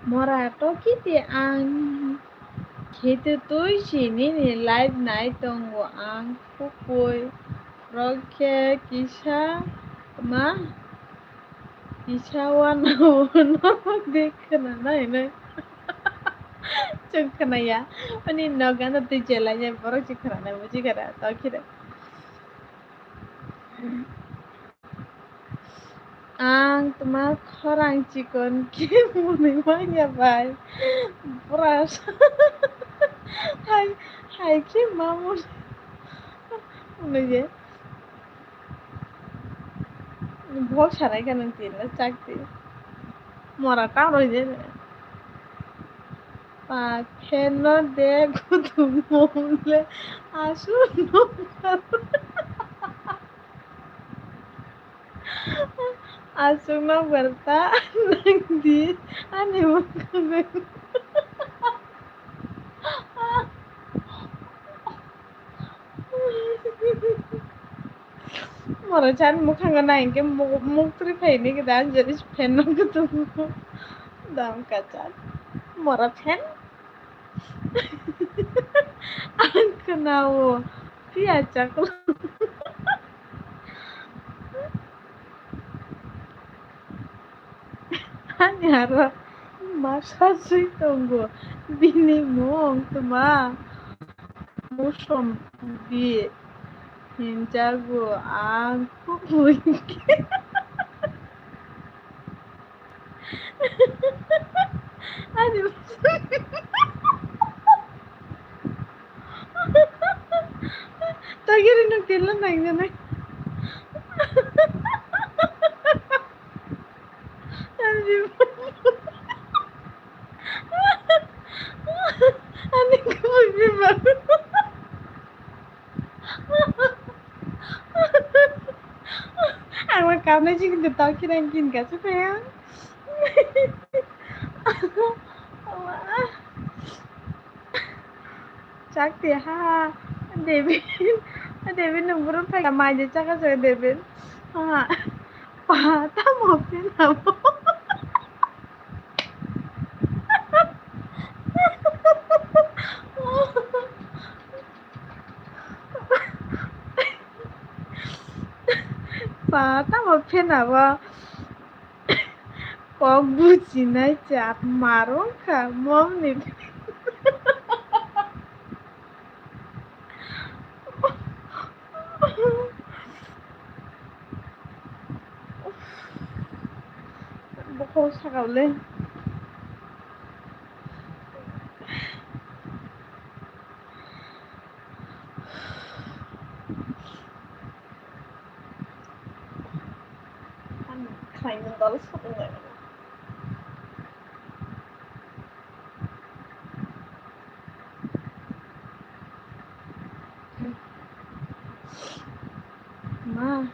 Mora to kiti ang kiti tuh sini nih live night tunggu ang pukul roke ma kisah warna dekna na ini cengkena ya ini naga nanti jalannya baru cengkena na muji kara tau kira ang teman orang cikon kimu nih banyak bay beras hai kim mamu udah ya बहुत सारा kan nanti na cakti mora tahu aja pak keno deh kudu mule asu nomor asu nomor ta nang di ane makabe mora chan mukhanga naing ke muktri phaini ke dan jadi pen no kudu dam kacan mora pen ang kenao pia cakul anyara masa sui tunggu bini mong tuma musom di hinjago aku mungkin aduh tagirin ng tilan na yun eh aduh aning ko magbibago ang makam na siya kung tao kinangkin ka sa kaya Sakti ha David nunggu pakai maja cakap saya David ha pata mau pinamo pata mau pinamo kok bucin aja marung kamu nih Bukau sakale kain dalas satu nggak ma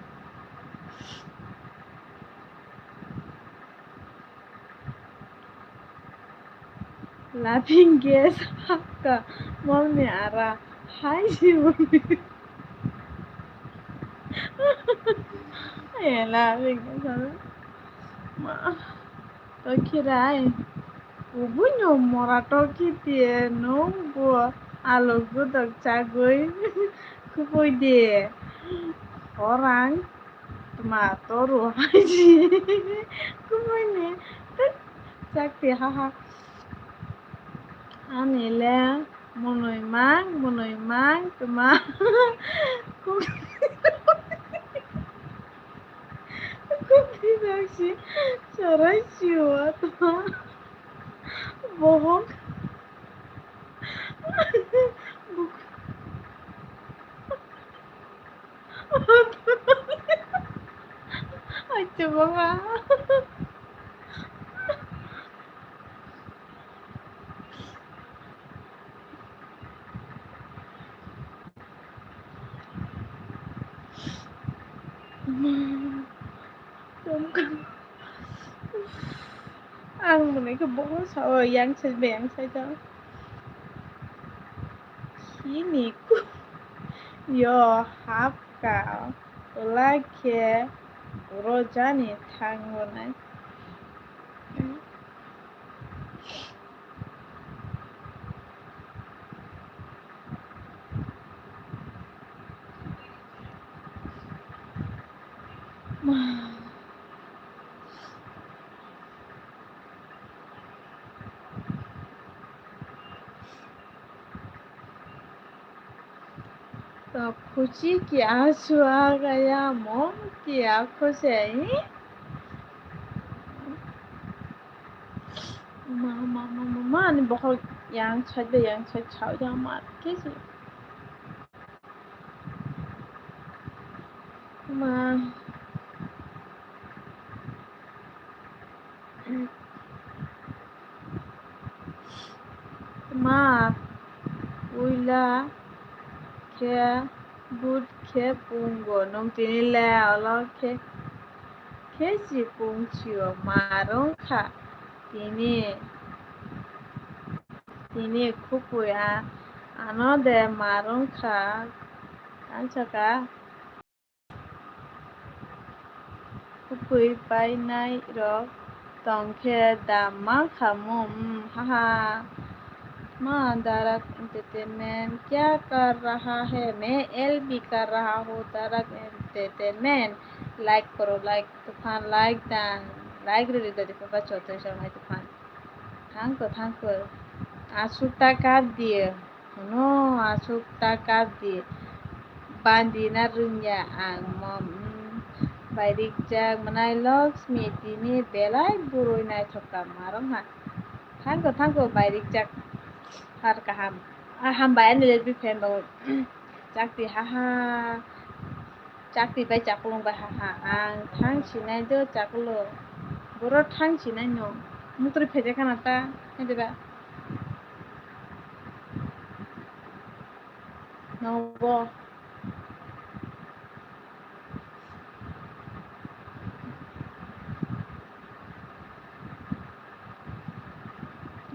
laughing gas hakka mommy ara hai si mommy ya laughing gas ma to kirai ubunyo morato kitie no bo alo gudok chagoi kupoi die orang ma toru haji kupoi ne sakti haha anile monoi mang tuma kupi daksi sarai siwa tuma bohong coba nggak ăn mà này cái bố sao rồi yang sai bèn sai cho khí nị cú yo hap cả like rojani thang rồi này तो खुशी की आंसू आ गया मोम की आंखों से मामा ने बहुत yang sai chao yang ma cái gì mà mà uila ke bút ke pungo nông tin leo lo ke si pung chiu ma rong kha tini kukuya ano de marong kha anchaka kukui pai nai ro tongkhe dama khamum haha माँ दारक एंटरटेनमेंट क्या कर रहा है मैं एलबी कर रहा हूँ दारक एंटरटेनमेंट लाइक करो लाइक तूफान लाइक दान लाइक रे देखो बच्चों तो समय तूफान थैंक को आसुता काट दिए नो आसुता काट दिए बांदिना रुंया आं मम बायरिक जाग मनाय लक्ष्मी तिनी बेलाय बुरुय नाय थका मारं हा थैंक बायरिक जाग har kaham ham bayan ni lebih fan bau cakti haha cakti bai cakulung bai haha ang thang sinai do cakulo boro thang sinai no mutri phede kana ta hede ba no bo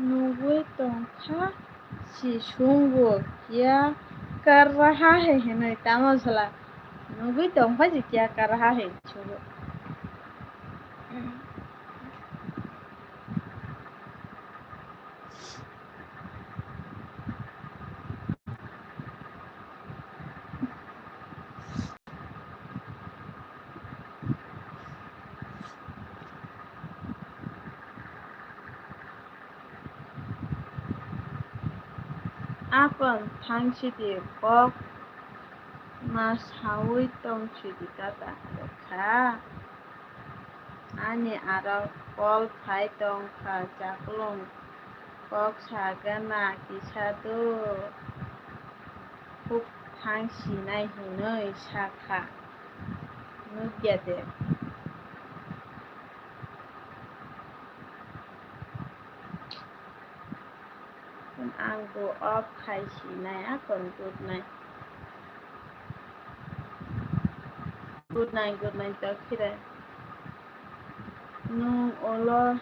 no tong kha si shungwo क्या कर रहा है ना तामो सला नुगुई तोंग फाजी क्या कर रहा है छोड़ो Apple 당시디 꼭 마사위 똥치디 까다 카 아니 알아 꼭 파이똥카 자kulung 꼭 사가나 기차도 꼭 당시나 희너의 샤카 느껴대 ăn của off khai chỉ này á còn good night tới khi đây nung olo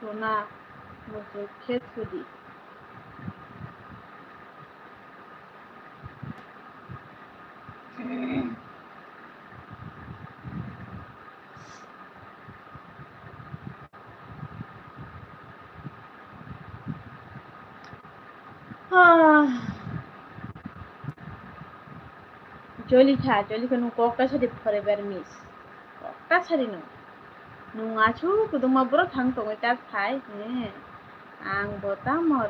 thuna một số kết thudi Jolika nung kokta sadi forever miss. Kokta sadi nung. Nung achu kudung mabro thang tong itat khai. Ang bota mo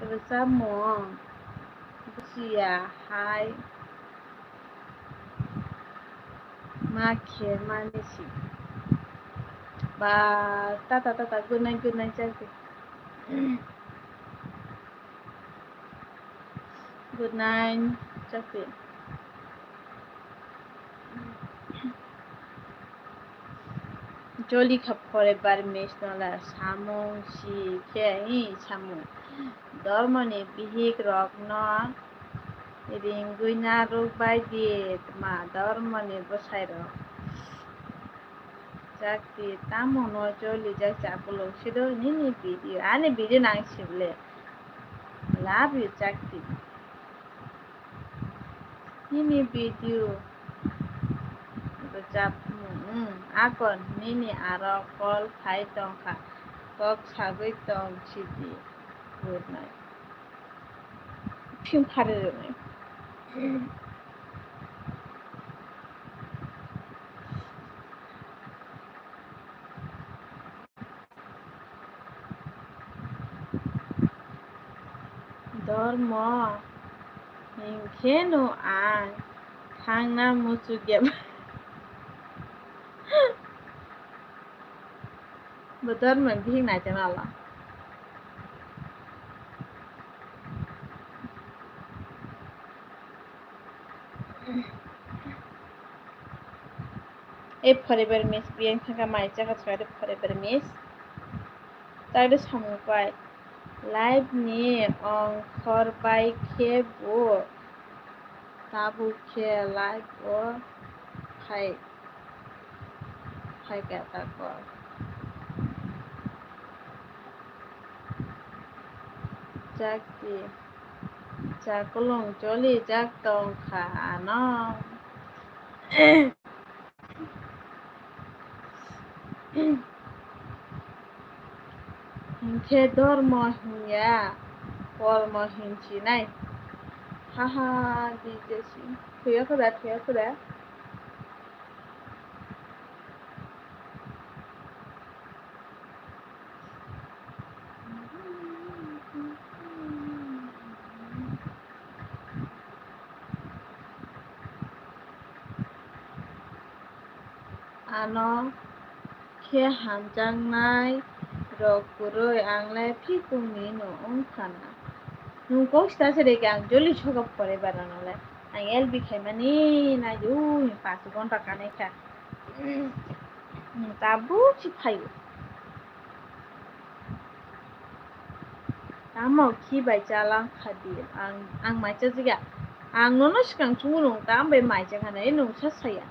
resap mo. Busia hai. Ma khe manisi. Ba ta good night chakti. Good night chakti. Jolika forever miss nola samung si khe samung. Dormani bihik rokno ringuina rok baidi ma dormani bosai rok. Jakti tamo no joli jak chapulo sido nini video ani video nang sibule. Love you Jakti. Nini video jap akon nini aro call khai tong kha kok sagui tong sidi. Good night. Phim khare rồi. Dormo hingkeno ang thangna musugyam. Betul mending na janala. forever miss Priyanka ka maicha ka chhare forever miss. Tagde samupai live ni khor bai khe bo tabu khe live o khai ka ta ko. Jakti jakulong joli jak tong kha no. Hingke dormo hingya kormo hingchi nai. Haha dijesi. Thuya kuda. Ano khe hamjangnai rok puroi anglai phikungni no ongkhana. Nung kok sta sere ke ang joli choga pore baranole. Ang LB khaimani na yu 5 ghonta kanai kha. Tabu chi phayo. Tamo khi bai chalang khadi ang maicha jiga. Ang nono sikang chungurung tam bai maicha khana nung sasaya.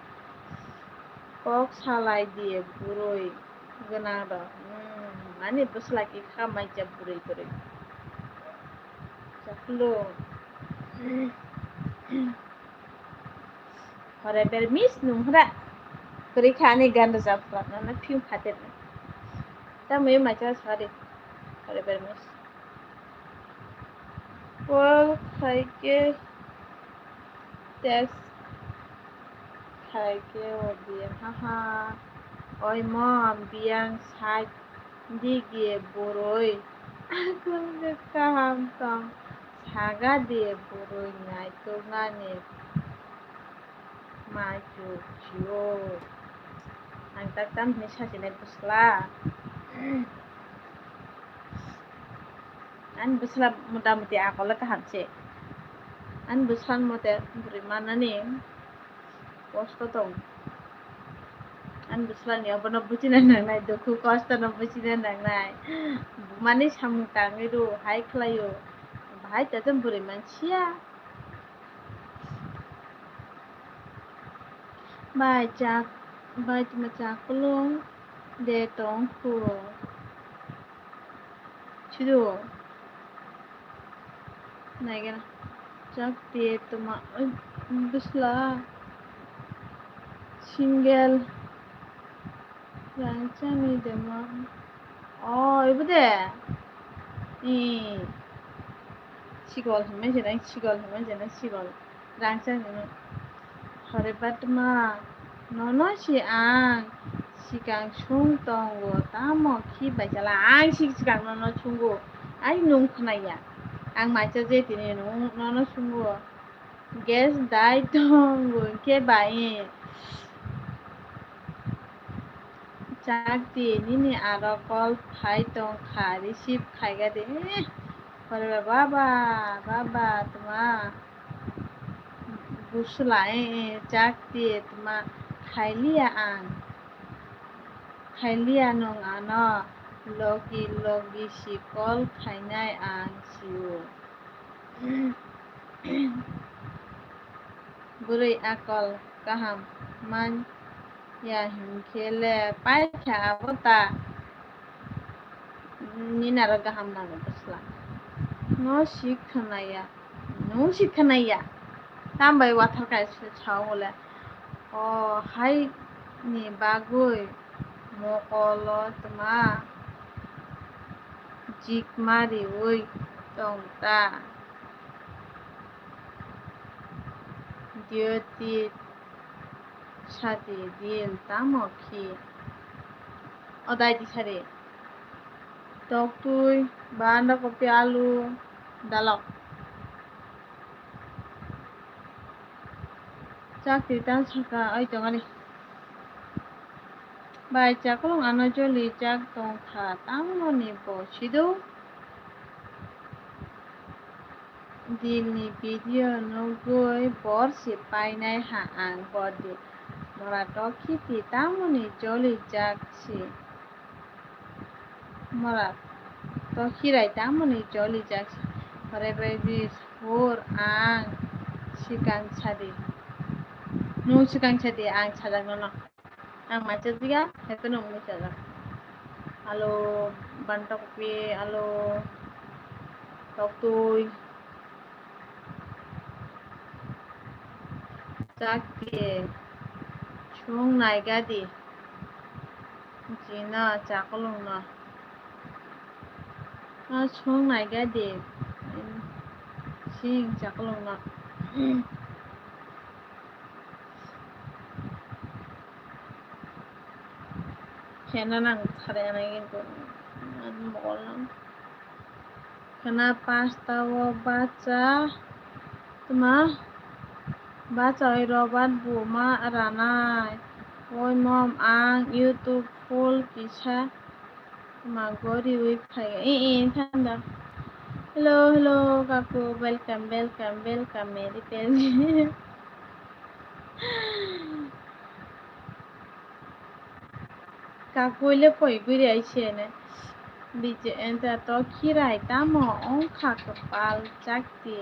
Kok salai diye buroi gana do. Ani buslaki kha maicha buroi buroi. Chaklo. Forever miss nung hra. Kuri khani ganda japra na phim khater. Ta me maicha sare forever miss. Well, खाइके text खाइके obiang haha. Oi mom biang sai dige boroi. Aku kaham tong saga de boroi ngai to ngane maju jio. Ang taktam ni sajile busla. An busla muda-mudi akola kahamse. An buslan mode burimana ni kosto tong. An buslan ya bono bucina nangnai duku kosto no bucina nangnai. Mani samung tangi ru hai khlayo. Bahai tatam buriman sia. Bai tuma chakulung de tong khu. Chido. Naigana. Chak de tuma busla. Single. Rancani demo. Oh, ibu de. sigol hama jena sigol hama jena sigol rangsa jena horebat ma nono si ang sigang sung tongo tamo ki bajala ang sigang nono sungo ai nung khnaya ang macha je tini nono sungo gas dai tongo ke bai chakti nini aro call phai tong kha receive khaiga de hore baba baba tuma busulai chakti tuma khailia ang khailia nong ano logi logi si call khainai ang siu burai akol kaham man ya himkhele pai kha abota ninara gaham nago busla no sikhanaya tambai wathar kai chawole o hai ni bagoi mokolo tuma jikmari oi tongta dioti sati dil tamokhi odai di sare tok tui banda kopi alu dalok chakti tan saka oi tongani bai chakolong ano joli chak tongkha tamoni bo sido dilni video nogoi bor si painai ha ang bodi mora tokhiti tamoni joli chak si mora tokhirai tamoni joli chak si hore baby hor ang sikang chadi nu sikang chadi ang chajak nono ang macha diga hekono mu chajak alo banta kopi alo toktui chakti chung naigadi jina chakolong na chung naigadi sing chakolong na kena nang thare na কিন্তু বললাম kena pasta o bacha tuma bacha oi robat buma ranai oi mom ang youtube full kisa tuma gori oi khai thanda hello kaku welcome meri page kakuile poi biri aise ne bije enta to khirai tamo ong kha kapal chakti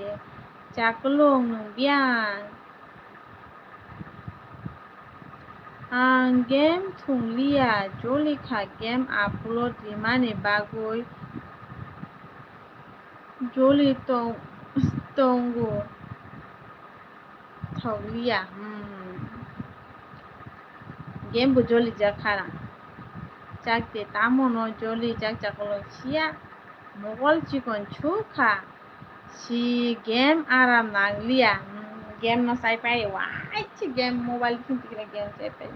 chaklong nung biang ang game thunglia joli kha game upload rimani bagoi joli tongo thaulia game bu joli jakhara chakte tamono joli jakjakolo sia mogol chikon chukha si game aram naglia game no sai pai wai chi game mobile kintikra game sai pai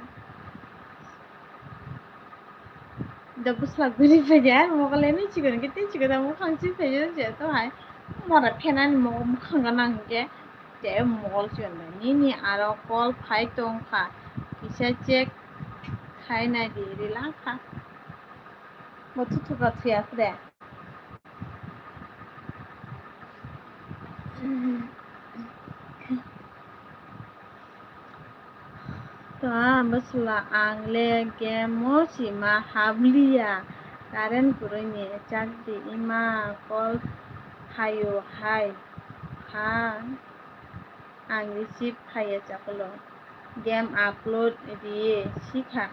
da busla guri paya mogol ni chikon kite chikon mo khangchi paya je to hai mora phenan mo khanga nangge je mogol chikon ni aro call phai tongkha kisa check khai nai di rilakha mo thuka thuya khre basla angle game si ma hablia karen kuroni chakti ima call hayo hai ha ang receive khaya chakolo game upload diye sikha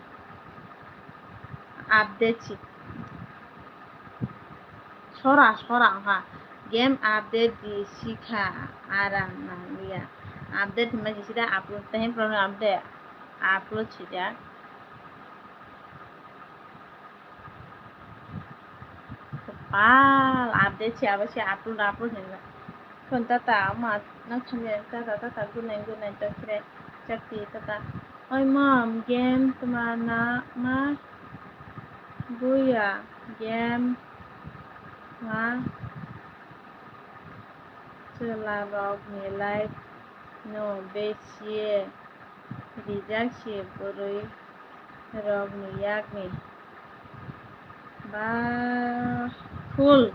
update sora ha game update di sikha aram nanglia update ma jisida upload tahin program upload sida update siapa sih upload nih phone tata ma nó không nhận tata good night cho kire chakti tata oi mom game tumana ma buya game nga chela rok ni life no besie rijak si boroi rok ni yak ni ba full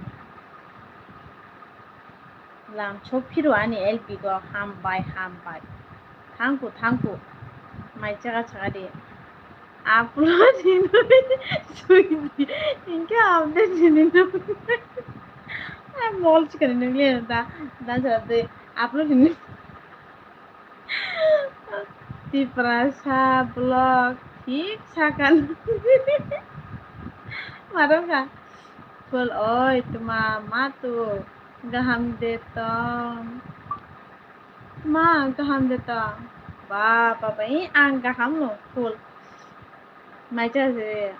làm chốt phi로 아니 LB가 함바이 탕구 마이 차가리 앞으로지는 수인이 인게 안 되지는 멀지 그러는 게 나 저한테 앞으로지는 디프라사 블og ঠিক 사간 말아가 full oi tuma matu gaham detong ma gaham detong ba ini ang gaham lo full mai cha se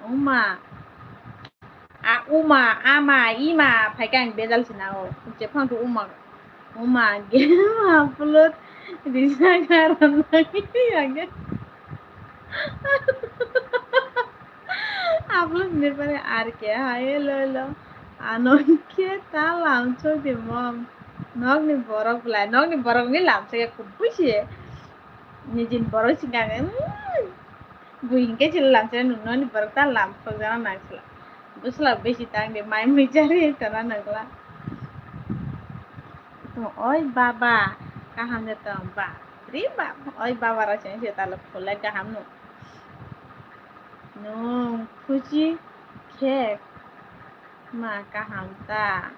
uma ama ima phải càng bezal sinao je phang tu uma gema upload disa karan lagi aja upload ne pare ar ke haye lo anon ke ta lam cho de mom nog ni borok ni lam se ku busie ni jin borok singa buing ke chil lam se nu no ni borok ta lam so jana na chila busla beshi tang de mai mi chari tana nagla to oi baba kaham de to ba riba oi baba ra chen se ta lo khola kaham no fuji ke ma kaham ta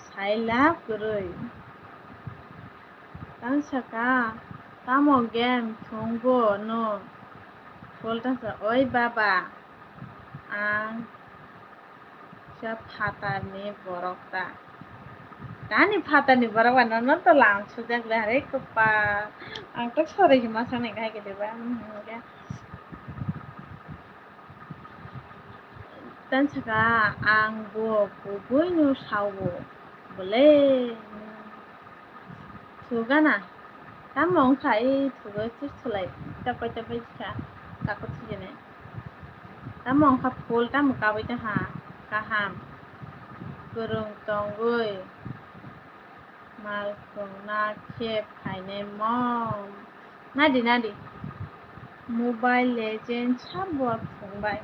saila kuroi tan saka tamo game thongbo no folta sa oi baba ang sa phata ni borokta tani phata ni borokwa no to lam sujak le hare kupa ang to sore hima sane gai ke deba tan saka ang bo boi no sawo bole thugana tamong khai thugo chulai tapai cha takot chine tamong kha phol tam ka bai ta ha kaham kurung tonggui mal na khep khaine mom nadi mobile legend sabor phongbai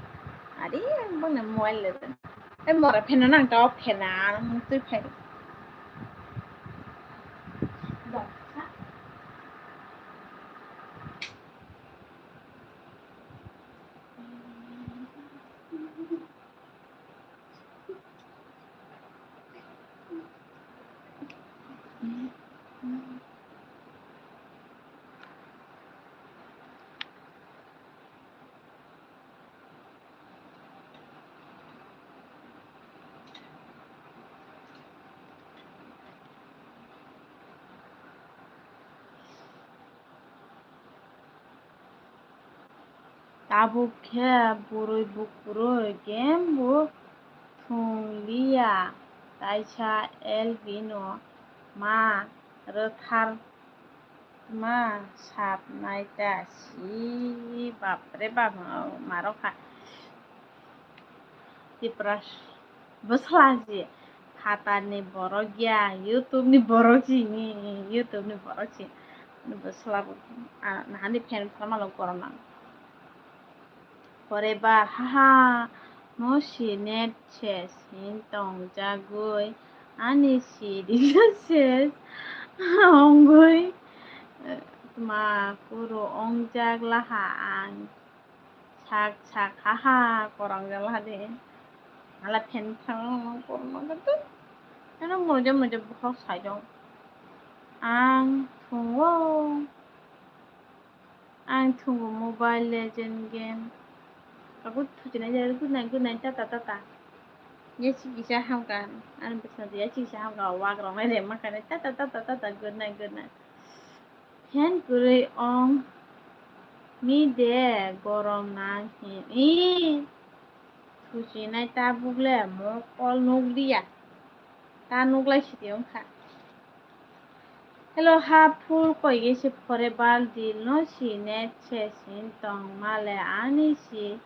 ari bang mobile legend mora phena nang ta phena tu phen tabuk khe burui bukburui gembu thunglia taisa elbino ma rothar ma sap naita si bapre bap marokha tipras beslaji khata ni borok ya youtube ni borok ji ni youtube ni borok ji beslab nahani fan sama lo korona forever haha no si net ches hin tong jagoi ani si dises ongoi ma puro ongjak laha ang sak haha korang laha de ala pen thang korma gatu ano moja bukhok sai dong ang thungo mobile legend game aku thujina jare good night tata ye chi bisa ham kan an bisa dia chi sa ham ga wa gra mai re ma kan tata good night hen kure ong mi de gorom na hi thujina ta bugle mo kol nok dia ta nok lai si tiong kha Hello hapul koi gesi pore bal dil no si net chesin tong male ani si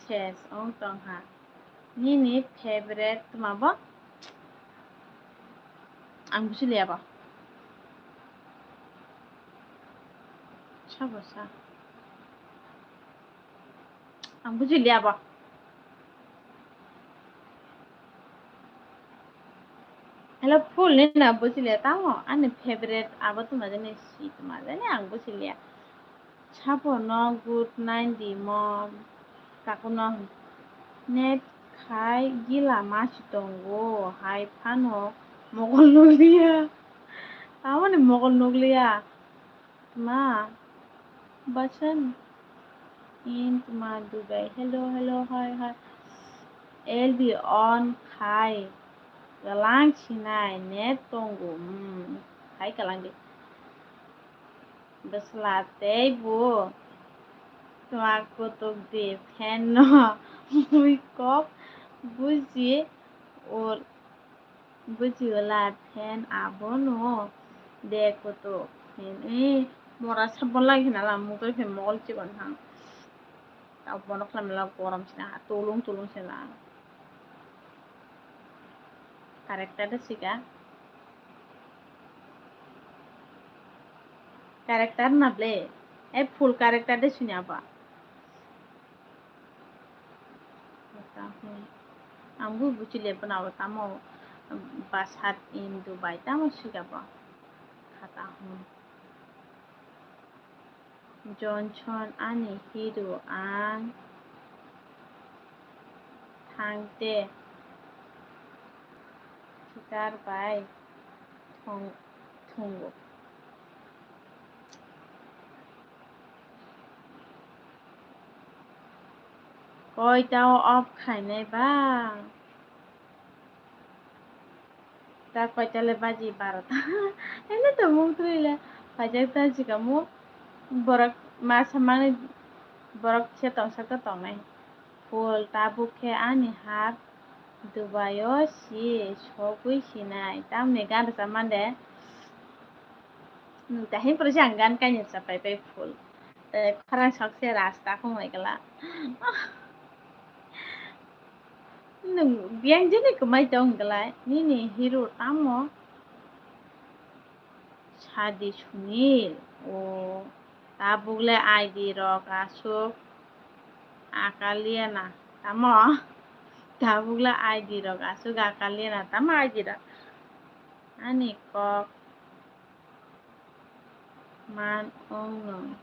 ches ong tong ha. Nini favorite tumabo? Ang gusto liya ba? Sabo sa. Ang gusto liya ba? Hello full ni na busi liya tamo. Ani favorite abo tumadane si tumadane ang gusto liya. Sabo no good 90 mom. Kako no net khai gila mas tongo hai pano mogol nugliya. Tamo ni mogol nugliya. Ma basan in tuma Dubai. Hello hi. LB on khai galang sinai net tongo khai galang di beslate bu tuma kutuk di fan no mui kop buji or buji wala fan abo no de kutuk mora sabon lagi nala mukai fe mol cikon hang tau bonok lam koram sina tulung sina karakter sika karakter na ble full karakter de sunya apa ambu bucile pun awak tamo basat in Dubai tamo sika apa kata Johnson ani hero ang thangte sitar bai thungo koi tao off khainai ba ta koi tale baji barata ene to mung tuile pajak ta jikamu borak masa mane borak che tong sakta tong nai full tabu ke ani har Dubayo si sokui sinai tam ne gan samande tahin perjang gan kan sampai pe full karang sakse rasta ko mai kala nung biang jene ko mai tong kala ni hero tamo Shadi Sunil o tabugle ID rok asuk akaliana tamo tabugla ID rok asuk akaliana tamo ID rok ani kok man ong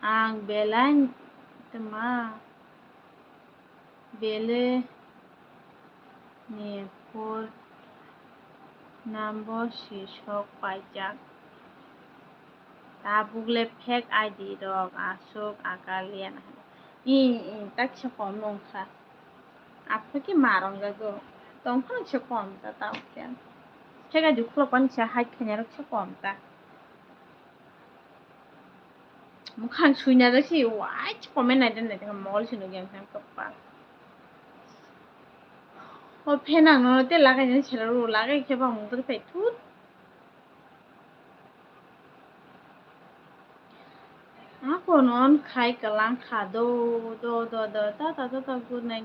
ang belan tema bele ni por number shishok pajak tabugle fake ID rok asuk akaliana tak sekom nongkha apa ki marong gago tongkang sekom ta tau ken Chega di kulo pan cha hai khanya rak sekom ta mukhan suina da si wai comment na den na mol sinu gem sam kappa o phenang no te lagai ni chela ru lagai kheba mung ta pe thut konon khai kalang kha do ta good night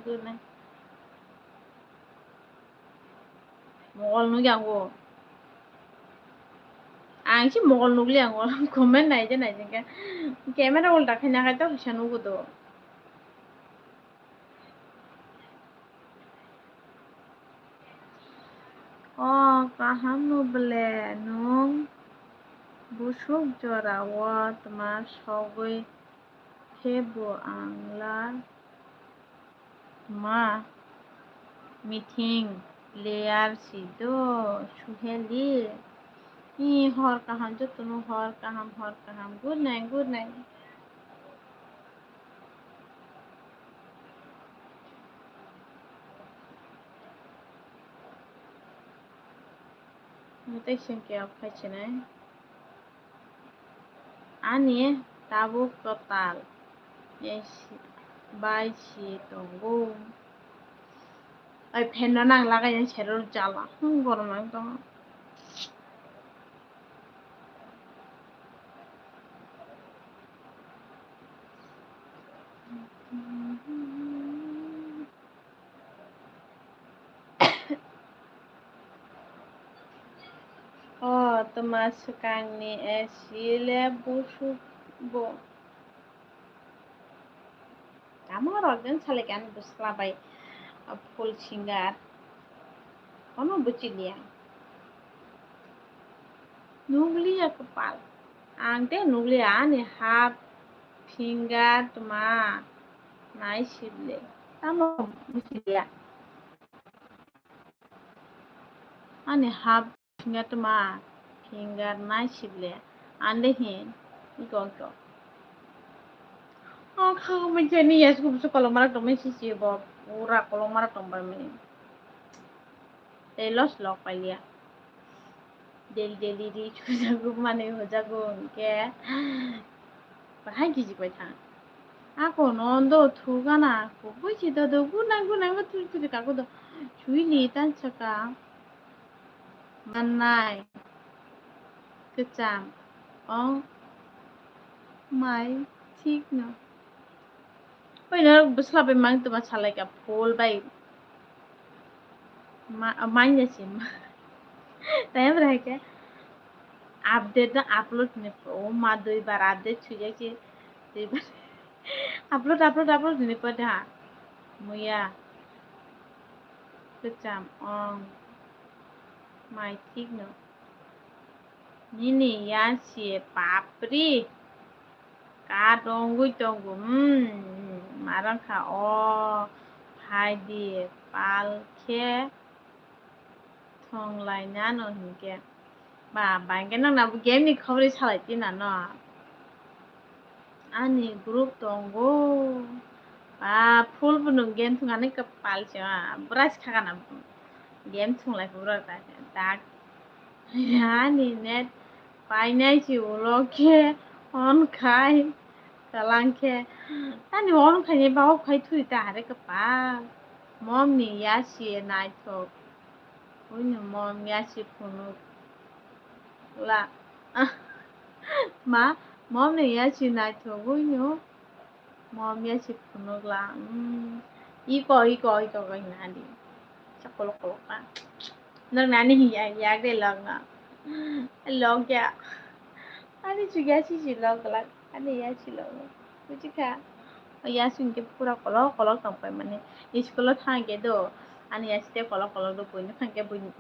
mogol nu yang go ang si mogol nu liang go comment nai je ka camera ulta khanya ka to sanu go do kaham nu ble nung busuk jorawat ma sogoi Febo angla ma meeting layer sido suheli hor kaham jotunu hor kaham good night mutation ke apachine ani tabu total yes by si tongo ওই ফ্যান নাং লাগাই ছেড়ে জ্বালা গরম একদম তোমার suka sile busukbo আমার একজন ছেলে কেন বুঝলা ভাই ফুল সিঙ্গার কোনো বুঝিলিয়া nuglia kepal angte nuglia ani half finger tuma nai sible tamo bujilia ani half finger tuma finger nai sible ande hin iko Ako mencari ya, kalau marah tomai sih bob, ura kalau marah tombai meni. Los lok palia. Deli di jago mana jago ke. Bahaya gizi kau thang. Ako nondo thuga na, aku buci do gunang betul kaku do. Cui li tan caka. Manai. Kecam. Oh my, ঠিক না ওই না বুঝলাম মাং তোমার ছালাইকা ফুল বাই মাইনেছি তাই আমরা হেকে আপডেট না আপলোড নে ও মা দুইবার আপডেট ছুঁয়েছি দুইবার আপলোড নে পড়ে হ্যাঁ মুয়া kecam mai ঠিক না nini ya si papri ka donggu marang kha hai di pal khe thong lai na no hinke ba bangke nang na game ni khobri salai tina no ani group donggo ba full bunung game thungane ka pal cha brush khaga na game thunglai pura ta dak yani net painai chi uloke on khai kalangke ani on khai ne ba khai thui ta hare ka pa mom ni ya si nai thok ui ni mom ya si phunu la ma mom ni ya si nai thok ui no mom ya si phunu la iko kai na di chakolo ko ka nang nani ya de lang na log ya ani juga si log la ani ya si log buji ka ya sunke pura kolok tampai mane iskolo thangke do ani ya site kolok do boino thangke boino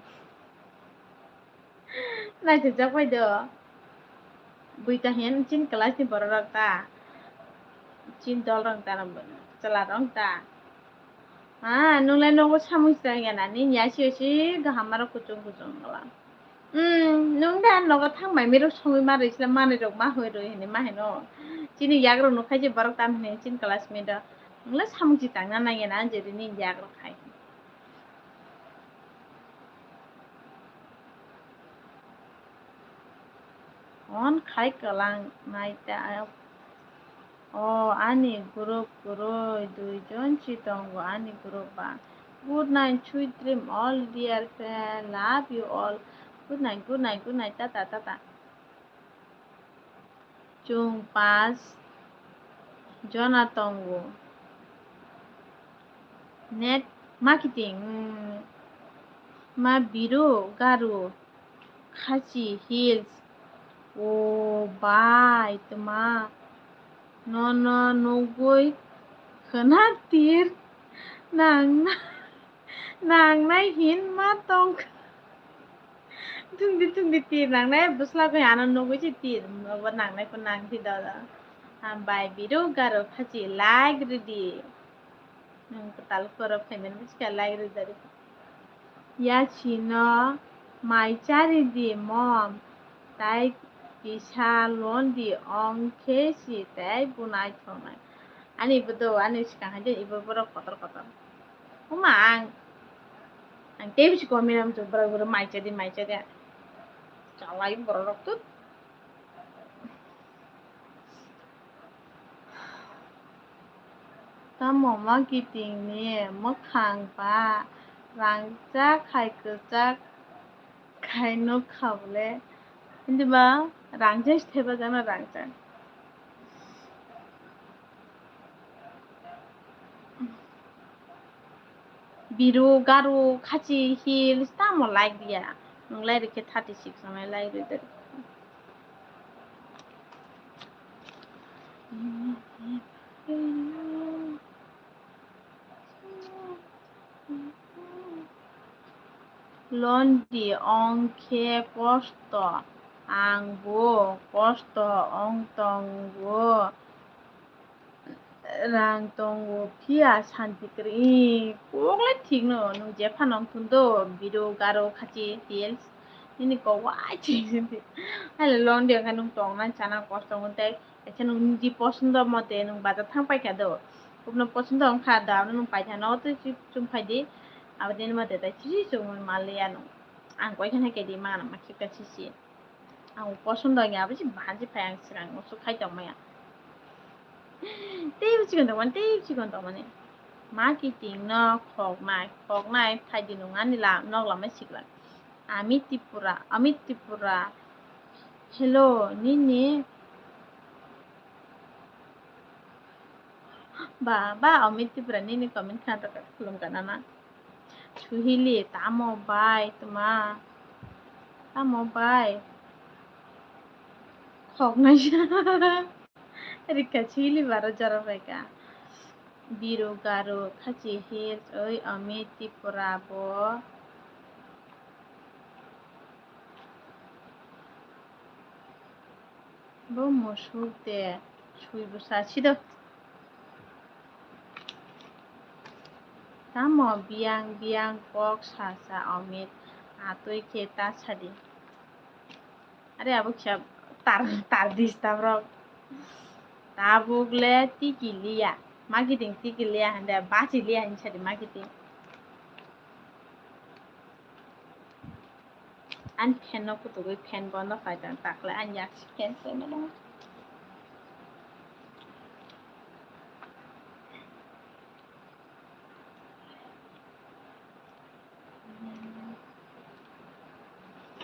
na jajak pai do buita hen chin kelas ni borok ta chin dol rong ta cela rong ta nunglai nogo samusta yana ni ya si gahamaro kucung la nung da nogo thangbai mero songi maro isla mane rok ma hoi roi hene ma heno chini yagro no khai je borok tam hene chin kelas me da nungla samuji tangna na yana jeri ni yagro khai on khai kalang naita ani group duijon chitongo ani group ba good night sweet dream all dear friend love you all good night tata chung pas jonatongo net marketing ma biru garu khachi hills bye tuma nugui khenatir nangnai hin ma tong tungdi tir nangnai busla ko yana nugui chi tir ba nangnai ko nang thi da bye biru garu khachi like ready tal koro payment biska like ready ya chino mai chari di mom tai bisa lon di ongke si tai bunai thonai ani bedo ani sikang haja ibu borok kotor umang ang tebi si komiram tu borok mai chadi calai borok tu ta mama kiting ni mo khang pa rangcha khai kchak khai no khable hindi ba rangcha theba jana rangcha biru garu khachi heels tamo like dia nonglai rike 36 samay like rite Londi ongke kosto angbo kosto ong tongbo rang tongo pia santi kri kogle thik no nung je phanong thundo biru garo khachi heels ini ko wai chindi hale londi ka nung tong na chana kosto ngonte eche nung ji পছন্দ মতে nung bazar thang pai ka do kupno পছন্দ ong kha da nung pai thano to chung pai di abadin mate ta chi chung malia nung ang koi khana ke di mana makhi ka chi chi ang পছন্দ nya abisi banji pai ang sirang so khai tong maya Têu chỉ còn tao mà nè marketing no khok nai thay đi nung ăn đi làm nó làm mấy xịt lại Amit Tripura hello nini ba Amit Tripura nini comment khan ta kulum kana na Suhili tamo bai tuma tamo bai khok nai Rika chili bara jara bai ka biru garo khachi heels oi Amit Tripura bo bo mosuk de chui busa chido tamo biang kok sasa Amit atoi ke ta chadi are abuk sab tar dis tabrok tabugle tikilia marketing tikilia handa bachi lia hin chadi marketing an fan no kutu goi fan bondo faitan takle an yak fan se no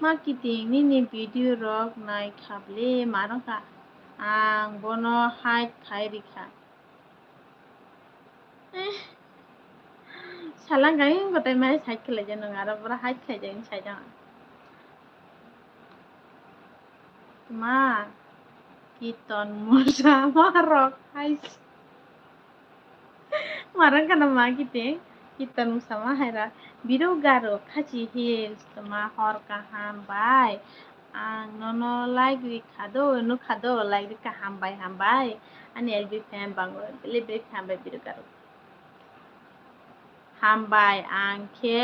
marketing ni video rok nai khable maroka ang bono hide khai rikha salang gai gotai mai side khele je nang aro pura hide khai je side jang ma kiton mosa marok hais marang kana marketing kiton mosa ma haira biru garo khachi heels toma hor kaham bai ang nono like ri khado like ri kaham bai ani elbi fan bango libre kham bai biru garo ham bai ang khe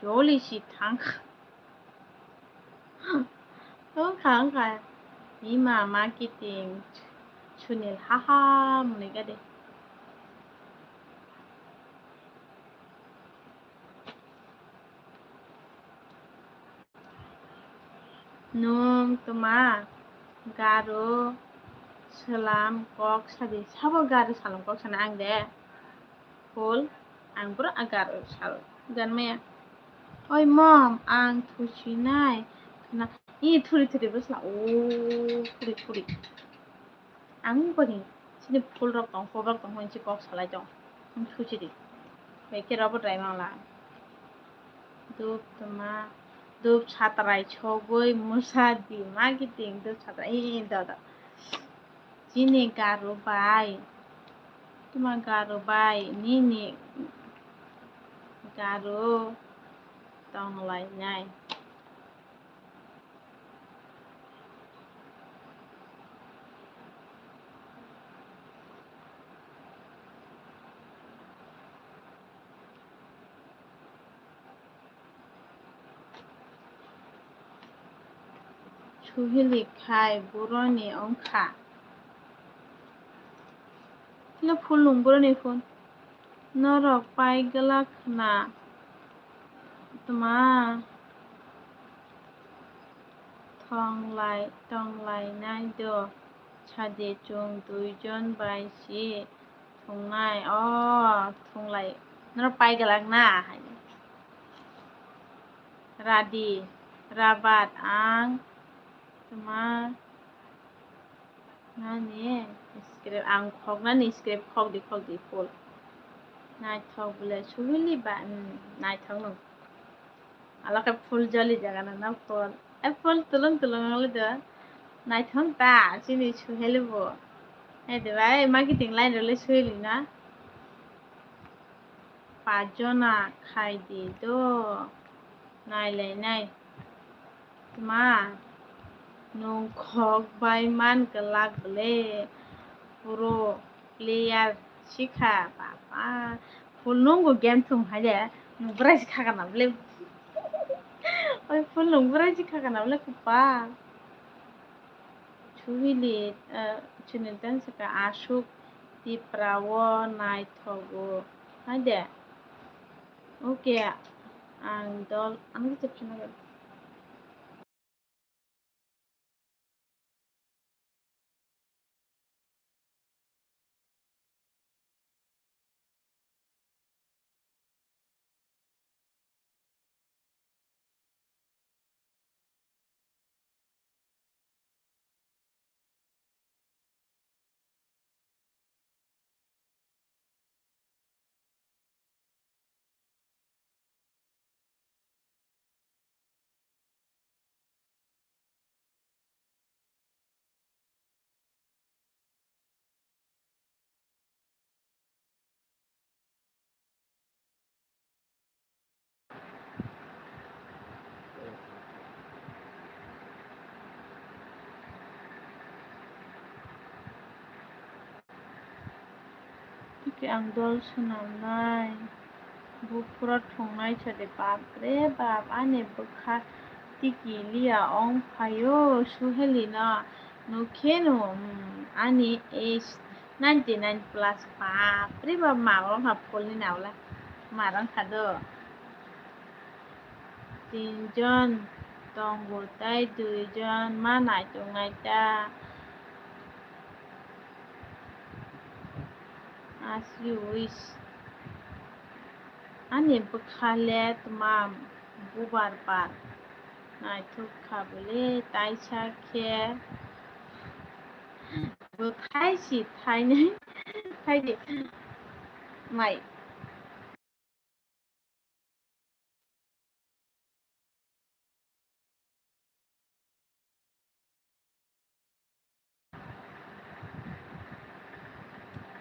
joli si thang khang khai Ima marketing chunil haha mune gade nung tuma garo salam kok sadi sabo garo salam kok sana ang de full ang pura agaro sal gan me oi mom ang thuchinai na I thuri busla o thuri ang bani sini full rok tong full rok tong hon chi kok salai jong ang thuchi di be ke rabo drai ma la dup tuma dup chatrai chogoi musa di marketing dup chatrai da Jini garo bai tuma garo bai nini garo tong lai nhai Suhili khai buroni ongkha no phulung buroni phun norok pai galak na tuma tong lai nai do chade chung duijon bai si thungnai thunglai norok pai galak na Radi, rabat, ang, tomar, nani, script, ang khok nani script khok di full. Nai thok bole suhili ba, nai thok nung. Alake full jolly jaga na full. Full tulung ngale da. Nai thok ta, sini suhili bo. De vai marketing line role suhili na. Pajona khai di do. Nai le nai. Ma. Nung khok bai man kelak bole. Puro player shikha papa. Full nunggu game thung haja. Nung berai shikha kana bole. Oi full nung berai shikha kana bole kupa. Suhili chunitan saka asuk di prawo nai thogo. Haja. Oke. Ang dol ang reception agak. Oke ang dol sunamnai. Bukura thongnai chade bapre bap ane bukha tiki liya ong payo suheli na nukheno ani age 99 plus bapre bap marong ha polni naula marong khado tinjon tongbotai duijon manai tungai ta as you wish ani bukhale tmam bubar par nai thuk khabule taisa khe bukhai si thainai thaidi mai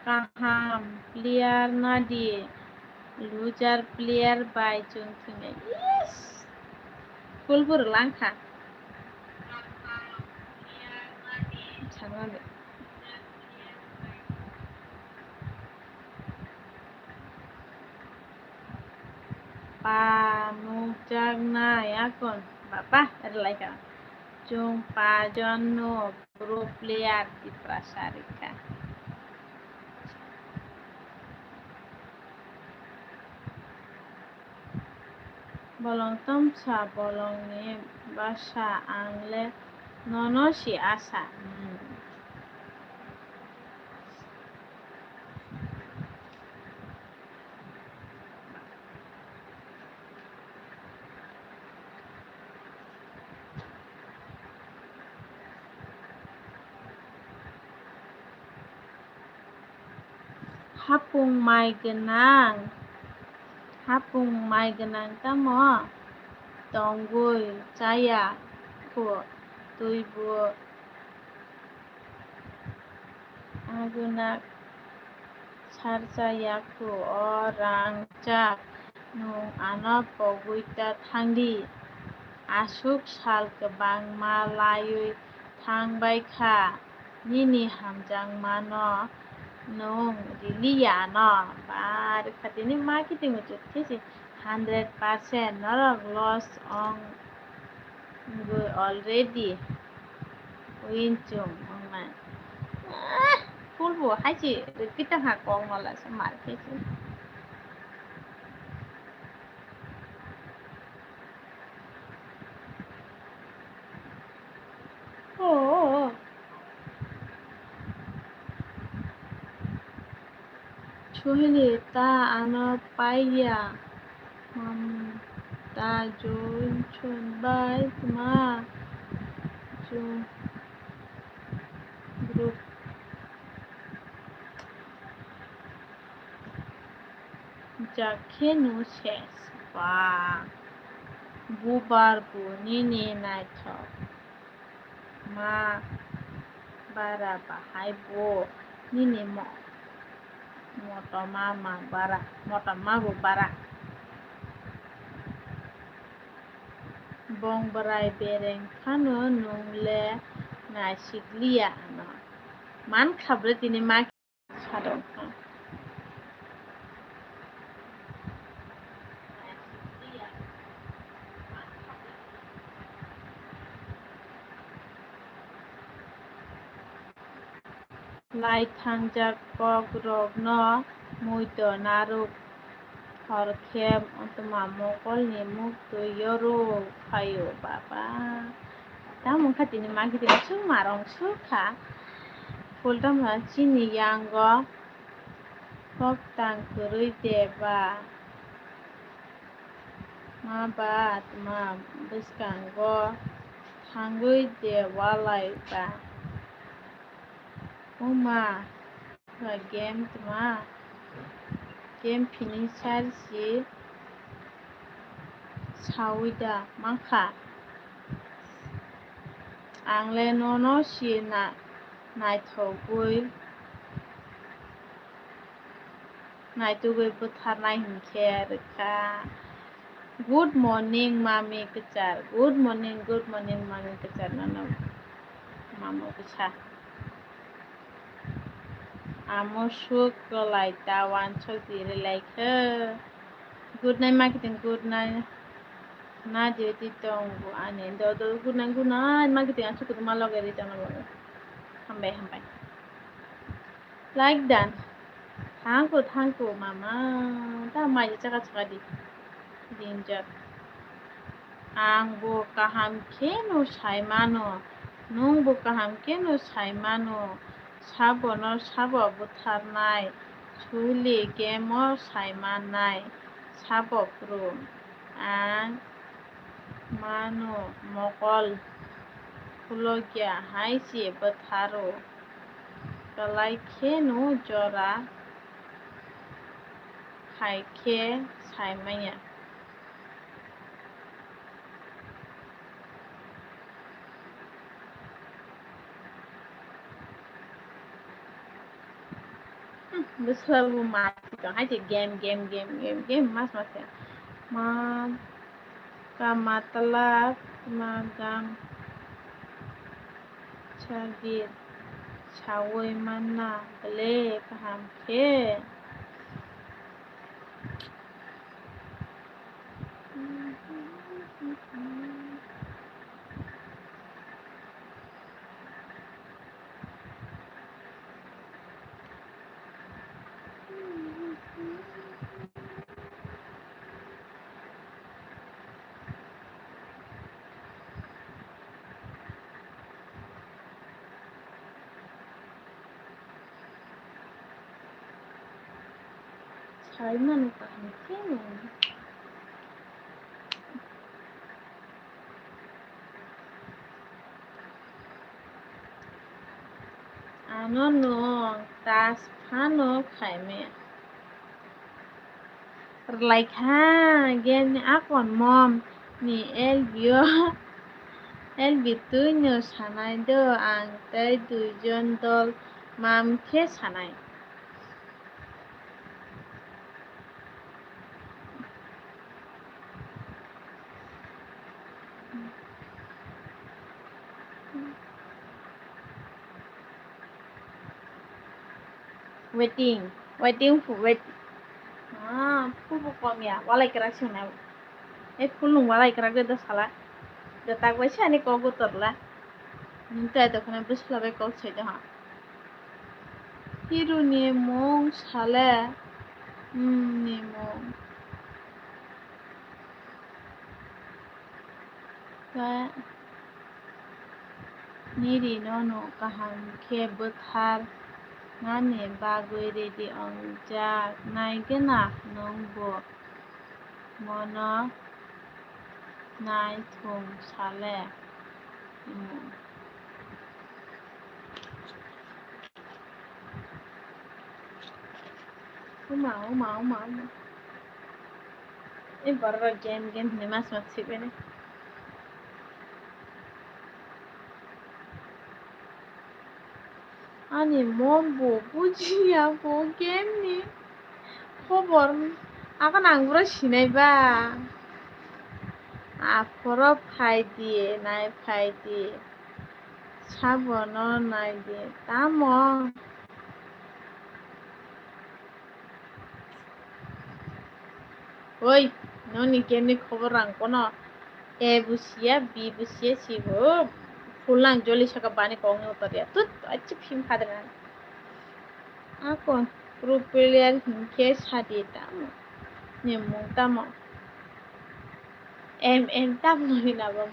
kaham player nadi loser player by chungthungai yes fulbur langkha sanade pa nujak nai akon bapa erlaika chung pa jonno pro player di prasarika bolong tomsa bolong ni basa angle nono si asa hapung mai genang tamo tonggui caya ko tuibu agunak sarcaya ko orang cak nung ano poguita thangdi asuk sal kebang malayui thangbai kha nini hamjang mano nung riliya no bar khatini marketing uchu thisi 100% norok loss on already win chung online full bo haji kita ha kong nola sa marketing oh Suhili ta ano paya दा जुनबाय मा ग्रुप जाखेनु শেষ বা बुबारबो निनि नायथाव मा बारा बाहायबो निनि मटमा बारा बंबराय बेरेंखानो नंले नासिग्लिया मान खाब्रो दिनै मा सादों लाइथांजाकग्रबनो मुइतो नारुक हरखेब अन्तमा मकलनि मुक्तुयरो फायो बाबा दा मुखातिनि मागिदिं सुमारं सुखा फुलटमा चिनि यांग फक्तां कुरुय देबा माबा मा बिस्कांग थांगुय देवालाय बा उमा गेम फिनिसारसि साविदा माखा आंले न'न सि नायथुगुय बुथारनाय हिंखे रोखा गुड मर्निं मामी केचार गुड मर्निं मामी केचार मामो केचा आमसुक गलाय दावान सगदिरे लायखो good night marketing good night ना दिउटी दंगु आने दो गुड नाइट मार्केटिंग आसुक मा लगे रिटर्न हामबाय लाइक दान थांखु मामा दा माइ जागा di danger आंबो काहाम केनो साइमानो नोंबो काहाम केनो साइमानो साबनो साब बुथारनाय सुलि गेमो साइमानाय साबफ्रु आं मानो मकल फुलगिया हायसि बुथारो गलाय केनो जरा खायखे साइमाया Besarbu mati kan aja game mas ya ma kamatlah magam cagir cawe mana beli paham ke Saimanu paham ke Ano tas pano kaime like ha gen akon mom ni elbi tuino sanai do ang tai dujon dol mam ke sanai waiting for full komia walai kerak suna full nung walai kerak gede salah detak wesi ani kau gutor lah minta itu kena besla be kau saja ha hiru ni mong salah ni mong ka niri nono kaham ke buthar ngane bagoi redi ongjak naigena nongbo mono Nai thùng xá lẹ. Uma. E barra game ne mas bene. Ani mombo bujiya bo game ni. খবর এখন আঙ্গুরা সিনাইবা আখর ফাই দিয়ে নাই ফাই দিয়ে সাবন নাই দিয়ে তাম ওই ননি কেমনি খবর রাখবো না এ বুসিয়া বি বুসিয়া সিবো ফুলনাং জলি সাকা বানি কংনি উতারিয়া তুত আচ্ছা ফিম খাদে না আকন প্রুপেলিয়ার হিংকে সাদি তাম নেমু তাম em tắm người nào bấm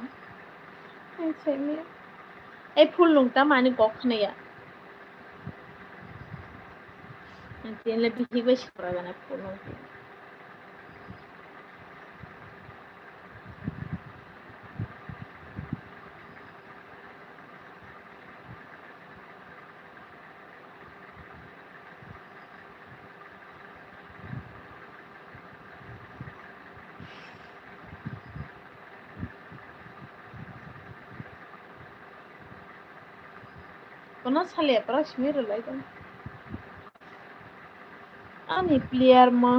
anh sẽ biết এই ফুল লুংটা মানে কখনো ইয়া তেলে বেশি বেশি করা যায় না ফুল কোনো সালে পরাশ মেরো লাইতাম আমি প্লেয়ার মা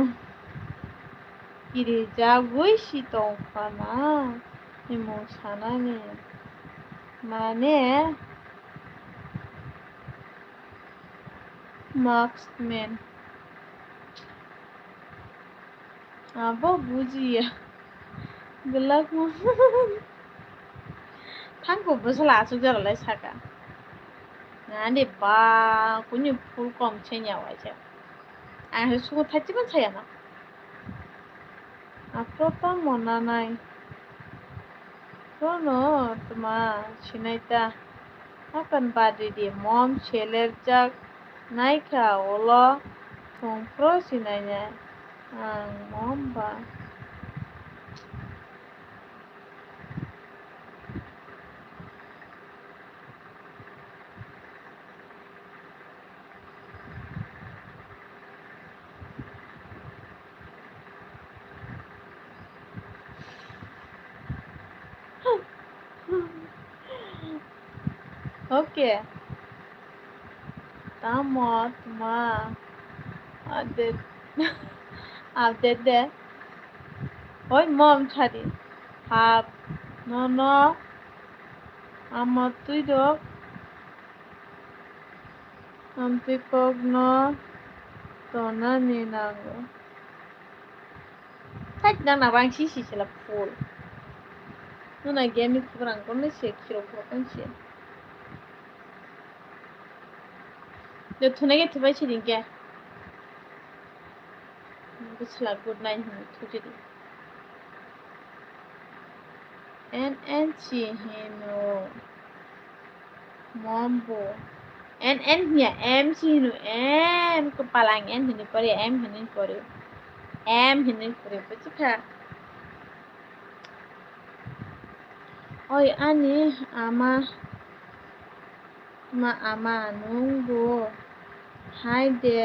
কিরে যা বইসি তংখানা emoসানানি মানে মার্কসম্যান আবো বুঝিয়া gelak mo থাকবো বসে আসুক যারালাই সাকা 나한테 봐 군이 풀kom 채냐 와이제 아 수고 타지만 차야나 아프로파 모나나이 শোনো তোমার সিনাইতা এখন বাড়ি দিয়ে মম ছেলের যাক নাইখা ওলো সংপ্র সিনাই যায় মম বা ওকে তামত মা আদের আদের দে ওই মম ছাড়ি হাফ ন আমার তুই দোক তুই কক ন তনা নিনাঙ্গো থাক না না বাংসি সিসিলা ফুল নুনা গেমি কুকুরাং কোনে সে খিরো কুকুরাং সে थुनाय थुबाय सिरिंके गुस्ला गुड नाइन थुजिरि एन सी हिनो mombo en hiya em si hinu em kepalang en hinu pare em hinu pare pachika oi ani ama nunggu hai de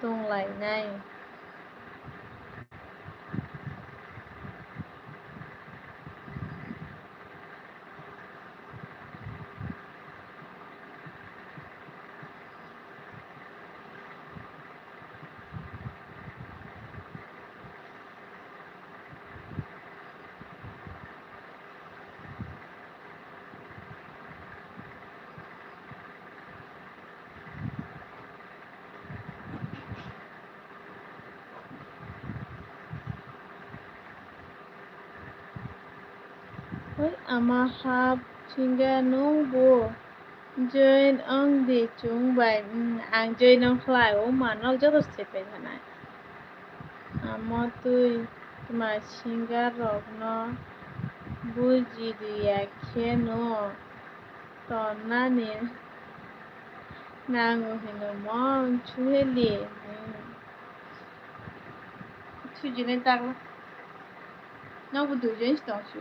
donglainai oi ama hap singa nunggu join ang di chung bai ang join ang khlai o manal jodo sepe janai ama tui tuma singa rokno bujiria kheno tonani nango hino mom chuheli thujine takla 那不对人倒是。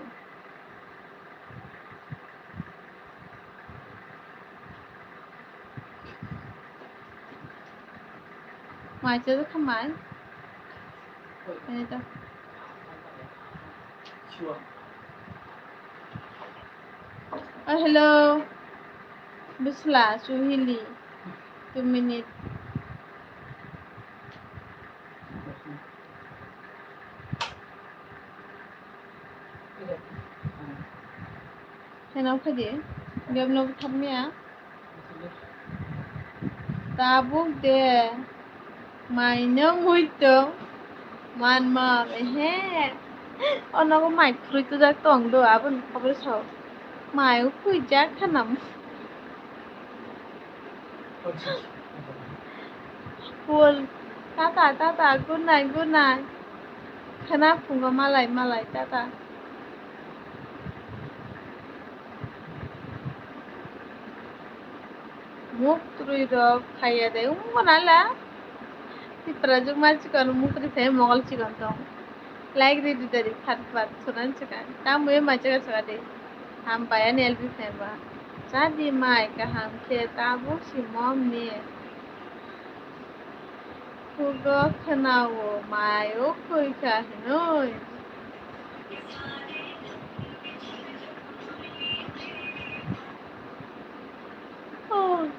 买这个看买，哎的。Hello, Bisla, Suhili, 2 minutes. Kenapa dia? Dia belum thamnya. Tabuk deh. Mainnya muito. Man, he. Ono ko mai khrui tu jak tong do abon khabar sao. Mai khui jak khanam. Cool. Tata, good night. Khana phunga malai, tata. Muk trui do khaya de umonala. Ti prajuk mar chikan mukri the mogal chikan tong. Like the dari khat pat sunan chikan. Ta mue macha ka de. Ham bayan elbi themba. Jadi mai ka ham ke tabu si mom ni. Kugo khanawo mai o koi ka hinoi. Oh.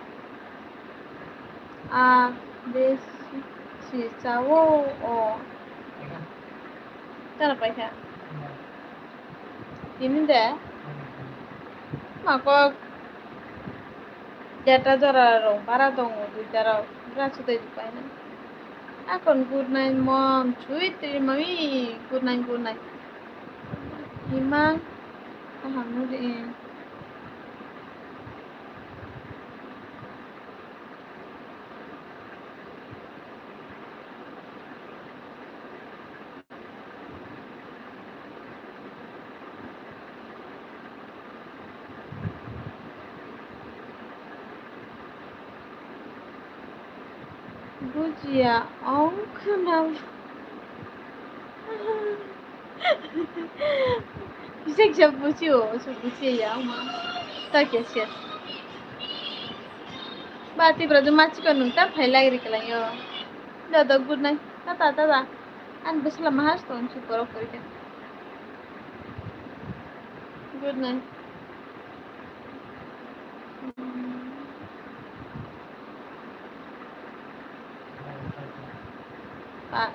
This si sawo o. Tara paisa. Ini deh. Mako data jara bara dong jara rasa deh paina. Akon good night mom, sweet mami, good night. Himang, kaham deh. Bujia, kenal. Bisa siap buci ya, ma. Tak siap. Berarti berarti macam kan tak lagi rikelan yo. Dah good night. Tata. An besok mahas tuh si korok kerja. Good night. Pak